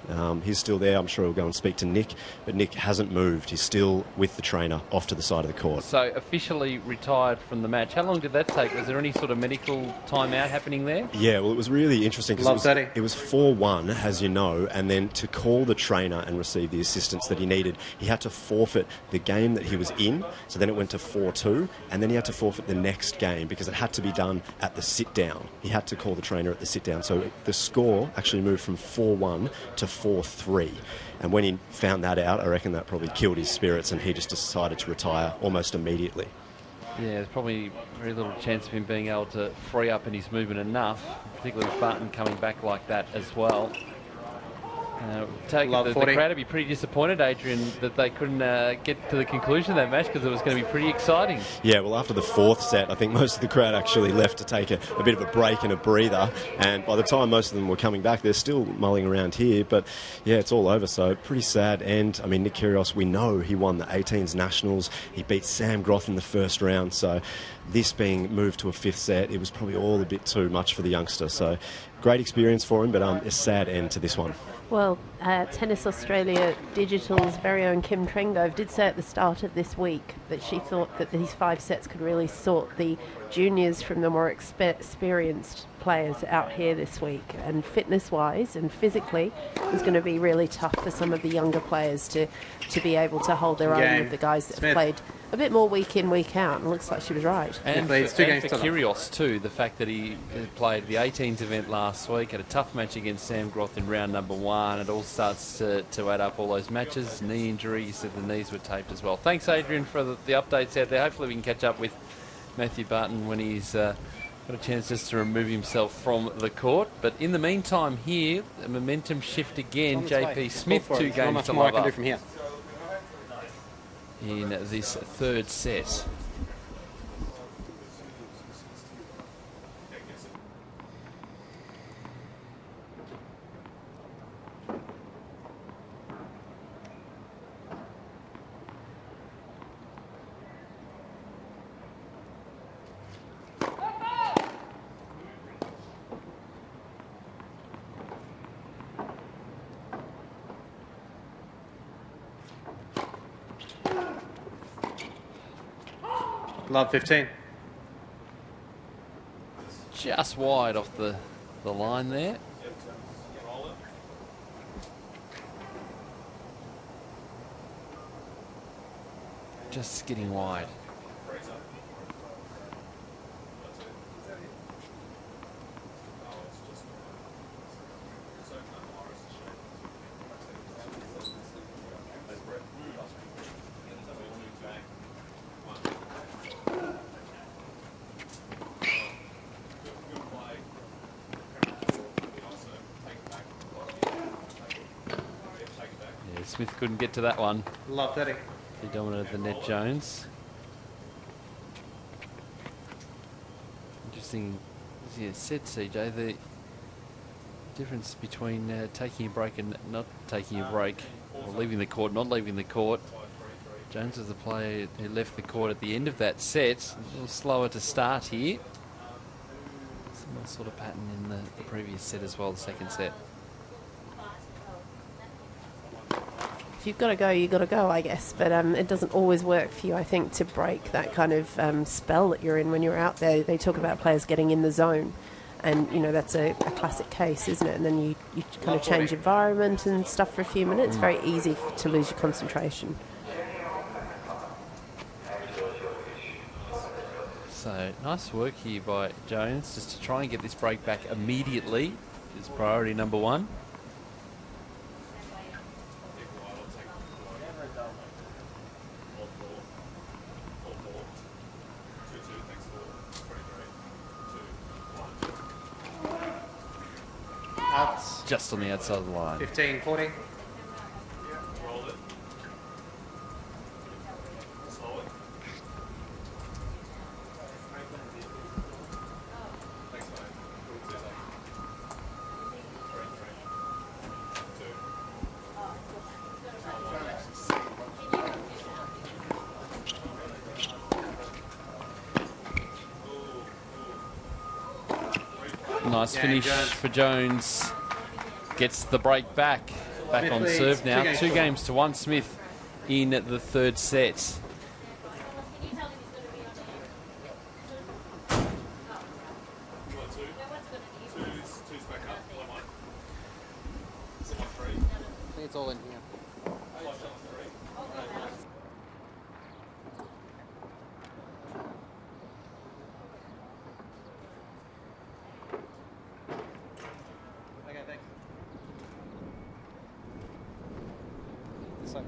He's still there. I'm sure he'll go and speak to Nick, but Nick hasn't moved. He's still with the trainer off to the side of the court. So officially retired from the match. How long did that take? Was there any sort of medical timeout happening there? Yeah, well, it was really interesting because it was 4-1, as you know, and then to call the trainer and receive the assistance that he needed, he had to forfeit the game that he was in, so then it went to 4-2, and then he had to forfeit the next game because it had to be done at the sit-down. He had to call the trainer at the sit-down. So the score actually moved from 4-1 to 4-3. And when he found that out, I reckon that probably killed his spirits and he just decided to retire almost immediately. Yeah, there's probably very little chance of him being able to free up in his movement enough, particularly with Barton coming back like that as well. The crowd would be pretty disappointed, Adrian, that they couldn't get to the conclusion of that match because it was going to be pretty exciting. Yeah, well, after the fourth set, I think most of the crowd actually left to take a bit of a break and a breather. And by the time most of them were coming back, they're still mulling around here. But yeah, it's all over. So pretty sad. And I mean, Nick Kyrgios, we know he won the 18s Nationals. He beat Sam Groth in the first round. So this being moved to a fifth set, it was probably all a bit too much for the youngster. So great experience for him, but a sad end to this one. Well, Tennis Australia Digital's very own Kim Trengove did say at the start of this week that she thought that these 5 sets could really sort the juniors from the more experienced players out here this week. And fitness-wise and physically, it was going to be really tough for some of the younger players to be able to hold their own with the guys that have played a bit more week in, week out, and it looks like she was right. And for Kyrgios too, the fact that he played the 18s event last week, had a tough match against Sam Groth in round number 1, it all starts to add up, all those matches, knee injury, you said the knees were taped as well. Thanks, Adrian, for the updates out there. Hopefully we can catch up with Matthew Barton when he's got a chance just to remove himself from the court. But in the meantime here, a momentum shift again. JP Smith, 2 games to love up in this third set. Love 15. Just wide off the line there. Just skidding wide. Smith couldn't get to that one. Love 30. He dominated the net, Jones. Interesting, as you said, CJ, the difference between taking a break and not taking a break, or leaving the court, not leaving the court. Jones was the player who left the court at the end of that set. A little slower to start here. Similar sort of pattern in the previous set as well, the second set. If you've got to go, you've got to go, I guess. But it doesn't always work for you, I think, to break that kind of spell that you're in when you're out there. They talk about players getting in the zone. And, you know, that's a classic case, isn't it? And then you kind of change environment and stuff for a few minutes. It's very easy to lose your concentration. So, nice work here by Jones just to try and get this break back immediately. Is priority number 1. Just on the outside of the line. 15, 40. Nice finish for Jones. Gets the break back on serve now. 2-1 Smith in the third set. It's all in here. Okay, thanks. This way.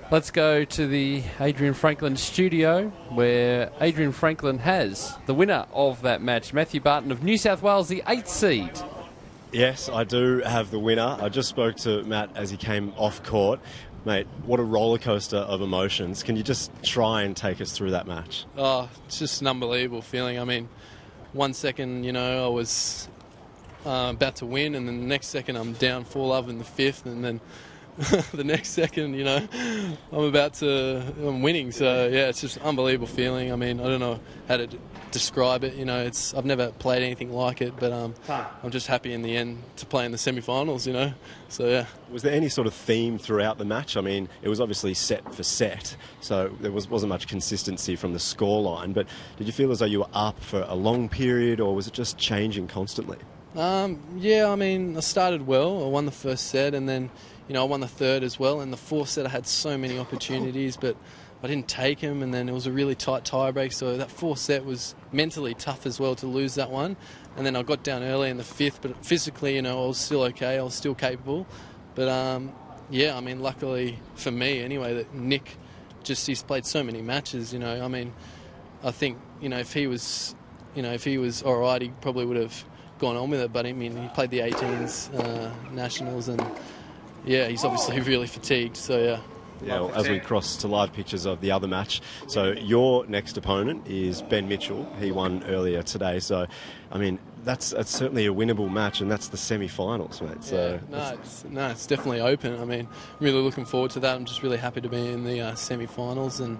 Let's go to the Adrian Franklin studio, where Adrian Franklin has the winner of that match, Matthew Barton of New South Wales, the 8th seed. Yes, I do have the winner. I just spoke to Matt as he came off court. Mate, what a roller coaster of emotions. Can you just try and take us through that match? Oh, it's just an unbelievable feeling. I mean, 1 second, I was about to win, and then the next second I'm down 4-love in the 5th, and then the next second, I'm winning. So yeah, it's just an unbelievable feeling. I mean, I don't know how to describe it. I've never played anything like it, but I'm just happy in the end to play in the semi-finals. So yeah. Was there any sort of theme throughout the match? I mean, it was obviously set for set, so there wasn't much consistency from the scoreline. But did you feel as though you were up for a long period, or was it just changing constantly? Yeah, I mean, I started well. I won the first set, and then I won the third as well. And the fourth set, I had so many opportunities, but I didn't take them. And then it was a really tight tiebreak. So that fourth set was mentally tough as well to lose that one. And then I got down early in the 5th, but physically, I was still okay. I was still capable. But yeah, I mean, luckily for me anyway, that Nick he's played so many matches. I mean, I think if he was all right, he probably would have gone on with it. But I mean, he played the 18s nationals, and yeah, he's obviously really fatigued. So yeah. Yeah, well, as we cross to live pictures of the other match, so your next opponent is Ben Mitchell. He won earlier today. So, I mean, that's certainly a winnable match, and that's the semi-finals, mate. So yeah, it's definitely open. I mean, really looking forward to that. I'm just really happy to be in the semi-finals, and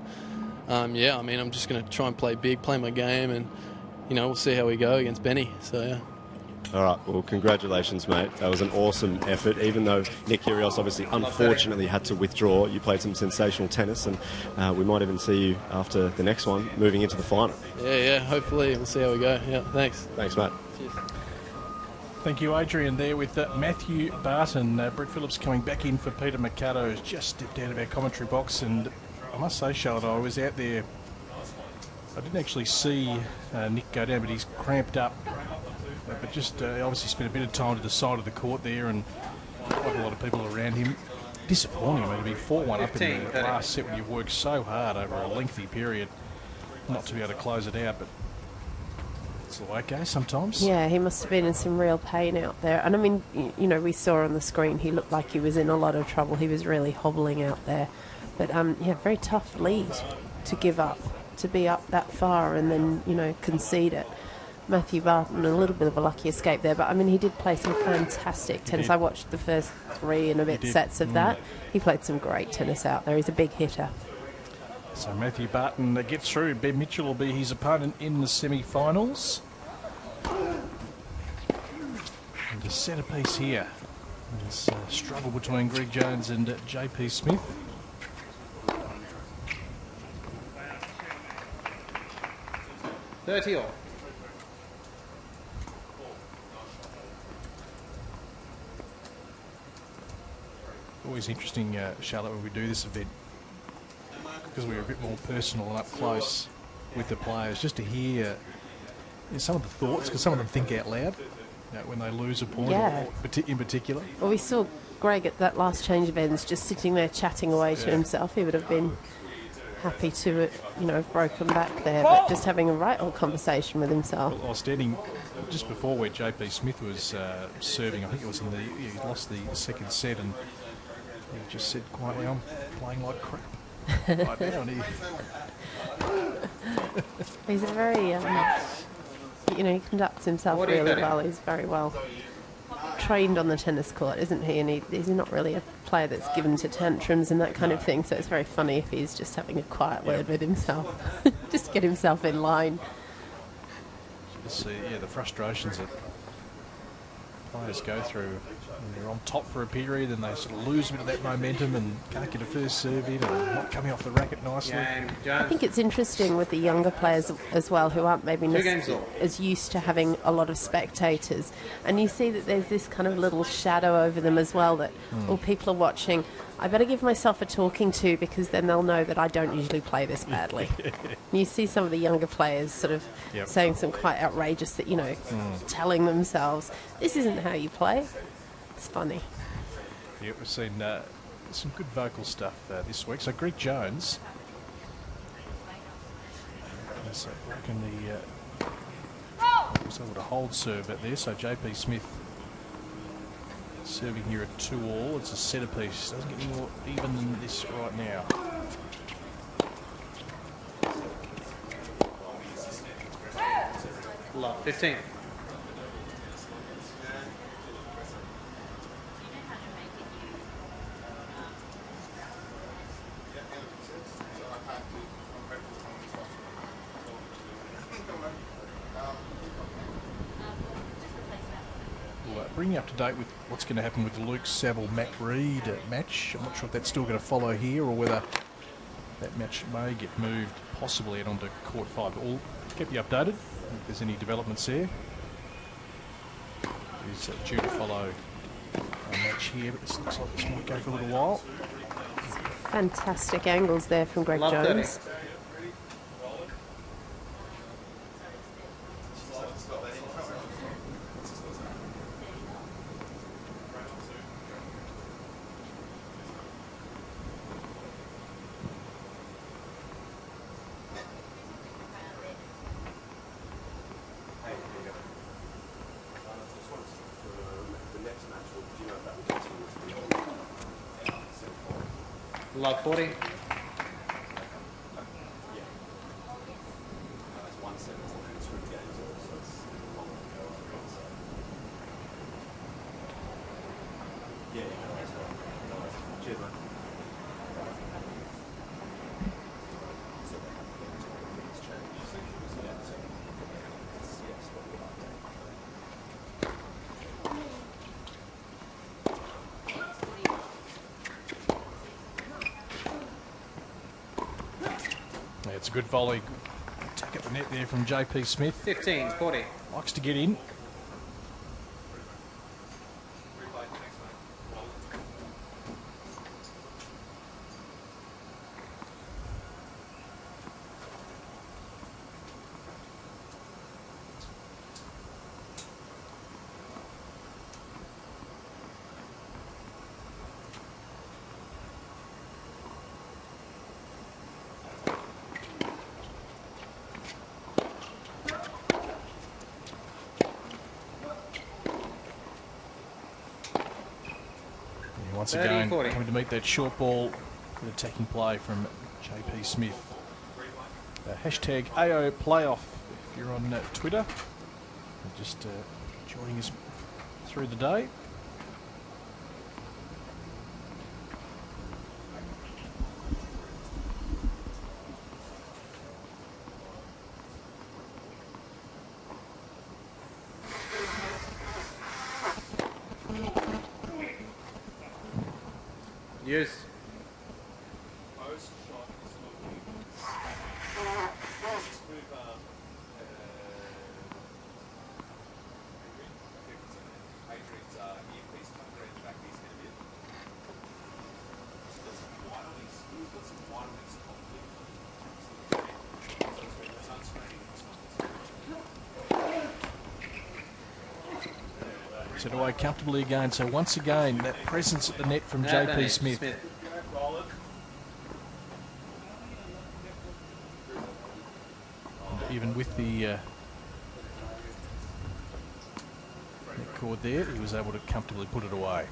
yeah, I mean, I'm just going to try and play big, play my game, and we'll see how we go against Benny. So yeah. All right, well, congratulations, mate. That was an awesome effort. Even though Nick Kyrgios obviously unfortunately had to withdraw, you played some sensational tennis, and we might even see you after the next one moving into the final. Yeah, hopefully. We'll see how we go. Yeah, thanks. Thanks, Matt. Cheers. Thank you, Adrian, there with Matthew Barton. Brett Phillips coming back in for Peter Mikado, who's just stepped out of our commentary box. And I must say, Charlotte, I was out there. I didn't actually see Nick go down, but he's cramped up. But just obviously spent a bit of time to the side of the court there, and like a lot of people around him. Disappointing, I mean, to be 4-1 up in the last set when you've worked so hard over a lengthy period, not to be able to close it out, but it's the way it goes sometimes. Yeah, he must have been in some real pain out there. And I mean, we saw on the screen he looked like he was in a lot of trouble. He was really hobbling out there. But yeah, very tough lead to give up, to be up that far and then, concede it. Matthew Barton, a little bit of a lucky escape there, but I mean, he did play some fantastic tennis. I watched the first 3 and a bit sets of that. He played some great tennis out there. He's a big hitter. So Matthew Barton gets through. Ben Mitchell will be his opponent in the semi-finals. And a centrepiece here. There's a struggle between Greg Jones and JP Smith. $30 all. Always interesting, Charlotte, when we do this event, because we're a bit more personal and up close with the players, just to hear some of the thoughts, because some of them think out loud when they lose a point, in particular. Well, we saw Greg at that last change of ends just sitting there chatting away to himself. He would have been happy to, have broken back there, but just having a right old conversation with himself. Well, I was standing just before where JP Smith was serving. I think it was he lost the second set, and he just said quietly, "I'm playing like crap right now." And he's a very, he conducts himself really well. He's very well trained on the tennis court, isn't he? And he's not really a player that's given to tantrums and that kind of thing. So it's very funny if he's just having a quiet word with himself, just get himself in line. Just see, the frustrations that players go through when they're on top for a period and they sort of lose a bit of that momentum and can't get a first serve in and not coming off the racket nicely. I think it's interesting with the younger players as well, who aren't maybe as used to having a lot of spectators, and you see that there's this kind of little shadow over them as well, that all people are watching. I better give myself a talking to, because then they'll know that I don't usually play this badly. You see some of the younger players sort of saying some quite outrageous, that telling themselves, this isn't how you play. It's funny. Yeah, we've seen some good vocal stuff this week. So Greg Jones was able to hold serve out there. So JP Smith serving here at 2-all. It's a centrepiece. Doesn't get any more even than this right now. Love 15. Bring you up to date with what's going to happen with the Luke Saville-Matt Reid match. I'm not sure if that's still going to follow here or whether that match may get moved possibly out onto Court 5. But we'll keep you updated if there's any developments there. It's due to follow a match here, but this looks like this might go for a little while. Fantastic angles there from Greg Jones. Love 40. It's a good volley. Good attack at the net there from JP Smith. 15, 40. Likes to get in. Once again, coming to meet that short ball, good attacking play from JP Smith. Hashtag AO Playoff if you're on Twitter. And just joining us through the day. Use. Set away comfortably again. So once again, that presence at the net from JP Smith. Even with the net cord there, he was able to comfortably put it away.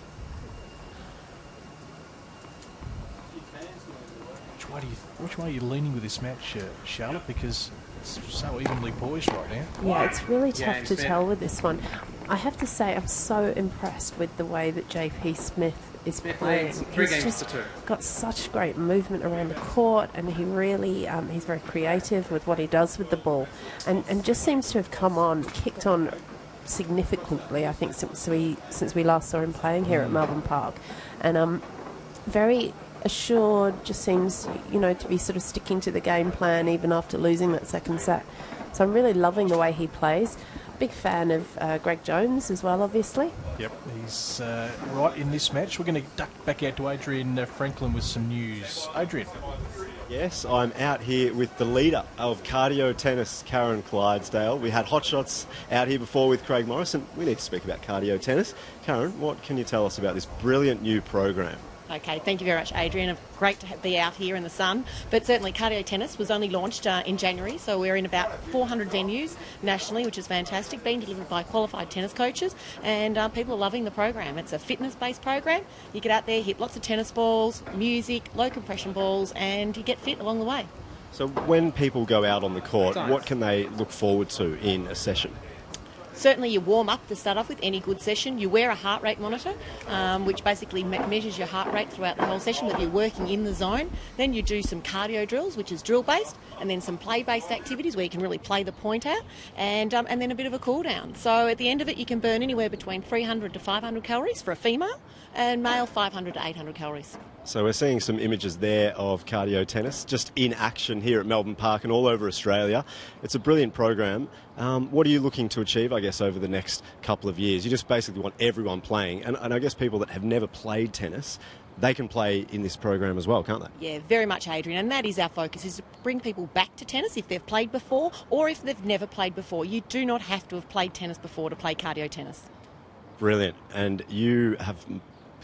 Which way are you leaning with this match, Charlotte? Because it's so evenly poised right now. Yeah, it's really tough to tell with this one. I have to say, I'm so impressed with the way that JP Smith is playing. Three games just to 2. got such great movement around the court, and he really he's very creative with what he does with the ball, and just seems to have kicked on significantly, I think, since we last saw him playing here at Melbourne Park, and very assured, just seems, to be sort of sticking to the game plan even after losing that second set. So I'm really loving the way he plays. Big fan of Greg Jones as well, obviously. Yep, he's right in this match. We're going to duck back out to Adrian Franklin with some news. Adrian. Yes, I'm out here with the leader of cardio tennis, Karen Clydesdale. We had hot shots out here before with Craig Morris, and we need to speak about cardio tennis. Karen, what can you tell us about this brilliant new program? Okay, thank you very much, Adrian. Great to be out here in the sun. But certainly cardio tennis was only launched in January, so we're in about 400 venues nationally, which is fantastic, being delivered by qualified tennis coaches, and people are loving the program. It's a fitness-based program. You get out there, hit lots of tennis balls, music, low compression balls, and you get fit along the way. So when people go out on the court, what can they look forward to in a session? Certainly you warm up to start off with any good session. You wear a heart rate monitor, which basically measures your heart rate throughout the whole session, whether you're working in the zone. Then you do some cardio drills, which is drill-based, and then some play-based activities where you can really play the point out, and then a bit of a cool-down. So at the end of it, you can burn anywhere between 300 to 500 calories for a female, and male 500 to 800 calories. So we're seeing some images there of cardio tennis just in action here at Melbourne Park and all over Australia. It's a brilliant program. What are you looking to achieve, I guess, over the next couple of years? You just basically want everyone playing, and I guess people that have never played tennis, they can play in this program as well, can't they? Yeah, very much, Adrian, and that is our focus, is to bring people back to tennis if they've played before or if they've never played before. You do not have to have played tennis before to play cardio tennis. Brilliant. And you have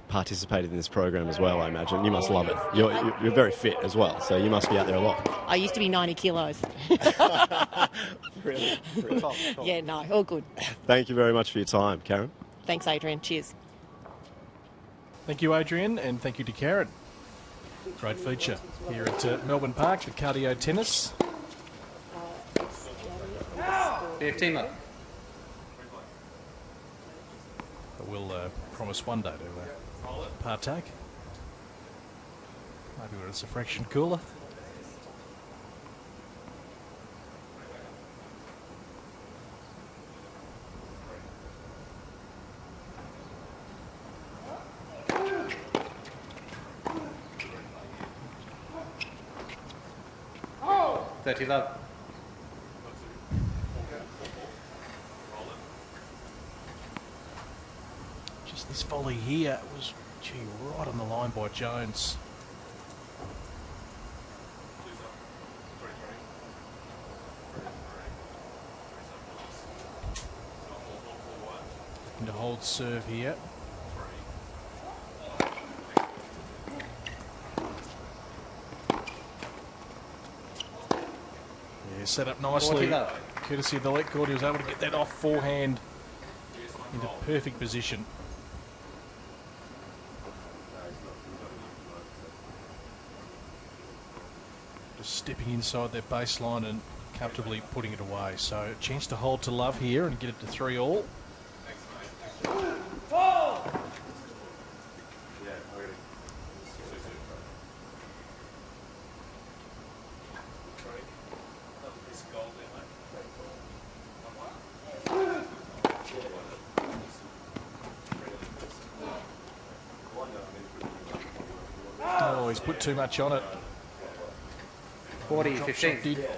participated in this program as well, I imagine. You must love it. You're very fit as well, so you must be out there a lot. I used to be 90 kilos. Really? Yeah, no, all good. Thank you very much for your time, Karen. Thanks, Adrian. Cheers. Thank you, Adrian, and thank you to Karen. Great feature here at Melbourne Park for cardio tennis. 15 left. We'll promise one day to partake. Maybe when it's a fraction cooler. Oh! 30 love. Just this volley here was, right on the line by Jones. Looking to hold serve here. Yeah, set up nicely. Courtesy of the let court, he was able to get that off forehand into perfect position. Just stepping inside their baseline and comfortably putting it away. So a chance to hold to love here and get it to 3-all. Oh, he's put too much on it. 40-15. Did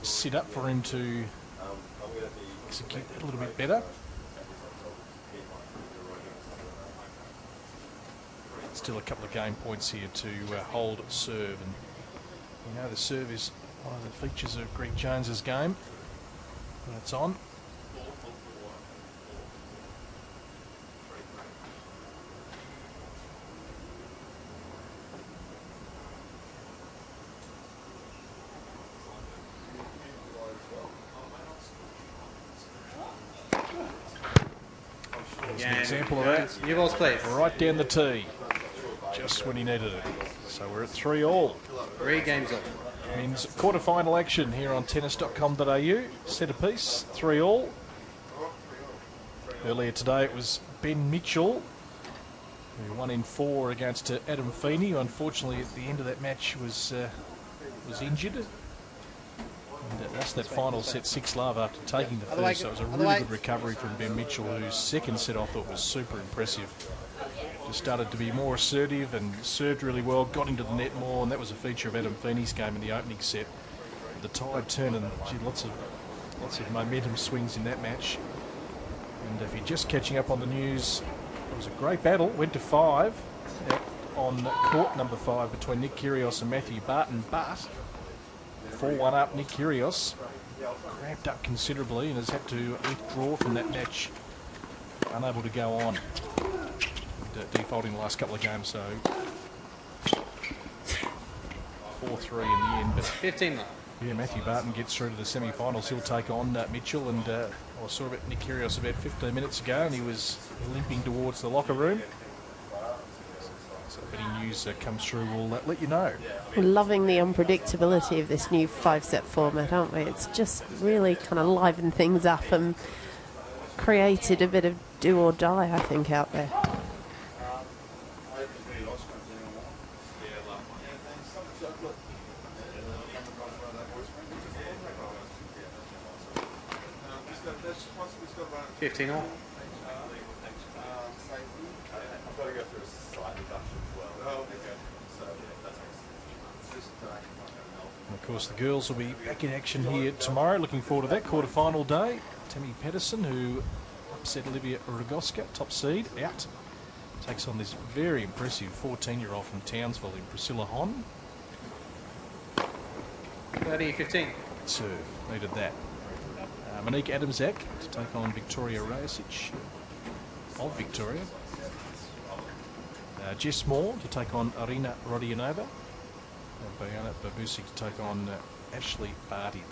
sit up for him to execute that a little bit better. Still a couple of game points here to hold serve, and you know the serve is one of the features of Greg Jones's game when it's on. An example of that. New balls, please. Right down the tee, just when he needed it. So we're at 3-all. 3 games up. Means quarter-final action here on tennis.com.au. Set a piece, 3-all. Earlier today it was Ben Mitchell, who won in 4 against Adam Feeney, who unfortunately at the end of that match was injured. And lost that final set 6-love after taking the first, so it was a really good recovery from Ben Mitchell, whose second set I thought was super impressive. Just started to be more assertive and served really well, got into the net more, and that was a feature of Adam Feeney's game in the opening set. The tide turned, and lots of momentum swings in that match. And if you're just catching up on the news, it was a great battle. Went to 5 on court number 5 between Nick Kyrgios and Matthew Barton, but 4-1 up. Nick Kyrgios cramped up considerably and has had to withdraw from that match, unable to go on. Defaulting the last couple of games, so 4-3 in the end. But 15 love. Yeah, Matthew Barton gets through to the semi-finals. He'll take on Mitchell, and I saw Nick Kyrgios about 15 minutes ago, and he was limping towards the locker room. So if any news comes through, we'll let you know. We're loving the unpredictability of this new 5-set format, aren't we? It's just really kind of livened things up and created a bit of do or die, I think, out there. $15 all. And of course, the girls will be back in action here tomorrow. Looking forward to that quarter-final day. Tammy Pedersen, who upset Olivia Rogoska, top seed, out. Takes on this very impressive 14-year-old from Townsville in Priscilla Hon. 30-15. Serve, needed that. Monique Adamczak to take on Victoria Rajasic of Victoria. Jess Moore to take on Arina Rodionova. Bojana Babusic to take on Ashley Barty,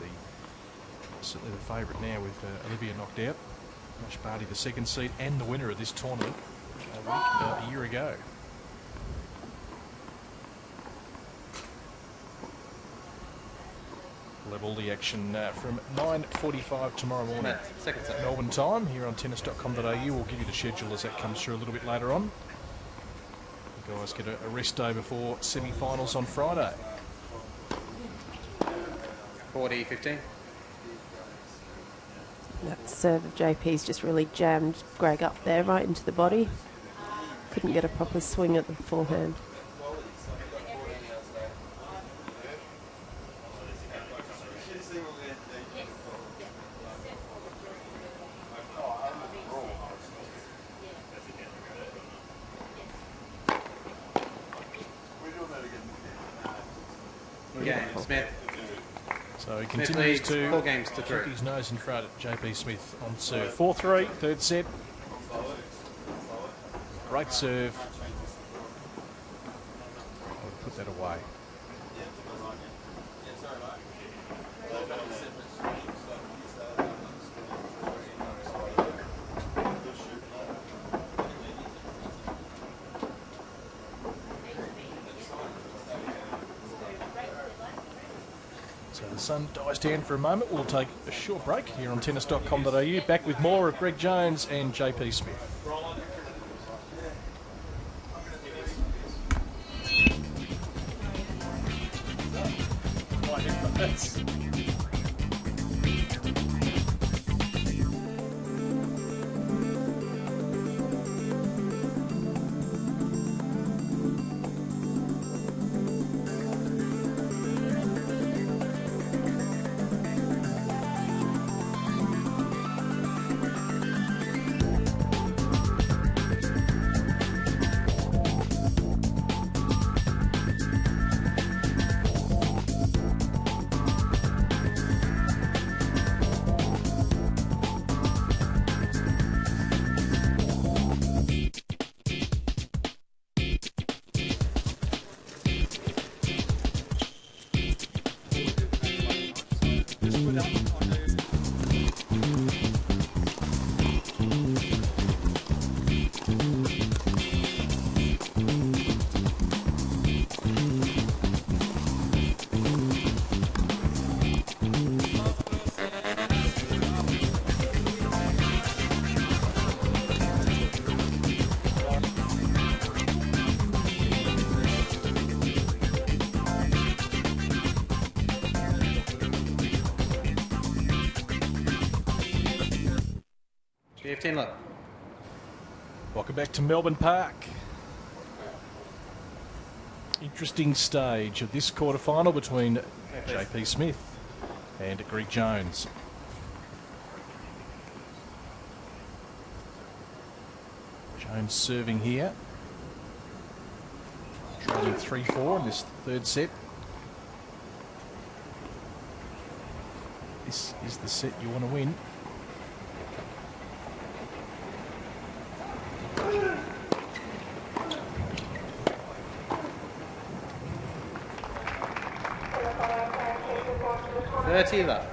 certainly the favourite now with Olivia knocked out. Ash Barty, the second seed and the winner of this tournament a year ago. We'll have all the action from 9:45 tomorrow morning. Second set. Melbourne time here on tennis.com.au. We'll give you the schedule as that comes through a little bit later on. You guys get a rest day before semi-finals on Friday. 40-15. That serve of JP's just really jammed Greg up there right into the body. Couldn't get a proper swing at the forehand. Smith. So he continues to 4 games to 3. keep his nose in front at JP Smith on serve. 4-3, third set. Great serve. I'll put that away. So the sun dies down for a moment. We'll take a short break here on tennis.com.au. Back with more of Greg Jones and JP Smith. 15 love. Welcome back to Melbourne Park. Interesting stage of this quarterfinal between JP Smith and Greg Jones. Jones serving here. Trailing 3-4 in this third set. This is the set you want to win. Love.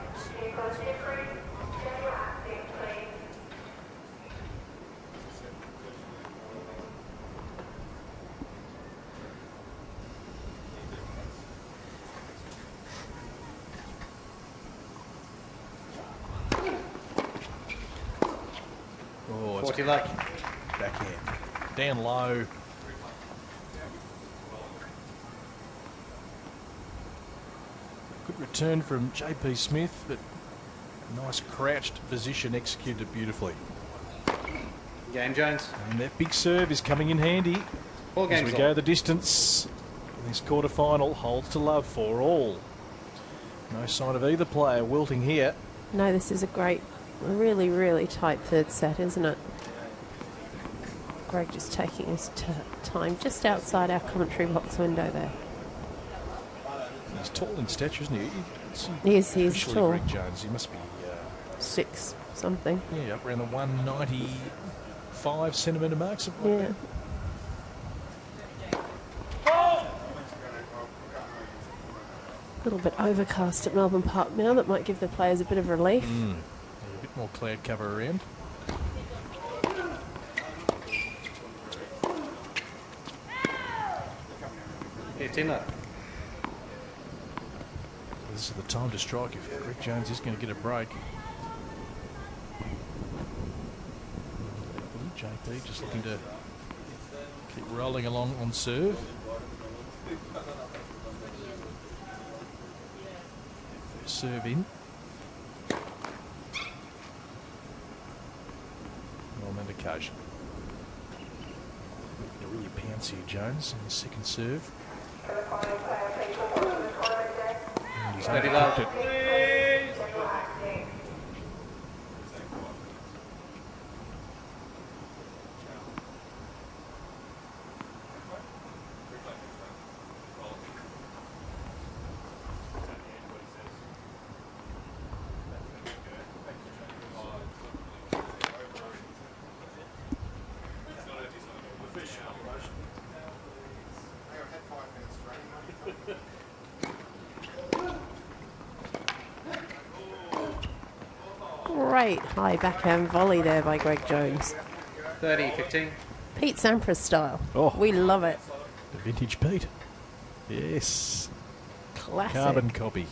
Oh, 40 luck. Backhand. Down low. Good return from JP Smith, but nice crouched position executed beautifully. Game, Jones. And that big serve is coming in handy. 4 games as we go the distance. This quarterfinal holds to love for all. No sign of either player wilting here. No, this is a great, really, really tight third set, isn't it? Greg just taking his time just outside our commentary box window there. He's tall in stature, isn't he? He's tall. Greg Jones. He must be 6 something. Yeah, up around the 195 centimetre mark, something like that. A little bit overcast at Melbourne Park now. That might give the players a bit of relief. Yeah, a bit more cloud cover around. This is the time to strike if Greg Jones is going to get a break. JP just looking to keep rolling along on serve. First serve in. On that occasion. Really pounce here, Jones, in the second serve. And he's overcooked it. Great high backhand volley there by Greg Jones. 30-15. Pete Sampras style. Oh, we love it. The vintage Pete. Yes. Classic. Carbon copy.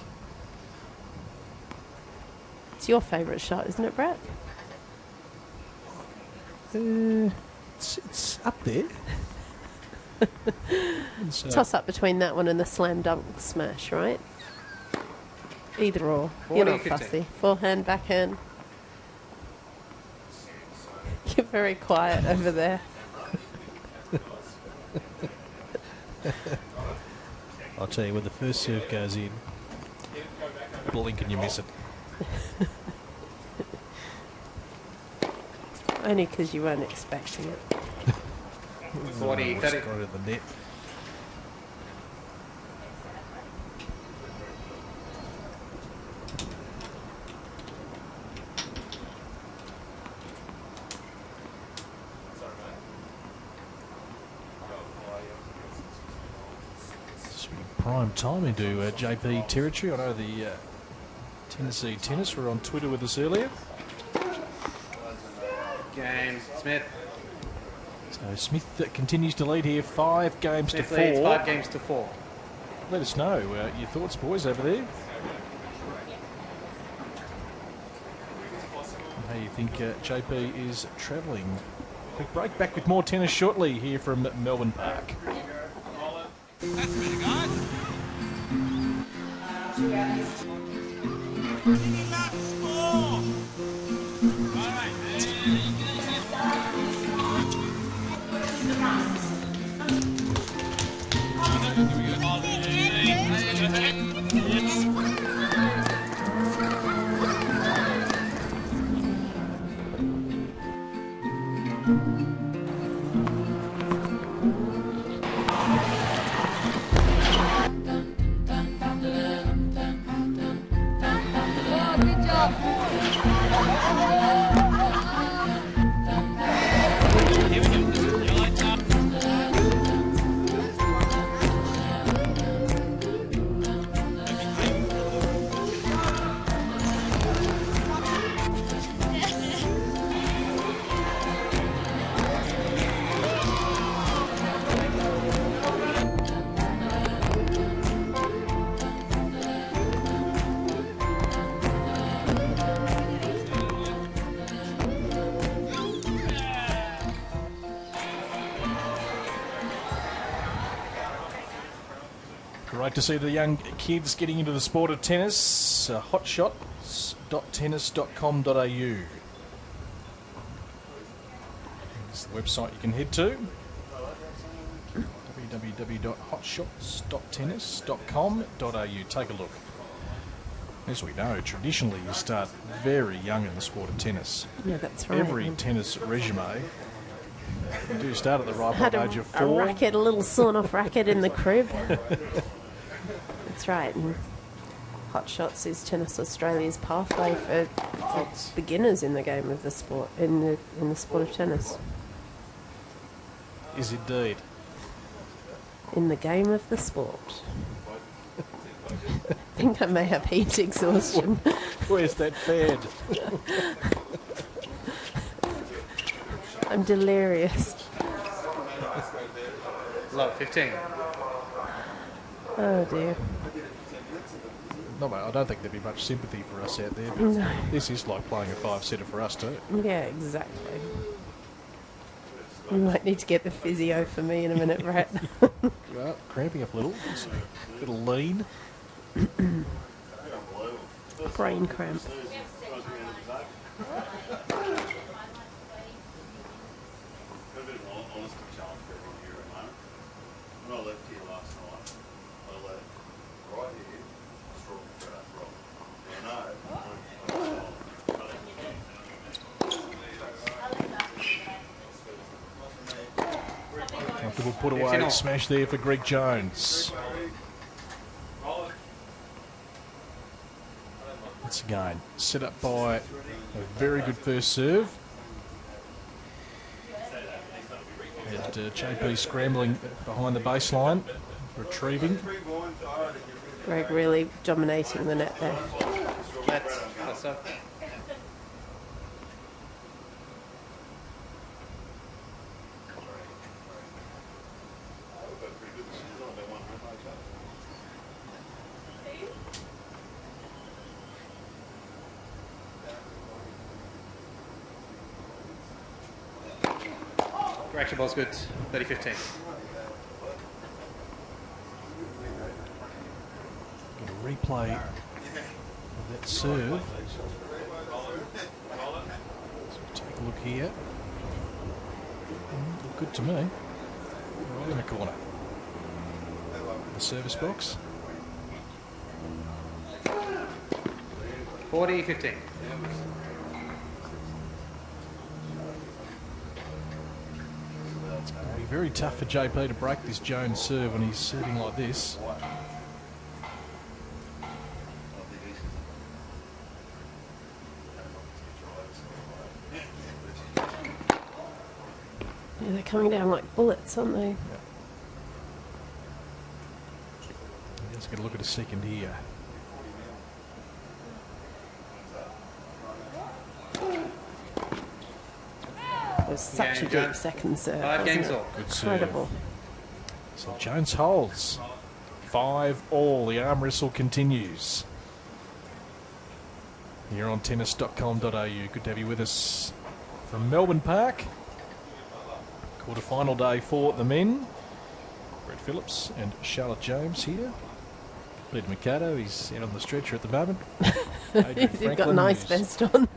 It's your favourite shot, isn't it, Brett? It's up there. Toss up between that one and the slam dunk smash, right? Either or. You're not fussy. Forehand, backhand. You're very quiet over there. I'll tell you, when the first serve goes in, blink and you miss it. Only because you weren't expecting it. 40, 30. Got it in the net. Prime time into JP territory. I know the Tennessee Tennis were on Twitter with us earlier. Game, Smith. So Smith continues to lead here, 5 games Smith to 4. leads 5 games to 4. Let us know your thoughts, boys, over there. How you think JP is travelling. Quick break, back with more tennis shortly here from Melbourne Park. That's better, guys. All right. Great to see the young kids getting into the sport of tennis. Hotshots.tennis.com.au is the website you can head to. www.hotshots.tennis.com.au. Take a look. As we know, traditionally you start very young in the sport of tennis. Yeah, that's right. Every tennis resume, you do start at the ripe Had old age of a 4. racket, a little sawn-off racket in the crib. That's right. And Hot Shots is Tennis Australia's pathway for beginners in the game of the sport, in the sport of tennis. Is indeed. In the game of the sport. I think I may have heat exhaustion. Where's that fed? I'm delirious. Lot 15. Oh dear. No, mate, I don't think there'd be much sympathy for us out there. But No. This is like playing a 5-setter for us too. Yeah, exactly. You might need to get the physio for me in a minute, Brett. Well, cramping up a little. So a little lean. Brain cramp. Comfortable put away smash there for Greg Jones. Once again, set up by a very good first serve. And JP scrambling behind the baseline, retrieving. Greg really dominating the net there. That's up. Correction ball's good. 30-15. Get a replay of that serve. So take a look here. Look good to me. Right in the corner. The service box. 40-15. It's going to be very tough for JP to break this Jones serve when he's serving like this. Yeah, they're coming down like bullets, aren't they? Let's get a look at a second here. It was such a deep second serve. 5 games wasn't it? all. Good serve. Incredible. So Jones holds 5-all. The arm wrestle continues. Here on tennis.com.au. Good to have you with us from Melbourne Park. Quarter-final day for the men. Brett Phillips and Charlotte James here. Peter Mikado, he's out on the stretcher at the moment. You've got an ice vest on.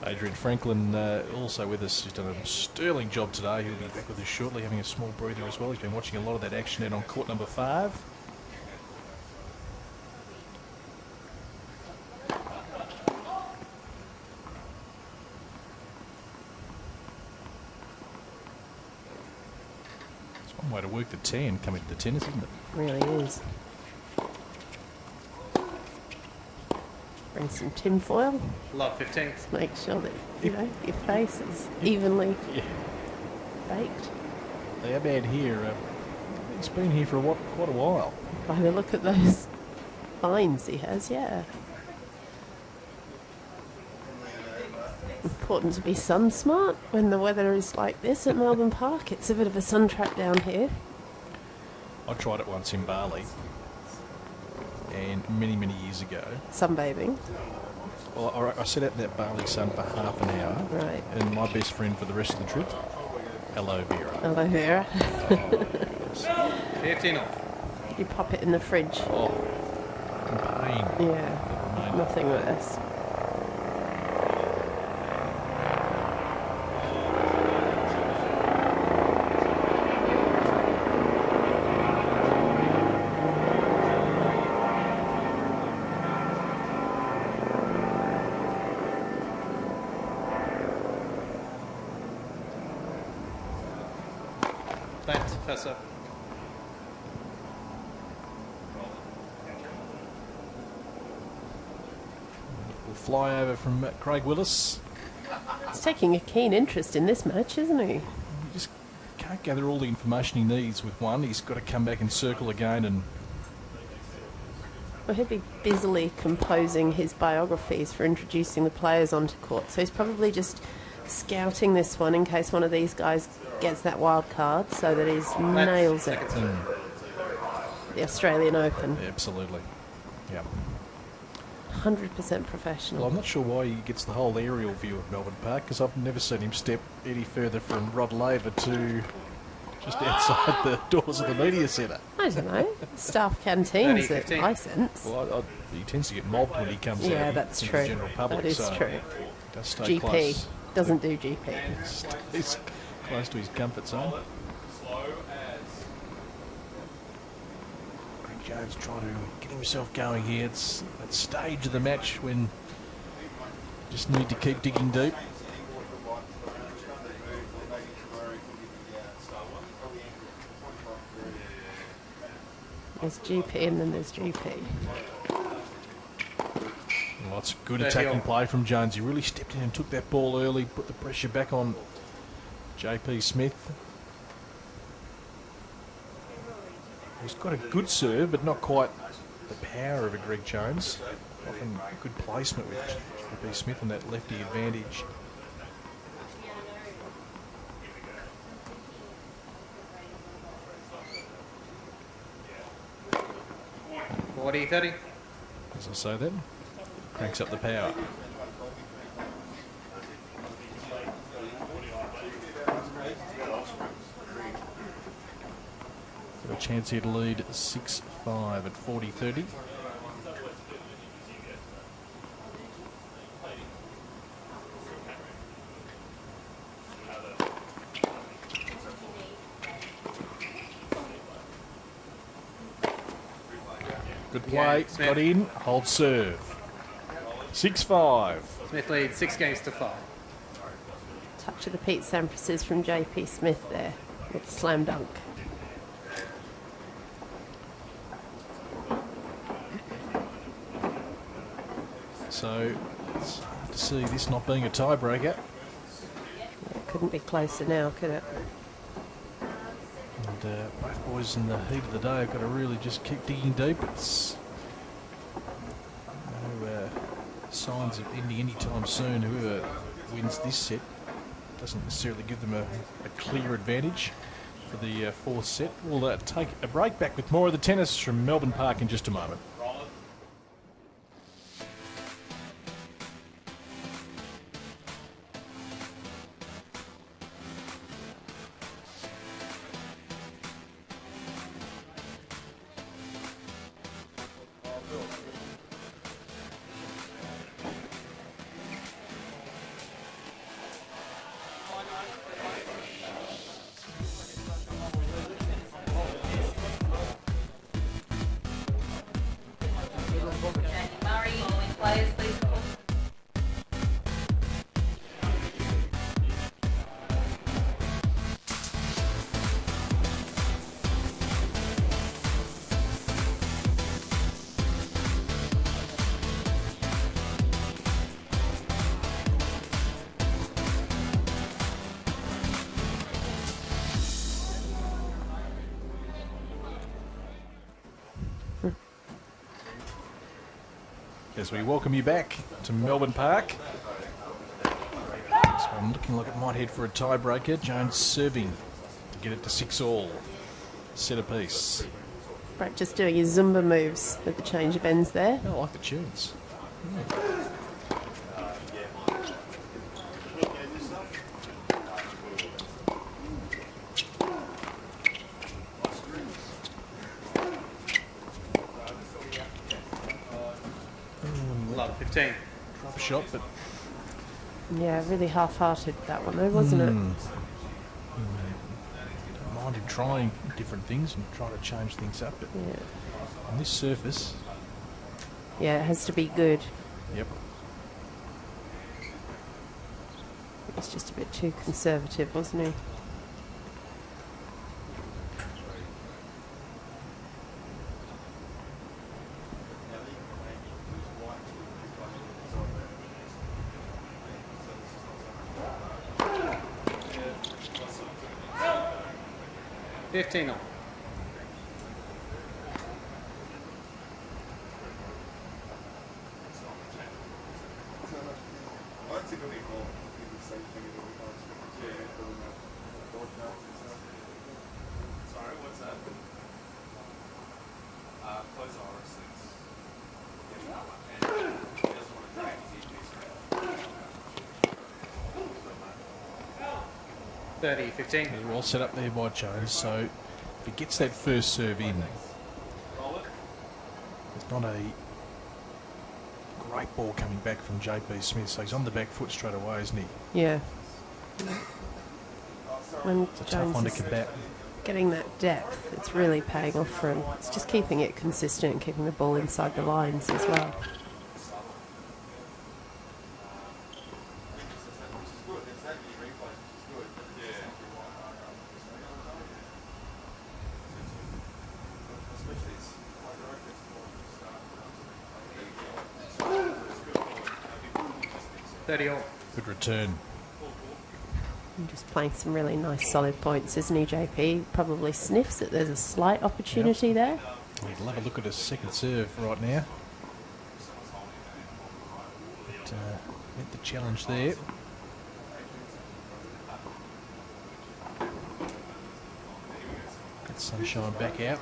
Adrian Franklin also with us. He's done a sterling job today. He'll be back with us shortly, having a small breather as well. He's been watching a lot of that action out on court number 5. It's one way to work the 10 coming to the tennis, isn't it? Really is. And some tin foil. Love 15. Just make sure that, your face is evenly baked. The Abad here, he's been here for quite a while. By the look at those vines he has, yeah. Important to be sun smart when the weather is like this at Melbourne Park. It's a bit of a sun trap down here. I tried it once in Bali, and many, many years ago. Sunbathing? Well, I sat out in that Bali sun for half an hour. Right. And my best friend for the rest of the trip, aloe vera. Aloe vera. 15 off. You pop it in the fridge. Oh, pain. Yeah, nothing worse. Left, first up. We'll fly over from Craig Willis. He's taking a keen interest in this match, isn't he? He just can't gather all the information he needs with one. He's got to come back and circle again and... Well, he'll be busily composing his biographies for introducing the players onto court, so he's probably just scouting this one in case one of these guys gets that wild card so that he nails it. The Australian Open. Yeah, absolutely. Yeah. 100% professional. Well, I'm not sure why he gets the whole aerial view of Melbourne Park, because I've never seen him step any further from Rod Laver to just outside the doors of the media centre. I don't know. Staff canteens at Hisense. Well, he tends to get mobbed when he comes out. Yeah, that's into true. The general public, that is so true. He does stay GP close. doesn't do GP. He's close to his comfort zone. Greg Jones trying to get himself going here. It's that stage of the match when you just need to keep digging deep. There's GP and then there's GP. Well, it's good attacking play from Jones. He really stepped in and took that ball early, put the pressure back on JP Smith. He's got a good serve, but not quite the power of a Greg Jones. Often good placement with JP Smith and that lefty advantage. $40-30. As I say then, cranks up the power. Got a chance here to lead 6-5 at 40-30. Good play, Smith. got in, hold serve. 6-5. Smith leads 6-5. Touch of the Pete Sampras from JP Smith there with the slam dunk. So it's hard to see this not being a tiebreaker. It couldn't be closer now, could it? And both boys in the heat of the day have got to really just keep digging deep. It's no signs of ending anytime soon. Whoever wins this set doesn't necessarily give them a clear advantage for the fourth set. We'll take a break, back with more of the tennis from Melbourne Park in just a moment. As we welcome you back to Melbourne Park. This one looking like it might head for a tiebreaker. Jones serving to get it to 6-all. Set apiece. Brett just doing his Zumba moves with the change of ends there. I like the tunes. Love 15. Drop shot, but Yeah, really half-hearted that one though, wasn't it? Don't mind him trying different things and trying to change things up, but on this surface, Yeah, it has to be good. yep. It's just a bit too conservative, wasn't he? $15 all. $30-15. They're all set up there by Jones, so if he gets that first serve in, it's not a great ball coming back from JP Smith, so he's on the back foot straight away, isn't he? Yeah. When It's a tough Jones one to is combat. getting that depth, it's really paying off for him. It's just keeping it consistent and keeping the ball inside the lines as well. $30 all. Good return. And just playing some really nice solid points, isn't he, JP? Probably sniffs that there's a slight opportunity there. We'd love a look at his second serve right now. But met the challenge there. Get Sunshine back out.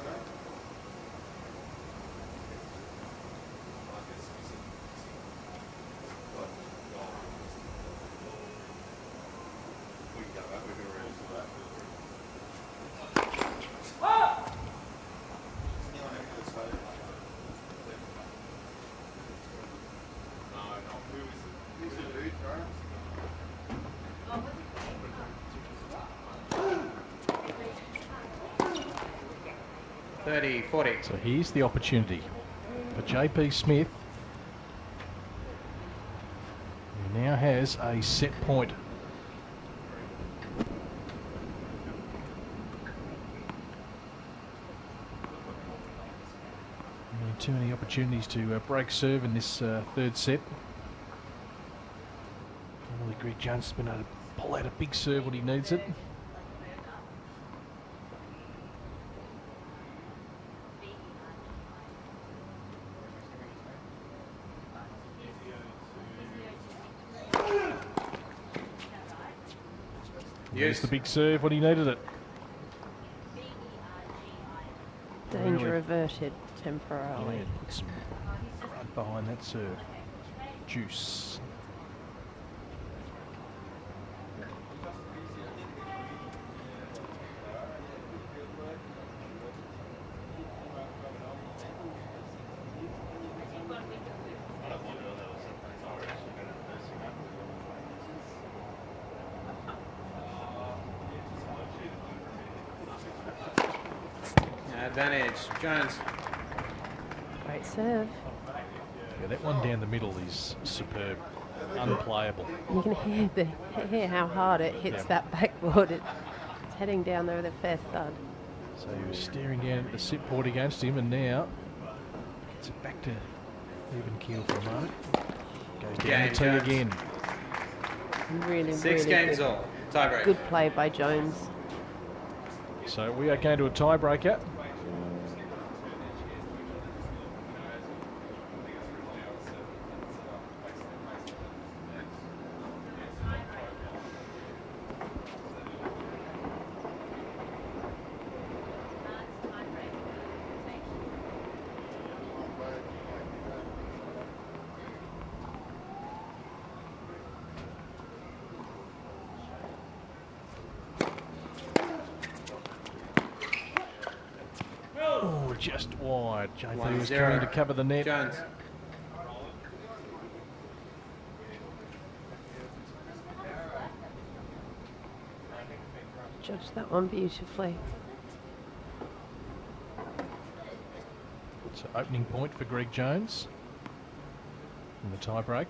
$30-40. So here's the opportunity for JP Smith, who now has a set point. Too many opportunities to break serve in this third set. Normally Greg Jones has been able to pull out a big serve when he needs it. Here's the big serve when he needed it. Danger Really? averted temporarily. Yeah, put some grunt behind that serve. Juice. Advantage. Jones. Great serve. Yeah, that one down the middle is superb. Unplayable. You can hear how hard it hits Yeah. that backboard. It's heading down there with a fair thud. So he was staring down at the sit board against him, and now gets it back to even keel for a moment. Goes down Game, the tee Jones. again. Really, Six really games good. all. Tiebreak. Good play by Jones. So we are going to a tiebreaker. just wide. JP was 1-0. trying to cover the net. Jones. Judged that one beautifully. So opening point for Greg Jones in the tie-break.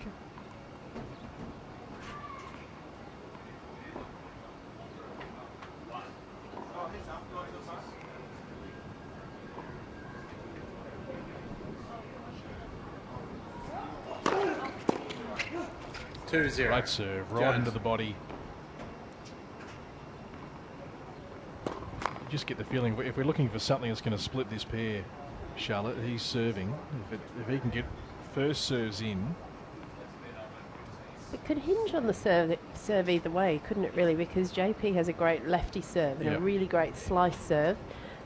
Great serve, right Jones. into the body. You just get the feeling if we're looking for something that's going to split this pair, Charlotte, he's serving. If he can get first serves in. It could hinge on the serve either way, couldn't it really? Because JP has a great lefty serve and a really great slice serve.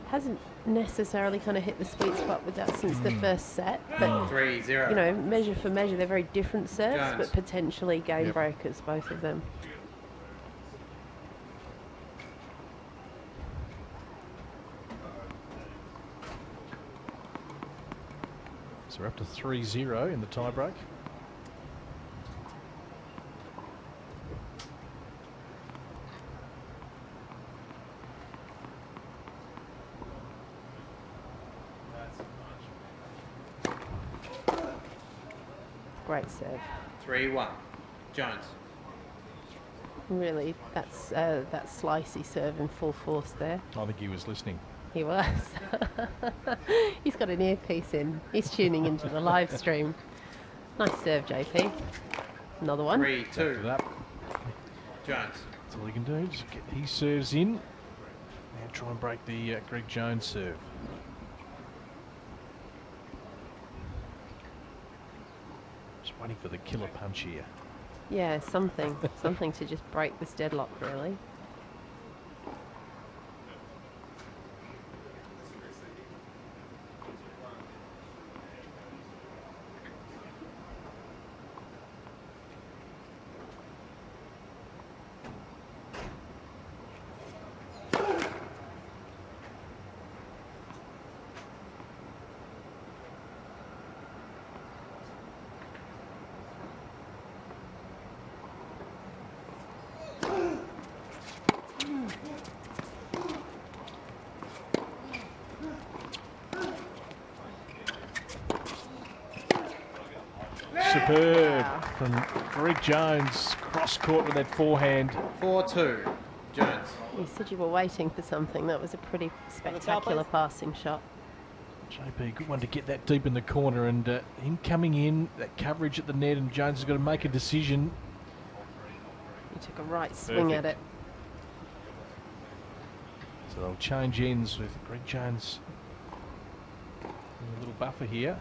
Hasn't necessarily kind of hit the sweet spot with that since the first set. But 3-0. you know, measure for measure, they're very different serves, Jones. but potentially game breakers, both of them. So we're up to 3-0 in the tie-break. Great serve. 3-1. Jones. Really, that's that slicey serve in full force there. I think he was listening. He was. He's got an earpiece in. He's tuning into the live stream. Nice serve, JP. Another one. 3-2. That. Jones. That's all he can do. Just get his serves in and try and break the Greg Jones serve. Just waiting for the killer punch here. Yeah, something to just break this deadlock, really. Superb from Greg Jones, cross court with that forehand. 4-2. Jones. You said you were waiting for something. That was a pretty spectacular passing shot. JP, good one to get that deep in the corner, and him coming in, that coverage at the net, and Jones has got to make a decision. He took a right swing at it. So they'll change ends with Greg Jones. A little buffer here.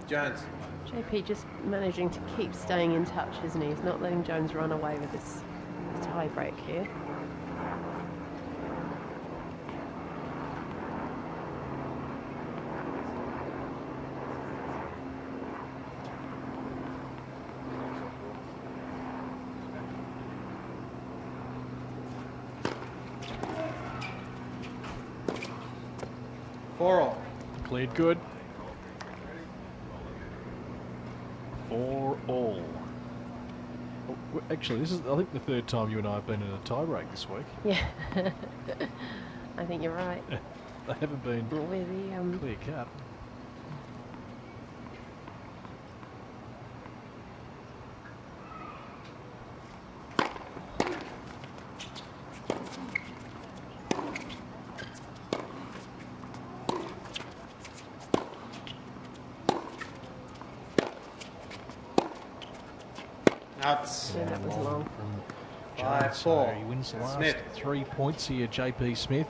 Jones. JP just managing to keep staying in touch, isn't he? He's not letting Jones run away with this tie break here. Cleared good. 4-all. Oh, actually, this is, I think, the third time you and I have been in a tie break this week. Yeah. I think you're right. They haven't been clear cut. points. Yeah, that was long. 5-4. So he wins the last Smith. 3 points here, JP Smith.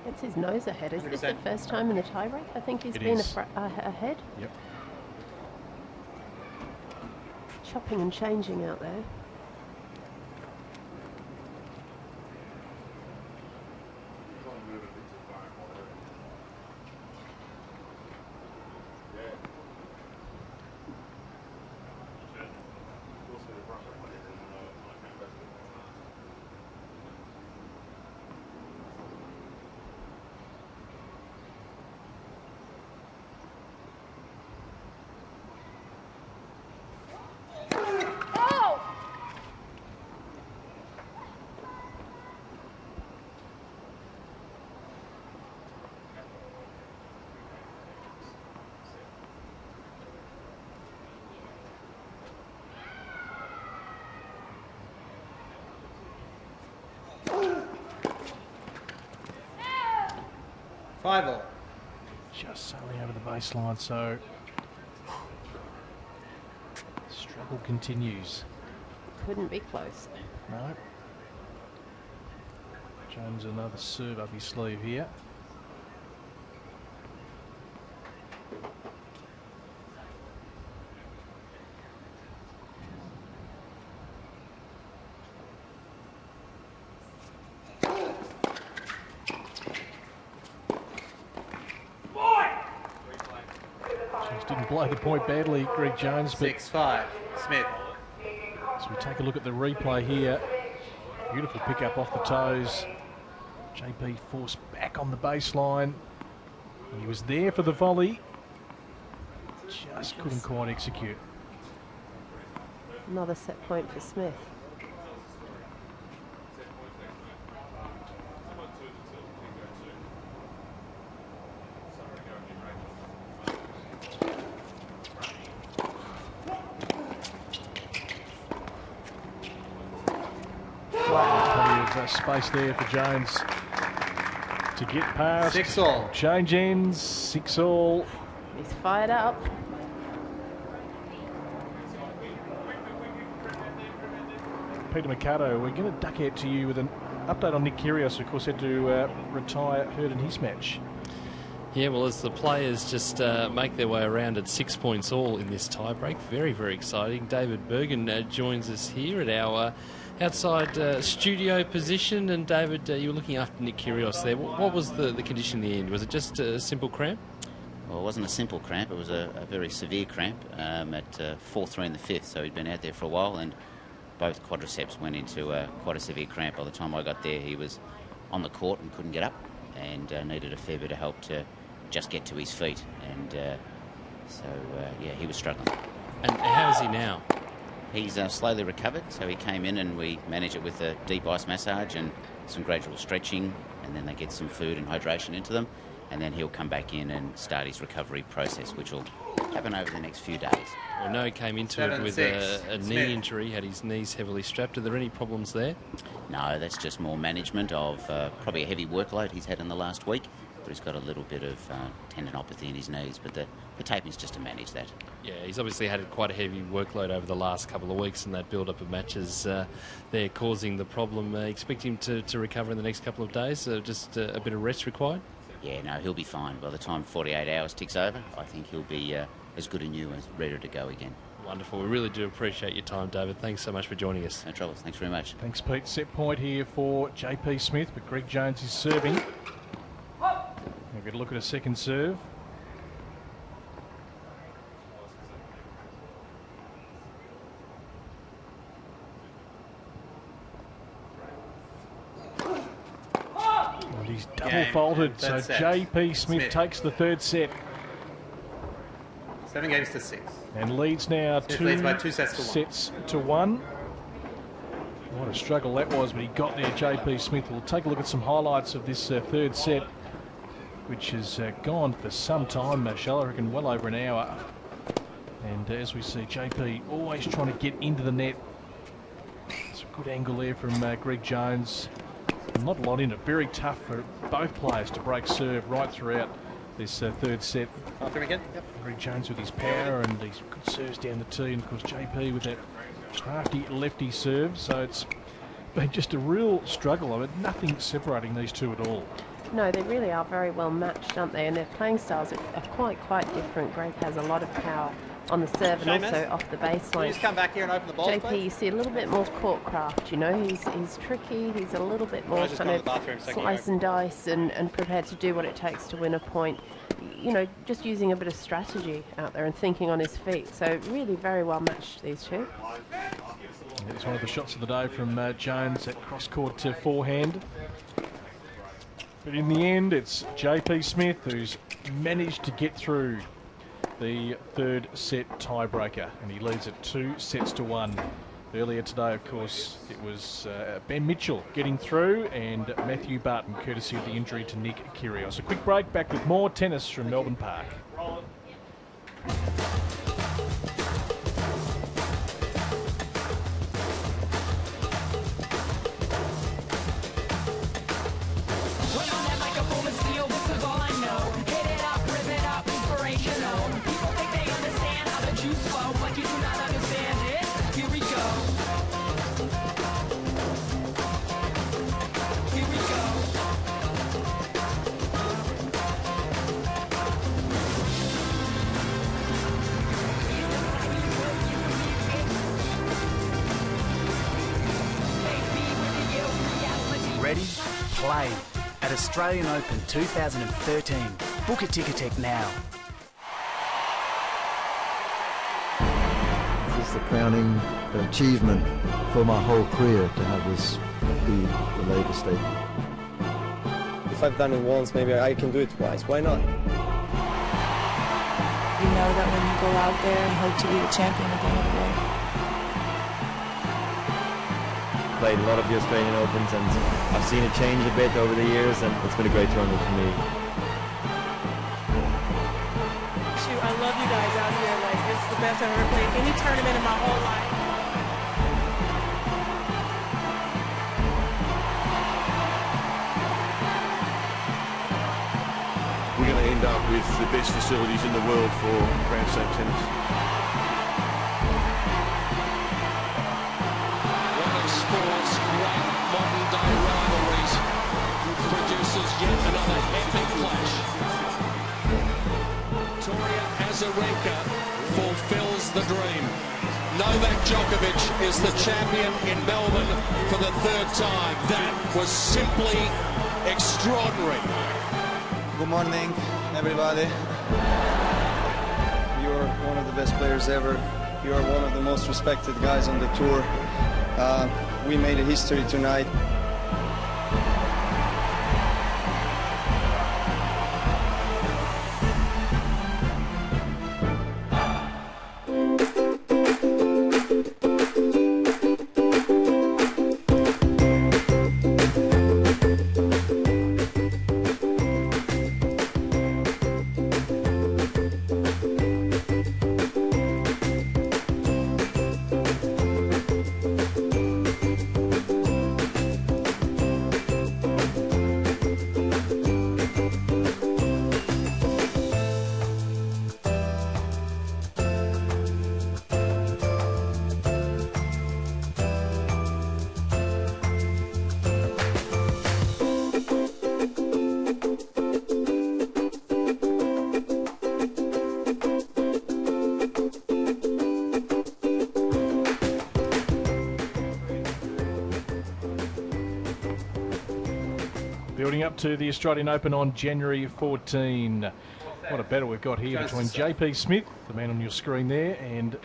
It's his nose ahead. Is this the 100%. first time in the tiebreak? I think he's It been is. ahead. Yep. Chopping and changing out there. Five all. Just sailing over the baseline, so struggle continues. Couldn't be close. No. Jones another serve up his sleeve here. Just didn't blow the point badly, Greg Jones. 6-5. Smith. As we take a look at the replay here, beautiful pick up off the toes. JP forced back on the baseline. He was there for the volley, just couldn't quite execute. Another set point for Smith. Plenty of space there for Jones to get past. 6 all. Change ends, 6 all. He's fired up. Peter Mercado, we're going to duck out to you with an update on Nick Kyrgios, who of course had to retire hurt in his match. Yeah, well, as the players just make their way around at 6 points all in this tiebreak, very, very exciting. David Bergen joins us here at our outside studio position. And David, you were looking after Nick Kyrgios there. What was the condition in the end? Was it just a simple cramp? Well, it wasn't a simple cramp. It was a very severe cramp at 4-3 in the fifth. So he'd been out there for a while, and both quadriceps went into quite a severe cramp. By the time I got there, he was on the court and couldn't get up, and needed a fair bit of help to just get to his feet. And yeah, he was struggling. And how is he now? He's slowly recovered. So he came in and we manage it with a deep ice massage and some gradual stretching, and then they get some food and hydration into them, and then he'll come back in and start his recovery process, which will happen over the next few days. I know he came into it with a knee injury, had his knees heavily strapped. Are there any problems there? No, that's just more management of probably a heavy workload he's had in the last week, but he's got a little bit of tendinopathy in his knees, but the taping is just to manage that. Yeah, he's obviously had quite a heavy workload over the last couple of weeks, and that build-up of matches there causing the problem. Expect him to recover in the next couple of days, just a bit of rest required? Yeah, no, he'll be fine. By the time 48 hours ticks over, I think he'll be as good and new and ready to go again. Wonderful. We really do appreciate your time, David. Thanks so much for joining us. No trouble. Thanks very much. Thanks, Pete. Set point here for JP Smith, but Greg Jones is serving. We're going to look at a second serve. And he's double faulted, so JP Smith takes the third set. 7 games to 6. And leads now leads by 2 sets to 1. What a struggle that was, but he got there, JP Smith. We'll take a look at some highlights of this third set, which has gone for some time, Michelle, I reckon well over an hour. And as we see, JP always trying to get into the net. It's a good angle there from Greg Jones. Not a lot in it. Very tough for both players to break serve right throughout this third set. After him again? Yep. Greg Jones with his power and his good serves down the tee, and of course JP with that crafty lefty serve, so it's been just a real struggle. I mean, nothing separating these two at all. No, they really are very well matched, aren't they? And their playing styles are quite different. Greg has a lot of power on the serve and also off the baseline. Can you just come back here and open the balls, JP, please? you see a little bit more court craft, you know. He's tricky, he's a little bit more kind of slice and dice and prepared to do what it takes to win a point. You know, just using a bit of strategy out there and thinking on his feet. So really very well matched, these two. It's one of the shots of the day from Jones at cross-court to forehand. But in the end, it's JP Smith who's managed to get through the third set tiebreaker, and he leads it 2-1. Earlier today, of course, it was Ben Mitchell getting through and Matthew Barton, courtesy of the injury to Nick Kyrgios. A quick break, back with more tennis from Melbourne Park. Ready? Play at Australian Open 2013. Book a Ticketek now. This is the crowning achievement for my whole career to have this be the latest statement. If I've done it once, maybe I can do it twice. Why not? You know that when you go out there, you hope to be the champion at the end of the day. Played a lot of the Australian Opens, and I've seen it change a bit over the years, and it's been a great tournament for me. Shoot, I love you guys out here. Like, it's the best I've ever played any tournament in my whole life. We're going to end up with the best facilities in the world for Grand Slam tennis. Sports, great modern day rivalries, produces yet another epic clash. Victoria Azarenka fulfills the dream. Novak Djokovic is the champion in Melbourne for the third time. That was simply extraordinary. Good morning, everybody. You're one of the best players ever. You're one of the most respected guys on the tour. We made a history tonight. Building up to the Australian Open on January 14. What a battle we've got here between JP Smith, the man on your screen there, and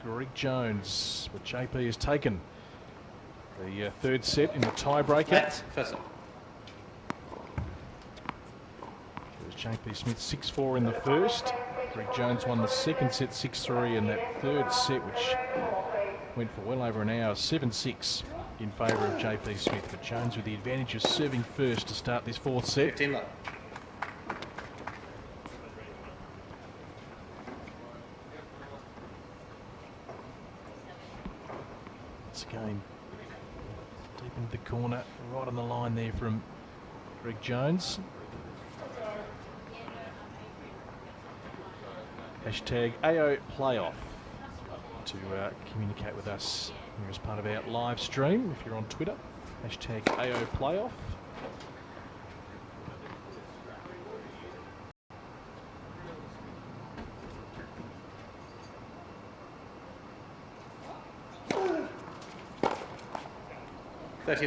Greg Jones. But JP has taken the third set in the tiebreaker. First up. It was JP Smith 6-4 in the first. Greg Jones won the second set 6-3, and that third set, which went for well over an hour, 7-6 in favour of JP Smith. But Jones with the advantage of serving first to start this fourth set. 15 love. Once again, deep into the corner, right on the line there from Greg Jones. Hashtag AO Playoff to communicate with us Here is part of our live stream. If you're on Twitter, hashtag AO Playoff.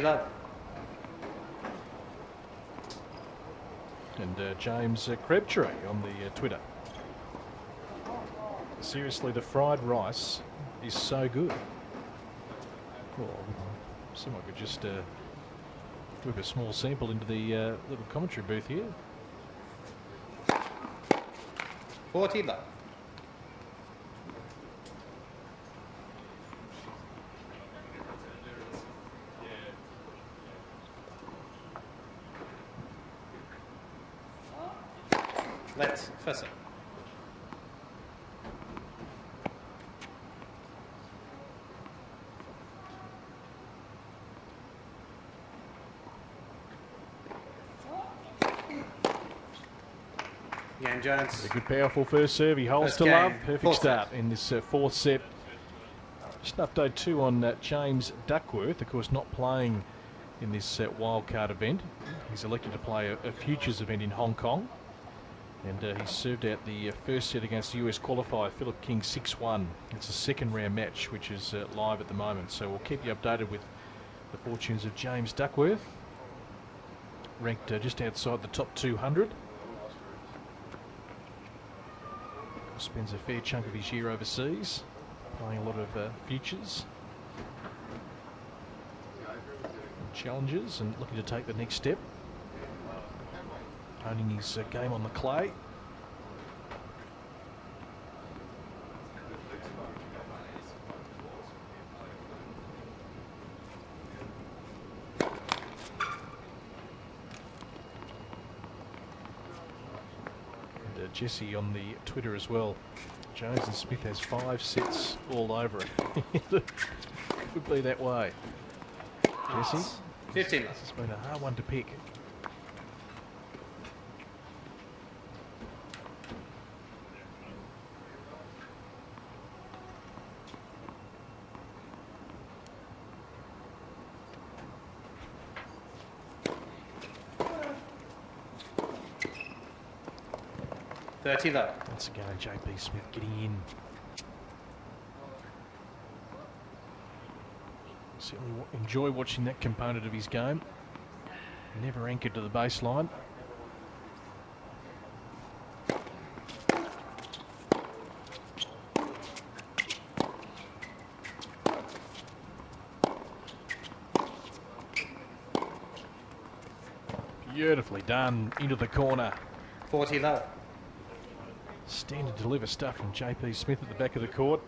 Love. And James Krebtree on the Twitter. Seriously, the fried rice is so good. Well, someone could just whip a small sample into the little commentary booth here. 40 love. Let's first. Ian Jones. A good, powerful first serve. He holds to love. Perfect start in this fourth set. Just an update too on James Duckworth, of course, not playing in this wildcard event. He's elected to play a futures event in Hong Kong. And he served out the first set against the US qualifier, Philip King, 6-1. It's a second round match, which is live at the moment. So we'll keep you updated with the fortunes of James Duckworth. Ranked just outside the top 200. Spends a fair chunk of his year overseas, playing a lot of futures. Challenges and looking to take the next step. Owning his game on the clay. And Jesse on the Twitter as well. Jones and Smith has 5 sets all over it. Could be that way. Jesse? 15. This has been a hard one to pick. Once again, JP Smith getting in. Certainly enjoy watching that component of his game. Never anchored to the baseline. Beautifully done into the corner. 40 love. Stand and deliver stuff from JP Smith at the back of the court.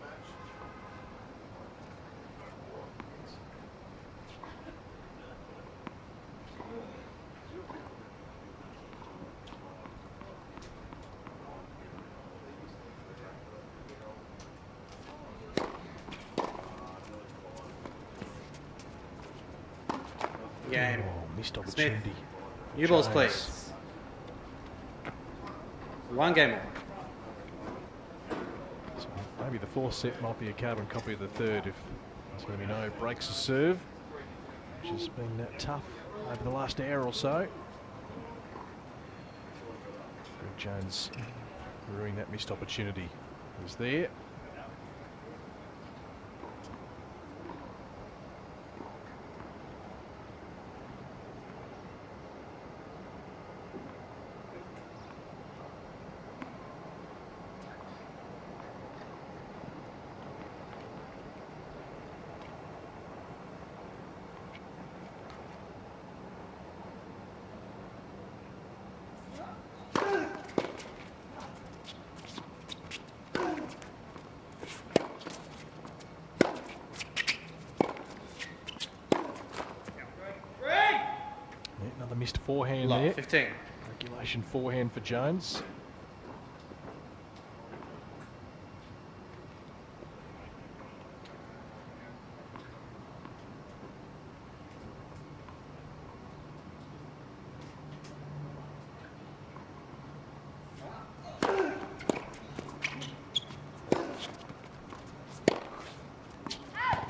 Game. Oh, missed opportunity. Smith. New balls, please. One game more. So maybe the fourth set might be a carbon copy of the third if there's going to be no breaks of serve, which has been tough over the last hour or so. Greg Jones ruining that missed opportunity. It was there. Another missed forehand there. 15. Regulation forehand for Jones.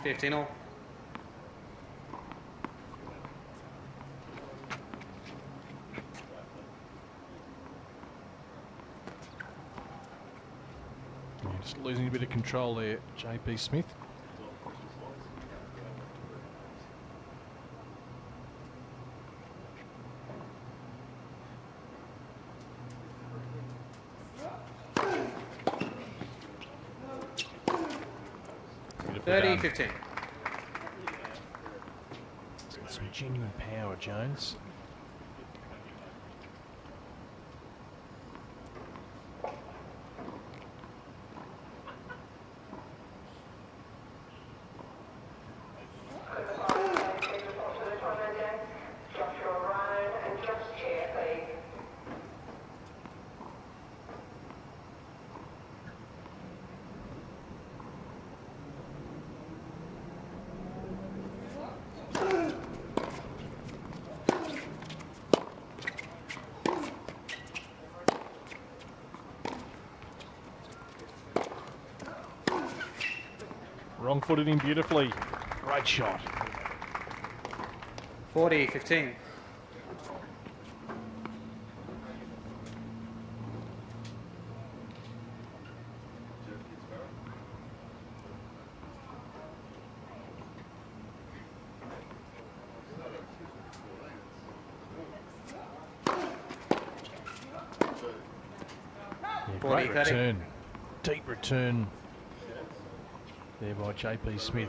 $15 all. Just losing a bit of control there, JP Smith. Beautiful 30-15. He's got some genuine power, Jones. Wrong-footed him beautifully. Great shot. 40-15. Great return. Deep return there by JP Smith.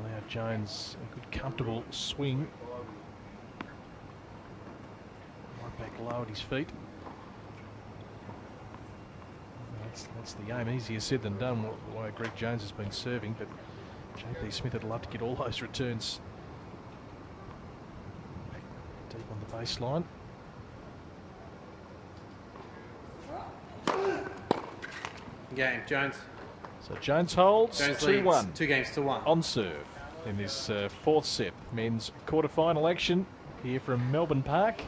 Allowed Jones a good comfortable swing. Right back low at his feet. That's the aim. Easier said than done, the way Greg Jones has been serving, but JP Smith would love to get all those returns deep on the baseline. Game, Jones. So Jones holds 2-1. 2 games to 1. On serve in this fourth set. Men's quarter-final action here from Melbourne Park.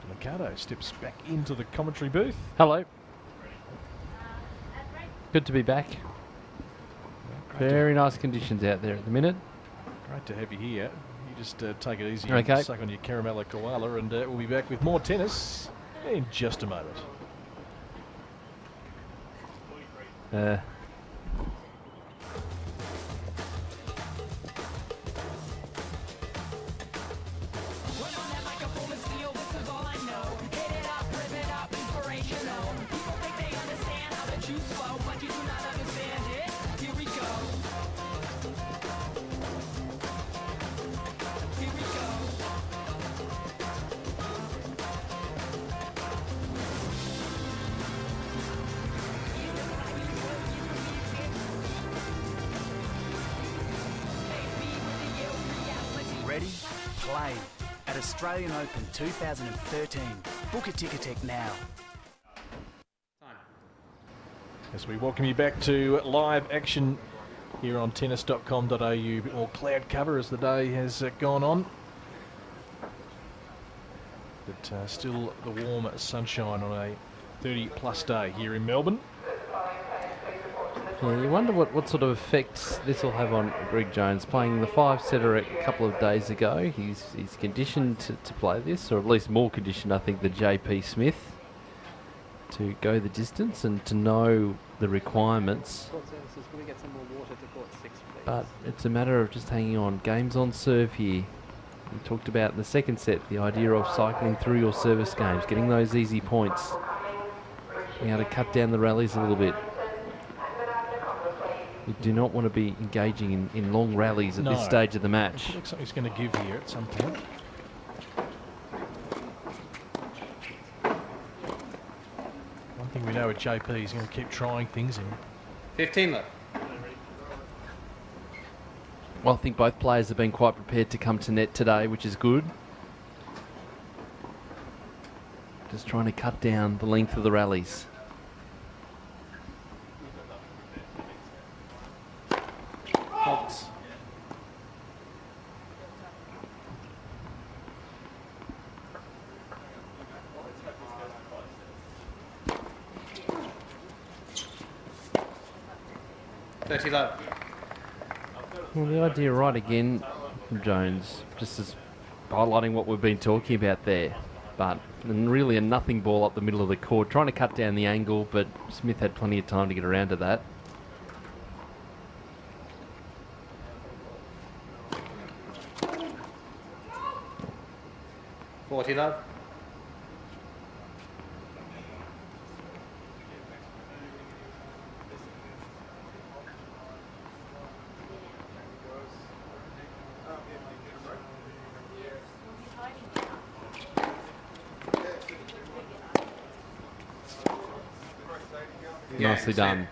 Mercado steps back into the commentary booth. Hello. Good to be back. Very nice conditions out there at the minute. Great to have you here. You just take it easy Okay. and suck on your caramella koala, and we'll be back with more tennis in just a moment. Ready? Play. At Australian Open 2013. Book a Ticketek now. As we welcome you back to live action here on tennis.com.au. A bit more cloud cover as the day has gone on. But still the warm sunshine on a 30-plus day here in Melbourne. Yeah, you wonder what sort of effects this will have on Greg Jones. Playing the 5-setter a couple of days ago, he's conditioned to play this, or at least more conditioned, I think, than JP Smith, to go the distance and to know the requirements. But it's a matter of just hanging on. Games on serve here. We talked about in the second set the idea of cycling through your service games, getting those easy points, being able to cut down the rallies a little bit. You do not want to be engaging in long rallies at this stage of the match. It looks like he's going to give here at some point. One thing we know with JP, he's going to keep trying things in. 15 left. Well, I think both players have been quite prepared to come to net today, which is good. Just trying to cut down the length of the rallies. Box. $30 Well, the idea right again from Jones, just as highlighting what we've been talking about there. And really a nothing ball up the middle of the court, trying to cut down the angle, but Smith had plenty of time to get around to that. $40 love. Nicely done.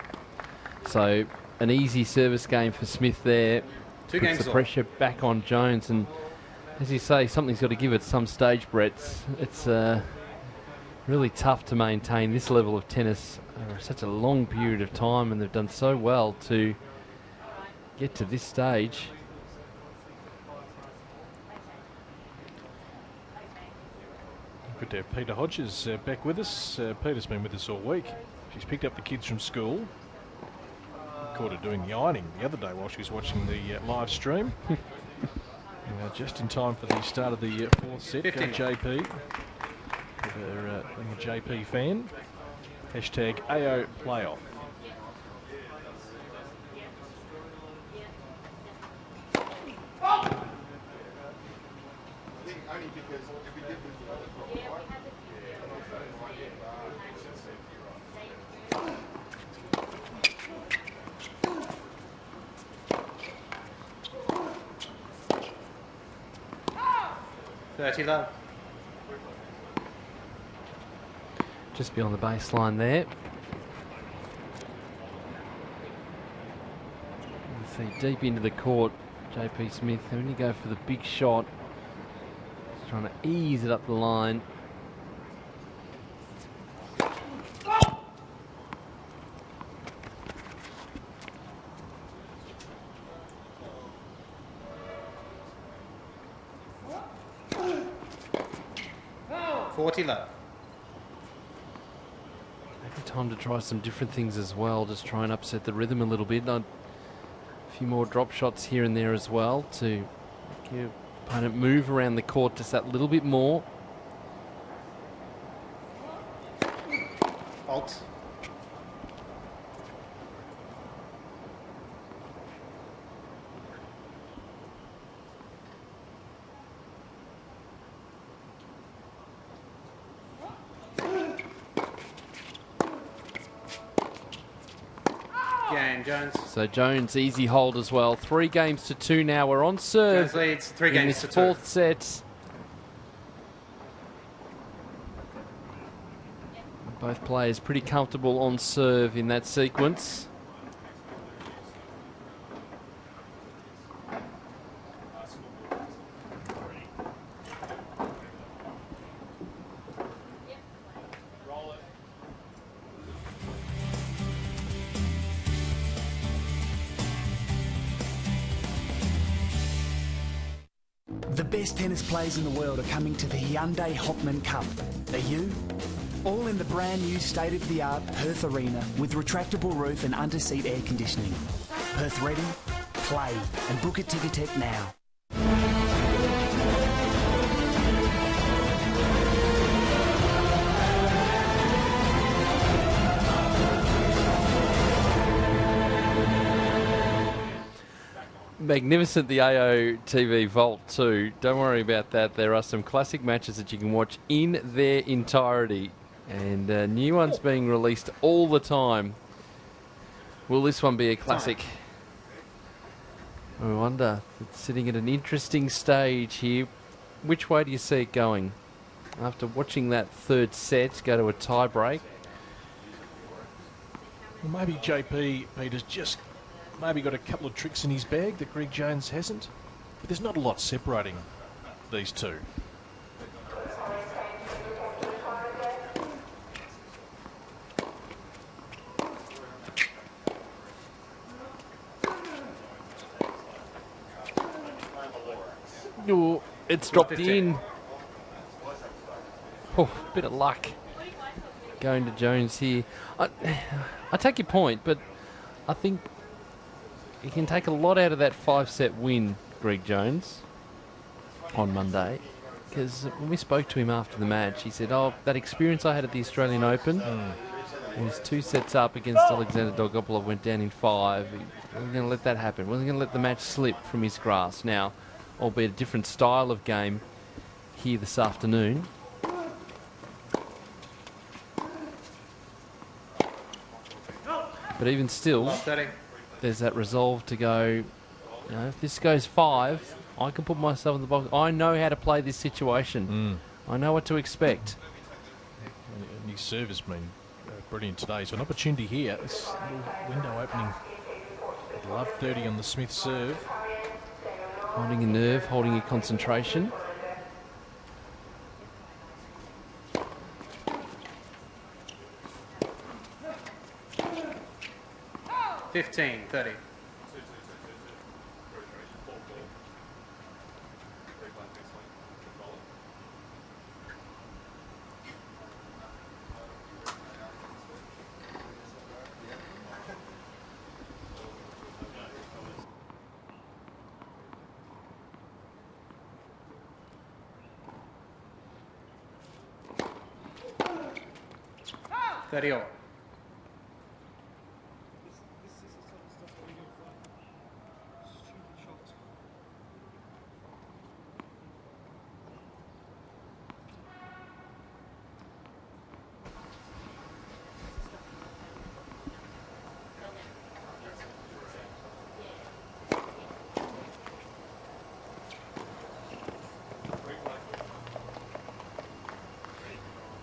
So an easy service game for Smith there. Puts the pressure back on Jones, and as you say, something's got to give at some stage, Brett. It's really tough to maintain this level of tennis over such a long period of time, and they've done so well to get to this stage. Good to have Peter Hodges back with us. Peter's been with us all week. She's picked up the kids from school. Caught her doing the ironing the other day while she was watching the live stream. Just in time for the start of the fourth set. Go JP. Being a JP fan. Hashtag AO Playoff. $30 love. Just beyond the baseline there. You see deep into the court, JP Smith. When you go for the big shot, just trying to ease it up the line. $40 love. Maybe time to try some different things as well. Just try and upset the rhythm a little bit. A few more drop shots here and there as well to make your opponent move around the court just that little bit more. Fault. Game, Jones. So Jones easy hold as well. 3 games to 2 now. We're on serve. Jones leads 3 games in to this 2. Fourth set. Both players pretty comfortable on serve in that sequence. The best tennis players in the world are coming to the Hyundai Hopman Cup. Are you? All in the brand new state-of-the-art Perth Arena with retractable roof and under-seat air conditioning. Perth ready? Play and book at Ticketek now. Magnificent, the AO TV Vault too. Don't worry about that. There are some classic matches that you can watch in their entirety, and new ones being released all the time. Will this one be a classic? I wonder. It's sitting at an interesting stage here. Which way do you see it going? After watching that third set go to a tie break. Well, maybe JP Peter's just maybe got a couple of tricks in his bag that Greg Jones hasn't. But there's not a lot separating these two. Oh, it's dropped in. Oh, bit of luck going to Jones here. I take your point, but I think he can take a lot out of that 5-set win, Greg Jones, on Monday. because when we spoke to him after the match, he said, "Oh, that experience I had at the Australian Open, was 2 sets up against Alexander Dolgopolov, went down in 5. He wasn't going to let that happen. Wasn't going to let the match slip from his grasp. Now, albeit a different style of game here this afternoon." But even still, there's that resolve to go, if this goes 5, I can put myself in the box. I know how to play this situation. I know what to expect. And his serve has been brilliant today. So an opportunity here. This little window opening. I'd love 30 on the Smith serve. Holding your nerve, holding your concentration. $15, $30. $30 all.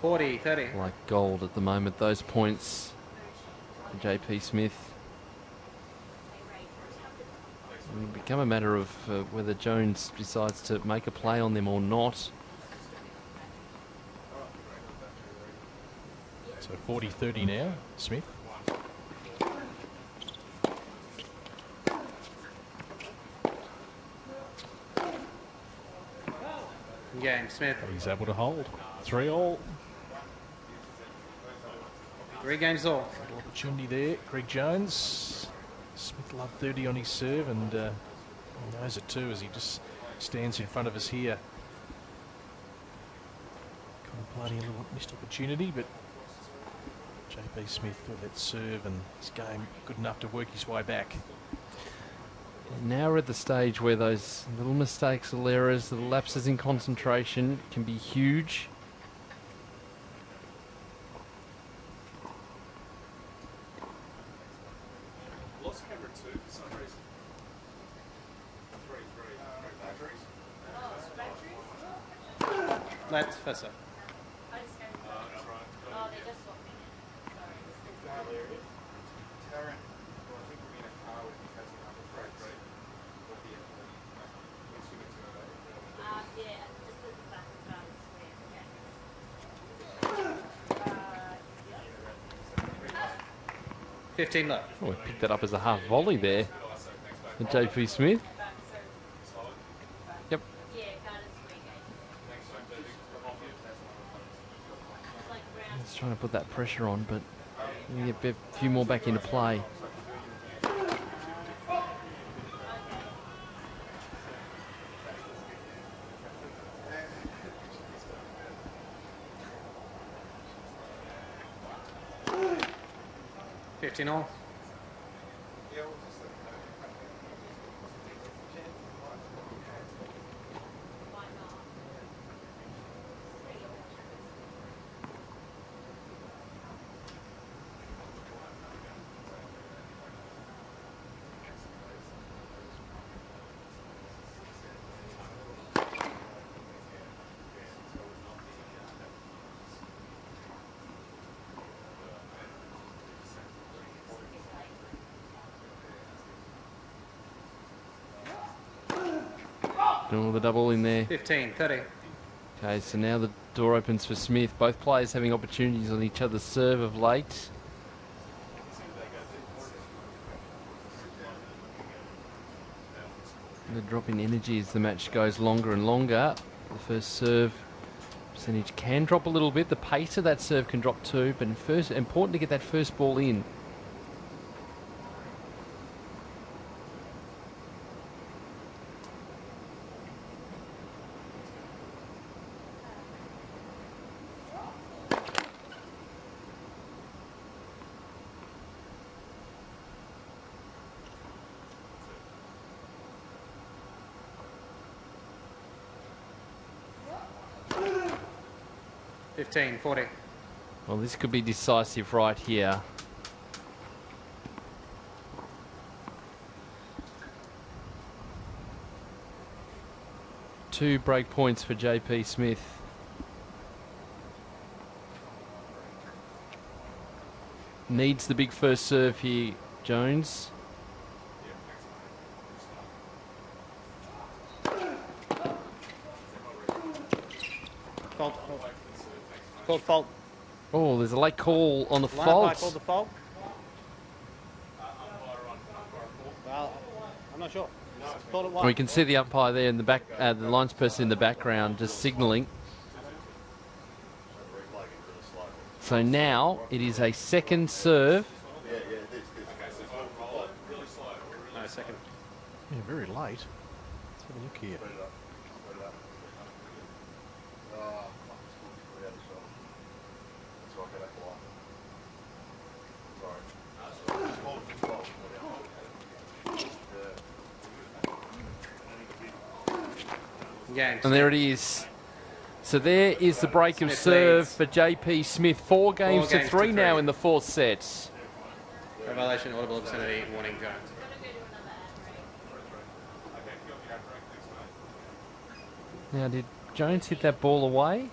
$40, $30. Like gold at the moment, those points for JP Smith. It'll become a matter of whether Jones decides to make a play on them or not. So 40-30 now, Smith. Game, Smith. He's able to hold. 3 all. 3 games all. Little opportunity there. Greg Jones. Smith loved 30 on his serve, and he knows it too as he just stands in front of us here. Contemplating a little missed opportunity, but JP Smith with that serve and his game good enough to work his way back. Now we're at the stage where those little mistakes, little errors, little lapses in concentration can be huge. Let's fess up. $15 left. Oh, we picked that up as a half volley there for JP Smith. Yep. He's trying to put that pressure on, but we get a few more back into play. $15 all. Doing all the double in there. 15, 30. Okay, so now the door opens for Smith. Both players having opportunities on each other's serve of late. The drop in energy as the match goes longer and longer. The first serve percentage can drop a little bit. The pace of that serve can drop too, but first, important to get that first ball in. 15, 40. Well, this could be decisive right here. Two break points for JP Smith. Needs the big first serve here, Jones. Fault. Called fault. Oh, there's a late call on the Line fault. umpire called the fault. Well, I'm not sure. Called it We can see the umpire there in the back, the linesperson in the background just signalling. So now it is a second serve. No, second. Yeah, very late. Let's have a look here. Game. And there it is. So there is the break of Smith serve leads. for JP Smith. Four games to games three to now three. in the fourth set. Violation, audible obscenity, warning, Jones. Now, did Jones hit that ball away?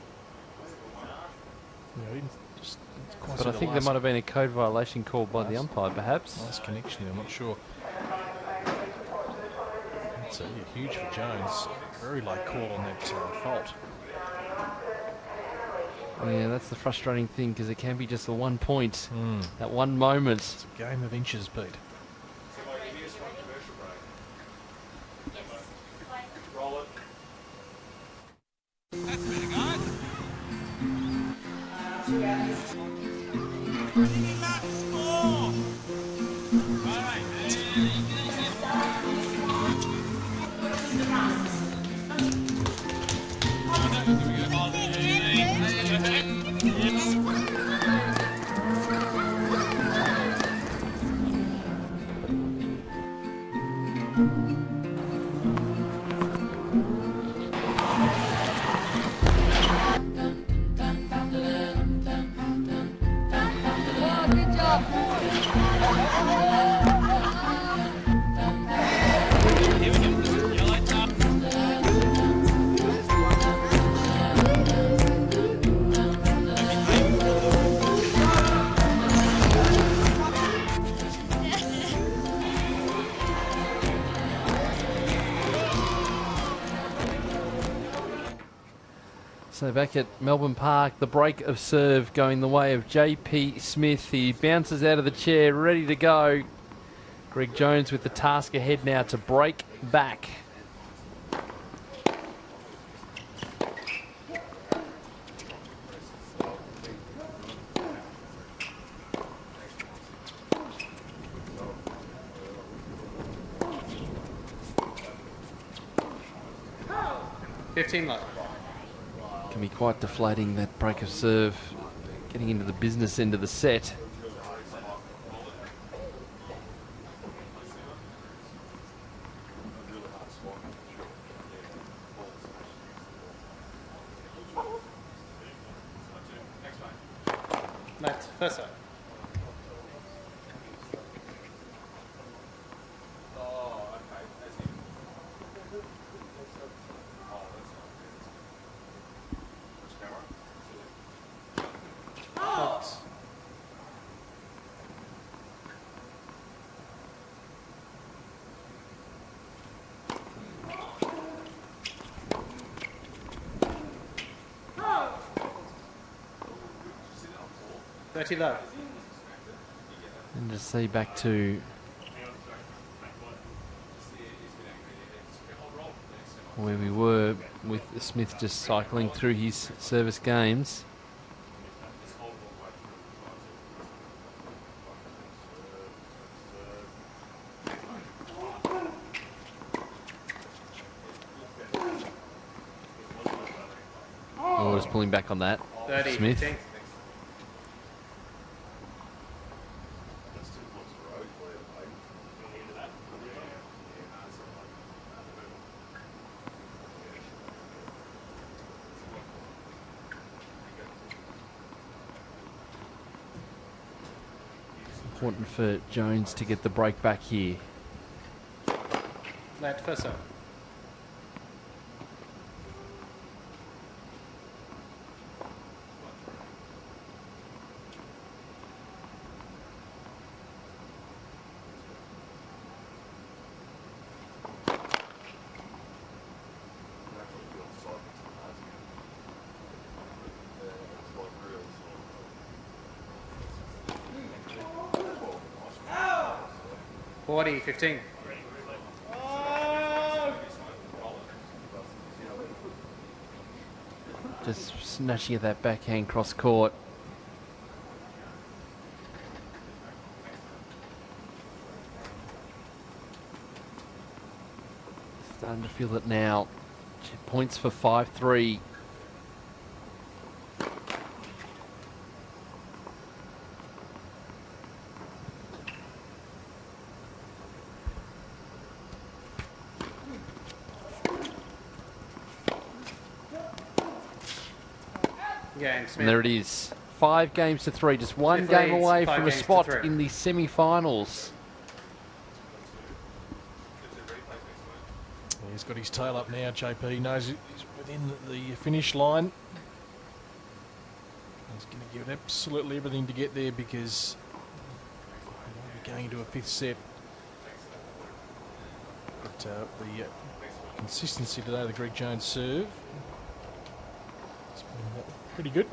Yeah, he didn't just quite But see I the think there last- might have been a code violation called by the umpire, perhaps. Nice connection, I'm not sure. That's huge for Jones. Very late call on that fault. Yeah, that's the frustrating thing, because it can be just the 1 point, that one moment. It's a game of inches, Pete. So back at Melbourne Park, the break of serve going the way of JP Smith. He bounces out of the chair, ready to go. Greg Jones with the task ahead now to break back. Low. Can be quite deflating, that break of serve, getting into the business end of the set. That's first serve. Fault. Low. And just see back to where we were with Smith just cycling through his service games. Oh, just pulling back on that. 30, Smith. 15. Important for Jones to get the break back here. Late first serve. Forty, 15. Just snatching at that backhand cross court. Starting to feel it now. Points for 5-3. And there it is. 5 games to 3. Just one game away from a spot in the semi-finals. He's got his tail up now, JP. He knows he's within the finish line. He's going to give it absolutely everything to get there because we're going into a 5th set. But the consistency today, the Greg Jones serve, has been pretty good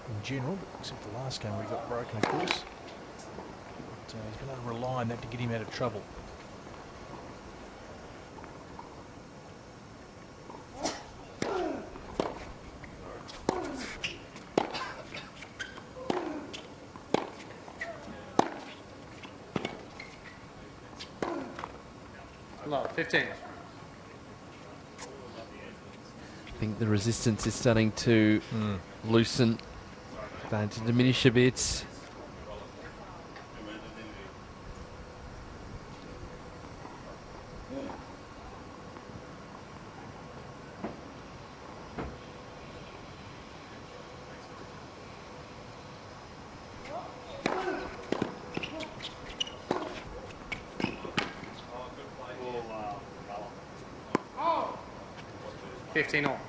in general, except the last game where he got broken, of course. But he's been able to rely on that to get him out of trouble. Low, 15. I think the resistance is starting to loosen, starting to diminish a bit. All.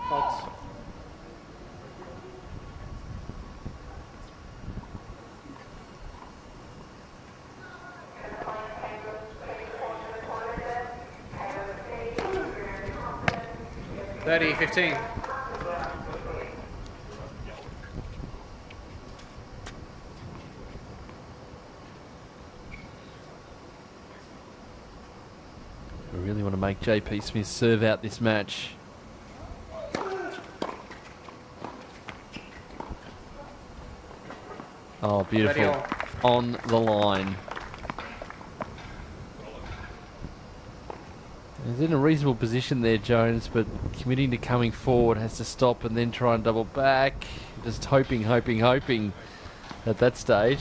Box. Thirty, 15. We really want to make JP Smith serve out this match. Oh, beautiful. On the line. He's in a reasonable position there, Jones, but committing to coming forward, has to stop and then try and double back. Just hoping at that stage.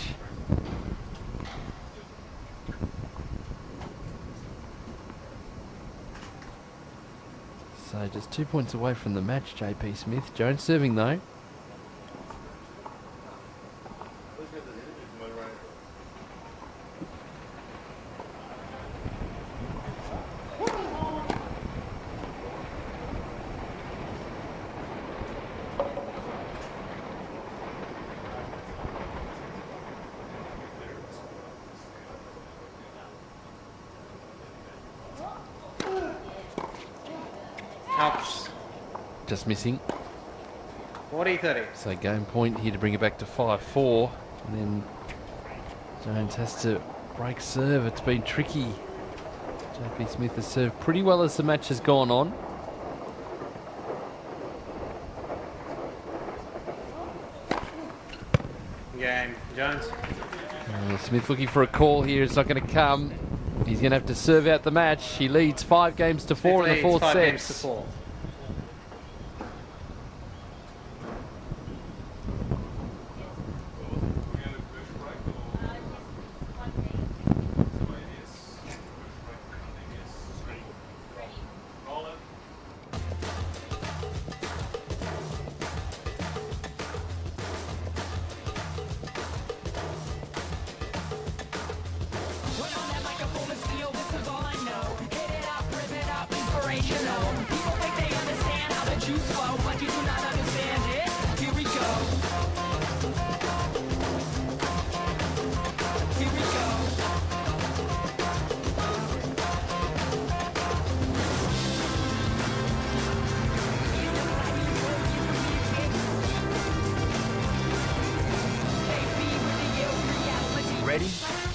So just 2 points away from the match, JP Smith. Jones serving though. Just missing. 40-30. So game point here to bring it back to 5-4. And then Jones has to break serve. It's been tricky. JP Smith has served pretty well as the match has gone on. Game, Jones. Smith looking for a call here. It's not going to come. He's going to have to serve out the match. He leads 5 games to 4 in the 4th set. 5 games to 4.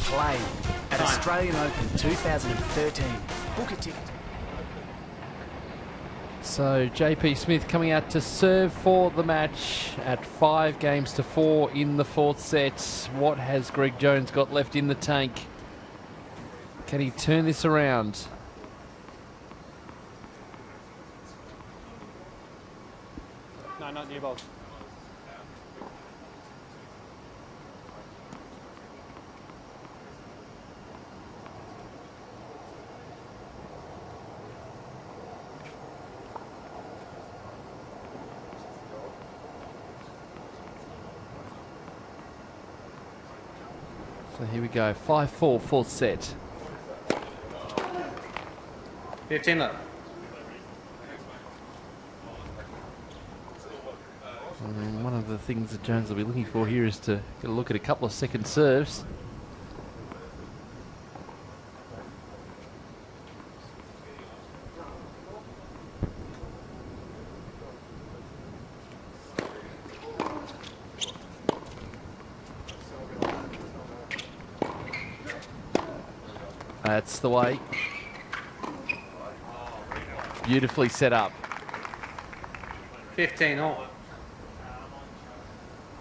play at Australian Open 2013. Book a ticket. So JP Smith coming out to serve for the match at 5-4 in the fourth set. What has Greg Jones got left in the tank? Can he turn this around? No, not new balls. So here we go, 5-4, fourth set. 15 left. One of the things that Jones will be looking for here is to get a look at a couple of second serves. That's the way. Beautifully set up. 15 all.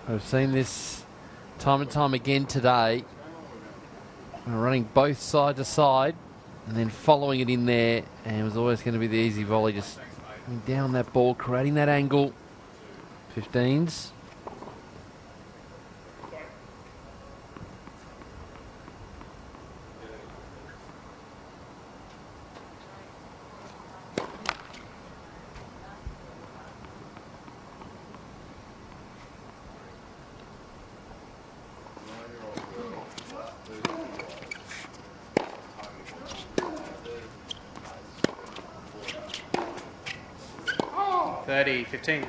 I've seen this time and time again today. Running both side to side and then following it in there, and it was always going to be the easy volley, just down that ball, creating that angle. 15s. $30, 15.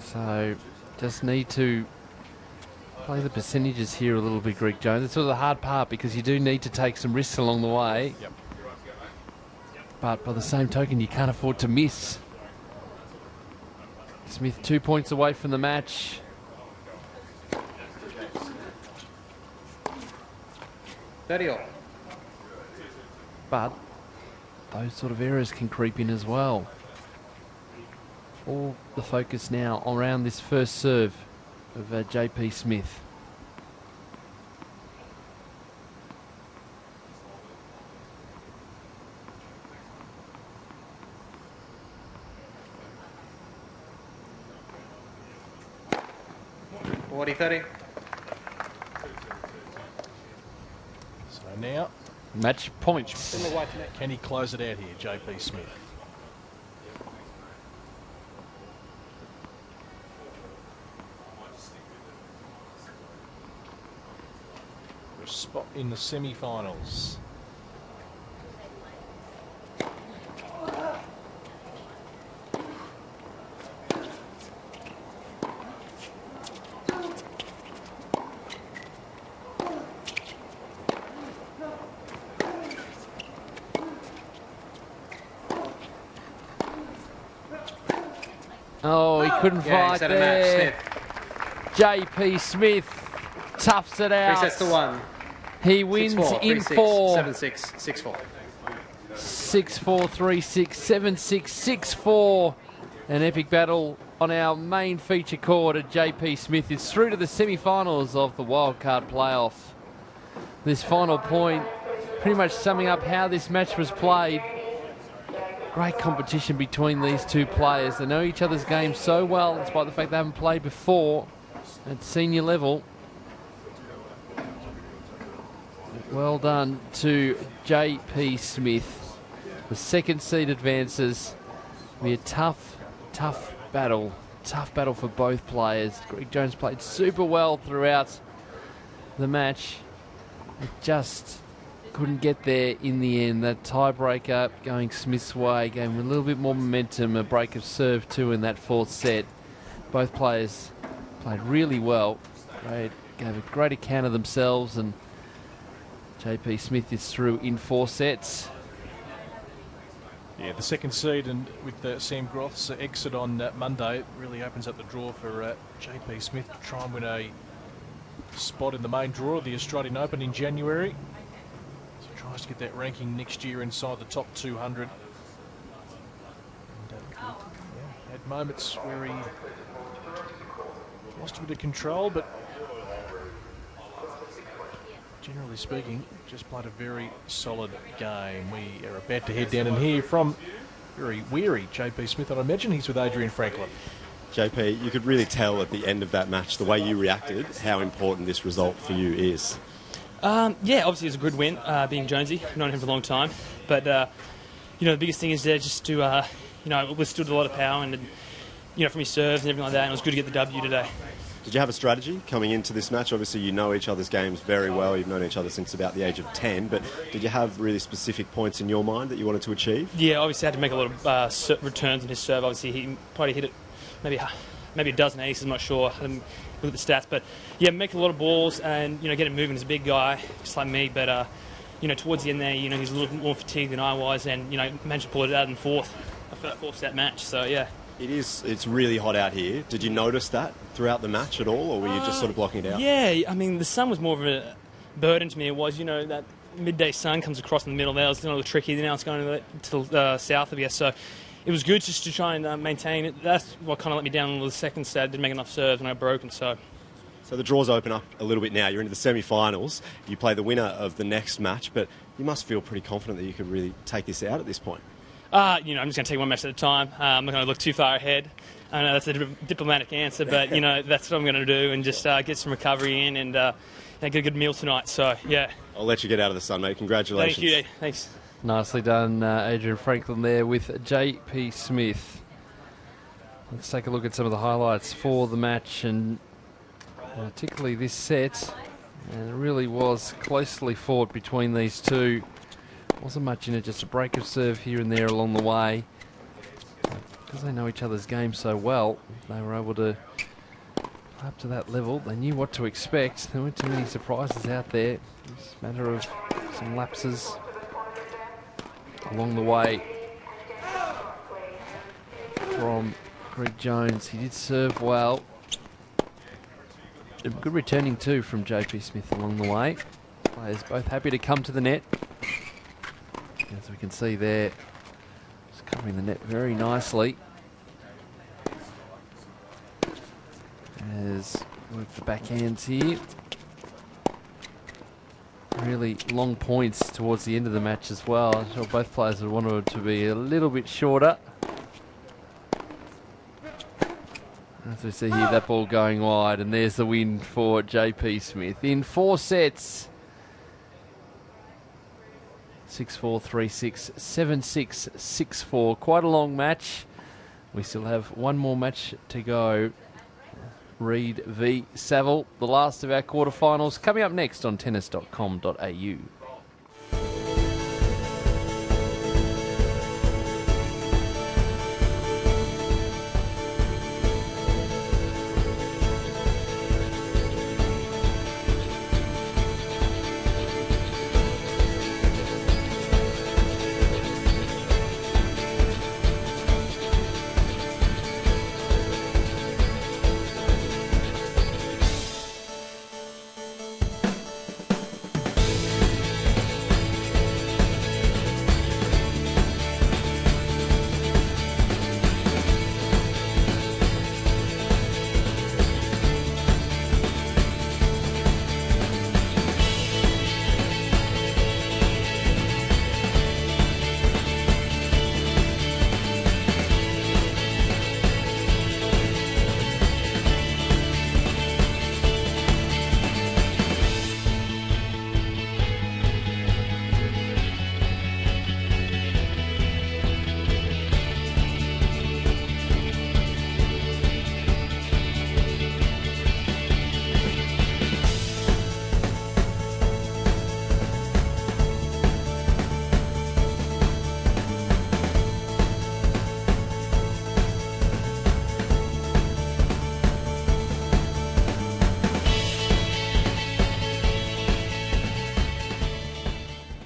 So just need to play the percentages here a little bit, Greg Jones. It's sort of the hard part because you do need to take some risks along the way. Yep. But by the same token, you can't afford to miss. Smith 2 points away from the match. $30 all. But those sort of errors can creep in as well. All the focus now around this first serve of JP Smith. $40-30. So now, match points. Can he close it out here, JP Smith? For a spot in the semi-finals. Oh, he couldn't fight there. JP Smith toughs it out. 3 sets to 1. He wins 6-4, in 3-6, 4. 7-6, 6-4. 6-4, 3-6, 7-6, 6-4. An epic battle on our main feature court at JP Smith. Is through to the semi-finals of the wildcard playoff. This final point pretty much summing up how this match was played. Great competition between these two players. They know each other's game so well, despite the fact they haven't played before at senior level. Well done to JP Smith. The second seed advances. It'll be a tough battle. Tough battle for both players. Greg Jones played super well throughout the match. It just couldn't get there in the end. That tiebreaker going Smith's way gave him a little bit more momentum. A break of serve too in that fourth set. Both players played really well. Gave a great account of themselves, and JP Smith is through in 4 sets. Yeah, the second seed, and with Sam Groth's exit on Monday, it really opens up the draw for JP Smith to try and win a spot in the main draw of the Australian Open in January. So he tries to get that ranking next year inside the top 200. And, had moments where he lost a bit of control, but generally speaking, just played a very solid game. We are about to head down and hear from very weary JP Smith. I imagine he's with Adrian Franklin. JP, you could really tell at the end of that match, the way you reacted, how important this result for you is. Yeah, obviously it was a good win, being Jonesy. I've known him for a long time. But, the biggest thing is there just to, withstood a lot of power and, from his serves and everything like that. And it was good to get the W today. Did you have a strategy coming into this match? Obviously, you know each other's games very well. You've known each other since about the age of 10. But did you have really specific points in your mind that you wanted to achieve? Yeah, obviously I had to make a lot of returns in his serve. Obviously, he probably hit it maybe a dozen aces, I'm not sure. I didn't look at the stats. But, yeah, make a lot of balls and, get him moving as a big guy, just like me. But, towards the end there, he's a little more fatigued than I was and, managed to pull it out in fourth set match. So, yeah. It's really hot out here. Did you notice that throughout the match at all, or were you just sort of blocking it out? Yeah, I mean, the sun was more of a burden to me. It was, that midday sun comes across in the middle there. It was a little tricky. Now it's going to the south of you. So it was good just to try and maintain it. That's what kind of let me down on the second set. I didn't make enough serves and I broke, and so the draws open up a little bit now. You're into the semi-finals. You play the winner of the next match, but you must feel pretty confident that you could really take this out at this point. I'm just going to take one match at a time. I'm not going to look too far ahead. I know that's a diplomatic answer, but, that's what I'm going to do and just get some recovery in and get a good meal tonight. So, yeah. I'll let you get out of the sun, mate. Congratulations. Thank you. Thanks. Nicely done, Adrian Franklin there with JP Smith. Let's take a look at some of the highlights for the match, and particularly this set. And it really was closely fought between these two. Wasn't much in it, just a break of serve here and there along the way. Because they know each other's game so well, they were able to play up to that level. They knew what to expect. There weren't too many surprises out there. It's a matter of some lapses along the way from Greg Jones. He did serve well. Good returning too from JP Smith along the way. Players both happy to come to the net. As we can see there, just covering the net very nicely. As with the backhands here. Really long points towards the end of the match as well. I'm sure both players would want it to be a little bit shorter. As we see here, that ball going wide, and there's the win for JP Smith in 4 sets. 6-4, 3-6, 7-6, 6-4. Quite a long match. We still have one more match to go. Reed v Saville, the last of our quarterfinals, coming up next on tennis.com.au.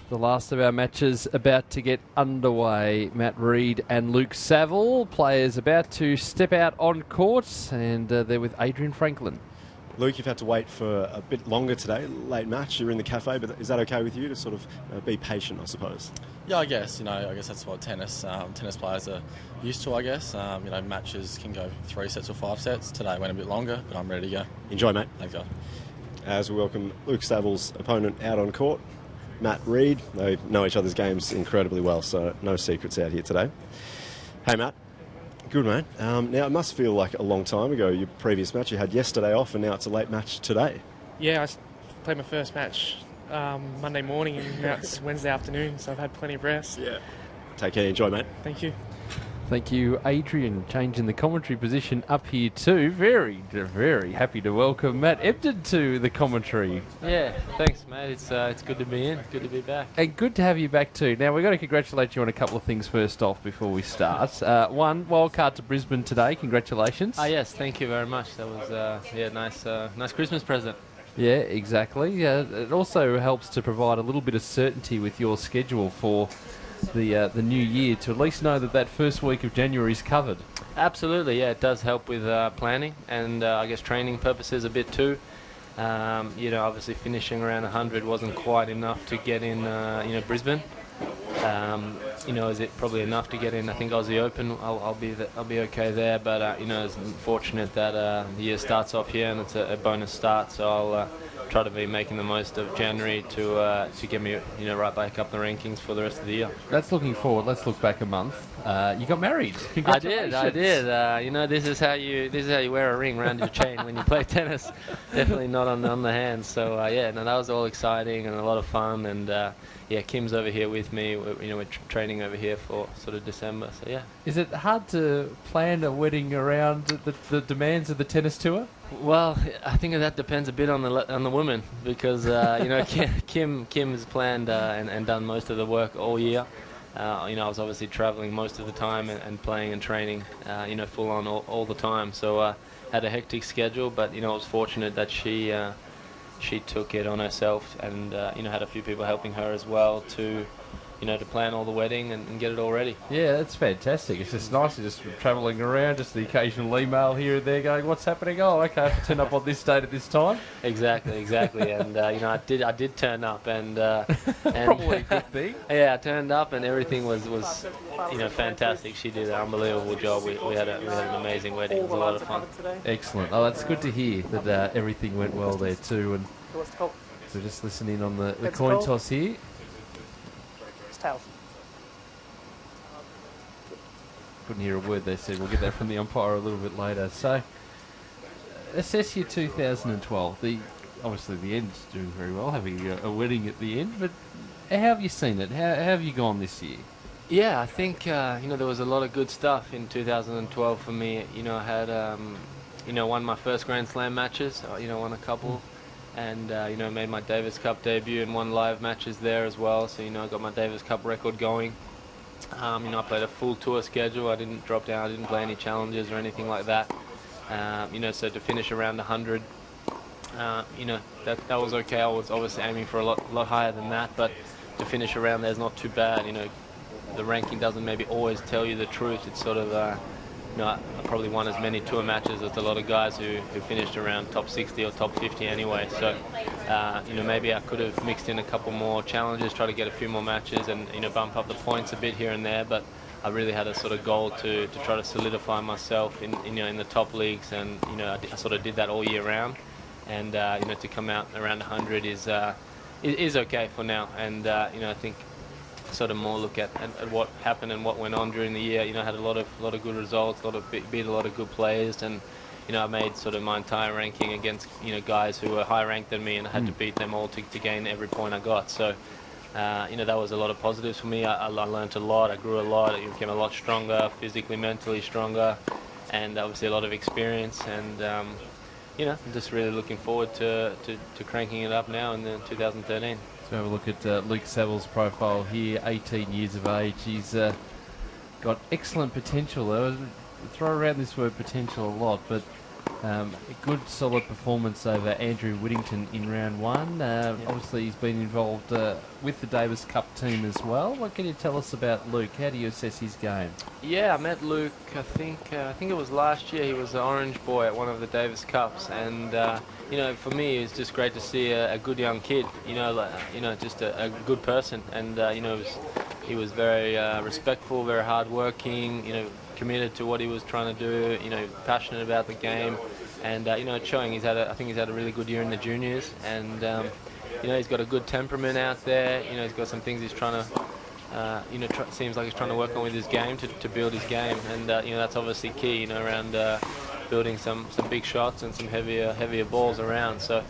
The last of our matches about to get underway. Matt Reed and Luke Saville, players about to step out on court, and they're with Adrian Franklin. Luke, you've had to wait for a bit longer today, late match. You're in the cafe, but is that okay with you to sort of be patient, I suppose? Yeah, I guess. I guess that's what tennis players are used to, I guess. Matches can go 3 sets or 5 sets. Today went a bit longer, but I'm ready to go. Enjoy, mate. Thanks, guys. As we welcome Luke Saville's opponent out on court, Matt Reid. They know each other's games incredibly well, so no secrets out here today. Hey, Matt. Good, mate. Now, it must feel like a long time ago, your previous match. You had yesterday off, and now it's a late match today. Yeah, I played my first match Monday morning, and now it's Wednesday afternoon, so I've had plenty of rest. Yeah. Take care. Enjoy, mate. Thank you. Thank you, Adrian. Changing the commentary position up here too. Very, very happy to welcome Matt Ebden to the commentary. Yeah, thanks, mate. It's good to be in. Good to be back. And good to have you back too. Now, we've got to congratulate you on a couple of things first off before we start. One, wildcard to Brisbane today. Congratulations. Yes, thank you very much. That was nice Christmas present. Yeah, exactly. It also helps to provide a little bit of certainty with your schedule for the new year, to at least know that first week of January is covered. Absolutely, yeah, it does help with planning and I guess training purposes a bit too. Obviously finishing around 100 wasn't quite enough to get in, Brisbane. Is it probably enough to get in? I think Aussie Open, I'll be okay there. But it's unfortunate that the year starts off here and it's a bonus start. So I'll try to be making the most of January to get me right back up the rankings for the rest of the year. That's looking forward. Let's look back a month. You got married. Congratulations. I did. This is how you wear a ring around your chain when you play tennis. Definitely not on the hands. So that was all exciting and a lot of fun. And Kim's over here with me. We're training over here for sort of December. So yeah. Is it hard to plan a wedding around the demands of the tennis tour? Well, I think that depends a bit on the woman because Kim has planned and done most of the work all year. I was obviously traveling most of the time and playing and training, full on all the time. So had a hectic schedule, but I was fortunate that she took it on herself and had a few people helping her as well to plan all the wedding and get it all ready. Yeah, that's fantastic. It's just nice just travelling around, just the occasional email here and there going, what's happening? Oh, okay, I have to turn up on this date at this time. Exactly. And, I did turn up and probably a good thing. Yeah, I turned up and everything was fantastic. She did an unbelievable job. We had an amazing wedding. It was a lot of fun. Excellent. Oh, that's good to hear that everything went well there too. And so just listening on the coin toss here. Tails. Couldn't hear a word they said. We'll get that from the umpire a little bit later. So, assess year 2012. Obviously the end's doing very well, having a wedding at the end. But how have you seen it? How have you gone this year? Yeah, I think there was a lot of good stuff in 2012 for me. I had won my first Grand Slam matches. Won a couple. And, made my Davis Cup debut and won live matches there as well. So, I got my Davis Cup record going. I played a full tour schedule. I didn't drop down. I didn't play any challenges or anything like that. So to finish around 100, that was okay. I was obviously aiming for a lot higher than that. But to finish around there is not too bad. The ranking doesn't maybe always tell you the truth. It's sort of... I probably won as many tour matches as a lot of guys who finished around top 60 or top 50 anyway. So, maybe I could have mixed in a couple more challenges, try to get a few more matches and, bump up the points a bit here and there. But I really had a sort of goal to try to solidify myself in the top leagues. And, I sort of did that all year round. And, to come out around 100 is okay for now. And, I think... sort of more look at what happened and what went on during the year. I had a lot of good results, beat a lot of good players, and I made sort of my entire ranking against guys who were higher ranked than me, and I had to beat them all to gain every point I got. So that was a lot of positives for me. I learned a lot. I grew a lot. I became a lot stronger, physically, mentally stronger, and obviously a lot of experience. And I'm just really looking forward to cranking it up now in 2013. So have a look at Luke Saville's profile here, 18 years of age. He's got excellent potential. I throw around this word potential a lot, but A good solid performance over Andrew Whittington in round one. Obviously he's been involved with the Davis Cup team as well. What can you tell us about Luke? How do you assess his game? Yeah, I met Luke, I think it was last year. He was the orange boy at one of the Davis Cups, and you know, for me it's just great to see a good young kid, just a good person, and he was very respectful, very hardworking, committed to what he was trying to do, passionate about the game, and it's showing. I think he's had a really good year in the juniors, and he's got a good temperament out there. He's got some things he's trying to, seems like he's trying to work on with his game to build his game, and that's obviously key, around building some big shots and some heavier balls around. So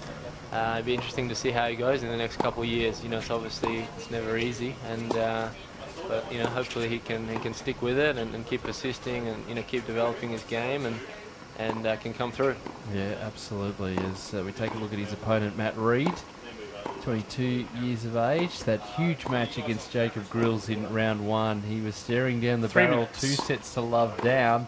it'd be interesting to see how he goes in the next couple of years. It's obviously it's never easy, and but hopefully he can stick with it and keep persisting and keep developing his game and can come through. Yeah, absolutely. As we take a look at his opponent, Matt Reid, 22 years of age. That huge match against Jacob Grills in round one. He was staring down the barrel, 2 sets to love down,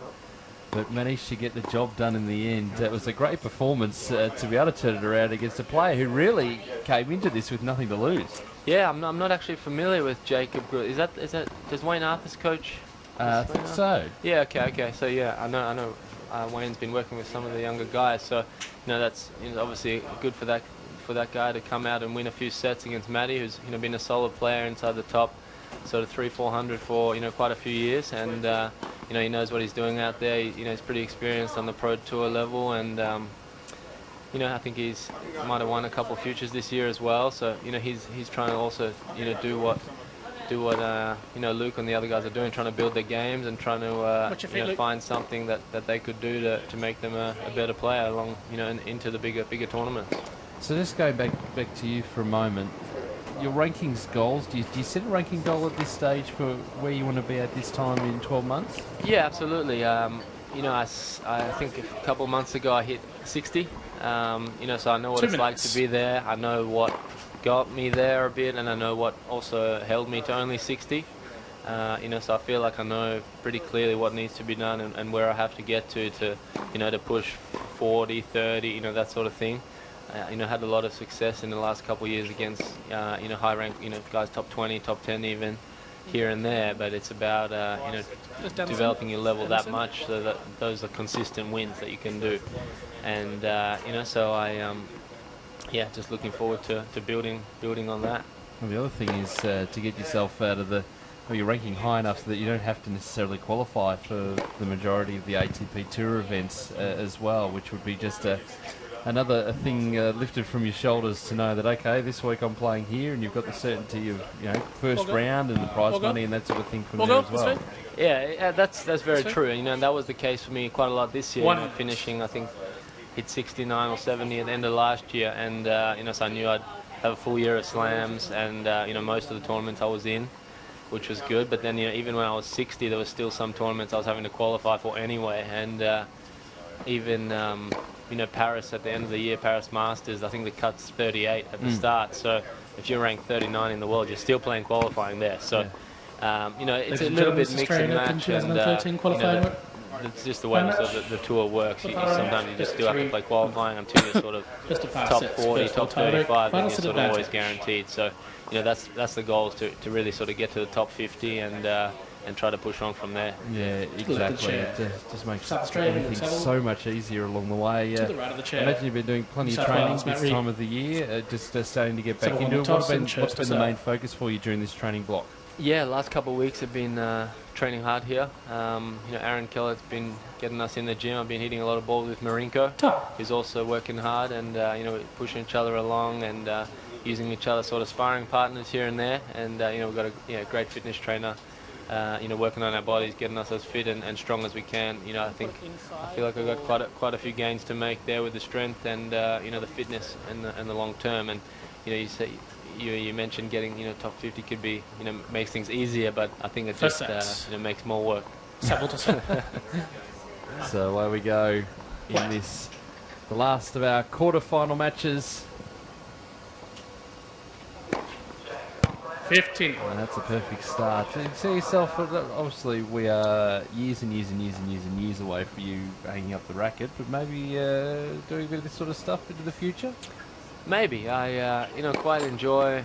but managed to get the job done in the end. It was a great performance to be able to turn it around against a player who really came into this with nothing to lose. Yeah, I'm not actually familiar with Jacob Grills. Is that does Wayne Arthurs coach? I think so. Yeah, okay. So yeah, I know. Wayne's been working with some of the younger guys, so that's obviously good for that guy to come out and win a few sets against Matty, who's been a solid player inside the top sort of 300-400 for quite a few years, and he knows what he's doing out there. He's pretty experienced on the pro tour level, and I think he's might have won a couple of futures this year as well. So he's trying to also do what Luke and the other guys are doing, trying to build their games and trying to find something that they could do to make them a better player along into the bigger tournaments. So just going back to you for a moment. Your rankings goals, do you set a ranking goal at this stage for where you want to be at this time in 12 months? Yeah, absolutely. I think a couple of months ago I hit 60. So I know what it's like to be there. I know what got me there a bit, and I know what also held me to only 60. So I feel like I know pretty clearly what needs to be done and where I have to get to push 40, 30, that sort of thing. Had a lot of success in the last couple of years against high rank, guys top 20, top 10 even here and there, but it's about developing your level that much so that those are consistent wins that you can do. And so I just looking forward to building on that. Well, the other thing is to get yourself out of you're ranking high enough so that you don't have to necessarily qualify for the majority of the ATP Tour events as well, which would be just another thing lifted from your shoulders to know that, okay, this week I'm playing here, and you've got the certainty of first round and the prize money and that sort of thing from there as well. Yeah, that's very true. And that was the case for me quite a lot this year. Finishing, I think, hit 69 or 70 at the end of last year, and so I knew I'd have a full year of slams, and most of the tournaments I was in, which was good. But then even when I was 60, there was still some tournaments I was having to qualify for anyway, and even Paris at the end of the year, Paris Masters, I think the cut's 38 at the start. So if you're ranked 39 in the world, you're still playing qualifying there. So it's a little bit mix and match, and it's just the way the tour works. Sometimes you just do have to play qualifying until you're sort of top 40, top 35, and you're sort of always guaranteed. So that's the goal, is to really sort of get to the top 50 and try to push on from there. Yeah, exactly. It just makes everything so much easier along the way. To the right of the chair. I imagine you've been doing plenty of training this time of the year, just starting to get back into it. What's been the main focus for you during this training block? Yeah, last couple of weeks have been training hard here. Aaron Keller's been getting us in the gym. I've been hitting a lot of balls with Marinko, who's also working hard, and pushing each other along and using each other sort of sparring partners here and there. And we've got a great fitness trainer. Working on our bodies, getting us as fit and strong as we can. I feel like I've got quite a few gains to make there with the strength and the fitness and the long term. And you mentioned getting top 50 could be makes things easier, but I think it just makes more work. So away we go in the last of our quarter-final matches. 15. And that's a perfect start. So you see yourself, obviously we are years and years and years and years and years away from you hanging up the racket, but maybe doing a bit of this sort of stuff into the future? Maybe. I quite enjoy,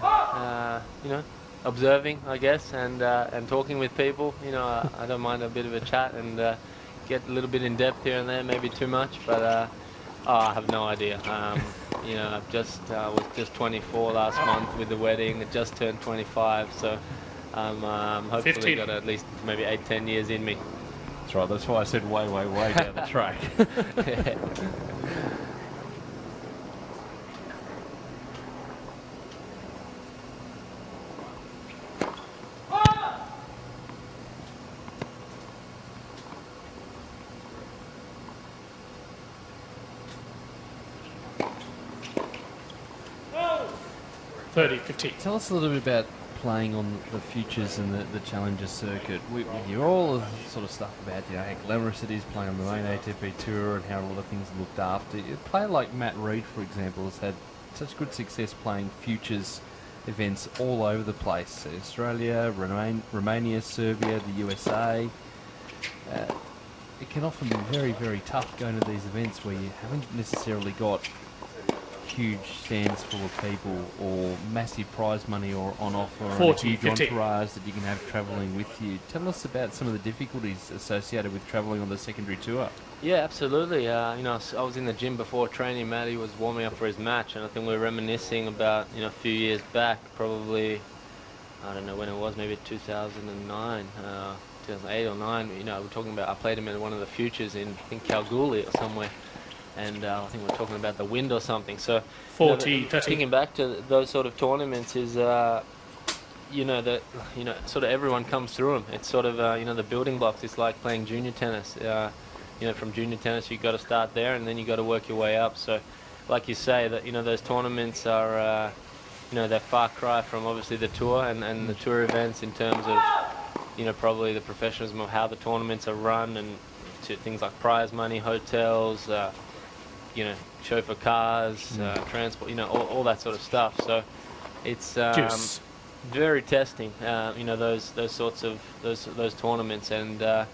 observing, I guess, and talking with people. I don't mind a bit of a chat and get a little bit in depth here and there, maybe too much, but I have no idea. I was just 24 last month with the wedding. I just turned 25, so hopefully 15. got at least maybe 8-10 years in me. That's right. That's why I said way, way, way down the track. Yeah. Tell us a little bit about playing on the futures and the Challenger circuit. We hear all of the sort of stuff about how glamorous it is playing on the main ATP tour and how a lot of things are looked after. A player like Matt Reid, for example, has had such good success playing futures events all over the place. Australia, Romania, Serbia, the USA. It can often be very, very tough going to these events where you haven't necessarily got huge stands full of people or massive prize money or on offer or a huge entourage that you can have travelling with you. Tell us about some of the difficulties associated with travelling on the secondary tour. Yeah, absolutely. I was in the gym before training. Matty was warming up for his match, and I think we were reminiscing about a few years back, probably, I don't know when it was, maybe 2009, 2008 or 9. We're talking about I played him in one of the futures in I think Kalgoorlie or somewhere. And I think we're talking about the wind or something. So, 40, 30. Thinking back to those sort of tournaments is, sort of everyone comes through them. It's sort of, the building blocks. It's like playing junior tennis. From junior tennis, you've got to start there, and then you've got to work your way up. So, like you say, that those tournaments are, they're far cry from obviously the tour and the tour events in terms of, probably the professionalism of how the tournaments are run and to things like prize money, hotels. Chauffeur cars, transport, all that sort of stuff. So it's very testing, those sorts of those tournaments, and the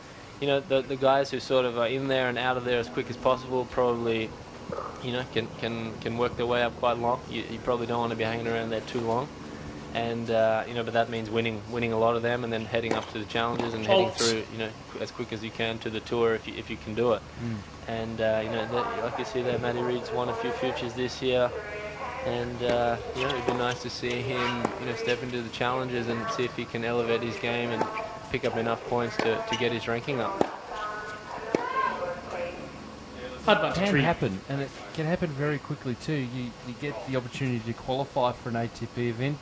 guys who sort of are in there and out of there as quick as possible probably, can work their way up quite long. You probably don't want to be hanging around there too long, and but that means winning a lot of them, and then heading up to the challenges and heading through, as quick as you can to the tour if you can do it. And like you see there, Matty Reid's won a few futures this year, and it'd be nice to see him step into the challenges and see if he can elevate his game and pick up enough points to get his ranking up. It can happen, and it can happen very quickly too. You get the opportunity to qualify for an ATP event,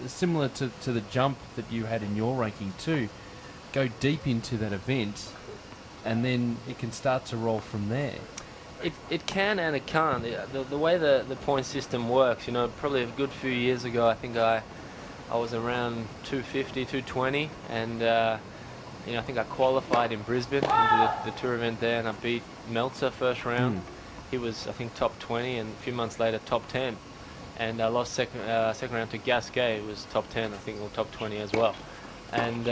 similar to the jump that you had in your ranking too. Go deep into that event, and then it can start to roll from there. It can and it can't. The way the point system works, probably a good few years ago, I think I was around 250, 220, and I think I qualified in Brisbane into the tour event there, and I beat Meltzer first round. He was, I think, top 20, and a few months later, top 10. And I lost second round to Gasquet, who was top 10, I think, or top 20 as well. And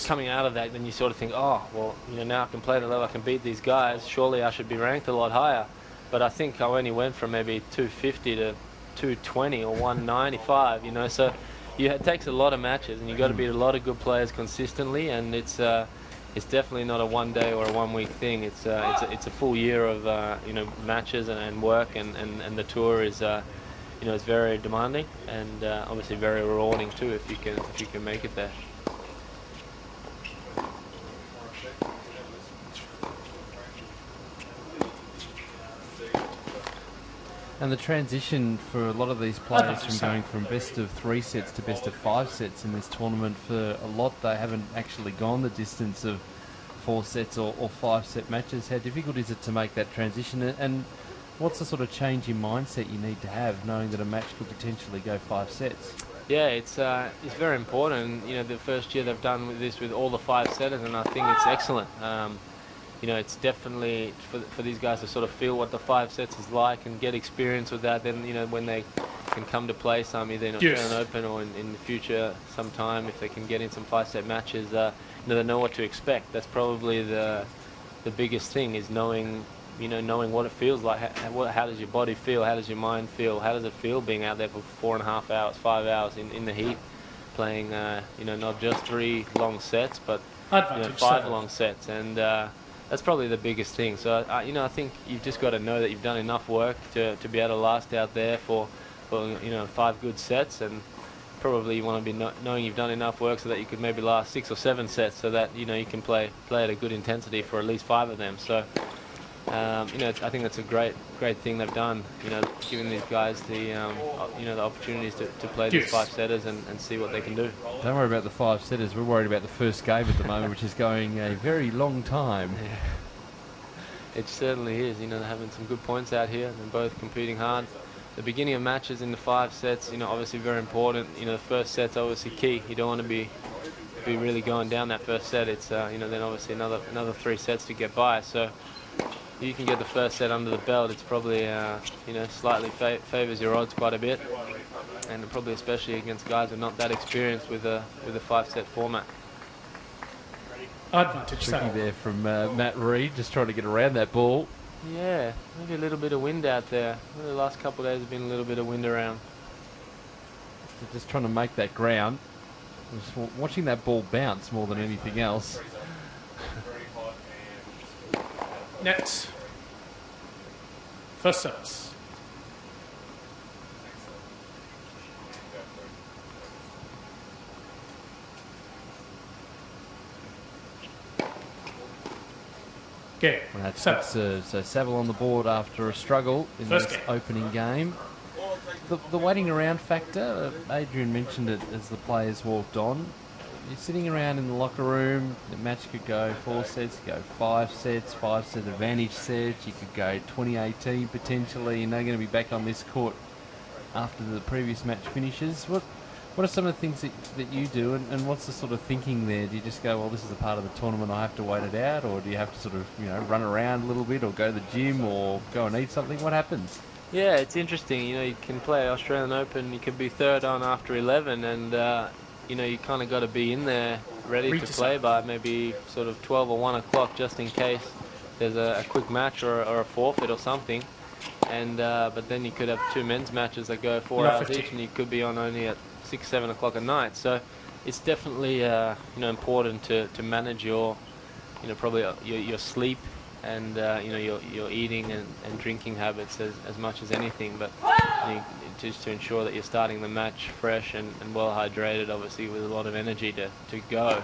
coming out of that, then you sort of think, now I can play the level, I can beat these guys. Surely I should be ranked a lot higher. But I think I only went from maybe 250 to 220 or 195. So it takes a lot of matches, and you've got to beat a lot of good players consistently. And it's definitely not a 1 day or a 1 week thing. It's a full year of matches and work, and the tour is is very demanding and obviously very rewarding too if you can make it there. And the transition for a lot of these players from going from best of 3 sets to best of 5 sets in this tournament, for a lot they haven't actually gone the distance of 4 sets or 5 set matches. How difficult is it to make that transition, and what's the sort of change in mindset you need to have knowing that a match could potentially go 5 sets? Yeah, it's very important. The first year they've done this with all the 5 setters, and I think it's excellent. It's definitely for these guys to sort of feel what the 5 sets is like and get experience with that. Then, when they can come to play some either in Australian Open or in the future sometime if they can get in some 5-set matches. They know what to expect. That's probably the biggest thing, is knowing what it feels like. How does your body feel? How does your mind feel? How does it feel being out there for 4.5 hours, 5 hours in the heat, playing not just 3 long sets, but 5 long sets, and that's probably the biggest thing. So I think you've just got to know that you've done enough work to be able to last out there for 5 good sets, and probably you want to be knowing you've done enough work so that you could maybe last 6 or 7 sets, so that you can play at a good intensity for at least 5 of them. So I think that's a great thing they've done. Giving these guys the opportunities to play these 5-setters and see what they can do. Don't worry about the 5-setters. We're worried about the first game at the moment, which is going a very long time. Yeah. It certainly is. They're having some good points out here. They're both competing hard. The beginning of matches in the 5 sets, obviously very important. The first set's obviously key. You don't want to be really going down that first set. It's then obviously another 3 sets to get by. So you can get the first set under the belt. It's probably slightly favours your odds quite a bit, and probably especially against guys who are not that experienced with a 5-set format. Advantage tricky there from Matt Reid, just trying to get around that ball. Yeah, maybe a little bit of wind out there. The last couple of days have been a little bit of wind around. So just trying to make that ground. Just watching that ball bounce more than anything else. Nets. First service. Game. That's good serve. So Saville on the board after a struggle in this opening game. The waiting around factor, Adrian mentioned it as the players walked on. You're sitting around in the locker room, the match could go 4 sets, go 5 sets, 5-set advantage sets, you could go 2018 potentially. You're now going to be back on this court after the previous match finishes. What are some of the things that you do, and what's the sort of thinking there? Do you just go, well, this is a part of the tournament, I have to wait it out, or do you have to sort of run around a little bit, or go to the gym, or go and eat something? What happens? Yeah, it's interesting. You can play Australian Open, you could be 3rd on after 11, and you kind of got to be in there ready to play by maybe sort of 12 or 1 o'clock, just in case there's a quick match or a forfeit or something. And but then you could have 2 men's matches that go 4 hours each, and you could be on only at 6, 7 o'clock at night. So it's definitely important to manage your probably your sleep and your eating and drinking habits as much as anything, but just to ensure that you're starting the match fresh and well hydrated, obviously with a lot of energy to go.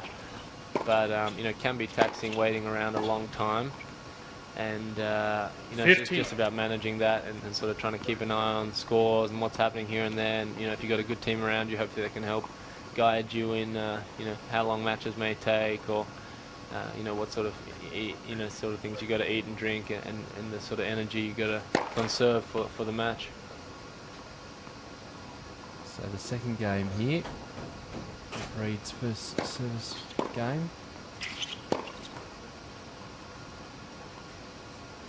But it can be taxing waiting around a long time, and it's just about managing that and sort of trying to keep an eye on scores and what's happening here and there. And if you've got a good team around you, hopefully they can help guide you in how long matches may take, or what sort of sort of things you got to eat and drink, and the sort of energy you got to conserve for the match. So the second game here, Reid's first service game.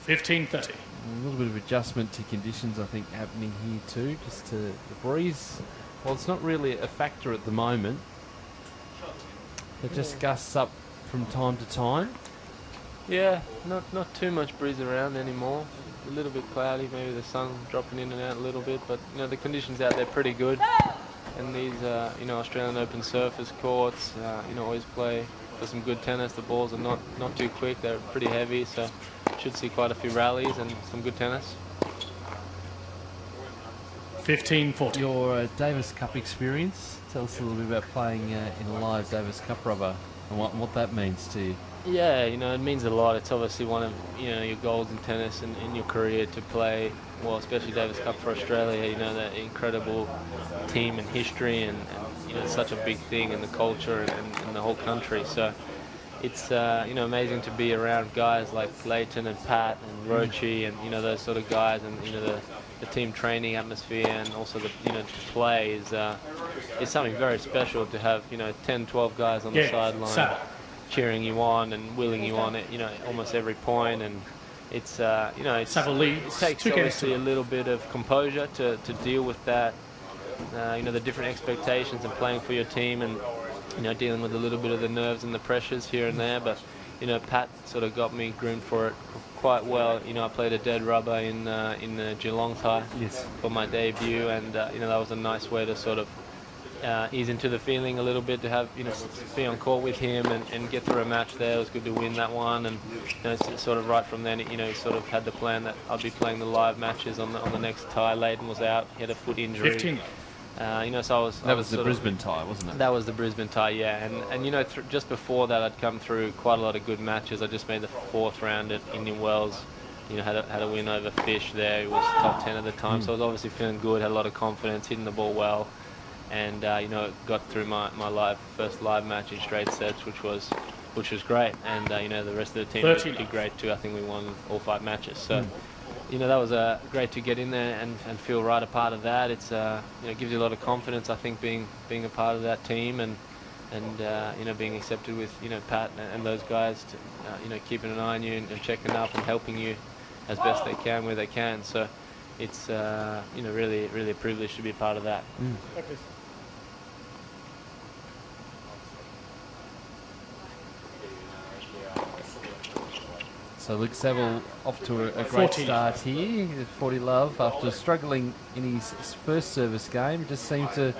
15-30. A little bit of adjustment to conditions, I think, happening here too. Just to the breeze, well, it's not really a factor at the moment. It just gusts up from time to time. Yeah, not too much breeze around anymore. A little bit cloudy, maybe the sun dropping in and out a little bit, but the conditions out there pretty good. And these Australian Open surface courts, always play for some good tennis. The balls are not too quick; they're pretty heavy, so should see quite a few rallies and some good tennis. 15-40. Your Davis Cup experience. Tell us a little bit about playing in a live Davis Cup rubber and what that means to you. Yeah, it means a lot. It's obviously one of your goals in tennis and in your career to play, well, especially Davis Cup for Australia. That incredible team and history, and it's such a big thing in the culture and the whole country. So it's amazing to be around guys like Leighton and Pat and Roche and those sort of guys, and the team training atmosphere, and also the to play is something very special to have 10, 12 guys on the sideline cheering you on and willing you on at almost every point. And it's it takes obviously a little bit of composure to deal with that the different expectations and playing for your team, and dealing with a little bit of the nerves and the pressures here and there. But Pat sort of got me groomed for it quite well. I played a dead rubber in the Geelong tie for my debut, and that was a nice way to sort of ease into the feeling a little bit, to have be on court with him and get through a match there. It was good to win that one, and sort of right from then, sort of had the plan that I'd be playing the live matches on the next tie. Leighton was out; he had a foot injury. 15. So I was. That was the Brisbane tie, wasn't it? That was the Brisbane tie, yeah. And just before that, I'd come through quite a lot of good matches. I just made the 4th round at Indian Wells. Had a win over Fish there. It was top 10 at the time, so I was obviously feeling good. Had a lot of confidence, hitting the ball well, and got through my first live match in straight sets, which was great. And the rest of the team did great too. I think we won all 5 matches. So. That was great to get in there and feel right a part of that. It's gives you a lot of confidence, I think, being a part of that team, and being accepted with Pat and those guys, to, keeping an eye on you and checking up and helping you as best they can where they can. So it's really a privilege to be a part of that. So Luke Saville off to a great 40. start here. 40 love after struggling in his first service game. Just seemed to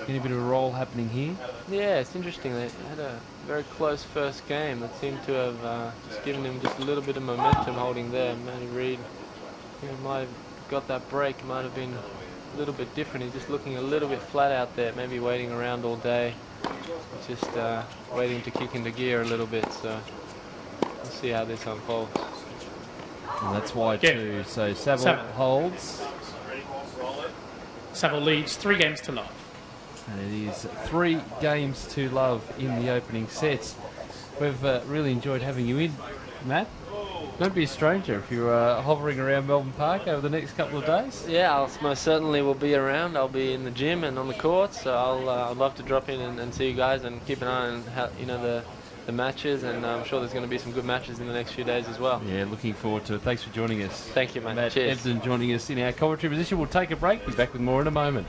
get a bit of a roll happening here. Yeah, it's interesting. They had a very close first game that seemed to have just given him just a little bit of momentum holding there. Matty Reid might have got that break. Might have been a little bit different. He's just looking a little bit flat out there, maybe waiting around all day. Just waiting to kick into gear a little bit. So we'll see how this unfolds. And that's why too. So Saville holds. Saville leads 3 games to love. And it is 3 games to love in the opening sets. We've really enjoyed having you in, Matt. Don't be a stranger if you're hovering around Melbourne Park over the next couple of days. Yeah, I'll most certainly will be around. I'll be in the gym and on the court, so I'd love to drop in and see you guys and keep an eye on how, the matches, and I'm sure there's going to be some good matches in the next few days as well. Yeah, looking forward to it. Thanks for joining us. Thank you, mate. Matt Cheers. Ebden joining us in our commentary position. We'll take a break. Be back with more in a moment.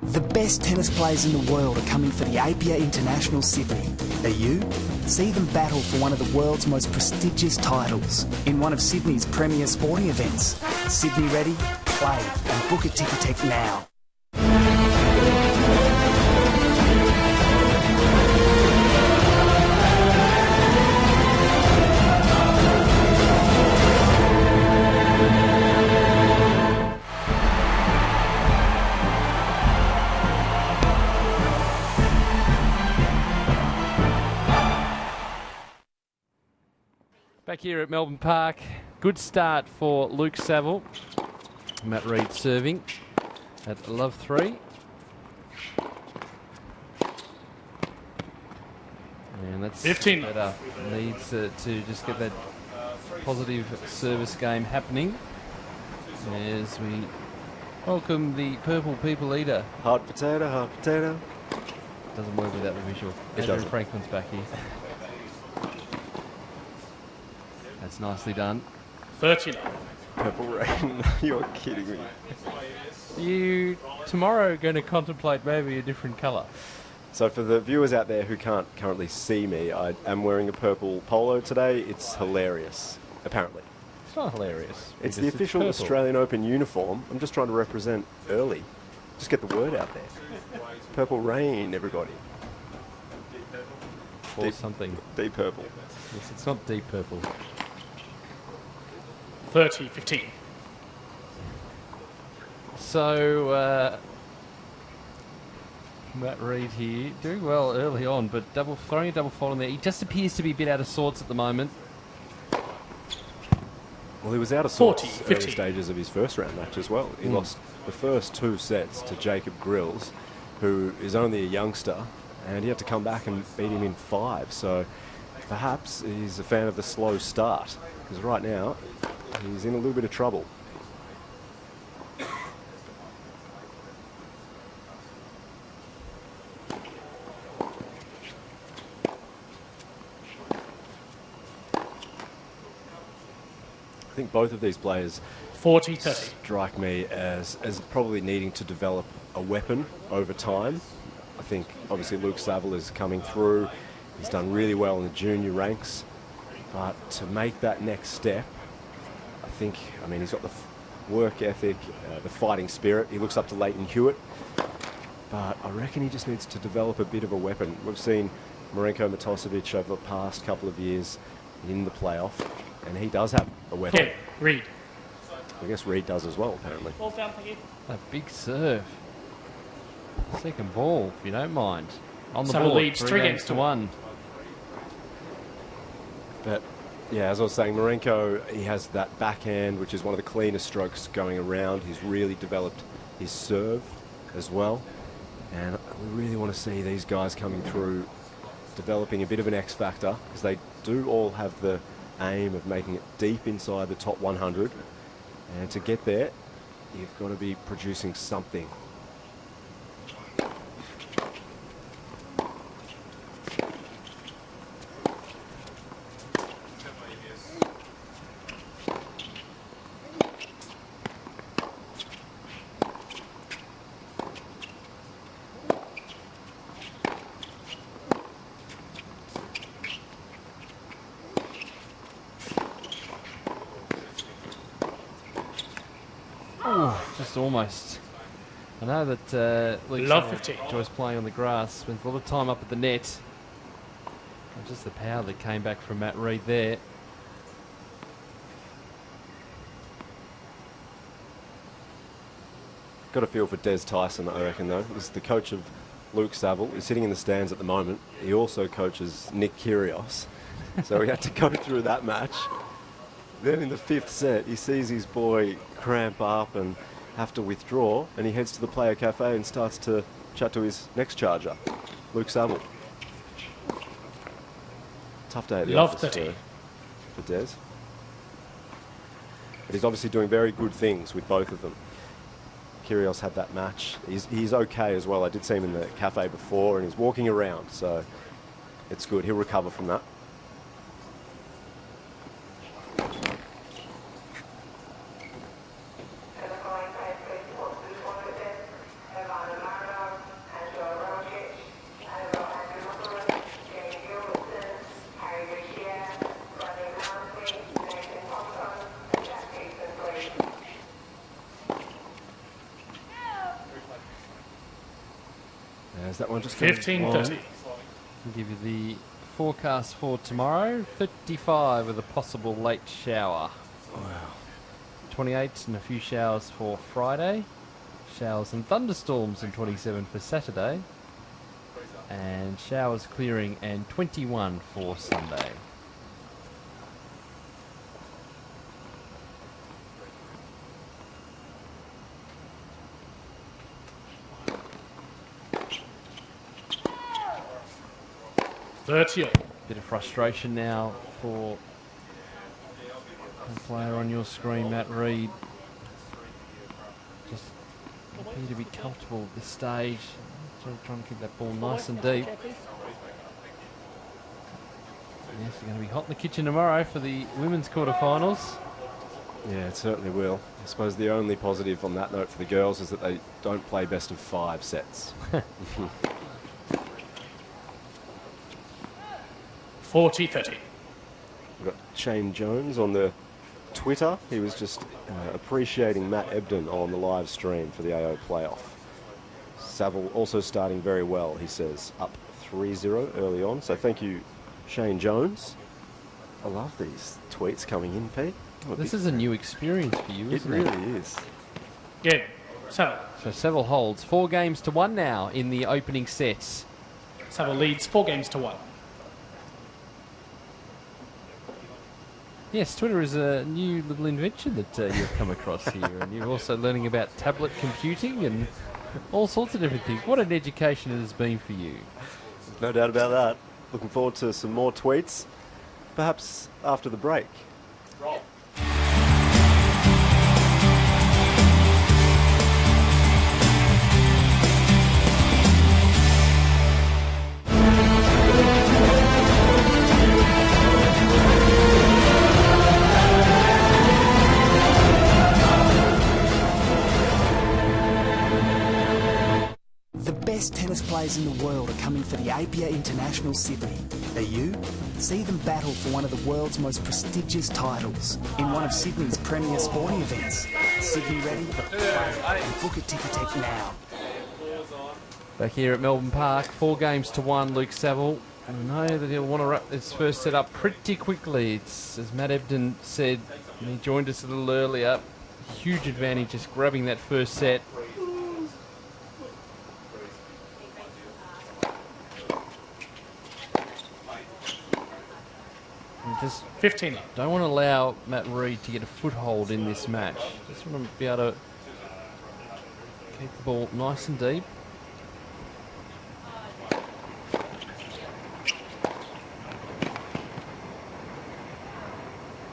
The best tennis players in the world are coming for the APA International Sydney. Are you? See them battle for one of the world's most prestigious titles in one of Sydney's premier sporting events. Sydney ready? Play and book a Ticketek now. Back here at Melbourne Park, good start for Luke Saville. Matt Reid serving at love 3. And that's 15 better. Needs to just get that positive service game happening as we welcome the Purple People Eater. Hot potato, hot potato. Doesn't work without the visual. It Andrew doesn't. Franklin's back here. That's nicely done. 13. Purple Rain. You're kidding me. You tomorrow going to contemplate maybe a different colour? So for the viewers out there who can't currently see me, I am wearing a purple polo today. It's hilarious, apparently. It's not hilarious. It's the because official purple. Australian Open uniform. I'm just trying to represent early. Just get the word out there. Purple Rain, everybody. Or Deep, something. Deep purple. Yes, it's not deep purple. 30-15. So, Matt Reid here, doing well early on, but throwing a double fault in there. He just appears to be a bit out of sorts at the moment. Well, he was out of sorts 40, early stages of his first round match as well. He lost the first 2 sets to Jacob Grills, who is only a youngster, and he had to come back and beat him in 5. So perhaps he's a fan of the slow start, because right now he's in a little bit of trouble. I think both of these players 40-30. strike me as probably needing to develop a weapon over time. I think obviously Luke Saville is coming through. He's done really well in the junior ranks. But to make that next step, I mean, he's got the work ethic, the fighting spirit. He looks up to Leighton Hewitt. But I reckon he just needs to develop a bit of a weapon. We've seen Marenko Matosevic over the past couple of years in the playoff, and he does have a weapon. Yeah, Reed. I guess Reed does as well, apparently. Ball down, thank you. A big serve. Second ball, if you don't mind. On the Saville board, leads 3 games to 1. But yeah, as I was saying, Marenko, he has that backhand, which is one of the cleanest strokes going around. He's really developed his serve as well. And we really want to see these guys coming through, developing a bit of an X factor, because they do all have the aim of making it deep inside the top 100. And to get there, you've got to be producing something. Just almost. I know that Luke enjoys playing on the grass, spends a lot of time up at the net. And just the power that came back from Matt Reed there. Got a feel for Des Tyson, I reckon, though. He's the coach of Luke Saville. He's sitting in the stands at the moment. He also coaches Nick Kyrgios. So we had to go through that match. Then in the 5th set, he sees his boy cramp up and have to withdraw, and he heads to the player cafe and starts to chat to his next charger, Luke Saville. Tough day at the office for Des. But he's obviously doing very good things with both of them. Kyrgios had that match. He's okay as well. I did see him in the cafe before, and he's walking around, so it's good. He'll recover from that. That one just 15-30. I'll give you the forecast for tomorrow. 35 with a possible late shower. Wow. 28 and a few showers for Friday. Showers and thunderstorms and 27 for Saturday. And showers clearing and 21 for Sunday. Bit of frustration now for the player on your screen, Matt Reed. Just appear to be comfortable at this stage. Trying to keep that ball nice and deep. Yes, you're going to be hot in the kitchen tomorrow for the women's quarterfinals. Yeah, it certainly will. I suppose the only positive on that note for the girls is that they don't play best of 5 sets. 40-30. We've got Shane Jones on the Twitter. He was just appreciating Matt Ebden on the live stream for the AO playoff. Saville also starting very well, he says, up 3-0 early on. So thank you, Shane Jones. I love these tweets coming in, Pete. This is a new experience for you, isn't it? It really is. Yeah, so Saville holds 4 games to 1 now in the opening sets. Saville leads 4 games to 1. Yes, Twitter is a new little invention that you've come across here, and you're also learning about tablet computing and all sorts of different things. What an education it has been for you. No doubt about that. Looking forward to some more tweets, perhaps after the break. Roll. players in the world are coming for the APA International Sydney. Are you? See them battle for one of the world's most prestigious titles in one of Sydney's premier sporting events. Sydney ready? Play and book a Ticketek now. Back here at Melbourne Park, 4 games to 1, Luke Saville. I know that he'll want to wrap this first set up pretty quickly. It's, as Matt Ebden said, and he joined us a little earlier, huge advantage just grabbing that first set. Just 15. Don't want to allow Matt Reid to get a foothold in this match. Just want to be able to keep the ball nice and deep.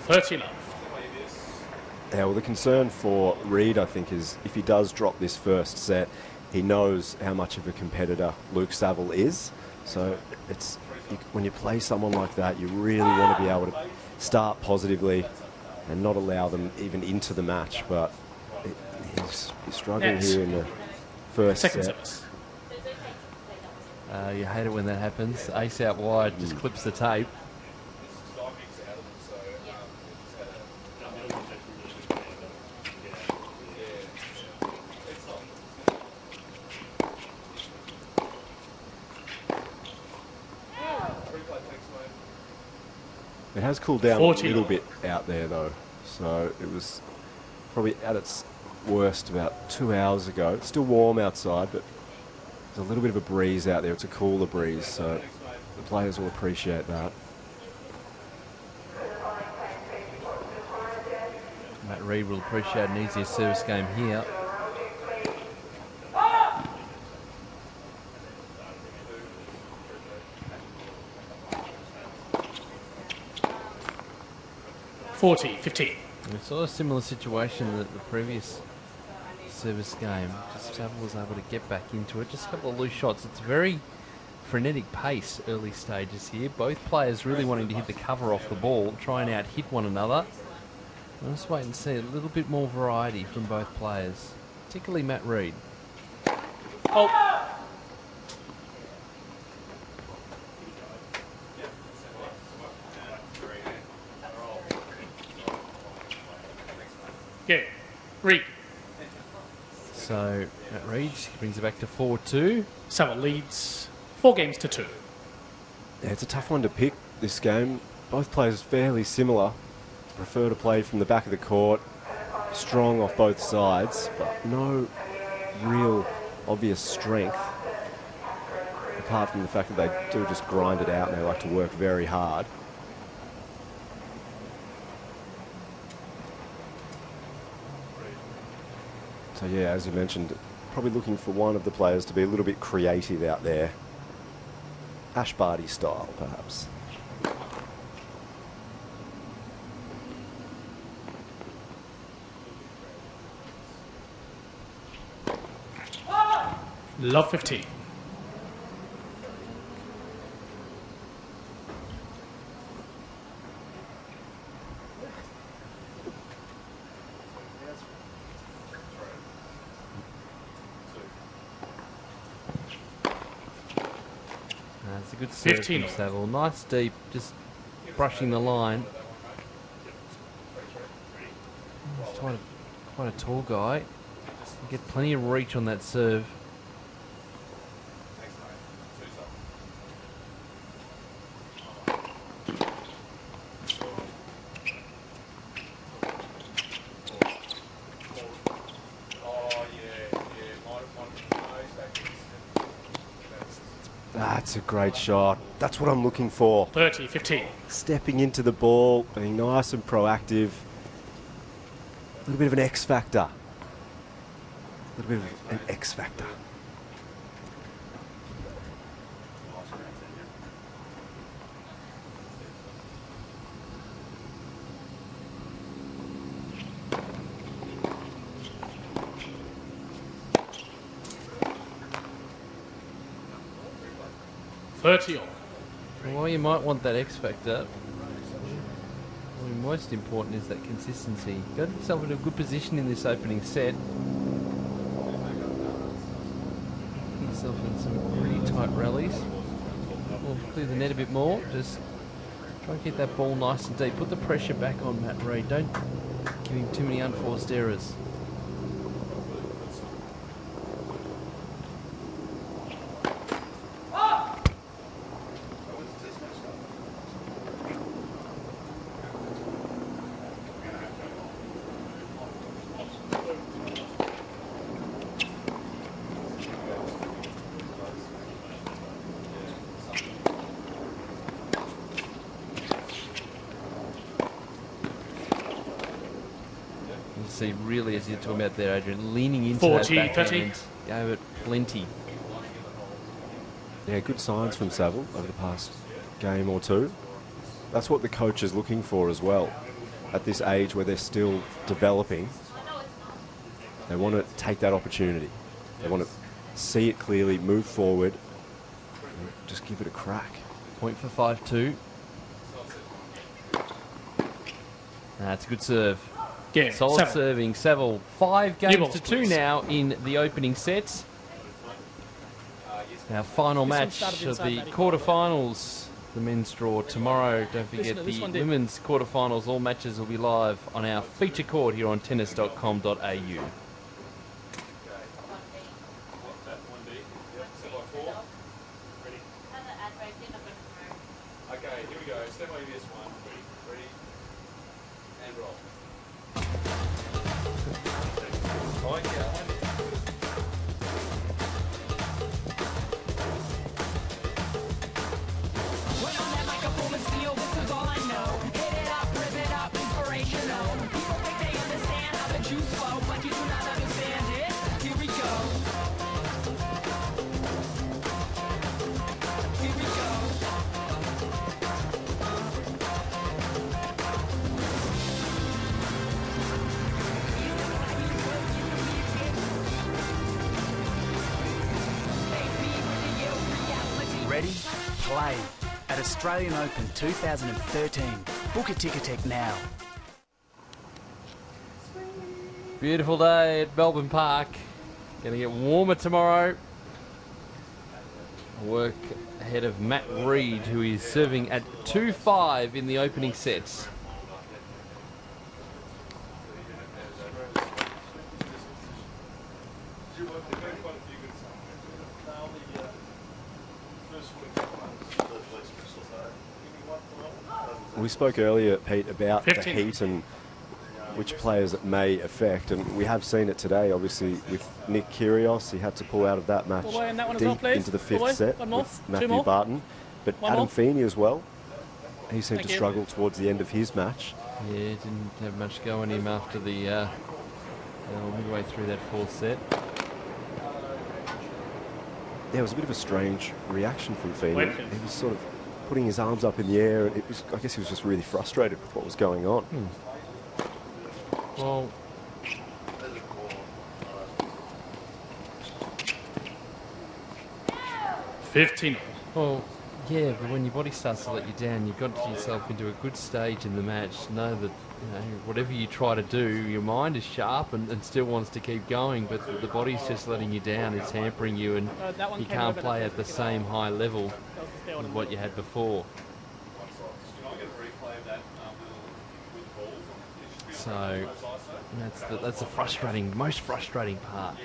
Yeah, well, the concern for Reid, I think, is if he does drop this first set, he knows how much of a competitor Luke Saville is. So it's when you play someone like that, you really want to be able to start positively and not allow them even into the match. But he's struggling here in the first set. You hate it when that happens. Ace out wide, just clips the tape. It has cooled down a little bit out there, though. So it was probably at its worst about 2 hours ago. It's still warm outside, but there's a little bit of a breeze out there. It's a cooler breeze, so the players will appreciate that. Matt Reid will appreciate an easier service game here. $40-15. We saw a similar situation that the previous service game. Just Saville was able to get back into it. Just a couple of loose shots. It's very frenetic pace early stages here. Both players really wanting to hit the cover off the ball, try and out-hit one another. I'll just wait and see a little bit more variety from both players, particularly Matt Reid. Oh. Yeah, Reid. So Matt Reid brings it back to 4-2. Saville leads 4 games to 2. Yeah, it's a tough one to pick, this game. Both players fairly similar. Prefer to play from the back of the court, strong off both sides, but no real obvious strength, apart from the fact that they do just grind it out and they like to work very hard. So yeah, as you mentioned, probably looking for one of the players to be a little bit creative out there. Ash Barty style, perhaps. Love 15. That's a good serve from Saville. Nice deep, just brushing the line. He's quite a tall guy. You get plenty of reach on that serve. That's a great shot. That's what I'm looking for. 30-15. Stepping into the ball, being nice and proactive. A little bit of an X factor. A little bit of an X factor. Well, you might want that X factor. Well, most important is that consistency. Got yourself in a good position in this opening set. yourself in some really tight rallies. We'll clear the net a bit more. Just try and get that ball nice and deep. Put the pressure back on Matt Reid. Don't give him too many unforced errors. See, really, as you're talking about there, Adrian, leaning into 40, that backhand, 30. gave it plenty. Yeah, good signs from Saville over the past game or two. That's what the coach is looking for as well. At this age where they're still developing, they want to take that opportunity. They want to see it clearly, move forward, and just give it a crack. Point for 5-2. That's a good serve. Yeah, solid Saville. serving. Saville, 5 games balls, to 2 please. now in the opening sets. Our final This one match started of inside the Matty. quarterfinals. The men's draw tomorrow. Don't forget This the one did. women's quarterfinals. All matches will be live on our feature court here on tennis.com.au. Okay, here we go. Step over this one. Ready? And roll. Ready? Play. At Australian Open 2013. Book a Ticketek now. Beautiful day at Melbourne Park. Going to get warmer tomorrow. Work ahead of Matt Reid, who is serving at 2-5 in the opening sets. We spoke earlier, Pete, about 15. the heat and which players it may affect, and we have seen it today, obviously, with Nick Kyrgios. He had to pull out of that match Ball in that one as deep well, please. into the Ball fifth away. set One more. with Two Matthew more. Barton. But One Adam more. Feeney as well, he seemed Thank to you. struggle towards the end of his match. Yeah, didn't have much go on him after the midway through that fourth set. There was a bit of a strange reaction from Feeney. Wait. He was sort of putting his arms up in the air, and it was, I guess he was just really frustrated with what was going on. Well, well, yeah, but when your body starts to let you down, you've got yourself into a good stage in the match. Know that whatever you try to do, your mind is sharp and still wants to keep going, but the body's just letting you down. It's hampering you, and that one you came can't over, play that's at the same high level as what you had before. So that's the frustrating, most frustrating part.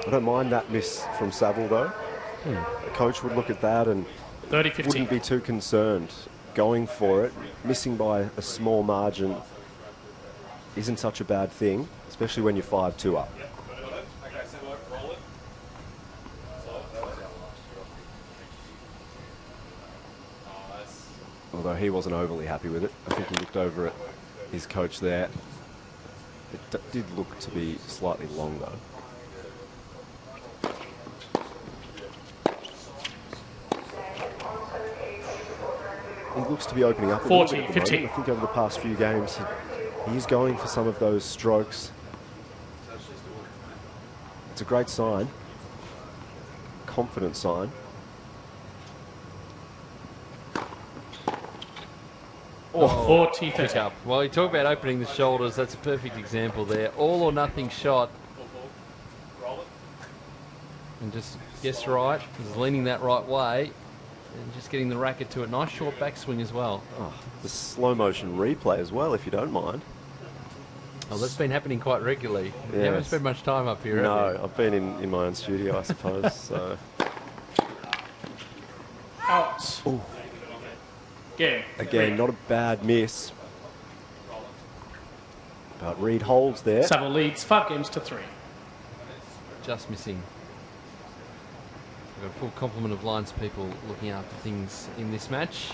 I don't mind that miss from Saville, though. The coach would look at that and 30-15. wouldn't be too concerned. Going for it, missing by a small margin isn't such a bad thing, especially when you're 5-2 up. Although he wasn't overly happy with it. I think he looked over at his coach there. It did look to be slightly long, though. He looks to be opening up a little bit at the 40-15. moment. I think over the past few games, he is going for some of those strokes. It's a great sign, confident sign. 40-30. Pick up. Well, you talk about opening the shoulders. That's a perfect example there. All or nothing shot. And just guess right. He's leaning that right way. And just getting the racket to it. Nice short backswing as well. Oh, the slow motion replay as well, if you don't mind. Oh, that's been happening quite regularly. You Yes. haven't spent much time up here, have No, you? I've been in my own studio, I suppose. So Out. Ooh. Game. Again, not a bad miss. But Reed holds there. Saville leads 5-3. Just missing. We've got a full complement of lines people looking after things in this match.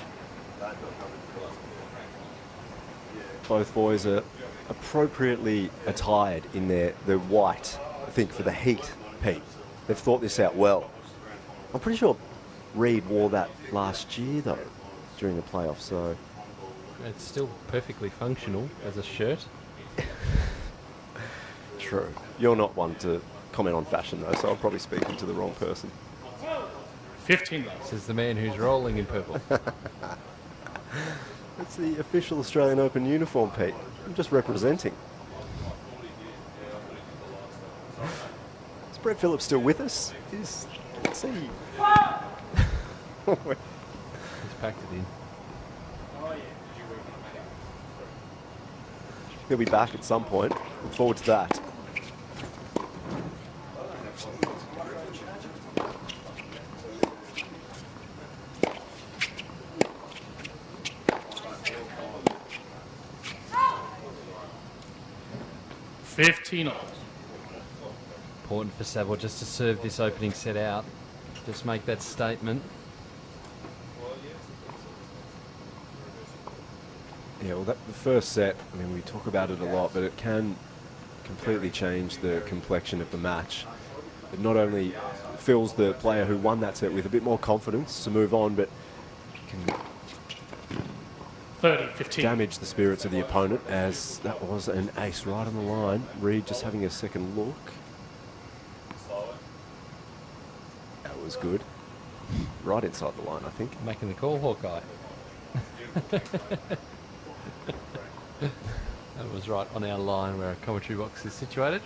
Both boys are appropriately attired in their white, I think, for the heat, Pete. They've thought this out well. I'm pretty sure Reed wore that last year, though, during the playoffs, so... It's still perfectly functional as a shirt. True. You're not one to comment on fashion, though, so I'm probably speaking to the wrong person. 15 Says the man who's rolling in purple. It's the official Australian Open uniform, Pete. I'm just representing. Is Brett Phillips still with us? Let's see. He's packed it in. He'll be back at some point. Look forward to that. Important for Saville just to serve this opening set out. Just make that statement. Yeah, well, the first set, I mean, we talk about it a lot, but it can completely change the complexion of the match. It not only fills the player who won that set with a bit more confidence to move on, but can 30-15. damage the spirits of the opponent, as that was an ace right on the line. Reed just having a second look. That was good. Right inside the line, I think. Making the call, Hawkeye. That was right on our line where our commentary box is situated.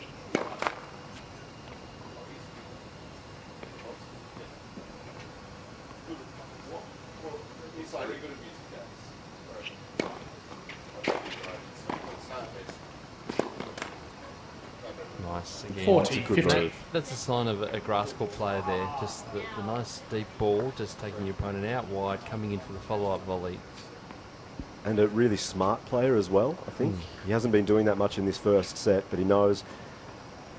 Nice again. 40-15. That's a sign of a grass court player there. Just the nice deep ball, just taking the opponent out wide, coming in for the follow-up volley. And a really smart player as well, I think. He hasn't been doing that much in this first set, but he knows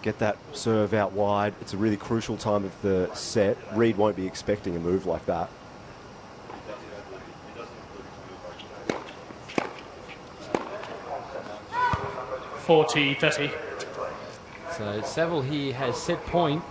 get that serve out wide. It's a really crucial time of the set. Reed won't be expecting a move like that. (40-30). So Saville here has set point.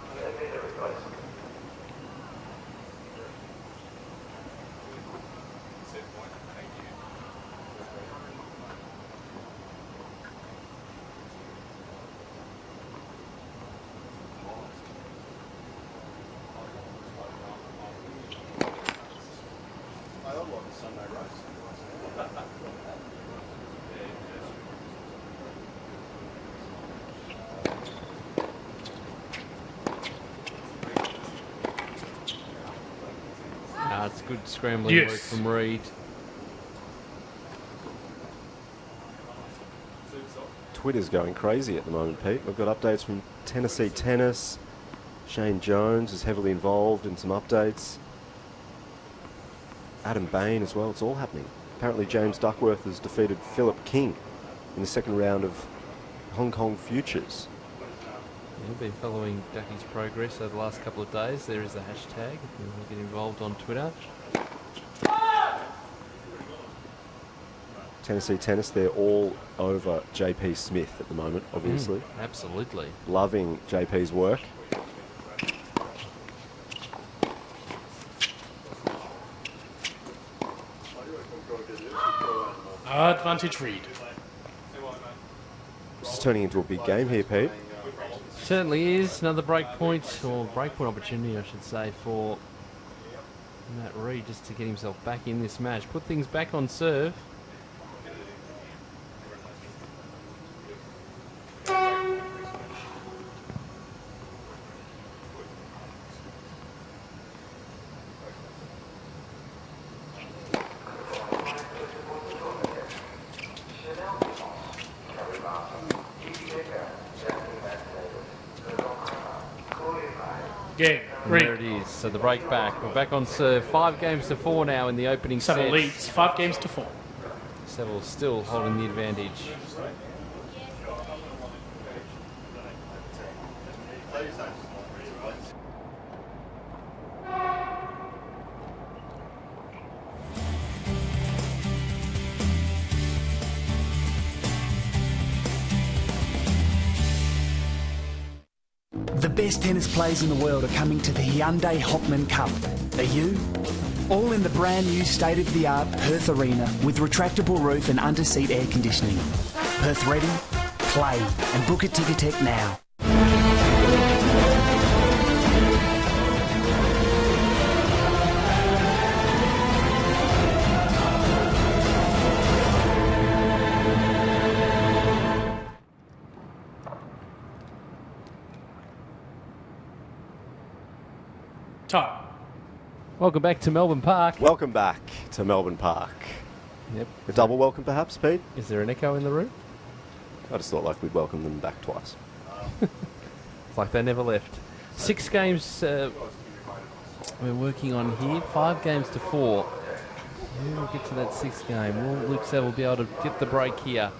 It's good scrambling work from Reed. Twitter's going crazy at the moment, Pete. We've got updates from Tennessee Tennis. Shane Jones is heavily involved in some updates. Adam Bain as well. It's all happening. Apparently James Duckworth has defeated Philip King in the second round of Hong Kong Futures. Yeah, been following Ducky's progress over the last couple of days. There is a hashtag if you want to get involved on Twitter. Tennessee Tennis, they're all over JP Smith at the moment, obviously. Absolutely. Loving JP's work. Advantage Reed. This is turning into a big game here, Pete. Certainly is. Another break point, or breakpoint opportunity, I should say, for Matt Reed just to get himself back in this match. Put things back on serve. Game. And there it is. So the break back. We're back on serve. 5 games to 4 now in the opening set. Seville leads 5 games to 4. Seville still holding the advantage. The best tennis players in the world are coming to the Hyundai Hopman Cup. Are you? All in the brand new state-of-the-art Perth Arena with retractable roof and under-seat air conditioning. Perth ready? Play and book at Ticketek now. Time. Welcome back to Melbourne Park. Welcome back to Melbourne Park. Yep. A double welcome perhaps, Pete? Is there an echo in the room? I just thought like we'd welcome them back twice. It's like they never left. 6 games we're working on here. 5 games to 4. We'll get to that 6th game. Will Luke Seville be able to get the break here?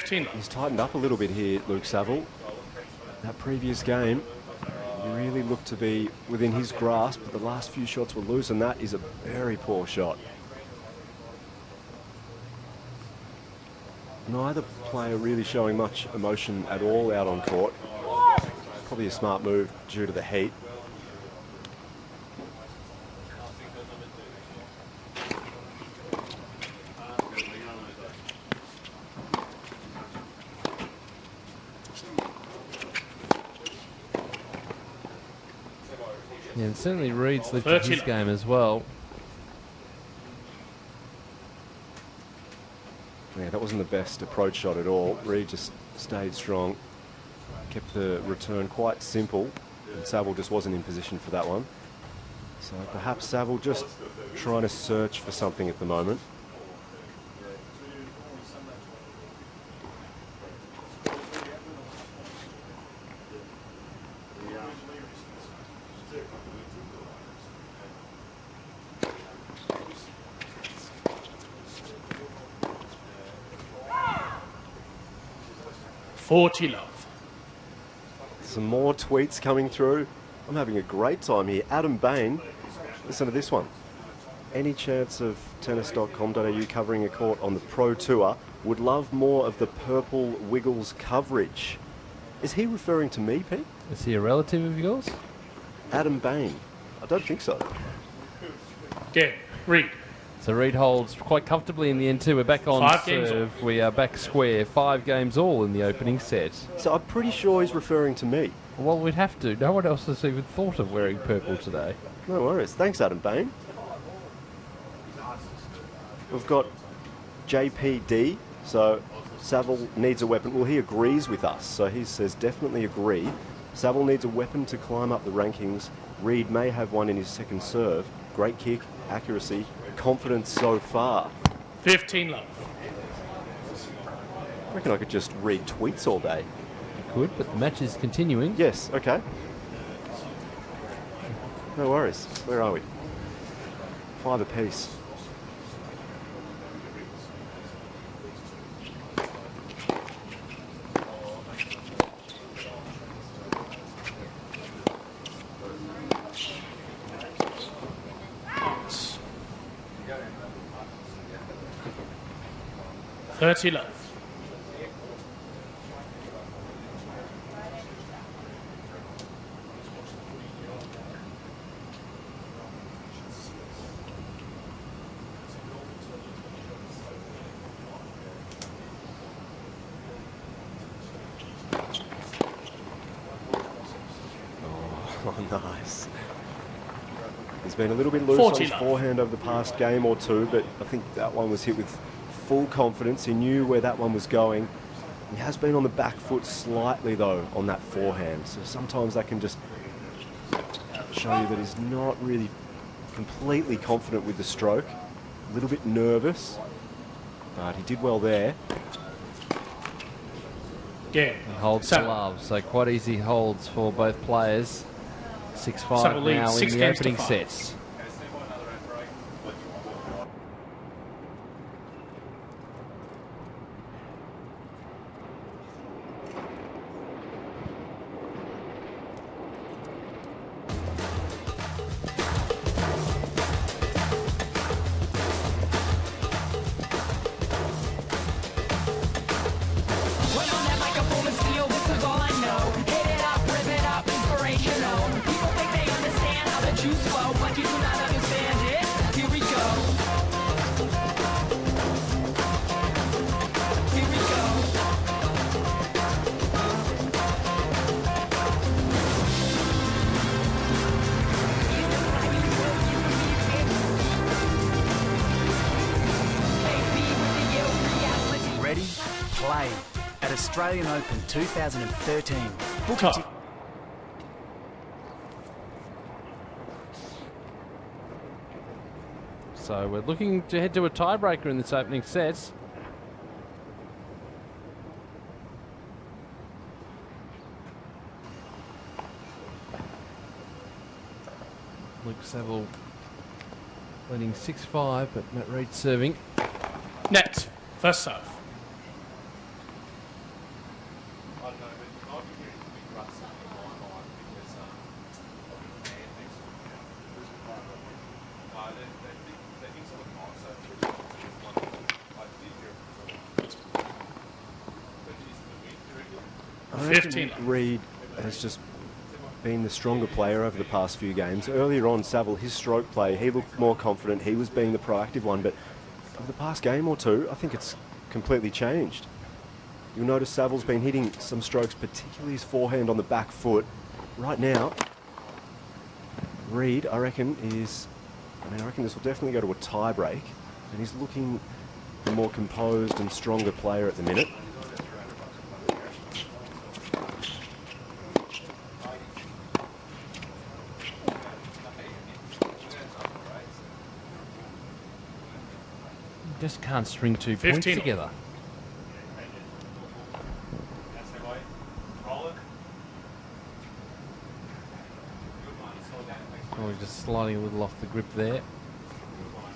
He's tightened up a little bit here, Luke Saville. That previous game, he really looked to be within his grasp, but the last few shots were loose, and that is a very poor shot. Neither player really showing much emotion at all out on court. Probably a smart move due to the heat. Yeah, and certainly Reed's lifted his game as well. Yeah, that wasn't the best approach shot at all. Reed just stayed strong, kept the return quite simple, and Saville just wasn't in position for that one. So perhaps Saville just trying to search for something at the moment. Love. Some more tweets coming through. I'm having a great time here. Adam Bain, listen to this one. Any chance of tennis.com.au covering a court on the Pro Tour? Would love more of the Purple Wiggles coverage. Is he referring to me, Pete? Is he a relative of yours? Adam Bain. I don't think so. Game. Reed. So Reed holds quite comfortably in the end too. We're back on 5 games serve. We are back square. 5 games all in the opening set. So I'm pretty sure he's referring to me. Well, we'd have to. No one else has even thought of wearing purple today. No worries. Thanks, Adam Bain. We've got JPD. So Saville needs a weapon. Well, he agrees with us. So he says definitely agree. Saville needs a weapon to climb up the rankings. Reed may have one in his second serve. Great kick, accuracy, confidence so far. 15 love. I reckon I could just read tweets all day. You could, but the match is continuing. Yes, okay. No worries. Where are we? 5 apiece. Love. Oh, nice. He's been a little bit loose on his forehand over the past game or two, but I think that one was hit with full confidence. He knew where that one was going. He has been on the back foot slightly, though, on that forehand. So sometimes that can just show you that he's not really completely confident with the stroke. A little bit nervous, but he did well there. Yeah. He holds the love, so quite easy holds for both players. 6-5 now in the opening sets. Ready, play at Australian Open 2013. Book it. So we're looking to head to a tiebreaker in this opening set. Luke Saville leading 6-5, but Matt Reid serving. Net, first serve. I reckon Reid has just been the stronger player over the past few games. Earlier on, Saville, his stroke play, he looked more confident. He was being the proactive one, but over the past game or two, I think it's completely changed. You'll notice Saville's been hitting some strokes, particularly his forehand on the back foot. Right now, Reid, I reckon this will definitely go to a tie break, and he's looking a more composed and stronger player at the minute. Just can't string 2 points together. Oh, just sliding a little off the grip there.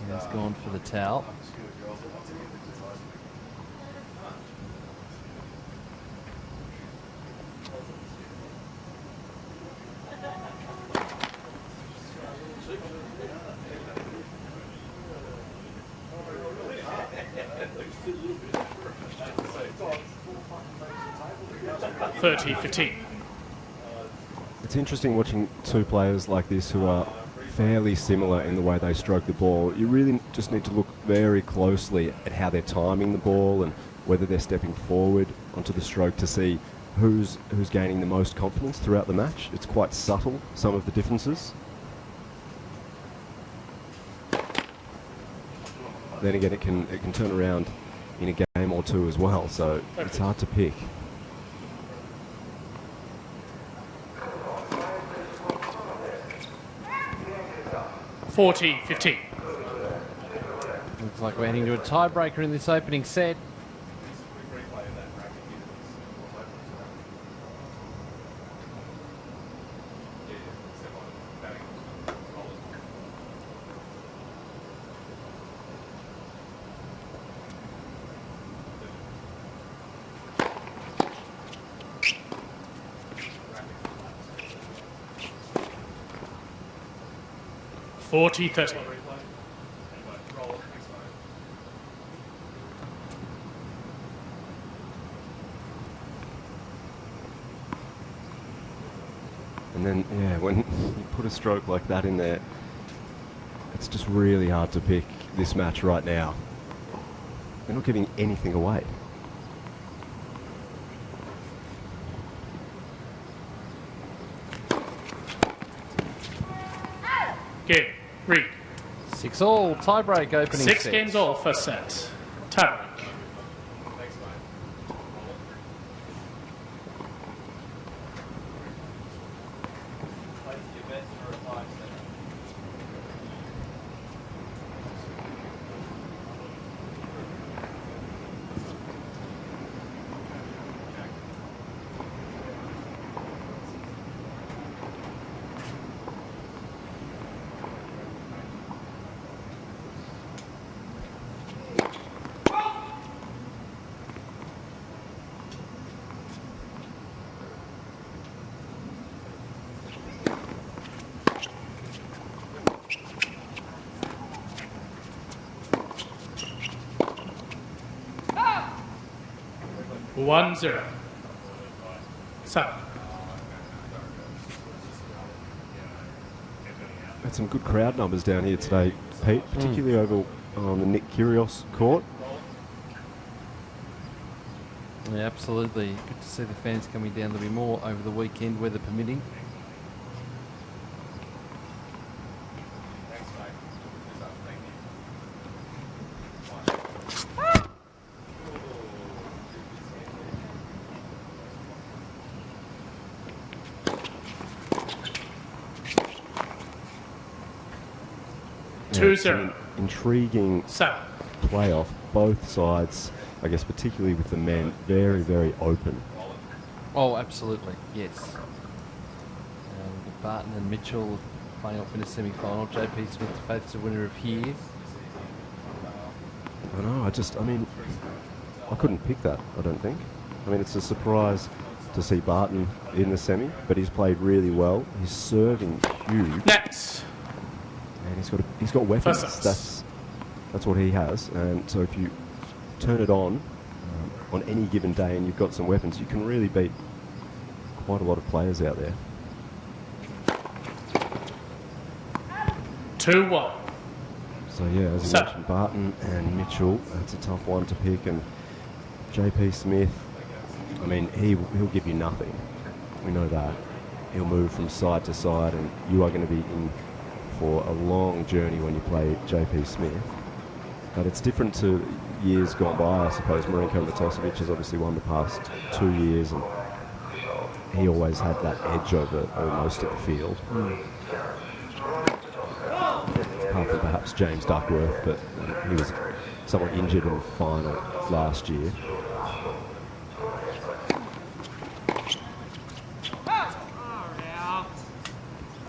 And he's gone for the towel. It's interesting watching two players like this who are fairly similar in the way they stroke the ball. You really just need to look very closely at how they're timing the ball and whether they're stepping forward onto the stroke to see who's gaining the most confidence throughout the match. It's quite subtle, some of the differences. Then again, it can turn around in a game or two as well, so it's hard to pick. Looks like we're heading to a tiebreaker in this opening set. And then, yeah, when you put a stroke like that in there, it's just really hard to pick this match right now. They're not giving anything away. Game, Reid. 6-all, tiebreak opening set. 6 games all, first set. Tiebreak. 1-0. So. Had some good crowd numbers down here today, Pete, particularly over on the Nick Kyrgios court. Yeah, absolutely. Good to see the fans coming down. There'll be more over the weekend, weather permitting. It's an intriguing playoff. Both sides, I guess, particularly with the men, very, very open. Oh, absolutely, yes. Barton and Mitchell playing off in a semi-final. JP Smith faces the winner of here. I know, I couldn't pick that, I don't think. I mean, it's a surprise to see Barton in the semi, but he's played really well. He's serving huge. Next. And he's got weapons. That's what he has. And so if you turn it on any given day and you've got some weapons, you can really beat quite a lot of players out there. 2-1. So yeah, as you mentioned, Barton and Mitchell, that's a tough one to pick. And JP Smith, I mean, he'll give you nothing. We know that. He'll move from side to side, and you are going to be in for a long journey when you play JP Smith. But it's different to years gone by, I suppose. Marinko Matosevic has obviously won the past 2 years, and he always had that edge over most of the field. Apart from perhaps James Duckworth, but he was somewhat injured in the final last year.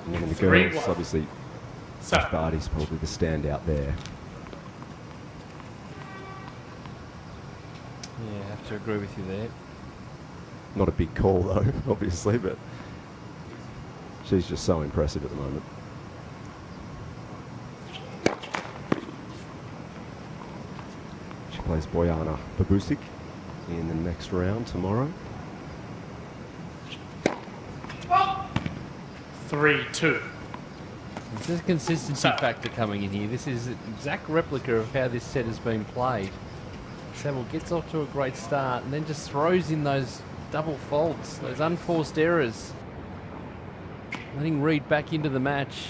And then in the girls, obviously, Ash Barty's probably the standout there. Yeah, I have to agree with you there. Not a big call though, obviously, but she's just so impressive at the moment. She plays Bojana Babusic in the next round tomorrow. 3-2. There's a consistency factor coming in here. This is an exact replica of how this set has been played. Samuel gets off to a great start and then just throws in those double faults, those unforced errors. Letting Reed back into the match.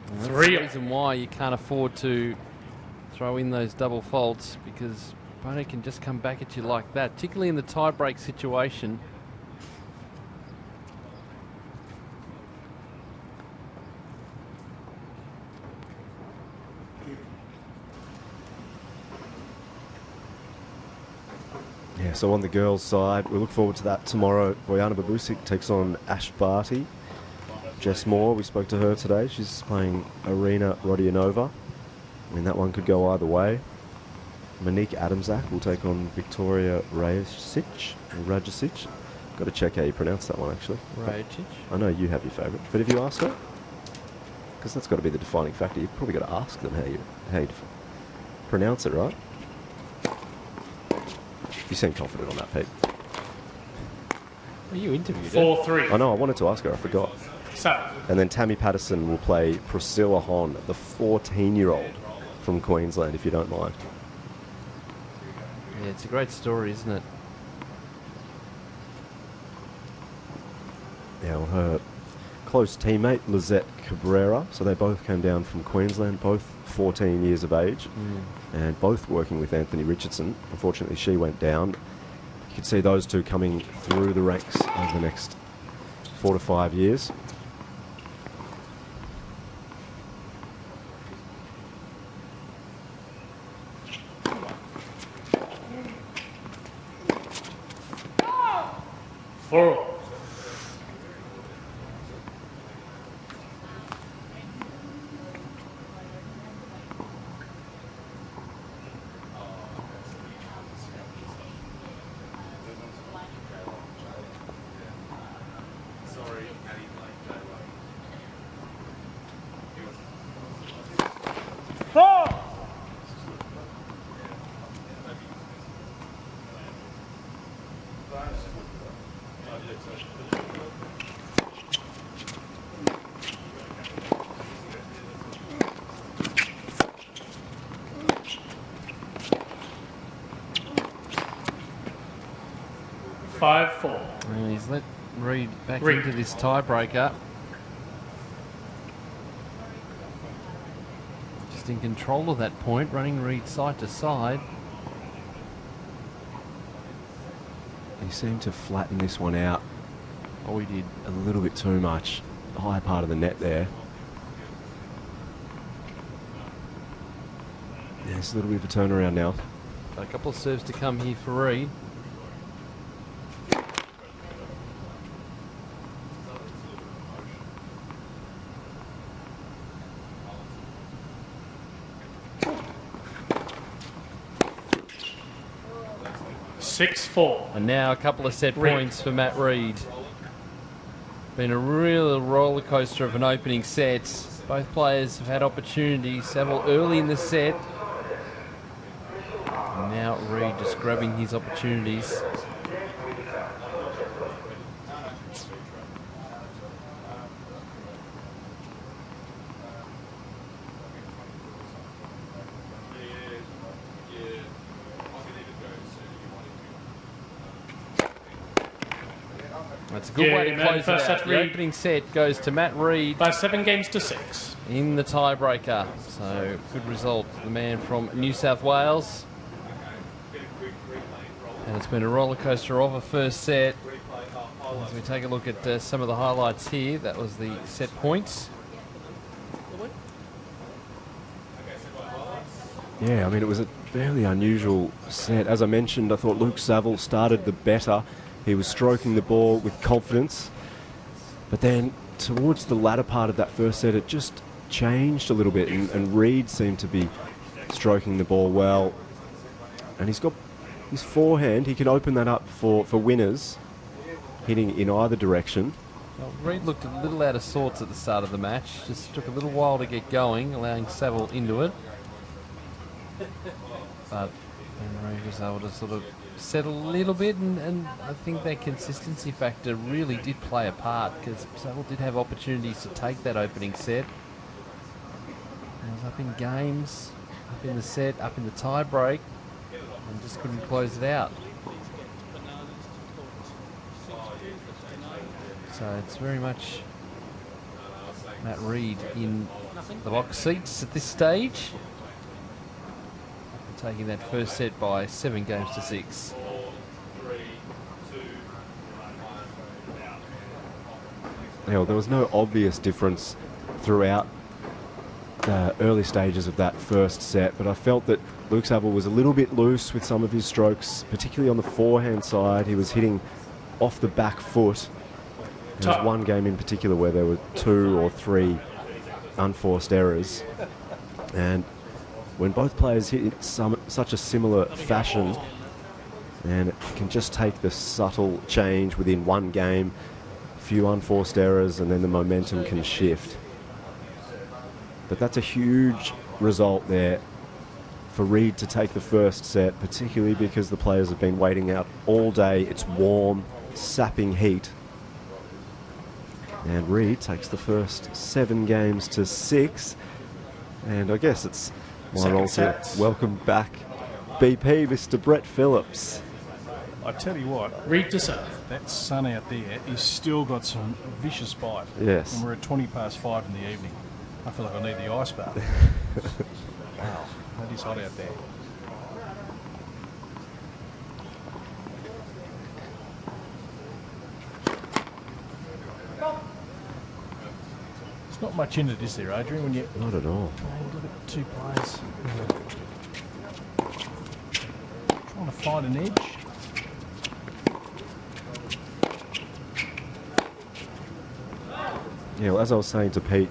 And that's the reason why you can't afford to throw in those double faults, because opponent can just come back at you like that, particularly in the tie-break situation. Yeah, so on the girls' side, we look forward to that tomorrow. Bojana Babusic takes on Ash Barty. Jess Moore, we spoke to her today. She's playing Arena Rodionova. I mean, that one could go either way. Monique Adamczak will take on Victoria Rajicic. Got to check how you pronounce that one, actually. Rajicic? I know you have your favourite, but if you ask her, because that's got to be the defining factor, you've probably got to ask them how you pronounce it, right? You seem confident on that, Pete. Well, you interviewed 4-3. I know, I wanted to ask her, I forgot. And then Tammy Patterson will play Priscilla Hon, the 14-year-old from Queensland, if you don't mind. Yeah, it's a great story, isn't it? Yeah, well, her close teammate, Lizette Cabrera, so they both came down from Queensland, both 14 years of age, and both working with Anthony Richardson. Unfortunately, she went down. You could see those two coming through the ranks over the next 4 to 5 years. 5-4. And he's let Reed back into this tiebreaker. Just in control of that point, running Reed side to side. He seemed to flatten this one out. Oh, he did a little bit too much. The high part of the net there. Yeah, it's a little bit of a turnaround now. A couple of serves to come here for Reed. And now a couple of set points for Matt Reed. Been a real roller coaster of an opening set. Both players have had opportunities. Saville early in the set. And now Reed just grabbing his opportunities. That's a good way to close it out. The opening set goes to Matt Reed. By 7-6. In the tiebreaker. So, good result for the man from New South Wales. And it's been a roller coaster of a first set. As we take a look at some of the highlights here, that was the set points. Yeah, I mean, it was a fairly unusual set. As I mentioned, I thought Luke Saville started the better. He was stroking the ball with confidence. But then towards the latter part of that first set, it just changed a little bit. And Reed seemed to be stroking the ball well. And he's got his forehand. He can open that up for winners, hitting in either direction. Well, Reed looked a little out of sorts at the start of the match. Just took a little while to get going, allowing Saville into it. But Reed was able to sort of settle a little bit, and I think that consistency factor really did play a part, because Saville did have opportunities to take that opening set. He was up in games, up in the set, up in the tie break, and just couldn't close it out. So it's very much Matt Reed in the box seats at this stage, taking that first set by 7-6. Yeah, there was no obvious difference throughout the early stages of that first set, but I felt that Luke Saville was a little bit loose with some of his strokes, particularly on the forehand side. He was hitting off the back foot. There was one game in particular where there were 2 or 3 unforced errors, and when both players hit it such a similar fashion, and it can just take the subtle change within one game, a few unforced errors, and then the momentum can shift. But that's a huge result there for Reed to take the first set, particularly because the players have been waiting out all day. It's warm, sapping heat. And Reed takes the first 7-6. And I guess it's my role to welcome back BP, Mr. Brett Phillips. I tell you what, Reed to serve. That sun out there is still got some vicious bite. Yes. And we're at 5:20 in the evening. I feel like I need the ice bath. Wow, that is hot out there. There's not much in it, is there, Adrian? When you not at all. Look at 2 players trying to find an edge. Yeah, well, as I was saying to Pete,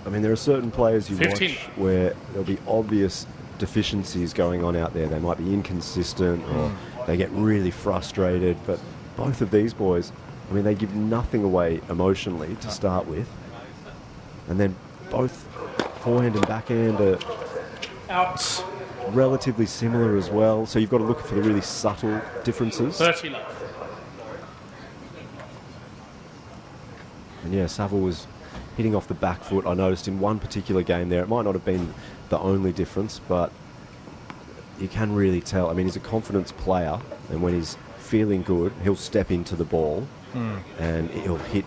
I mean, there are certain players you 15. watch where there'll be obvious deficiencies going on out there. They might be inconsistent or they get really frustrated, but both of these boys, I mean, they give nothing away emotionally to start with. And then both forehand and backhand are Outs. relatively similar as well. So you've got to look for the really subtle differences. 30 love. And yeah, Saville was hitting off the back foot. I noticed in one particular game there, it might not have been the only difference, but you can really tell. I mean, he's a confidence player, and when he's feeling good, he'll step into the ball and he'll hit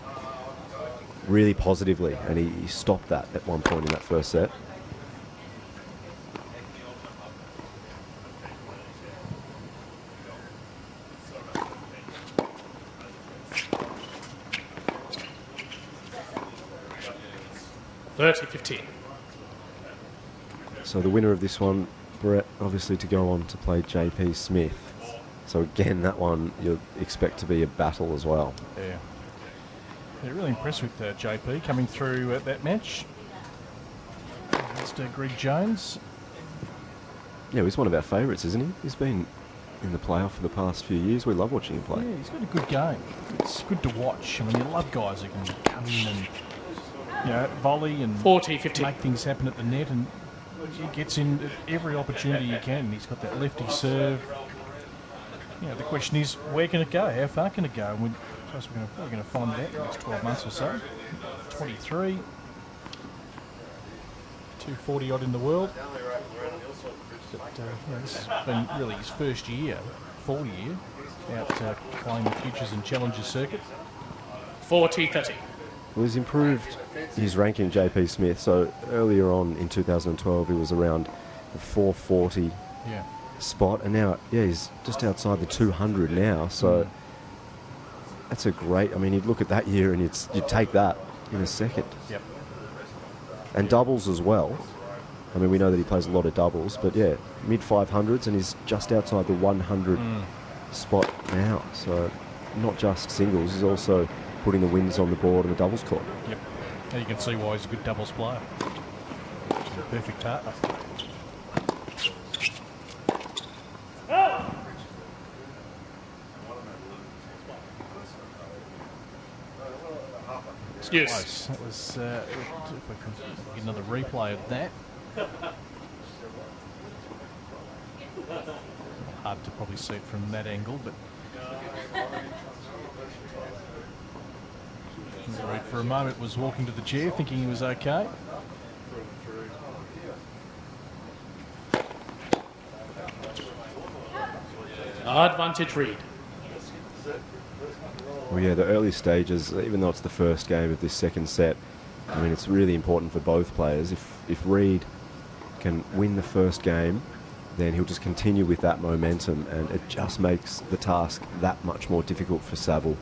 really positively, and he stopped that at one point in that first set. So the winner of this one, Brett, obviously to go on to play JP Smith. So again, that one you'll expect to be a battle as well. Yeah. They're really impressed with JP coming through that match. Mr. Greg Jones. Yeah, he's one of our favourites, isn't he? He's been in the playoff for the past few years. We love watching him play. Yeah, he's got a good game. It's good to watch. I mean, you love guys who can come in and volley and 40-50. Make things happen at the net, and he gets in every opportunity he can. He's got that lefty serve. The question is, where can it go? How far can it go? And we're probably going to find that in the next 12 months or so. 23. 240 odd in the world. But, this has been really his first year, full year, out playing the Futures and Challengers circuit. 40-30. Well, he's improved his ranking, JP Smith. So earlier on in 2012, he was around the 440 spot, and now, he's just outside the 200 now. So that's a great. I mean, you'd look at that year and you'd take that in a second. Yep. And doubles as well. I mean, we know that he plays a lot of doubles, but mid 500s, and he's just outside the 100 spot now. So not just singles, he's also putting the wins on the board and the doubles court. Yep. Now you can see why he's a good doubles player. He's a perfect partner. Yes. That was, if we can get another replay of that. Hard to probably see it from that angle, but Reid for a moment was walking to the chair thinking he was okay. Advantage Reid. Well, the early stages, even though it's the first game of this second set, I mean, it's really important for both players. If Reid can win the first game, then he'll just continue with that momentum, and it just makes the task that much more difficult for Saville.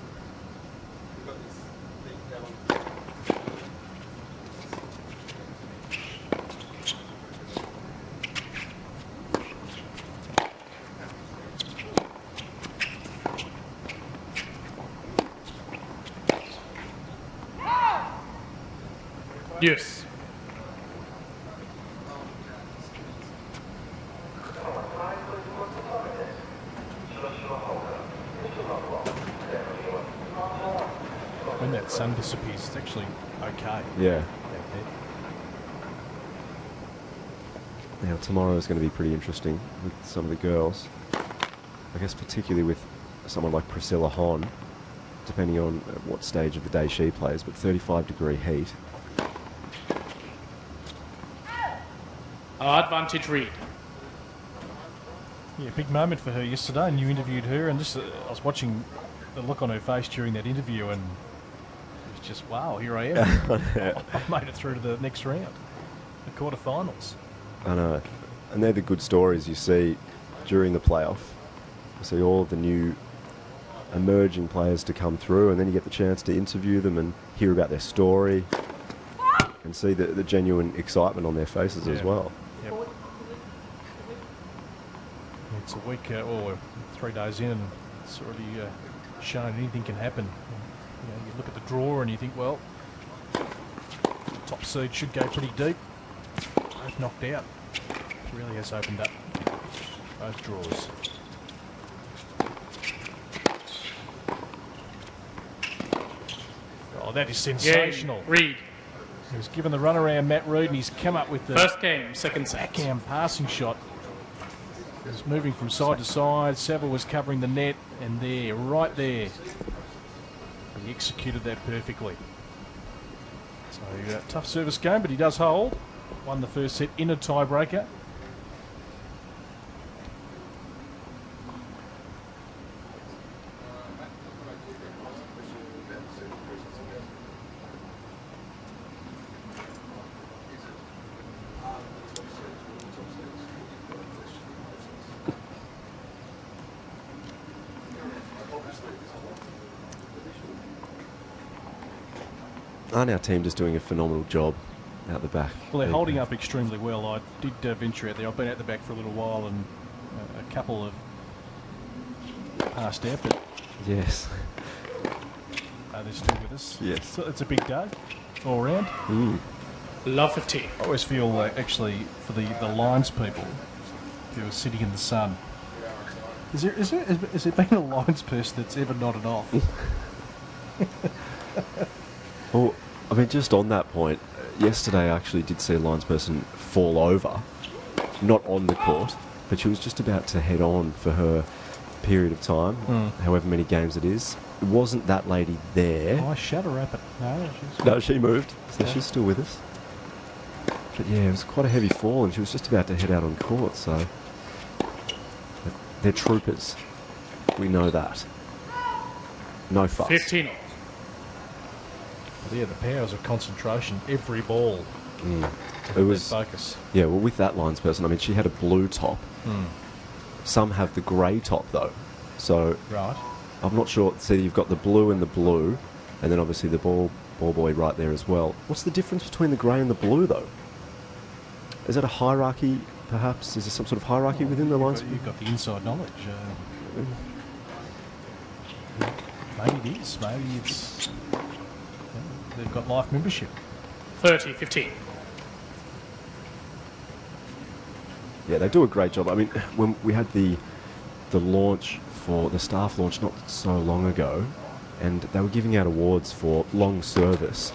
Yes. When that sun disappears, it's actually okay. Yeah. Now tomorrow is going to be pretty interesting with some of the girls. I guess particularly with someone like Priscilla Hon, depending on what stage of the day she plays, but 35-degree heat. Advantage Reid. Yeah, big moment for her yesterday, and you interviewed her, and just I was watching the look on her face during that interview, and it was just, wow, here I am. I've made it through to the next round, the quarterfinals. I know, and they're the good stories you see during the playoff. You see all of the new emerging players to come through, and then you get the chance to interview them and hear about their story and see the genuine excitement on their faces as well. Yep. It's a week, or 3 days in, and it's already shown anything can happen. You look at the draw and you think, well, top seed should go pretty deep. Both knocked out. It really has opened up both draws. Oh, that is sensational. Yeah, Reid. He was given the runaround, Matt Reid, and he's come up with the first game, second set. Backhand passing shot. He was moving from side to side. Saville was covering the net, and there, right there, he executed that perfectly. So tough service game, but he does hold. Won the first set in a tiebreaker. aren't our team just doing a phenomenal job out the back? Well, they're holding up extremely well. I did venture out there. I've been out the back for a little while, and a couple have passed out, but yes, they're still with us. Yes. So it's a big day all round. Love 15. I always feel actually for the Lions people who are sitting in the sun. Has there been a Lions person that's ever nodded off? Well, I mean, just on that point, yesterday I actually did see a Lions person fall over, not on the court, but she was just about to head on for her period of time, however many games it is. It wasn't that lady there. Oh, I shut her up. No, she moved, so she's still with us. But yeah, it was quite a heavy fall, and she was just about to head out on court, so... But they're troopers. We know that. No fuss. 15. Yeah, the powers of concentration, every ball. It was focus. Yeah, well, with that Lions person, I mean, she had a blue top. Some have the grey top, though. So right. I'm not sure. See, you've got the blue and the blue, and then obviously the ball boy right there as well. What's the difference between the grey and the blue, though? Is that a hierarchy, perhaps? Is there some sort of hierarchy within the Lions? You've got the inside knowledge. Maybe it is. Maybe it's... they've got life membership. 30, 15. Yeah, they do a great job. I mean, when we had the launch for the staff launch not so long ago, and they were giving out awards for long service.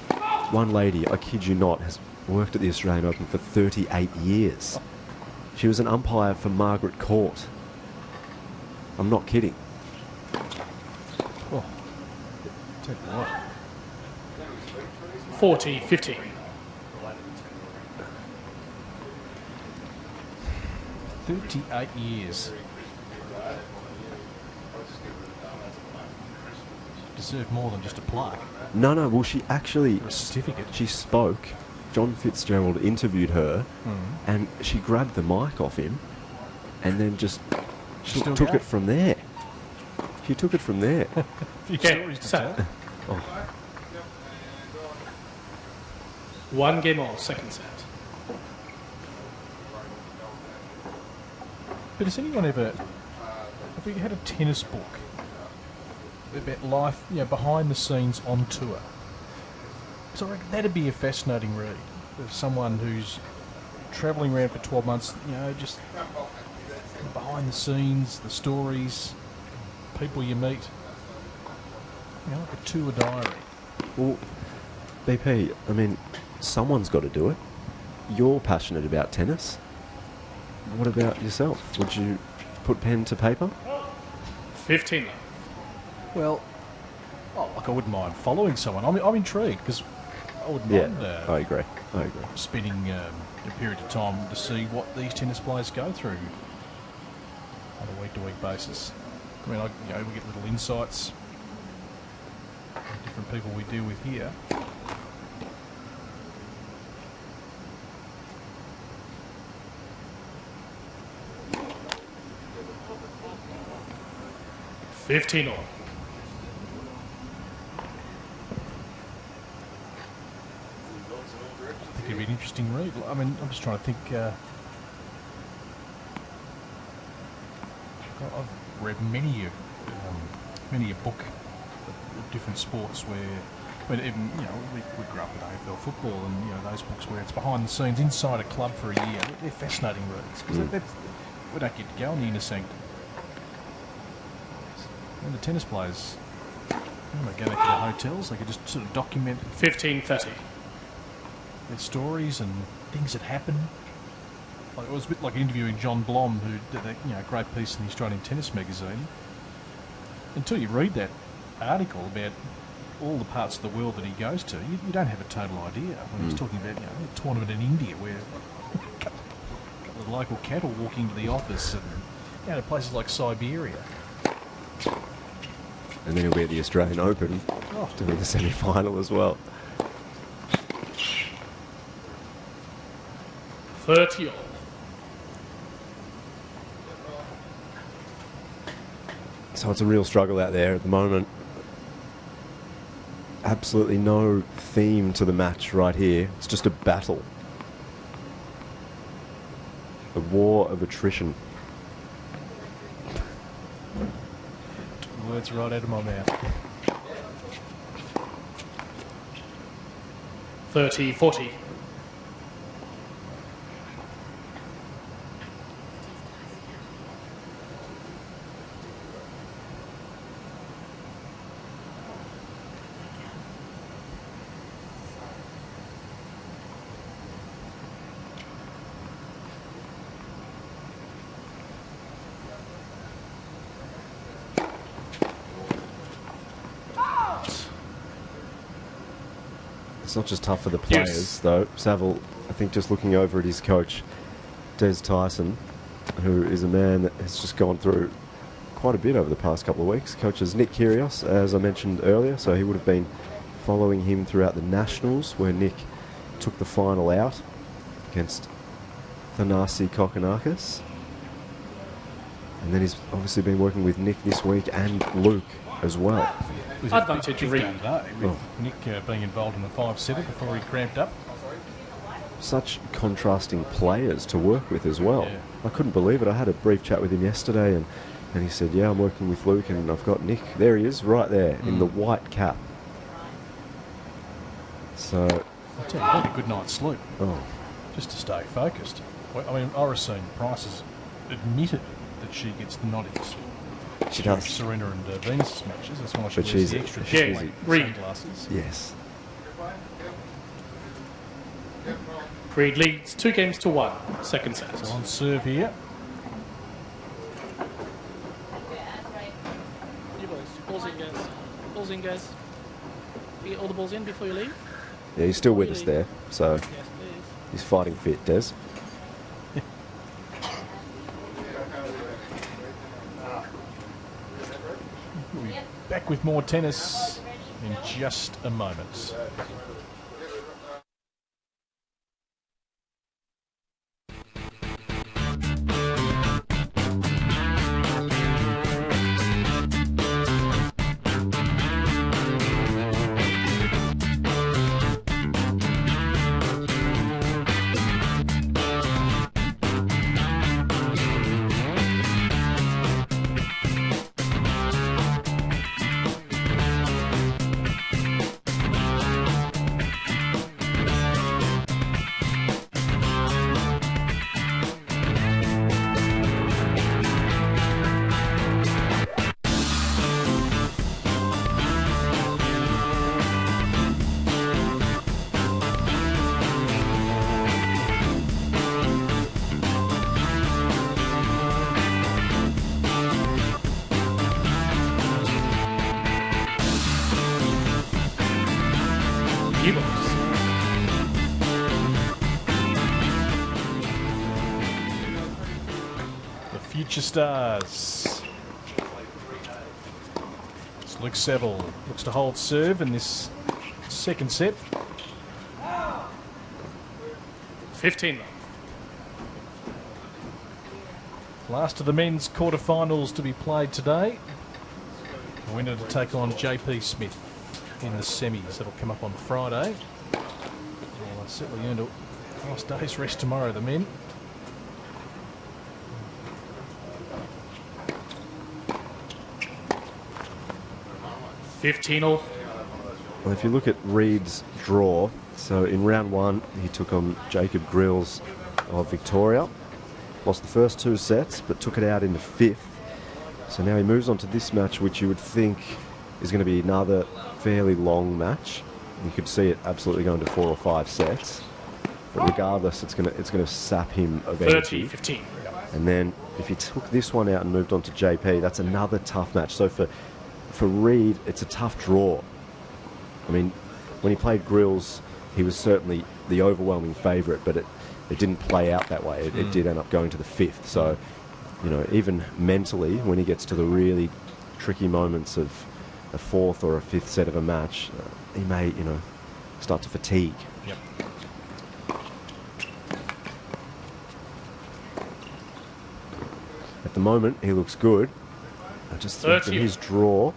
One lady, I kid you not, has worked at the Australian Open for 38 years. She was an umpire for Margaret Court. I'm not kidding. Oh, take what? 40, 15. "38 years. Deserve more than just a plaque. No, well, she actually... a certificate. She spoke. John Fitzgerald interviewed her, and she grabbed the mic off him, and then just took it from there. She took it from there. Okay, so... One game all, second set. But has anyone ever... have you had a tennis book about life, behind the scenes on tour? So I reckon that'd be a fascinating read. Of someone who's travelling around for 12 months, just behind the scenes, the stories, people you meet. Like a tour diary. Well, BP, I mean, someone's got to do it. You're passionate about tennis. What about yourself? Would you put pen to paper? 15. Well, I wouldn't mind following someone. I'm intrigued because I wouldn't mind. I agree. Spending a period of time to see what these tennis players go through on a week-to-week basis. I mean, we get little insights from different people we deal with here. $15 all. I think it'd be an interesting read. I mean, I'm just trying to think. I've read many a book of different sports where, even we grew up with AFL football, and those books where it's behind the scenes inside a club for a year. They're fascinating reads because we don't get to go in the inner sanctum. And the tennis players, they go back to their hotels. They could just sort of document 15-30. Their stories and things that happen. Like, it was a bit like interviewing John Blom, who did a great piece in the Australian Tennis magazine. Until you read that article about all the parts of the world that he goes to, you don't have a total idea. When he's talking about a tournament in India where the local cattle walk into the office, and places like Siberia. And then he'll be at the Australian Open doing the semi-final as well. 30 all. So it's a real struggle out there at the moment. absolutely no theme to the match right here. It's just a battle. A war of attrition. Words right out of my mouth. 30-40. It's not just tough for the players, though. Saville, I think, just looking over at his coach, Des Tyson, who is a man that has just gone through quite a bit over the past couple of weeks. Coaches Nick Kyrgios, as I mentioned earlier, so he would have been following him throughout the Nationals, where Nick took the final out against Thanasi Kokkinakis. And then he's obviously been working with Nick this week and Luke as well. Advantage of Reed. With Nick being involved in the 5-7 before he cramped up. Such contrasting players to work with as well. Yeah. I couldn't believe it. I had a brief chat with him yesterday and he said, yeah, I'm working with Luke and I've got Nick. There he is, right there, in the white cap. So... I'll tell you what, a good night's sleep. Oh. Just to stay focused. I mean, Oracene Price has admitted that she gets the noddings. She does. Serena and Venus matches. That's why she But wears the extra sunglasses. Yes. Reed leads 2-1. Second set. So on serve here. You boys, balls in, guys. Balls in, guys. You get all the balls in before you leave? Yeah, he's still with us there, so he's fighting fit, Des. We'll be back with more tennis in just a moment. Future stars. It's Luke Saville looks to hold serve in this second set. 15. Last of the men's quarterfinals to be played today. The winner to take on JP Smith in the semis. That'll come up on Friday. Well, they've certainly earned a nice day's rest tomorrow, the men. Well, if you look at Reed's draw, so in round one, he took on Jacob Grills of Victoria. Lost the first two sets, but took it out in the fifth. So now he moves on to this match, which you would think is going to be another fairly long match. You could see it absolutely going to 4 or 5 sets. But regardless, it's going to sap him of energy. 30-15. And then if he took this one out and moved on to JP, that's another tough match. So for Reed, it's a tough draw. I mean, when he played Grills, he was certainly the overwhelming favourite, but it didn't play out that way. It did end up going to the fifth. So, you know, even mentally, when he gets to the really tricky moments of a fourth or a fifth set of a match, he may, you know, start to fatigue. Yep. At the moment, he looks good. I just think that his draw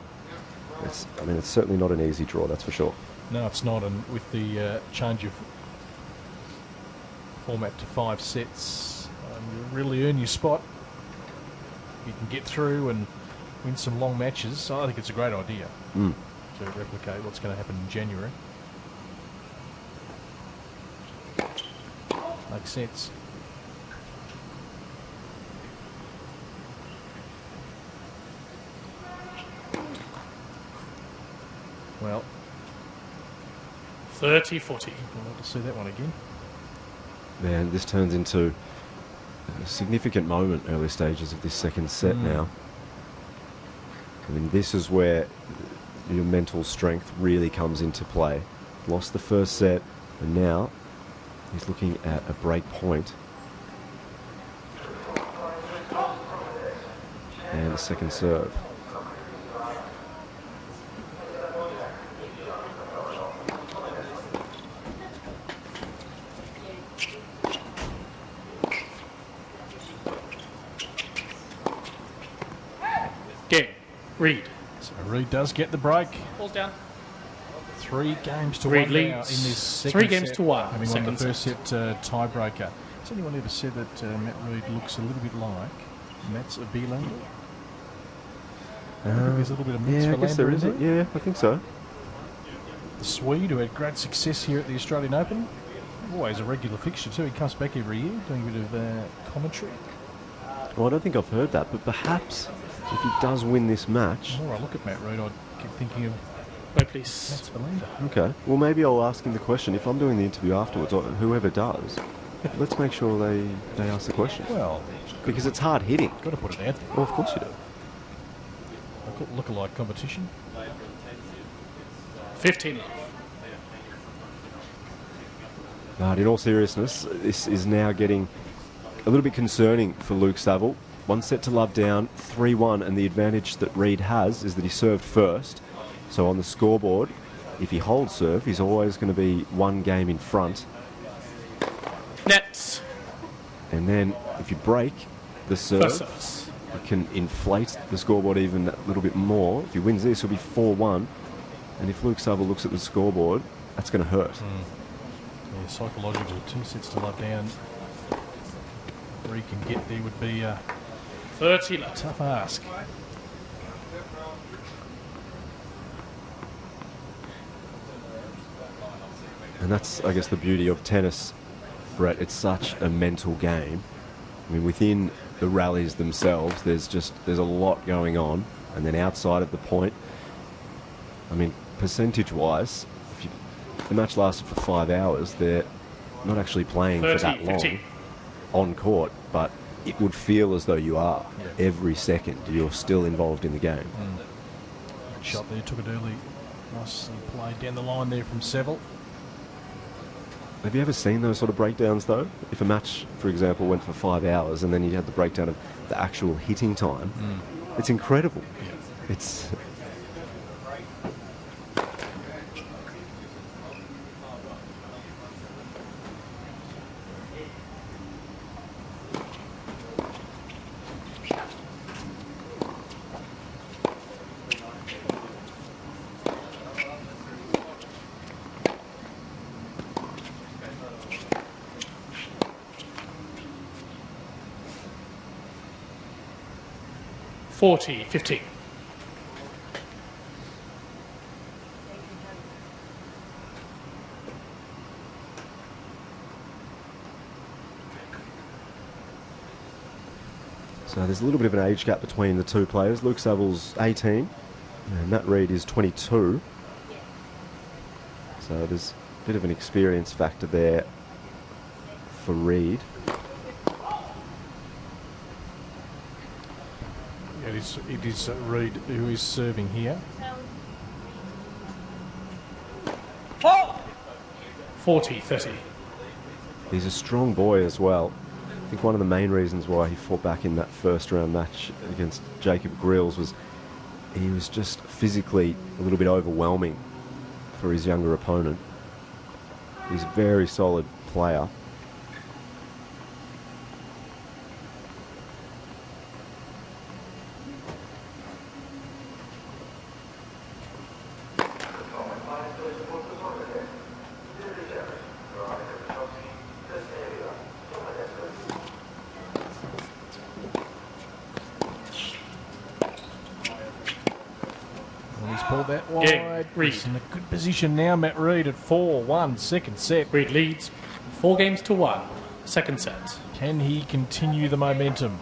it's certainly not an easy draw, that's for sure. No, it's not, and with the change of format to 5 sets, you really earn your spot. You can get through and win some long matches. So I think it's a great idea to replicate what's going to happen in January. Makes sense. Well, 30-40. I'd like to see that one again. Man, this turns into a significant moment early stages of this second set now. I mean, this is where your mental strength really comes into play. Lost the first set, and now he's looking at a break point. And a second serve. Game. Reed. So Reed does get the break. Ball's down. 3 games to Reed 1 now in leads this second 3 games set, to 1. having won the first set tiebreaker. Has anyone ever said that Matt Reed looks a little bit like Mats Wilander? There's a little bit of Mats Yeah, I guess there is. there. Yeah, I think so. The Swede, who had great success here at the Australian Open, always a regular fixture too. He comes back every year doing a bit of commentary. Well, I don't think I've heard that, but perhaps if he does win this match... The more I look at Matt Reed, I keep thinking of Wait, please. Mats Wilander. Okay. Well, maybe I'll ask him the question. If I'm doing the interview afterwards, or whoever does, let's make sure they ask the question. Well... Because it's hard hitting. Got to put it out there. Well, of course you do. Look-alike competition. 15 love. But in all seriousness, this is now getting a little bit concerning for Luke Saville. 1 set to love down, 3-1, and the advantage that Reed has is that he served first. So on the scoreboard, if he holds serve, he's always going to be 1 game in front. Nets. And then if you break the serve, you can inflate the scoreboard even a little bit more. If he wins this, he'll be 4-1. And if Luke Saville looks at the scoreboard, that's going to hurt. Yeah, psychological 2 sets to love down. Where he can get there would be a 30 love. Tough ask. And that's, I guess, the beauty of tennis, Brett. It's such a mental game. I mean, within the rallies themselves, there's a lot going on. And then outside of the point, I mean, percentage-wise, if the match lasted for 5 hours, they're not actually playing 30, for that long 50. on court, but it would feel as though you are. Every second, you're still involved in the game. Good shot there, took it early. Nice play down the line there from Saville. Have you ever seen those sort of breakdowns, though? If a match, for example, went for 5 hours and then you had the breakdown of the actual hitting time, it's incredible. It's... $40-15. So there's a little bit of an age gap between the two players. Luke Saville's 18 and Matt Reed is 22. So there's a bit of an experience factor there for Reed. It is Reed who is serving here. 40-30. He's a strong boy as well. I think one of the main reasons why he fought back in that first round match against Jacob Grills was he was just physically a little bit overwhelming for his younger opponent. He's a very solid player. pulled that Game, wide. Reed. He's in a good position now, Matt Reed at 4-1, second set. Reed leads 4-1, second set. Can he continue the momentum?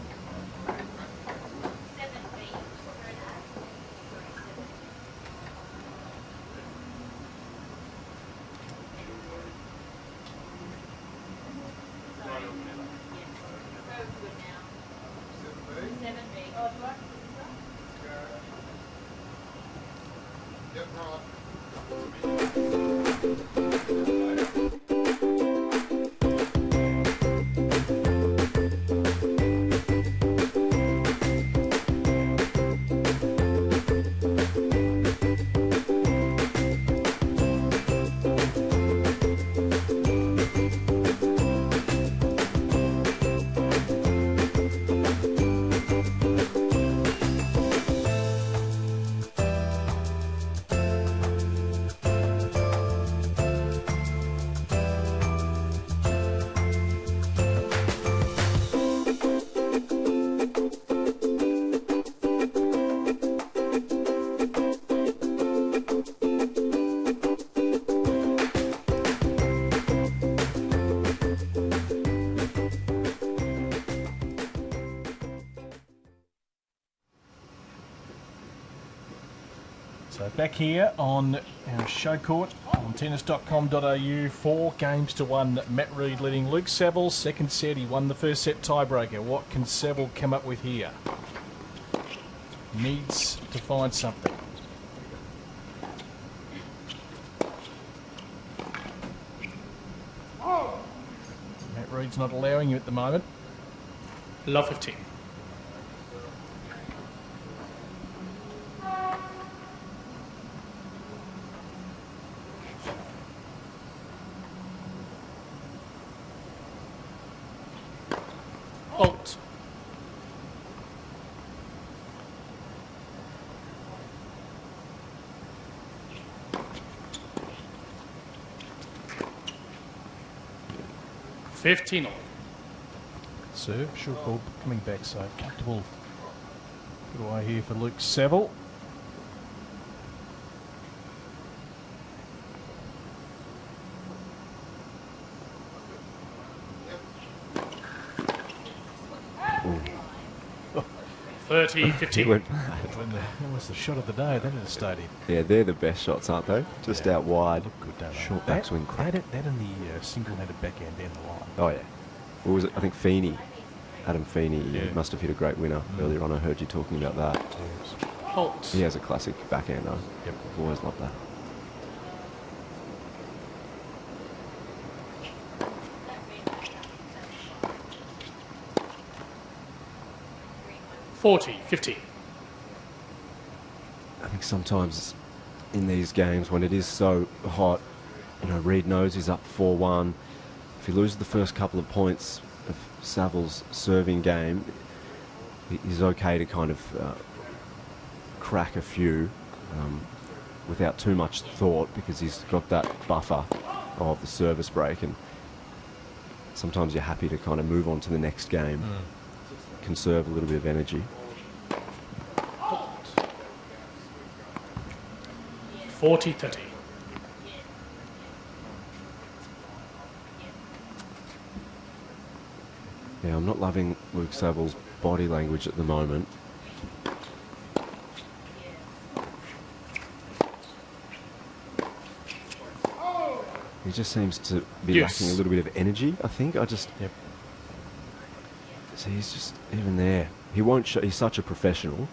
So back here on our show court on tennis.com.au, 4-1. Matt Reed leading Luke Saville. Second set, he won the first set tiebreaker. What can Saville come up with here? Needs to find something. Matt Reed's not allowing him at the moment. Love 15. Alt. $15. Serve, short ball coming back, so comfortable. Good away here for Luke Saville. $30-15. That was the shot of the day then at the stadium. Yeah, they're the best shots, aren't they? Just out wide. Good, don't they? Short backswing. That and the single-handed backhand down the line. Oh, yeah. What was it? I think Feeney. Adam Feeney must have hit a great winner earlier on. I heard you talking about that. Alt. He has a classic backhand, though. Yep. I've always loved that. $40-15. I think sometimes in these games when it is so hot, you know, Reed knows he's up 4-1. If he loses the first couple of points of Saville's serving game, he's okay to kind of crack a few without too much thought, because he's got that buffer of the service break, and sometimes you're happy to kind of move on to the next game, conserve a little bit of energy. 40-30. Yeah, I'm not loving Luke Saville's body language at the moment. He just seems to be lacking a little bit of energy, I think. Yep. So he's just, even there, he won't show, he's such a professional.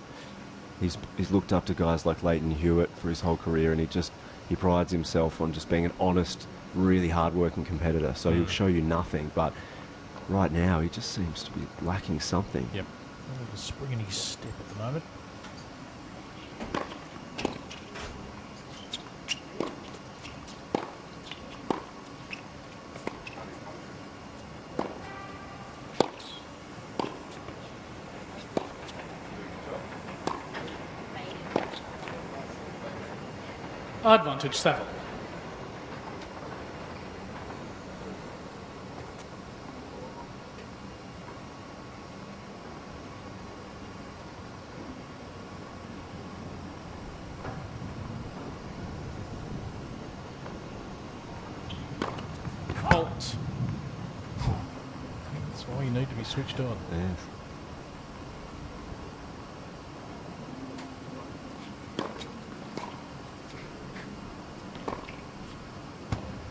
He's looked up to guys like Leighton Hewitt for his whole career, and he prides himself on just being an honest, really hard-working competitor. So he'll show you nothing, but right now he just seems to be lacking something. Yep. A little spring in his step at the moment. Advantage 7. That's why you need to be switched on. Yes.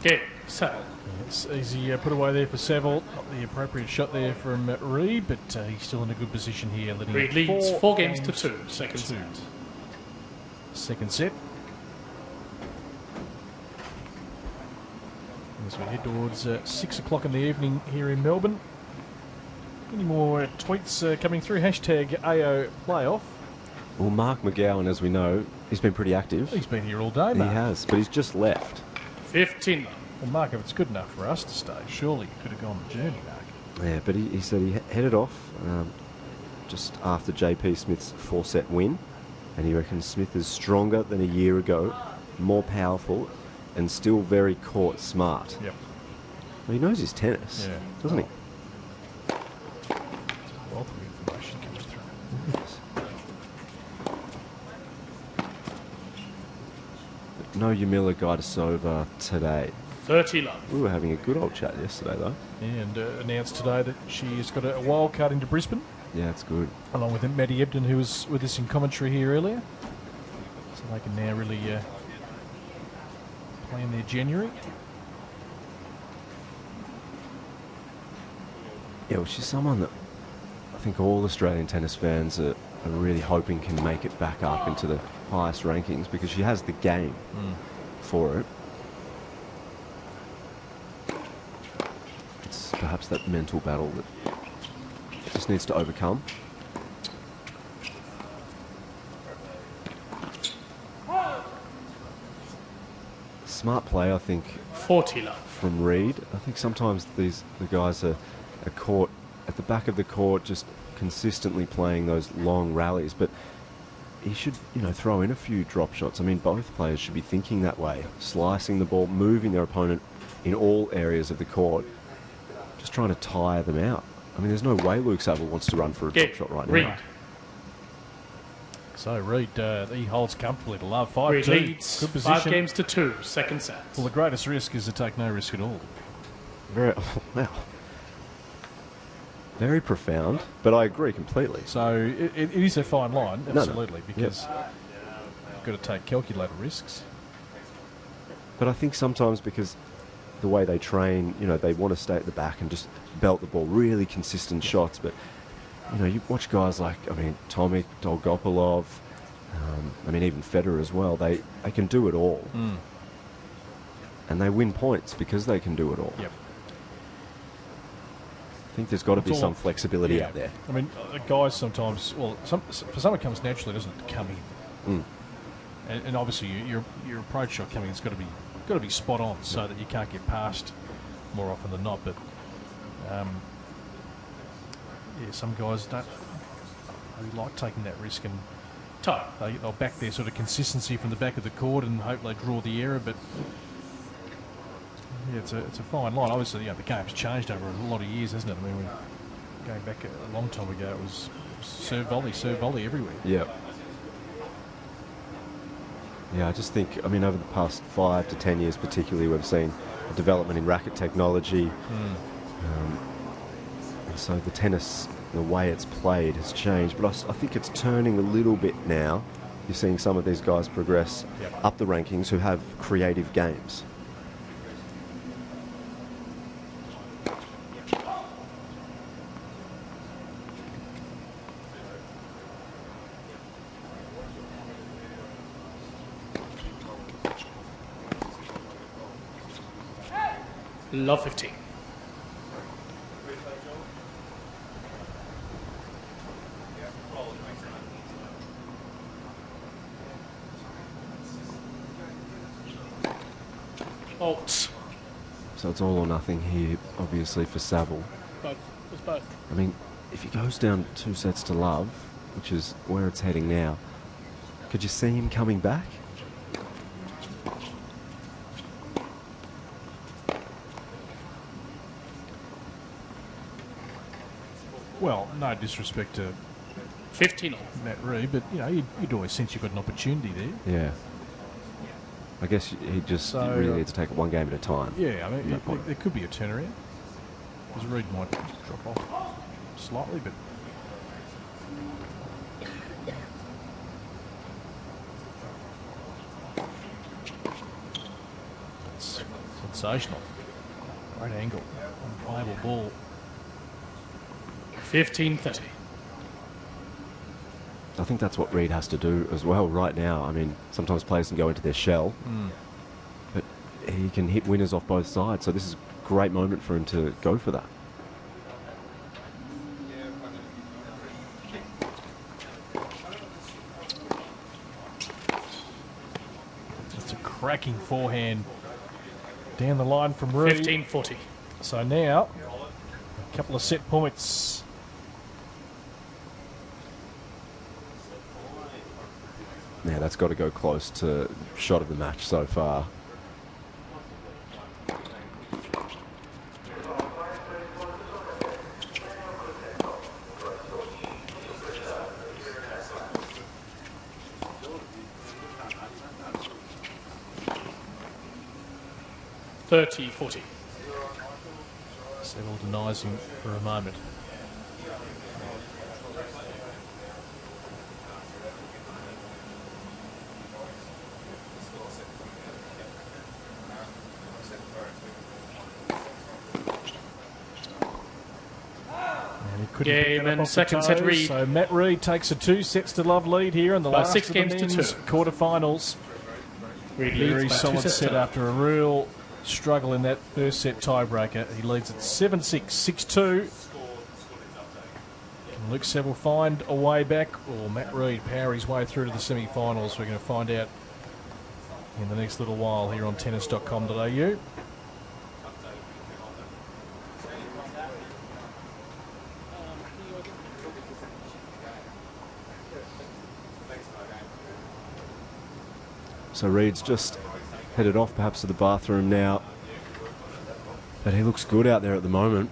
Get so. It's easy put away there for Saville. Not the appropriate shot there from Reed, but he's still in a good position here. Reed leads 4 games to 2. Second set. Second set. As we head towards 6 o'clock in the evening here in Melbourne. Any more tweets coming through? Hashtag AO Playoff. Well, Mark McGowan, as we know, he's been pretty active. He's been here all day, Mark. He has, but he's just left. 15. Well, Mark, if it's good enough for us to stay, surely you could have gone the journey, Mark. Yeah, but he said he headed off just after JP Smith's 4-set win, and he reckons Smith is stronger than a year ago, more powerful, and still very court smart. Yep. Well, he knows his tennis, doesn't he? Wealth of information coming through. Yes. But no Yamila Gaidasova today. 30 love. We were having a good old chat yesterday, though. Yeah, and announced today that she's got a wild card into Brisbane. Yeah, that's good. Along with Maddie Ebden, who was with us in commentary here earlier. So they can now really plan their January. Yeah, well, she's someone that I think all Australian tennis fans are really hoping can make it back up into the highest rankings because she has the game for it. It's perhaps that mental battle that just needs to overcome. Smart play, I think. 40 love. From Reed. I think sometimes the guys are caught at the back of the court just consistently playing those long rallies, but he should, throw in a few drop shots. I mean, both players should be thinking that way, slicing the ball, moving their opponent in all areas of the court, just trying to tire them out. I mean, there's no way Luke Saville wants to run for a drop shot right now. So Reed, he holds comfortably to love. 5-2. Reed leads good position. 5 games to 2. Second set. Well, the greatest risk is to take no risk at all. Wow. Very profound, but I agree completely. So it is a fine line, absolutely, No. because you've got to take calculated risks. But I think sometimes because the way they train, they want to stay at the back and just belt the ball, really consistent shots. But, you watch guys like, Tomic, Dolgopolov, even Federer as well. They can do it all. And they win points because they can do it all. Yep. I think there's got to be some flexibility out there. I mean, guys sometimes, for some it comes naturally, doesn't it, to come in. And obviously your approach shot coming has got to be spot on so that you can't get past more often than not. But some guys don't really like taking that risk, and they'll back their sort of consistency from the back of the court and hope they draw the error. But yeah, it's a fine line. Obviously, the game's changed over a lot of years, hasn't it? I mean, going back a long time ago, it was serve volley everywhere. Yeah. Yeah, I just think, over the past 5 to 10 years particularly, we've seen a development in racket technology. And so the tennis, the way it's played has changed. But I think it's turning a little bit now. You're seeing some of these guys progress up the rankings who have creative games. Love 15. Alt. So it's all or nothing here, obviously, for Saville. Both. It's both. If he goes down 2 sets to love, which is where it's heading now, could you see him coming back? Well, no disrespect to 15 Matt Reed, but you'd always sense you've got an opportunity there. Yeah. I guess he just really needs to take it one game at a time. Yeah, there could be a turnaround. His read might drop off slightly, but it's sensational. Great angle. Unplayable ball. 15-30. I think that's what Reed has to do as well right now. I mean, sometimes players can go into their shell, but he can hit winners off both sides. So this is a great moment for him to go for that. That's a cracking forehand down the line from Reed. 15-40. So now, a couple of set points. Yeah, that's got to go close to shot of the match so far. $30-40. Seville denies him for a moment. Game and second set Reed. So Matt Reed takes a 2-sets-to-love lead here in the last 6 of the games to men's 2. quarterfinals. Reed Very leads by solid 2 sets set to after a real struggle in that first set tiebreaker. He leads at 7-6, 6-2. Can Luke Seville find a way back, or Matt Reed power his way through to the semi-finals? We're going to find out in the next little while here on tennis.com.au. So Reed's just headed off perhaps to the bathroom now. But he looks good out there at the moment.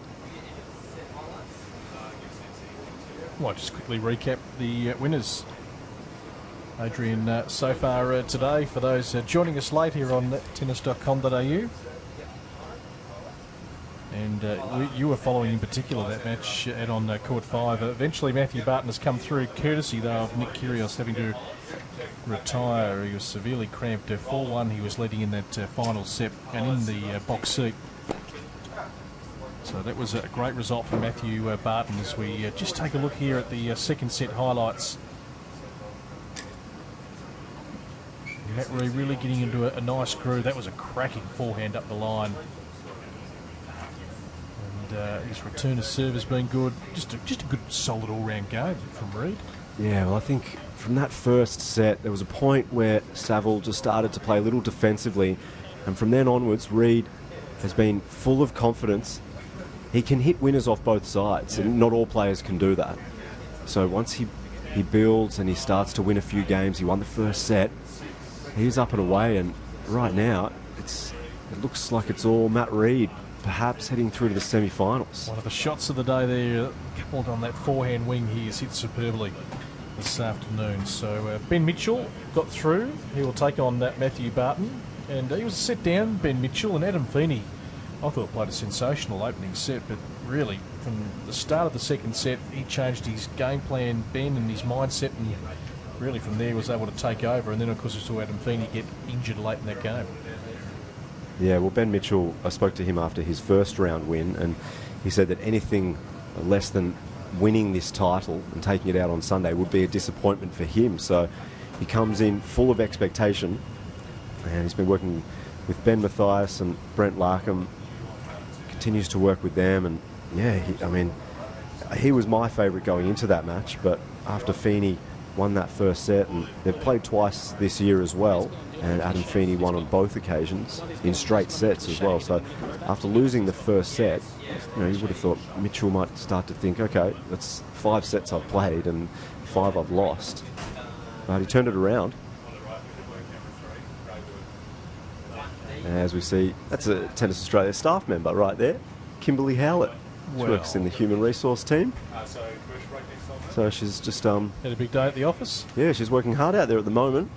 Well, just quickly recap the winners. Adrian, so far today, for those joining us late here on tennis.com.au. And you were following in particular that match out on court 5. Eventually Matthew Barton has come through, courtesy though of Nick Kyrgios having to retire. He was severely cramped. 4-1 he was leading in that final set and in the box seat. So that was a great result for Matthew Barton as we just take a look here at the second set highlights. Matt Reed really getting into a nice groove. That was a cracking forehand up the line. And his return to serve has been good. Just a good, solid all-round game from Reed. Yeah, well, I think from that first set, there was a point where Saville just started to play a little defensively. And from then onwards, Reed has been full of confidence. He can hit winners off both sides, and not all players can do that. So once he builds and he starts to win a few games, he won the first set, he's up and away, and right now it looks like it's all Matt Reed, perhaps heading through to the semi-finals. One of the shots of the day there, coupled on that forehand wing, he has hit superbly this afternoon. So Ben Mitchell got through. He will take on that Matthew Barton, and he was set down, Ben Mitchell, and Adam Feeney I thought played a sensational opening set, but really from the start of the second set he changed his game plan, Ben, and his mindset, and really from there was able to take over. And then of course we saw Adam Feeney get injured late in that game. Yeah, well, Ben Mitchell, I spoke to him after his first round win, and he said that anything less than winning this title and taking it out on Sunday would be a disappointment for him. So he comes in full of expectation, and he's been working with Ben Mathias and Brent Larkham, continues to work with them, and yeah, he was my favourite going into that match, but after Feeney won that first set, and they've played twice this year as well, and Adam Feeney won on both occasions in straight sets as well. So after losing the first set, you would have thought Mitchell might start to think, okay, that's 5 sets I've played and 5 I've lost. But he turned it around. And as we see, that's a Tennis Australia staff member right there, Kimberly Howlett. She works in the human resource team. So she's just had a big day at the office. Yeah, she's working hard out there at the moment.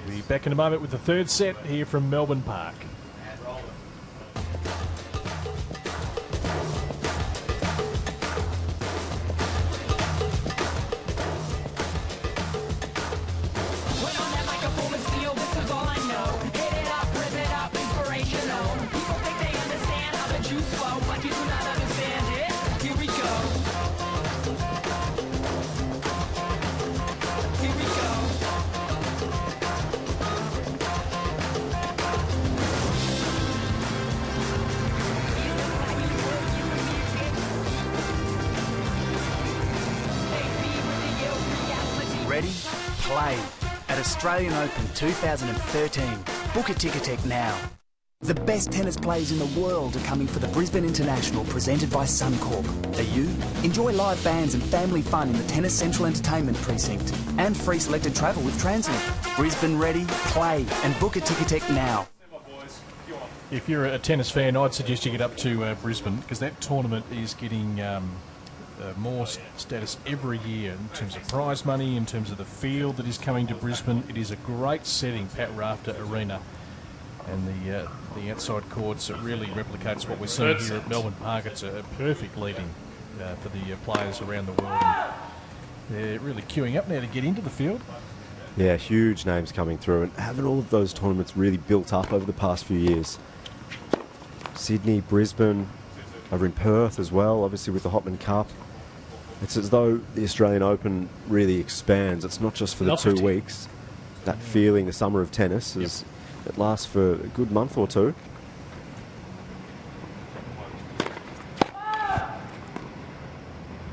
We back in a moment with the third set here from Melbourne Park. Ready? Play. At Australian Open 2013. Book a Ticketek now. The best tennis players in the world are coming for the Brisbane International presented by Suncorp. Are you? Enjoy live bands and family fun in the Tennis Central Entertainment Precinct. And free selected travel with Translink. Brisbane ready? Play. And book a Ticketek now. If you're a tennis fan, I'd suggest you get up to Brisbane, because that tournament is getting more status every year in terms of prize money, in terms of the field that is coming to Brisbane. It is a great setting, Pat Rafter Arena, and the outside courts, it really replicates what we're seeing here at Melbourne Park. It's a perfect leading for the players around the world. And they're really queuing up now to get into the field. Yeah, huge names coming through, and having all of those tournaments really built up over the past few years. Sydney, Brisbane, over in Perth as well, obviously with the Hopman Cup. It's as though the Australian Open really expands. It's not just for the 2 weeks. That feeling, the summer of tennis, it lasts for a good month or two.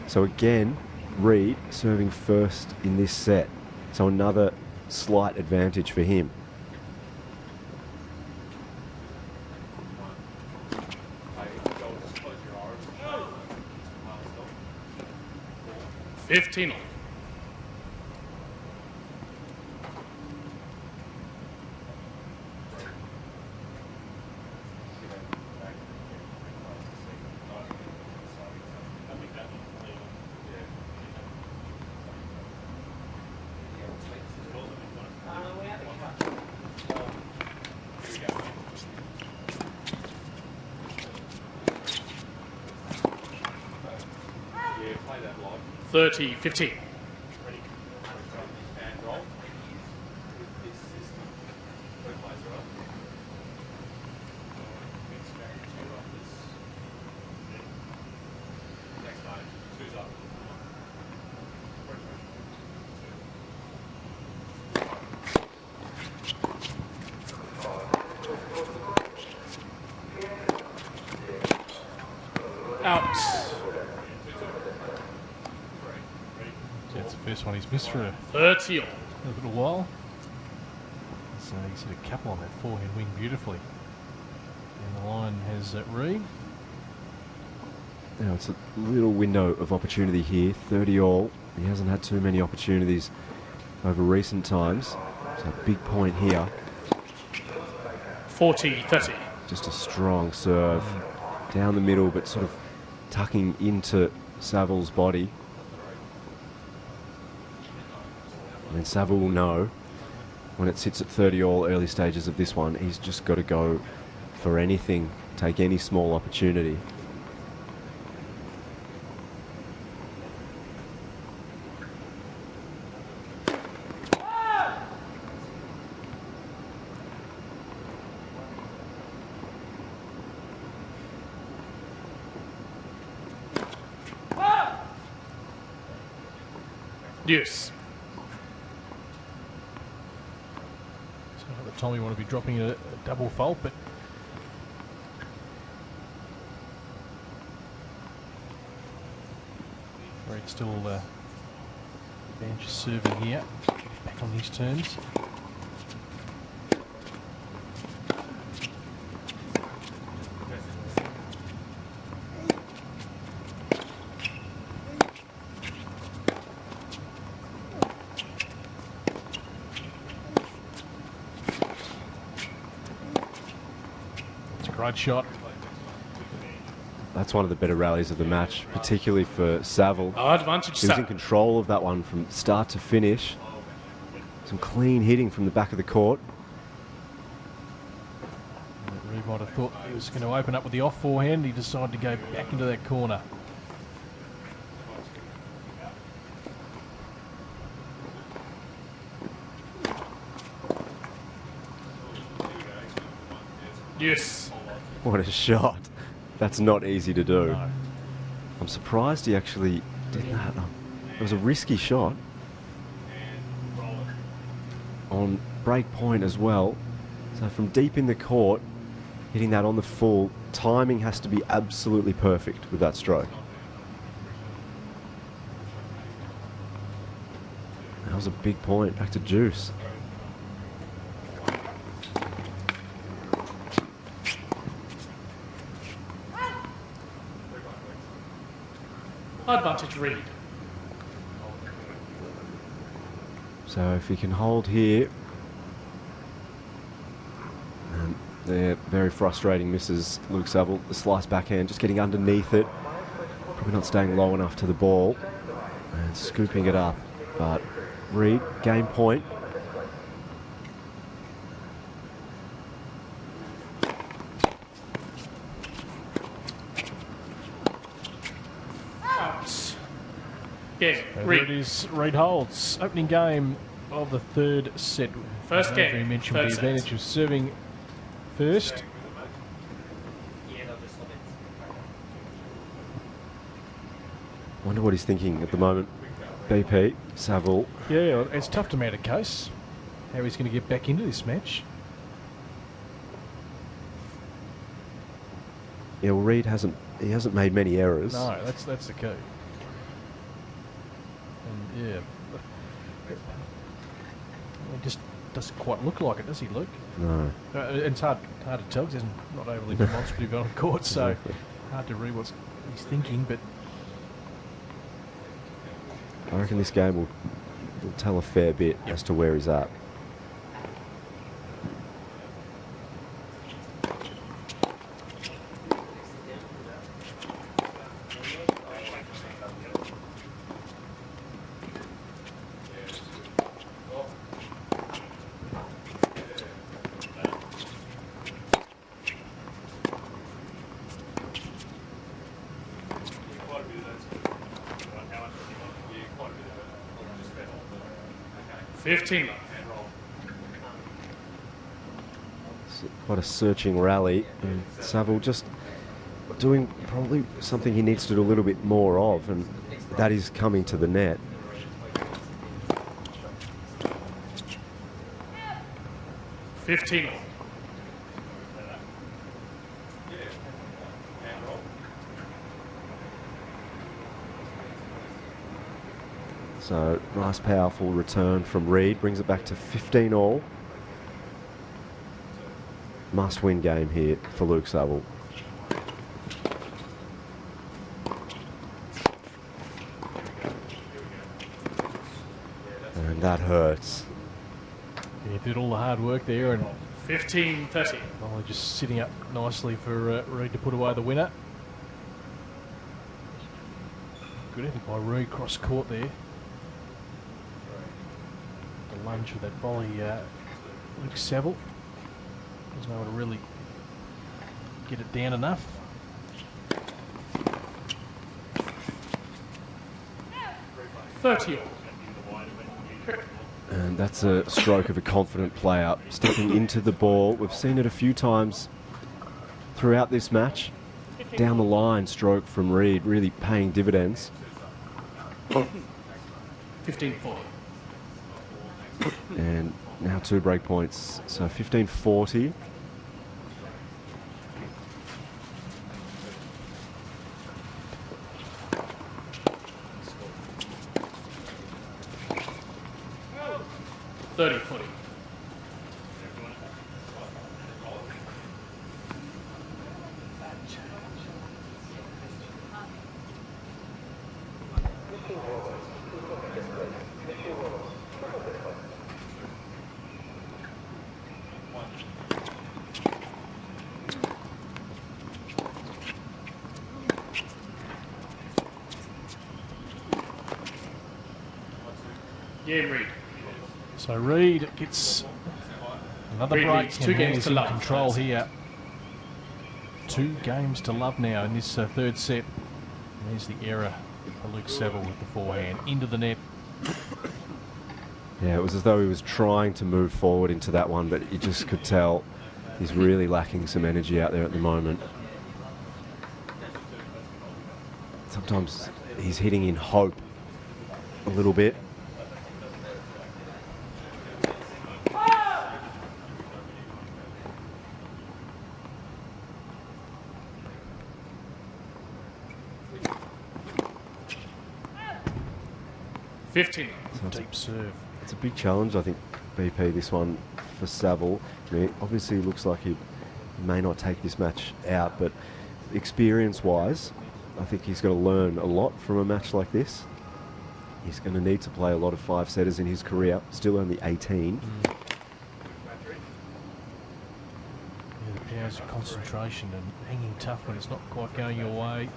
So again, Reed serving first in this set. So another slight advantage for him. $15. $30-15. Out. That's the first one he's missed for a 30. little while. So he's hit a couple on that forehand wing beautifully. And the line has Reed. Now it's a little window of opportunity here, 30 all. He hasn't had too many opportunities over recent times. So a big point here. 40-30. Just a strong serve down the middle, but sort of tucking into Saville's body. And Saville will know when it sits at 30 all, early stages of this one, he's just got to go for anything, take any small opportunity. Yes. So at the time we want to be dropping a double fault, but Reed still bench serving here, back on these terms. Great shot. That's one of the better rallies of the match, particularly for Saville. Advantage. He was in control of that one from start to finish. Some clean hitting from the back of the court. Reed might have thought he was going to open up with the off forehand. He decided to go back into that corner. Yes. What a shot. That's not easy to do. No. I'm surprised he actually did that. It was a risky shot. On break point as well. So from deep in the court, hitting that on the full, timing has to be absolutely perfect with that stroke. That was a big point. Back to Juice. Advantage Reed. So if he can hold here, and they're very frustrating misses. Luke Saville, the slice backhand, just getting underneath it, probably not staying low enough to the ball, and scooping it up. But Reed, game point. Yeah, There it is. Reed holds. Opening game of the third set. First game, You mentioned third the set. advantage of serving first. Wonder what he's thinking at the moment. BP, Saville. Yeah, it's tough to make a case how he's going to get back into this match. Yeah, well, Reed hasn't made many errors. No, that's the key. And yeah, it just doesn't quite look like it, does he, Luke? No. It's hard to tell because he's not overly demonstrative on court, so hard to read what he's thinking. But I reckon this game will tell a fair bit as to where he's at. Quite a searching rally, and Saville just doing probably something he needs to do a little bit more of, and that is coming to the net. So nice powerful return from Reed, brings it back to 15-all. Must-win game here for Luke Saville. And that hurts. yeah, did all the hard work there, and 15-30. Molly just sitting up nicely for Reed to put away the winner. Good effort by Reed cross court there. The lunge with that volley, Luke Saville wasn't able to really get it down enough. And that's a stroke of a confident player stepping into the ball. We've seen it a few times throughout this match. Down the line stroke from Reed, really paying dividends. 15-40. And now 2 break points, so 15-40. So Reid gets another Reid break. leads 2 games He's to in love. control here. 2 games to love now in this third set. There's the error for Luke Seville with the forehand into the net. Yeah, it was as though he was trying to move forward into that one, but you just could tell he's really lacking some energy out there at the moment. Sometimes he's hitting in hope a little bit. Deep serve. It's a big challenge, I think, BP, this one for Saville. I mean, obviously it looks like he may not take this match out, but experience-wise, I think he's got to learn a lot from a match like this. He's going to need to play a lot of 5-setters in his career, still only 18. Yeah, the powers of concentration and hanging tough when it's not quite going your way.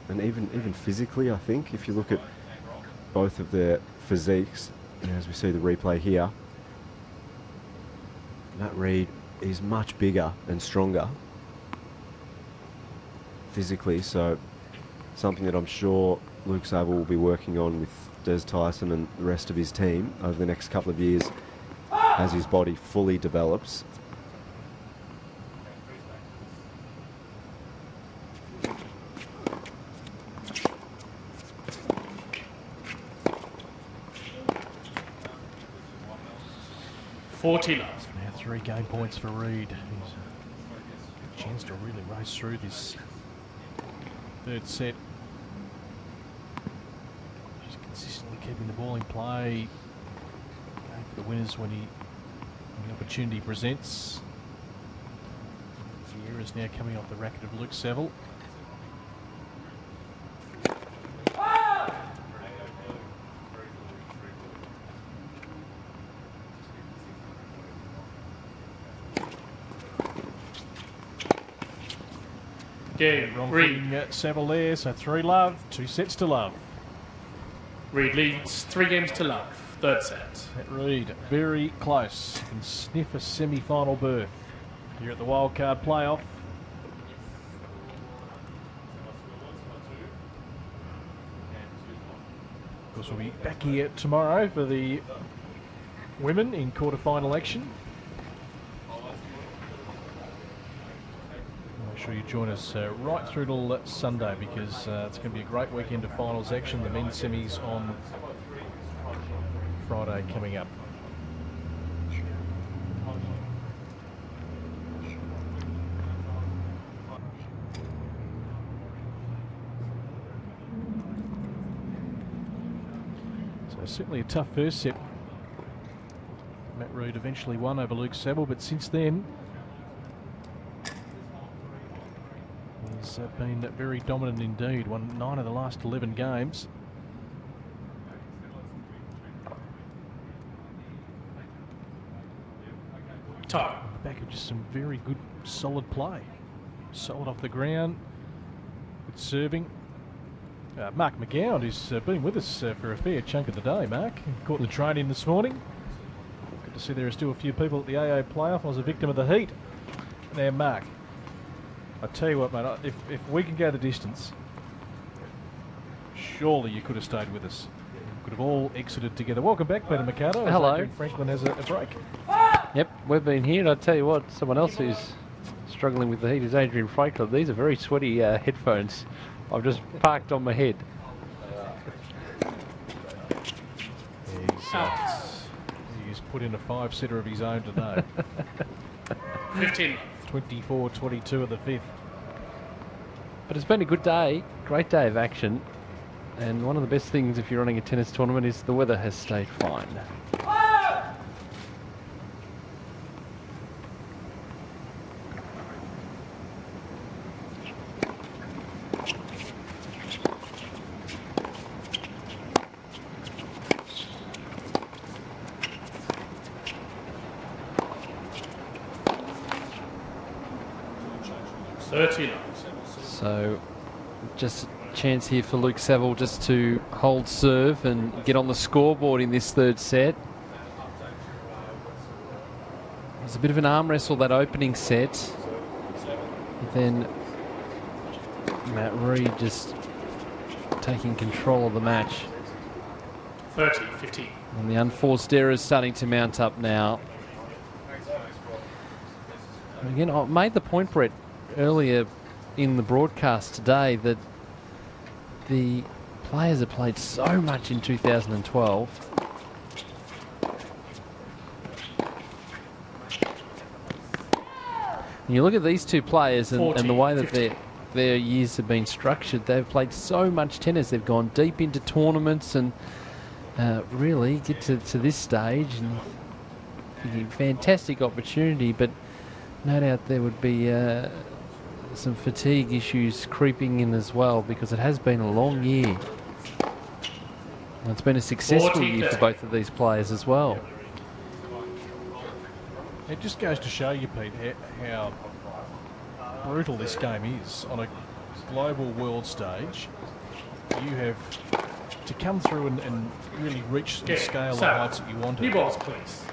And even physically, I think, if you look at both of their physiques, as we see the replay here, Matt Reid is much bigger and stronger physically, so something that I'm sure Luke Saville will be working on with Des Tyson and the rest of his team over the next couple of years as his body fully develops. Now 3 game points for Reid. He's a chance to really race through this third set. Just consistently keeping the ball in play. Going for the winners when the opportunity presents. The error is now coming off the racket of Luke Saville. Reid. Saville there, so 3 love, 2 sets to love. Reid leads 3 games to love. Third set. Matt Reid very close. Can sniff a semi-final berth here at the wildcard playoff. Of course, we'll be back here tomorrow for the women in quarter-final action. Make sure you join us right through till Sunday, because it's going to be a great weekend of finals action. The men's semis on Friday coming up. So certainly a tough first set. Matt Reid eventually won over Luke Saville, but since then he's been very dominant indeed. Won 9 of the last 11 games. Back of just some very good, solid play. Solid off the ground. Good serving. Mark McGowan, who's been with us for a fair chunk of the day, Mark. Caught in the training this morning. Good to see there are still a few people at the AA playoff. I was a victim of the heat. Now, Mark, I tell you what, mate, if we can go the distance, surely you could have stayed with us. We could have all exited together. Welcome back, Peter Mercado. Hello. Adrian Franklin has a break. Yep, we've been here, and I tell you what, someone else who's struggling with the heat is Adrian Franklin. These are very sweaty headphones. I've just parked on my head. He's put in a 5-setter of his own today. 24-22 of the 5th. But it's been a good day, great day of action. And one of the best things if you're running a tennis tournament is the weather has stayed fine. 13. So just a chance here for Luke Saville just to hold serve and get on the scoreboard in this third set. It was a bit of an arm wrestle, that opening set. But then Matt Reid just taking control of the match. 30-15. And the unforced errors starting to mount up now. And again, I made the point, Brett, earlier in the broadcast today that the players have played so much in 2012. And you look at these two players and the way that their years have been structured, they've played so much tennis. They've gone deep into tournaments and really get to this stage and fantastic opportunity, but no doubt there would be some fatigue issues creeping in as well, because it has been a long year. And it's been a successful year for both of these players as well. It just goes to show you, Pete, how brutal this game is on a global world stage. You have to come through and really reach the scale of heights that you want. New balls, please.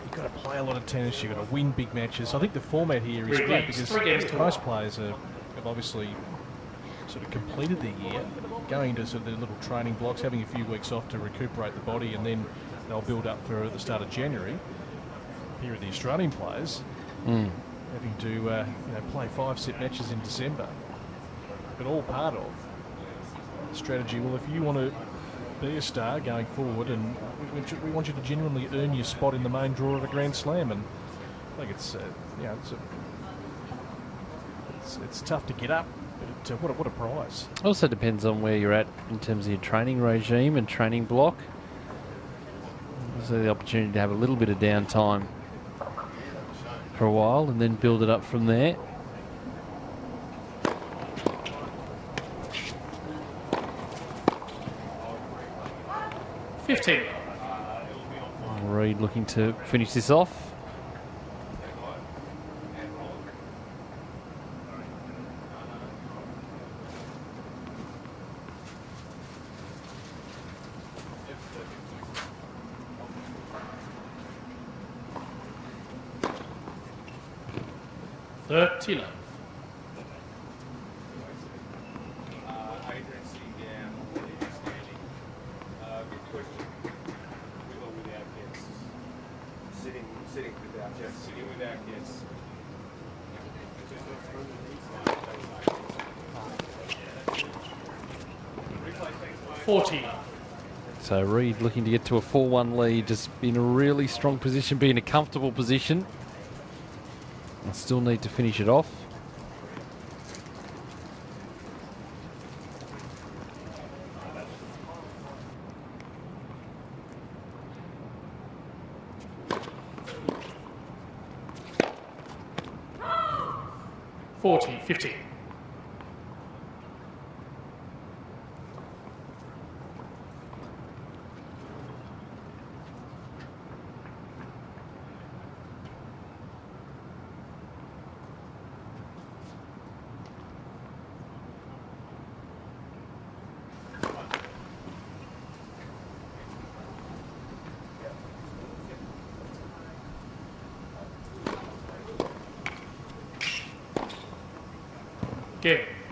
You've got to play a lot of tennis, you've got to win big matches. I think the format here is great because most players have obviously sort of completed their year, going into sort of their little training blocks, having a few weeks off to recuperate the body, and then they'll build up for the start of January. Here are the Australian players having to play 5-set matches in December, but all part of the strategy. Well, if you want to be a star going forward, and we want you to genuinely earn your spot in the main draw of a Grand Slam, and I think it's tough to get up, but what a prize. Also depends on where you're at in terms of your training regime and training block. So the opportunity to have a little bit of downtime for a while and then build it up from there. Reid looking to finish this off. Sitting without guests. 40. So Reid looking to get to a 4-1 lead, just in a really strong position, be in a comfortable position. I still need to finish it off. $40, 50.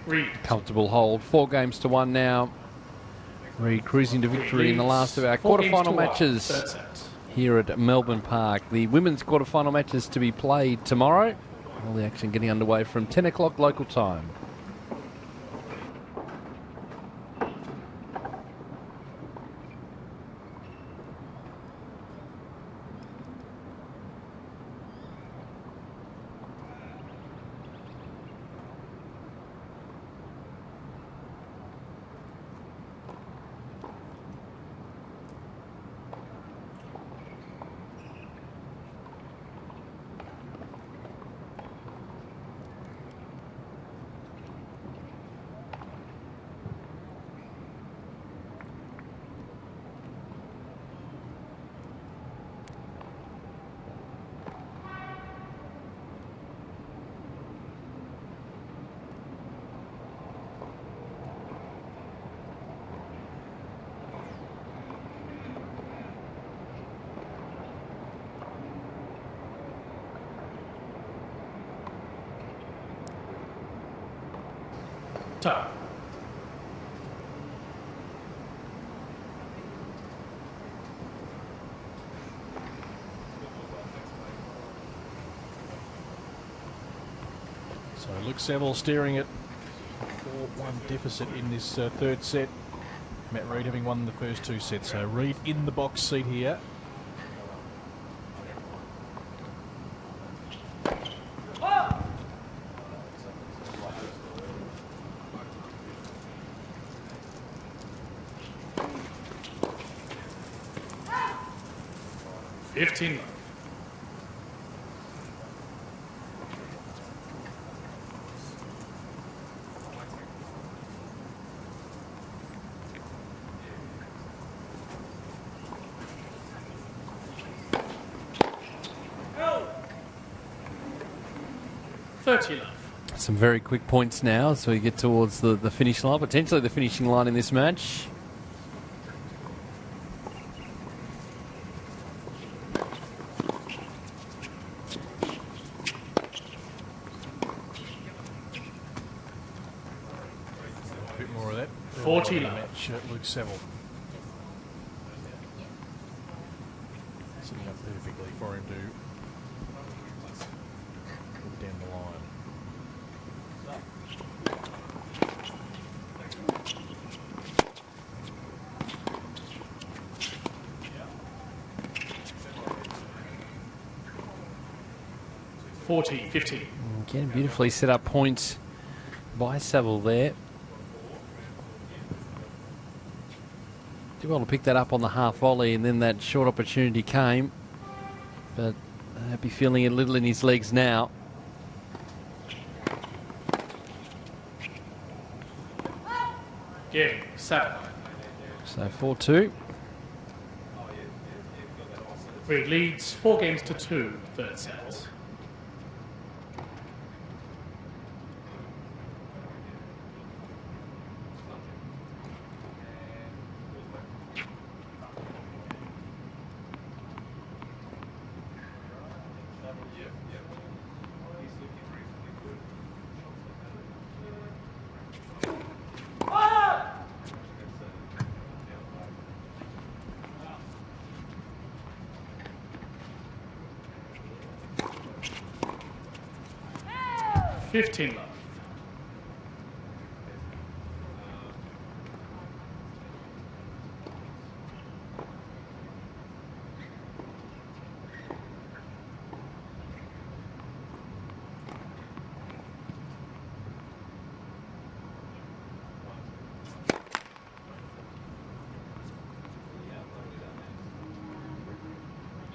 Reid. Comfortable hold. 4 games to 1 now. Reid cruising to victory in the last of our quarterfinal matches here at Melbourne Park. The women's quarterfinal matches to be played tomorrow. All the action getting underway from 10 o'clock local time. Toe. So Luke Seville steering it 4-1 deficit in this third set. Matt Reid having won the first 2 sets. So Reid in the box seat here. $15. $30. Some very quick points now as we get towards the finish line, potentially the finishing line in this match. A bit more of that. 40 match, Luke Seville. Setting up perfectly for him to look down the line. $40-15. Again, beautifully set up points by Saville there. Did well to pick that up on the half volley, and then that short opportunity came. But happy feeling a little in his legs now. Game 7. So 4-2. Reid leads 4-2, third set. $15.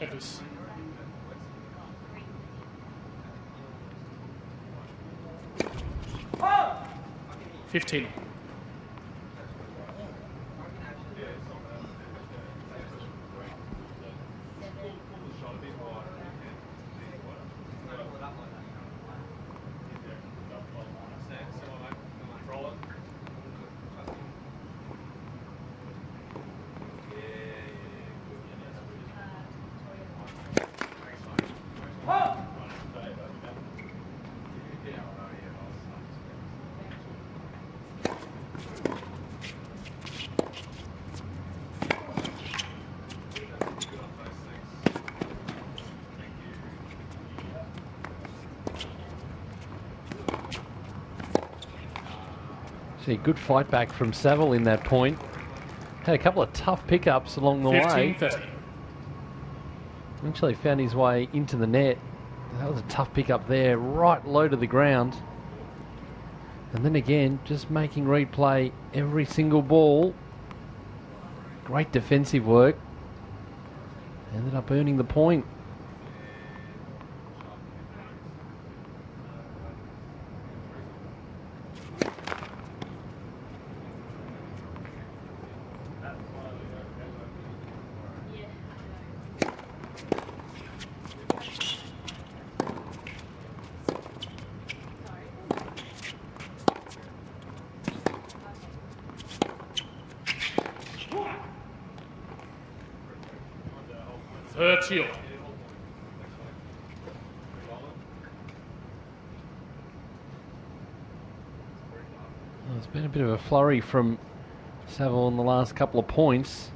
Evans. 15. See, good fight back from Saville in that point. Had a couple of tough pickups along the way. 15-30. Eventually found his way into the net. That was a tough pickup there, right low to the ground. And then again, just making Reid play every single ball. Great defensive work. Ended up earning the point. been a bit of a flurry from Saville in the last couple of points.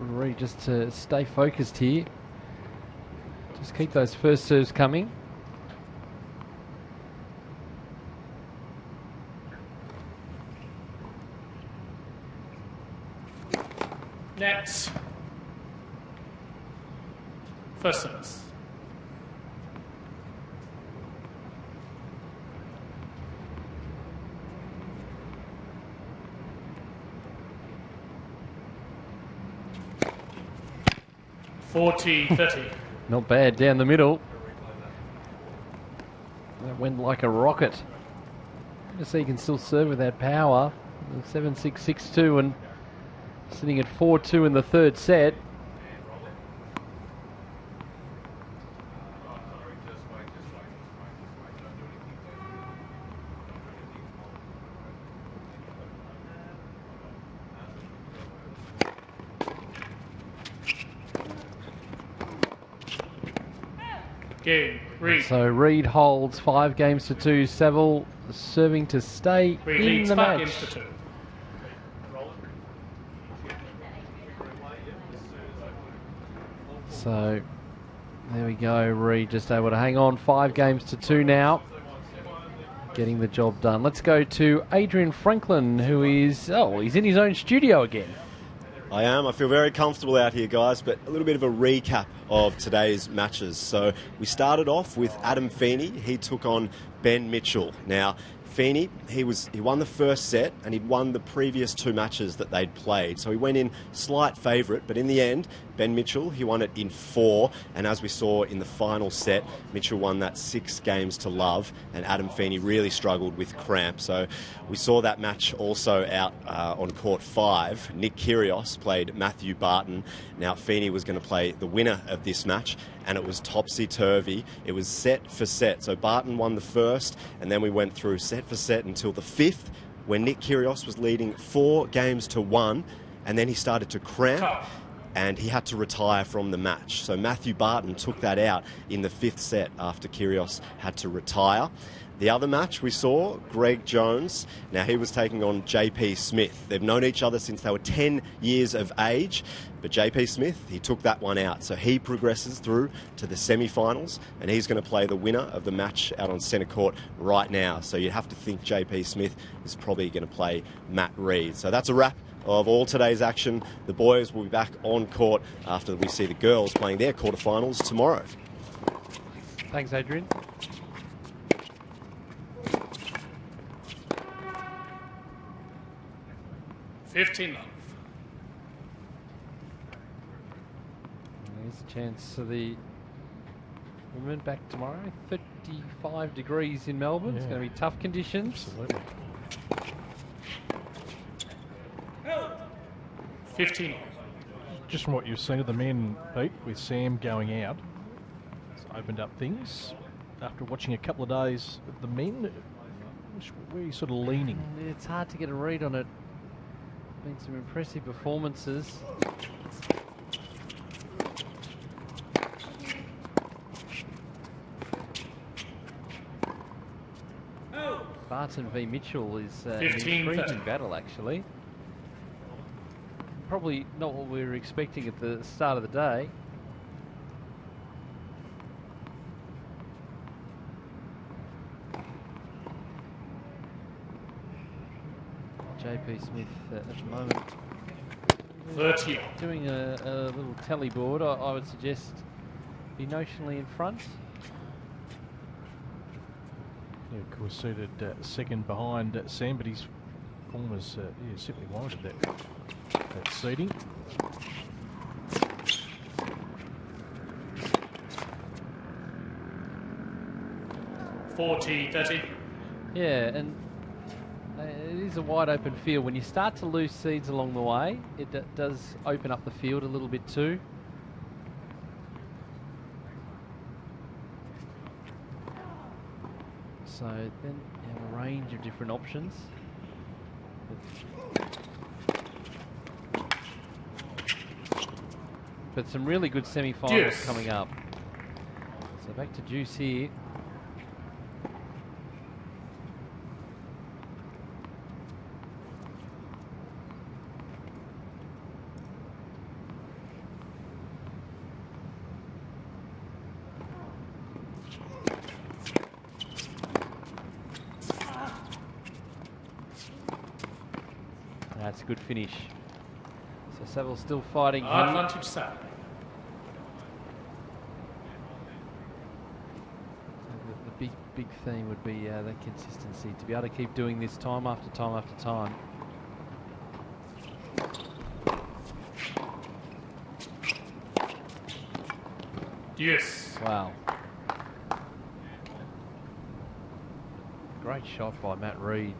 Reed just to stay focused here. Just keep those first serves coming. Nets. First service. (40-30). Not bad down the middle. That went like a rocket. Just so you can still serve with that power. 7-6, 6-2 and sitting at 4-2 in the third set. Game, Reed. So Reed holds 5-2. Saville serving to stay Reed in leads the 5 match. games to 2. So there we go. Reed just able to hang on. 5-2 now. Getting the job done. Let's go to Adrian Franklin, who is, he's in his own studio again. I am. I feel very comfortable out here, guys, but a little bit of a recap of today's matches. So we started off with Adam Feeney. He took on Ben Mitchell. Now, Feeney, he won the first set and he'd won the previous 2 matches that they'd played. So he went in slight favourite, but in the end, Ben Mitchell, he won it in 4. And as we saw in the final set, Mitchell won that 6-0 and Adam Feeney really struggled with cramp. So we saw that match also out on court 5. Nick Kyrgios played Matthew Barton. Now Feeney was going to play the winner of this match, and it was topsy-turvy. It was set for set. So Barton won the first, and then we went through set for set until the 5th, when Nick Kyrgios was leading 4-1, and then he started to cramp, and he had to retire from the match. So Matthew Barton took that out in the 5th set after Kyrgios had to retire. The other match we saw, Greg Jones. Now he was taking on JP Smith. They've known each other since they were 10 years of age, but JP Smith, he took that one out. So he progresses through to the semi-finals, and he's going to play the winner of the match out on centre court right now. So you'd have to think JP Smith is probably going to play Matt Reed. So that's a wrap of all today's action. The boys will be back on court after we see the girls playing their quarterfinals tomorrow. Thanks, Adrian. $15. There's a chance for the women back tomorrow. 35 degrees in Melbourne. It's going to be tough conditions. Absolutely. 15. Just from what you've seen of the men, Pete, with Sam going out, it's opened up things. After watching a couple of days of the men, where are you sort of leaning? It's hard to get a read on it. Been some impressive performances. Barton v Mitchell is an intriguing battle, actually. Probably not what we were expecting at the start of the day. JP Smith at the moment 30. Doing a little tally board. I would suggest be notionally in front. Yeah, of course, seated second behind Sam, but his form has simply warranted that seating. $40-30. Yeah, and it is a wide open field. When you start to lose seeds along the way, it does open up the field a little bit too. So then you have a range of different options. But some really good semi-finals coming up. So back to Juice here. That's a good finish. So Saville's still fighting here. Advantage Saville. The big theme would be that consistency, to be able to keep doing this time after time after time. Yes. Wow. Great shot by Matt Reid.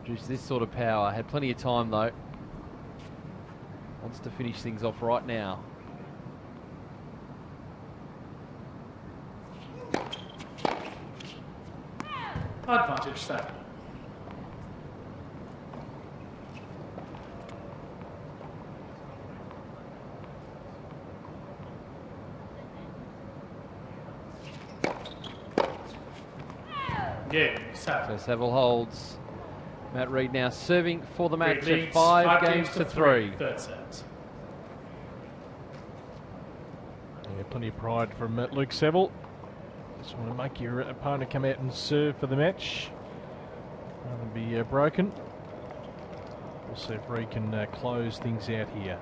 Produced this sort of power. Had plenty of time though. Wants to finish things off right now. Advantage Saville. Game, Saville. So Saville holds. Matt Reid now serving for the match Reid at 5 games to 3. Third set. Yeah, plenty of pride from Luke Saville. Just want to make your opponent come out and serve for the match rather than be broken. We'll see if Reid can close things out here.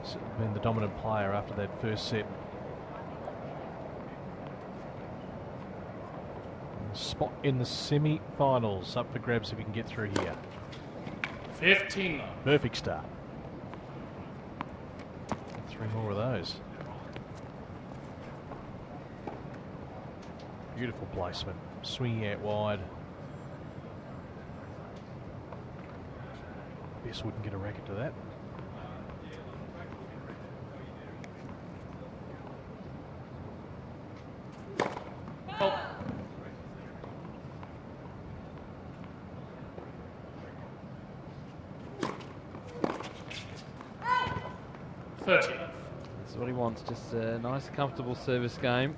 So, been the dominant player after that first set. Spot in the semi-finals up for grabs if he can get through here. 15. Perfect start. 3 more of those. Beautiful placement. Swinging out wide. Best wouldn't get a racket to that. Oh. That's what he wants, just a nice comfortable service game.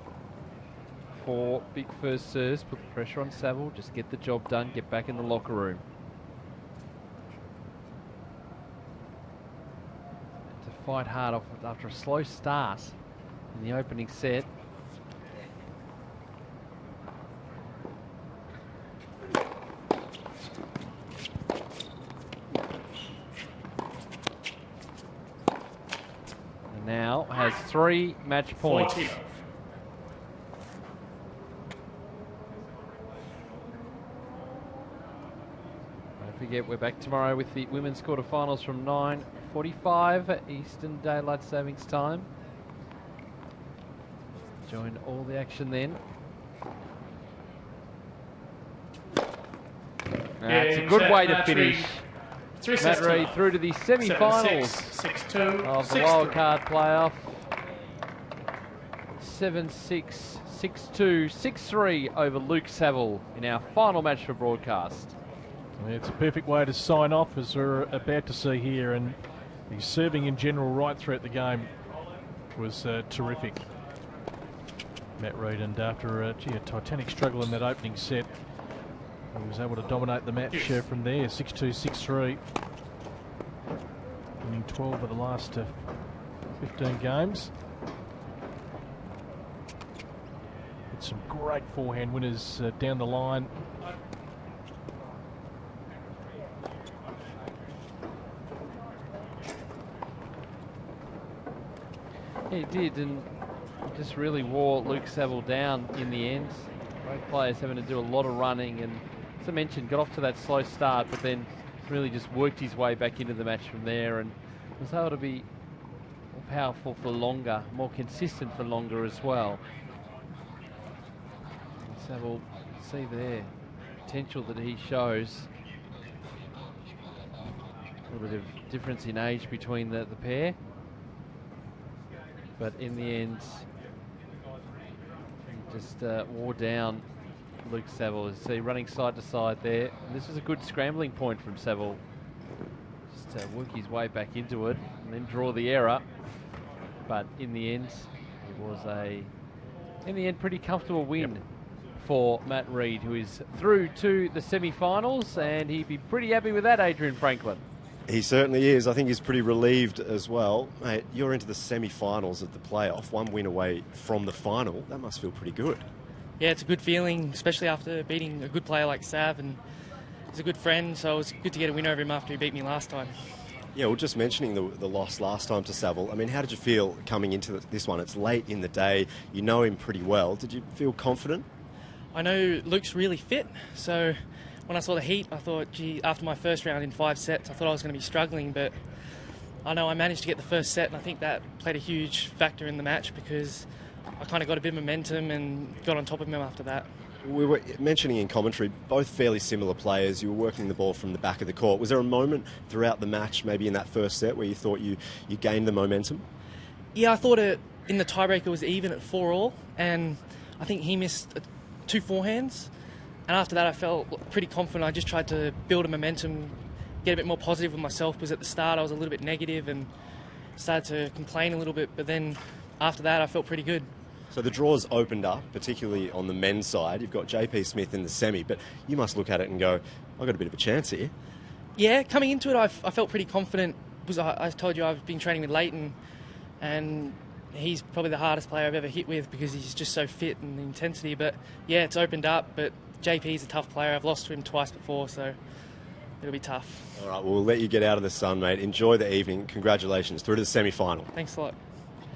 4 big first serves, put the pressure on Saville, just get the job done, get back in the locker room. To fight hard off after a slow start in the opening set. And now has 3 match points. 14. Forget we're back tomorrow with the women's quarterfinals from 9:45 Eastern Daylight Savings Time. Join all the action then. That's a good way to finish. Matt Reid through to the semi-finals 6-2 of the wildcard playoff. 7-6, 6-2, 6-3 over Luke Saville in our final match for broadcast. It's a perfect way to sign off, as we're about to see here, and he's serving in general right throughout the game was terrific. Matt Reid, and after a titanic struggle in that opening set, he was able to dominate the match from there, 6-2, 6-3, winning 12 of the last 15 games. With some great forehand winners down the line. He did, and just really wore Luke Saville down in the end. Both players having to do a lot of running, and as I mentioned, got off to that slow start, but then really just worked his way back into the match from there, and was able to be more powerful for longer, more consistent for longer as well. And Saville, see there, potential that he shows. A little bit of difference in age between the pair. But in the end, he just wore down Luke Saville. As you see, running side to side there. And this was a good scrambling point from Saville. Just work his way back into it and then draw the error. But in the end, it was pretty comfortable win for Matt Reid, who is through to the semi-finals, and he'd be pretty happy with that, Adrian Franklin. He certainly is. I think he's pretty relieved as well. Mate, you're into the semi-finals of the playoff, 1 win away from the final. That must feel pretty good. Yeah, it's a good feeling, especially after beating a good player like Sav, and he's a good friend, so it was good to get a win over him after he beat me last time. Yeah, well, just mentioning the loss last time to Saville, I mean, how did you feel coming into this one? It's late in the day. You know him pretty well. Did you feel confident? I know Luke's really fit, so when I saw the heat, I thought, gee, after my first round in 5 sets, I thought I was going to be struggling, but I know I managed to get the first set, and I think that played a huge factor in the match because I kind of got a bit of momentum and got on top of him after that. We were mentioning in commentary, both fairly similar players. You were working the ball from the back of the court. Was there a moment throughout the match, maybe in that first set, where you thought you gained the momentum? Yeah, I thought in the tiebreaker was even at 4-all, and I think he missed 2 forehands. And after that, I felt pretty confident. I just tried to build a momentum, get a bit more positive with myself, because at the start I was a little bit negative and started to complain a little bit. But then after that, I felt pretty good. So the draws opened up, particularly on the men's side. You've got JP Smith in the semi, but you must look at it and go, I've got a bit of a chance here. Yeah, coming into it, I felt pretty confident. Because I told you I've been training with Leighton, and he's probably the hardest player I've ever hit with because he's just so fit and the intensity. But yeah, it's opened up, but JP's a tough player. I've lost to him twice before, so it'll be tough. All right, well, we'll let you get out of the sun, mate. Enjoy the evening. Congratulations. Through to the semi-final. Thanks a lot.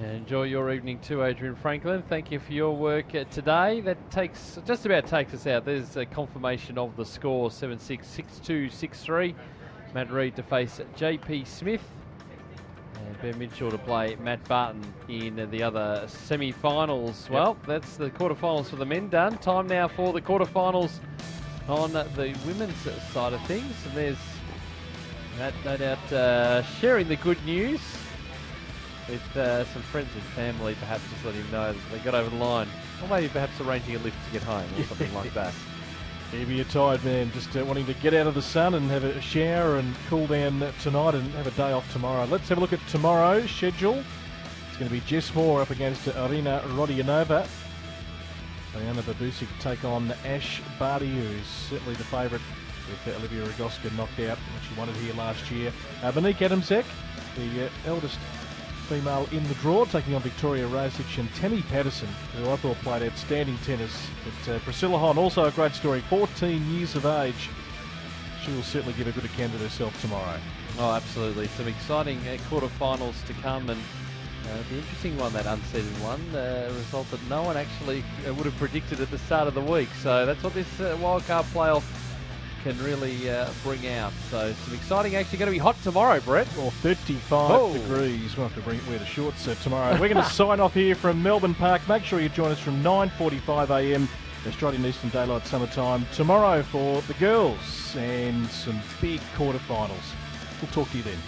And enjoy your evening too, Adrian Franklin. Thank you for your work today. That just about takes us out. There's a confirmation of the score, 7-6, 6-2, 6-3. Matt Reid to face JP Smith. And Ben Mitchell to play Matt Barton in the other semi-finals. Yep. Well, that's the quarterfinals for the men done. Time now for the quarterfinals on the women's side of things. And there's Matt, no doubt, sharing the good news with some friends and family, perhaps just letting him know that they got over the line. Or maybe perhaps arranging a lift to get home or something like that. Maybe a tired man just wanting to get out of the sun and have a shower and cool down tonight and have a day off tomorrow. Let's have a look at tomorrow's schedule. It's going to be Jess Moore up against Arina Rodionova. Diana Babusic take on Ash Barty, who's certainly the favourite with Olivia Rogoska knocked out when she won it here last year. Monique Adamsek, the eldest female in the draw, taking on Victoria Rosic and Tammy Patterson, who I thought played outstanding tennis. But Priscilla Hon, also a great story, 14 years of age. She will certainly give a good account of herself tomorrow. Oh, absolutely. Some exciting quarterfinals to come, and the interesting one, that unseeded one, a result that no one actually would have predicted at the start of the week. So that's what this wildcard playoff can really bring out. So some exciting action. Going to be hot tomorrow, Brett. Or 35 degrees. We'll have to wear the shorts tomorrow. We're going to sign off here from Melbourne Park. Make sure you join us from 9:45 a.m. Australian Eastern Daylight Summertime tomorrow for the girls and some big quarterfinals. We'll talk to you then.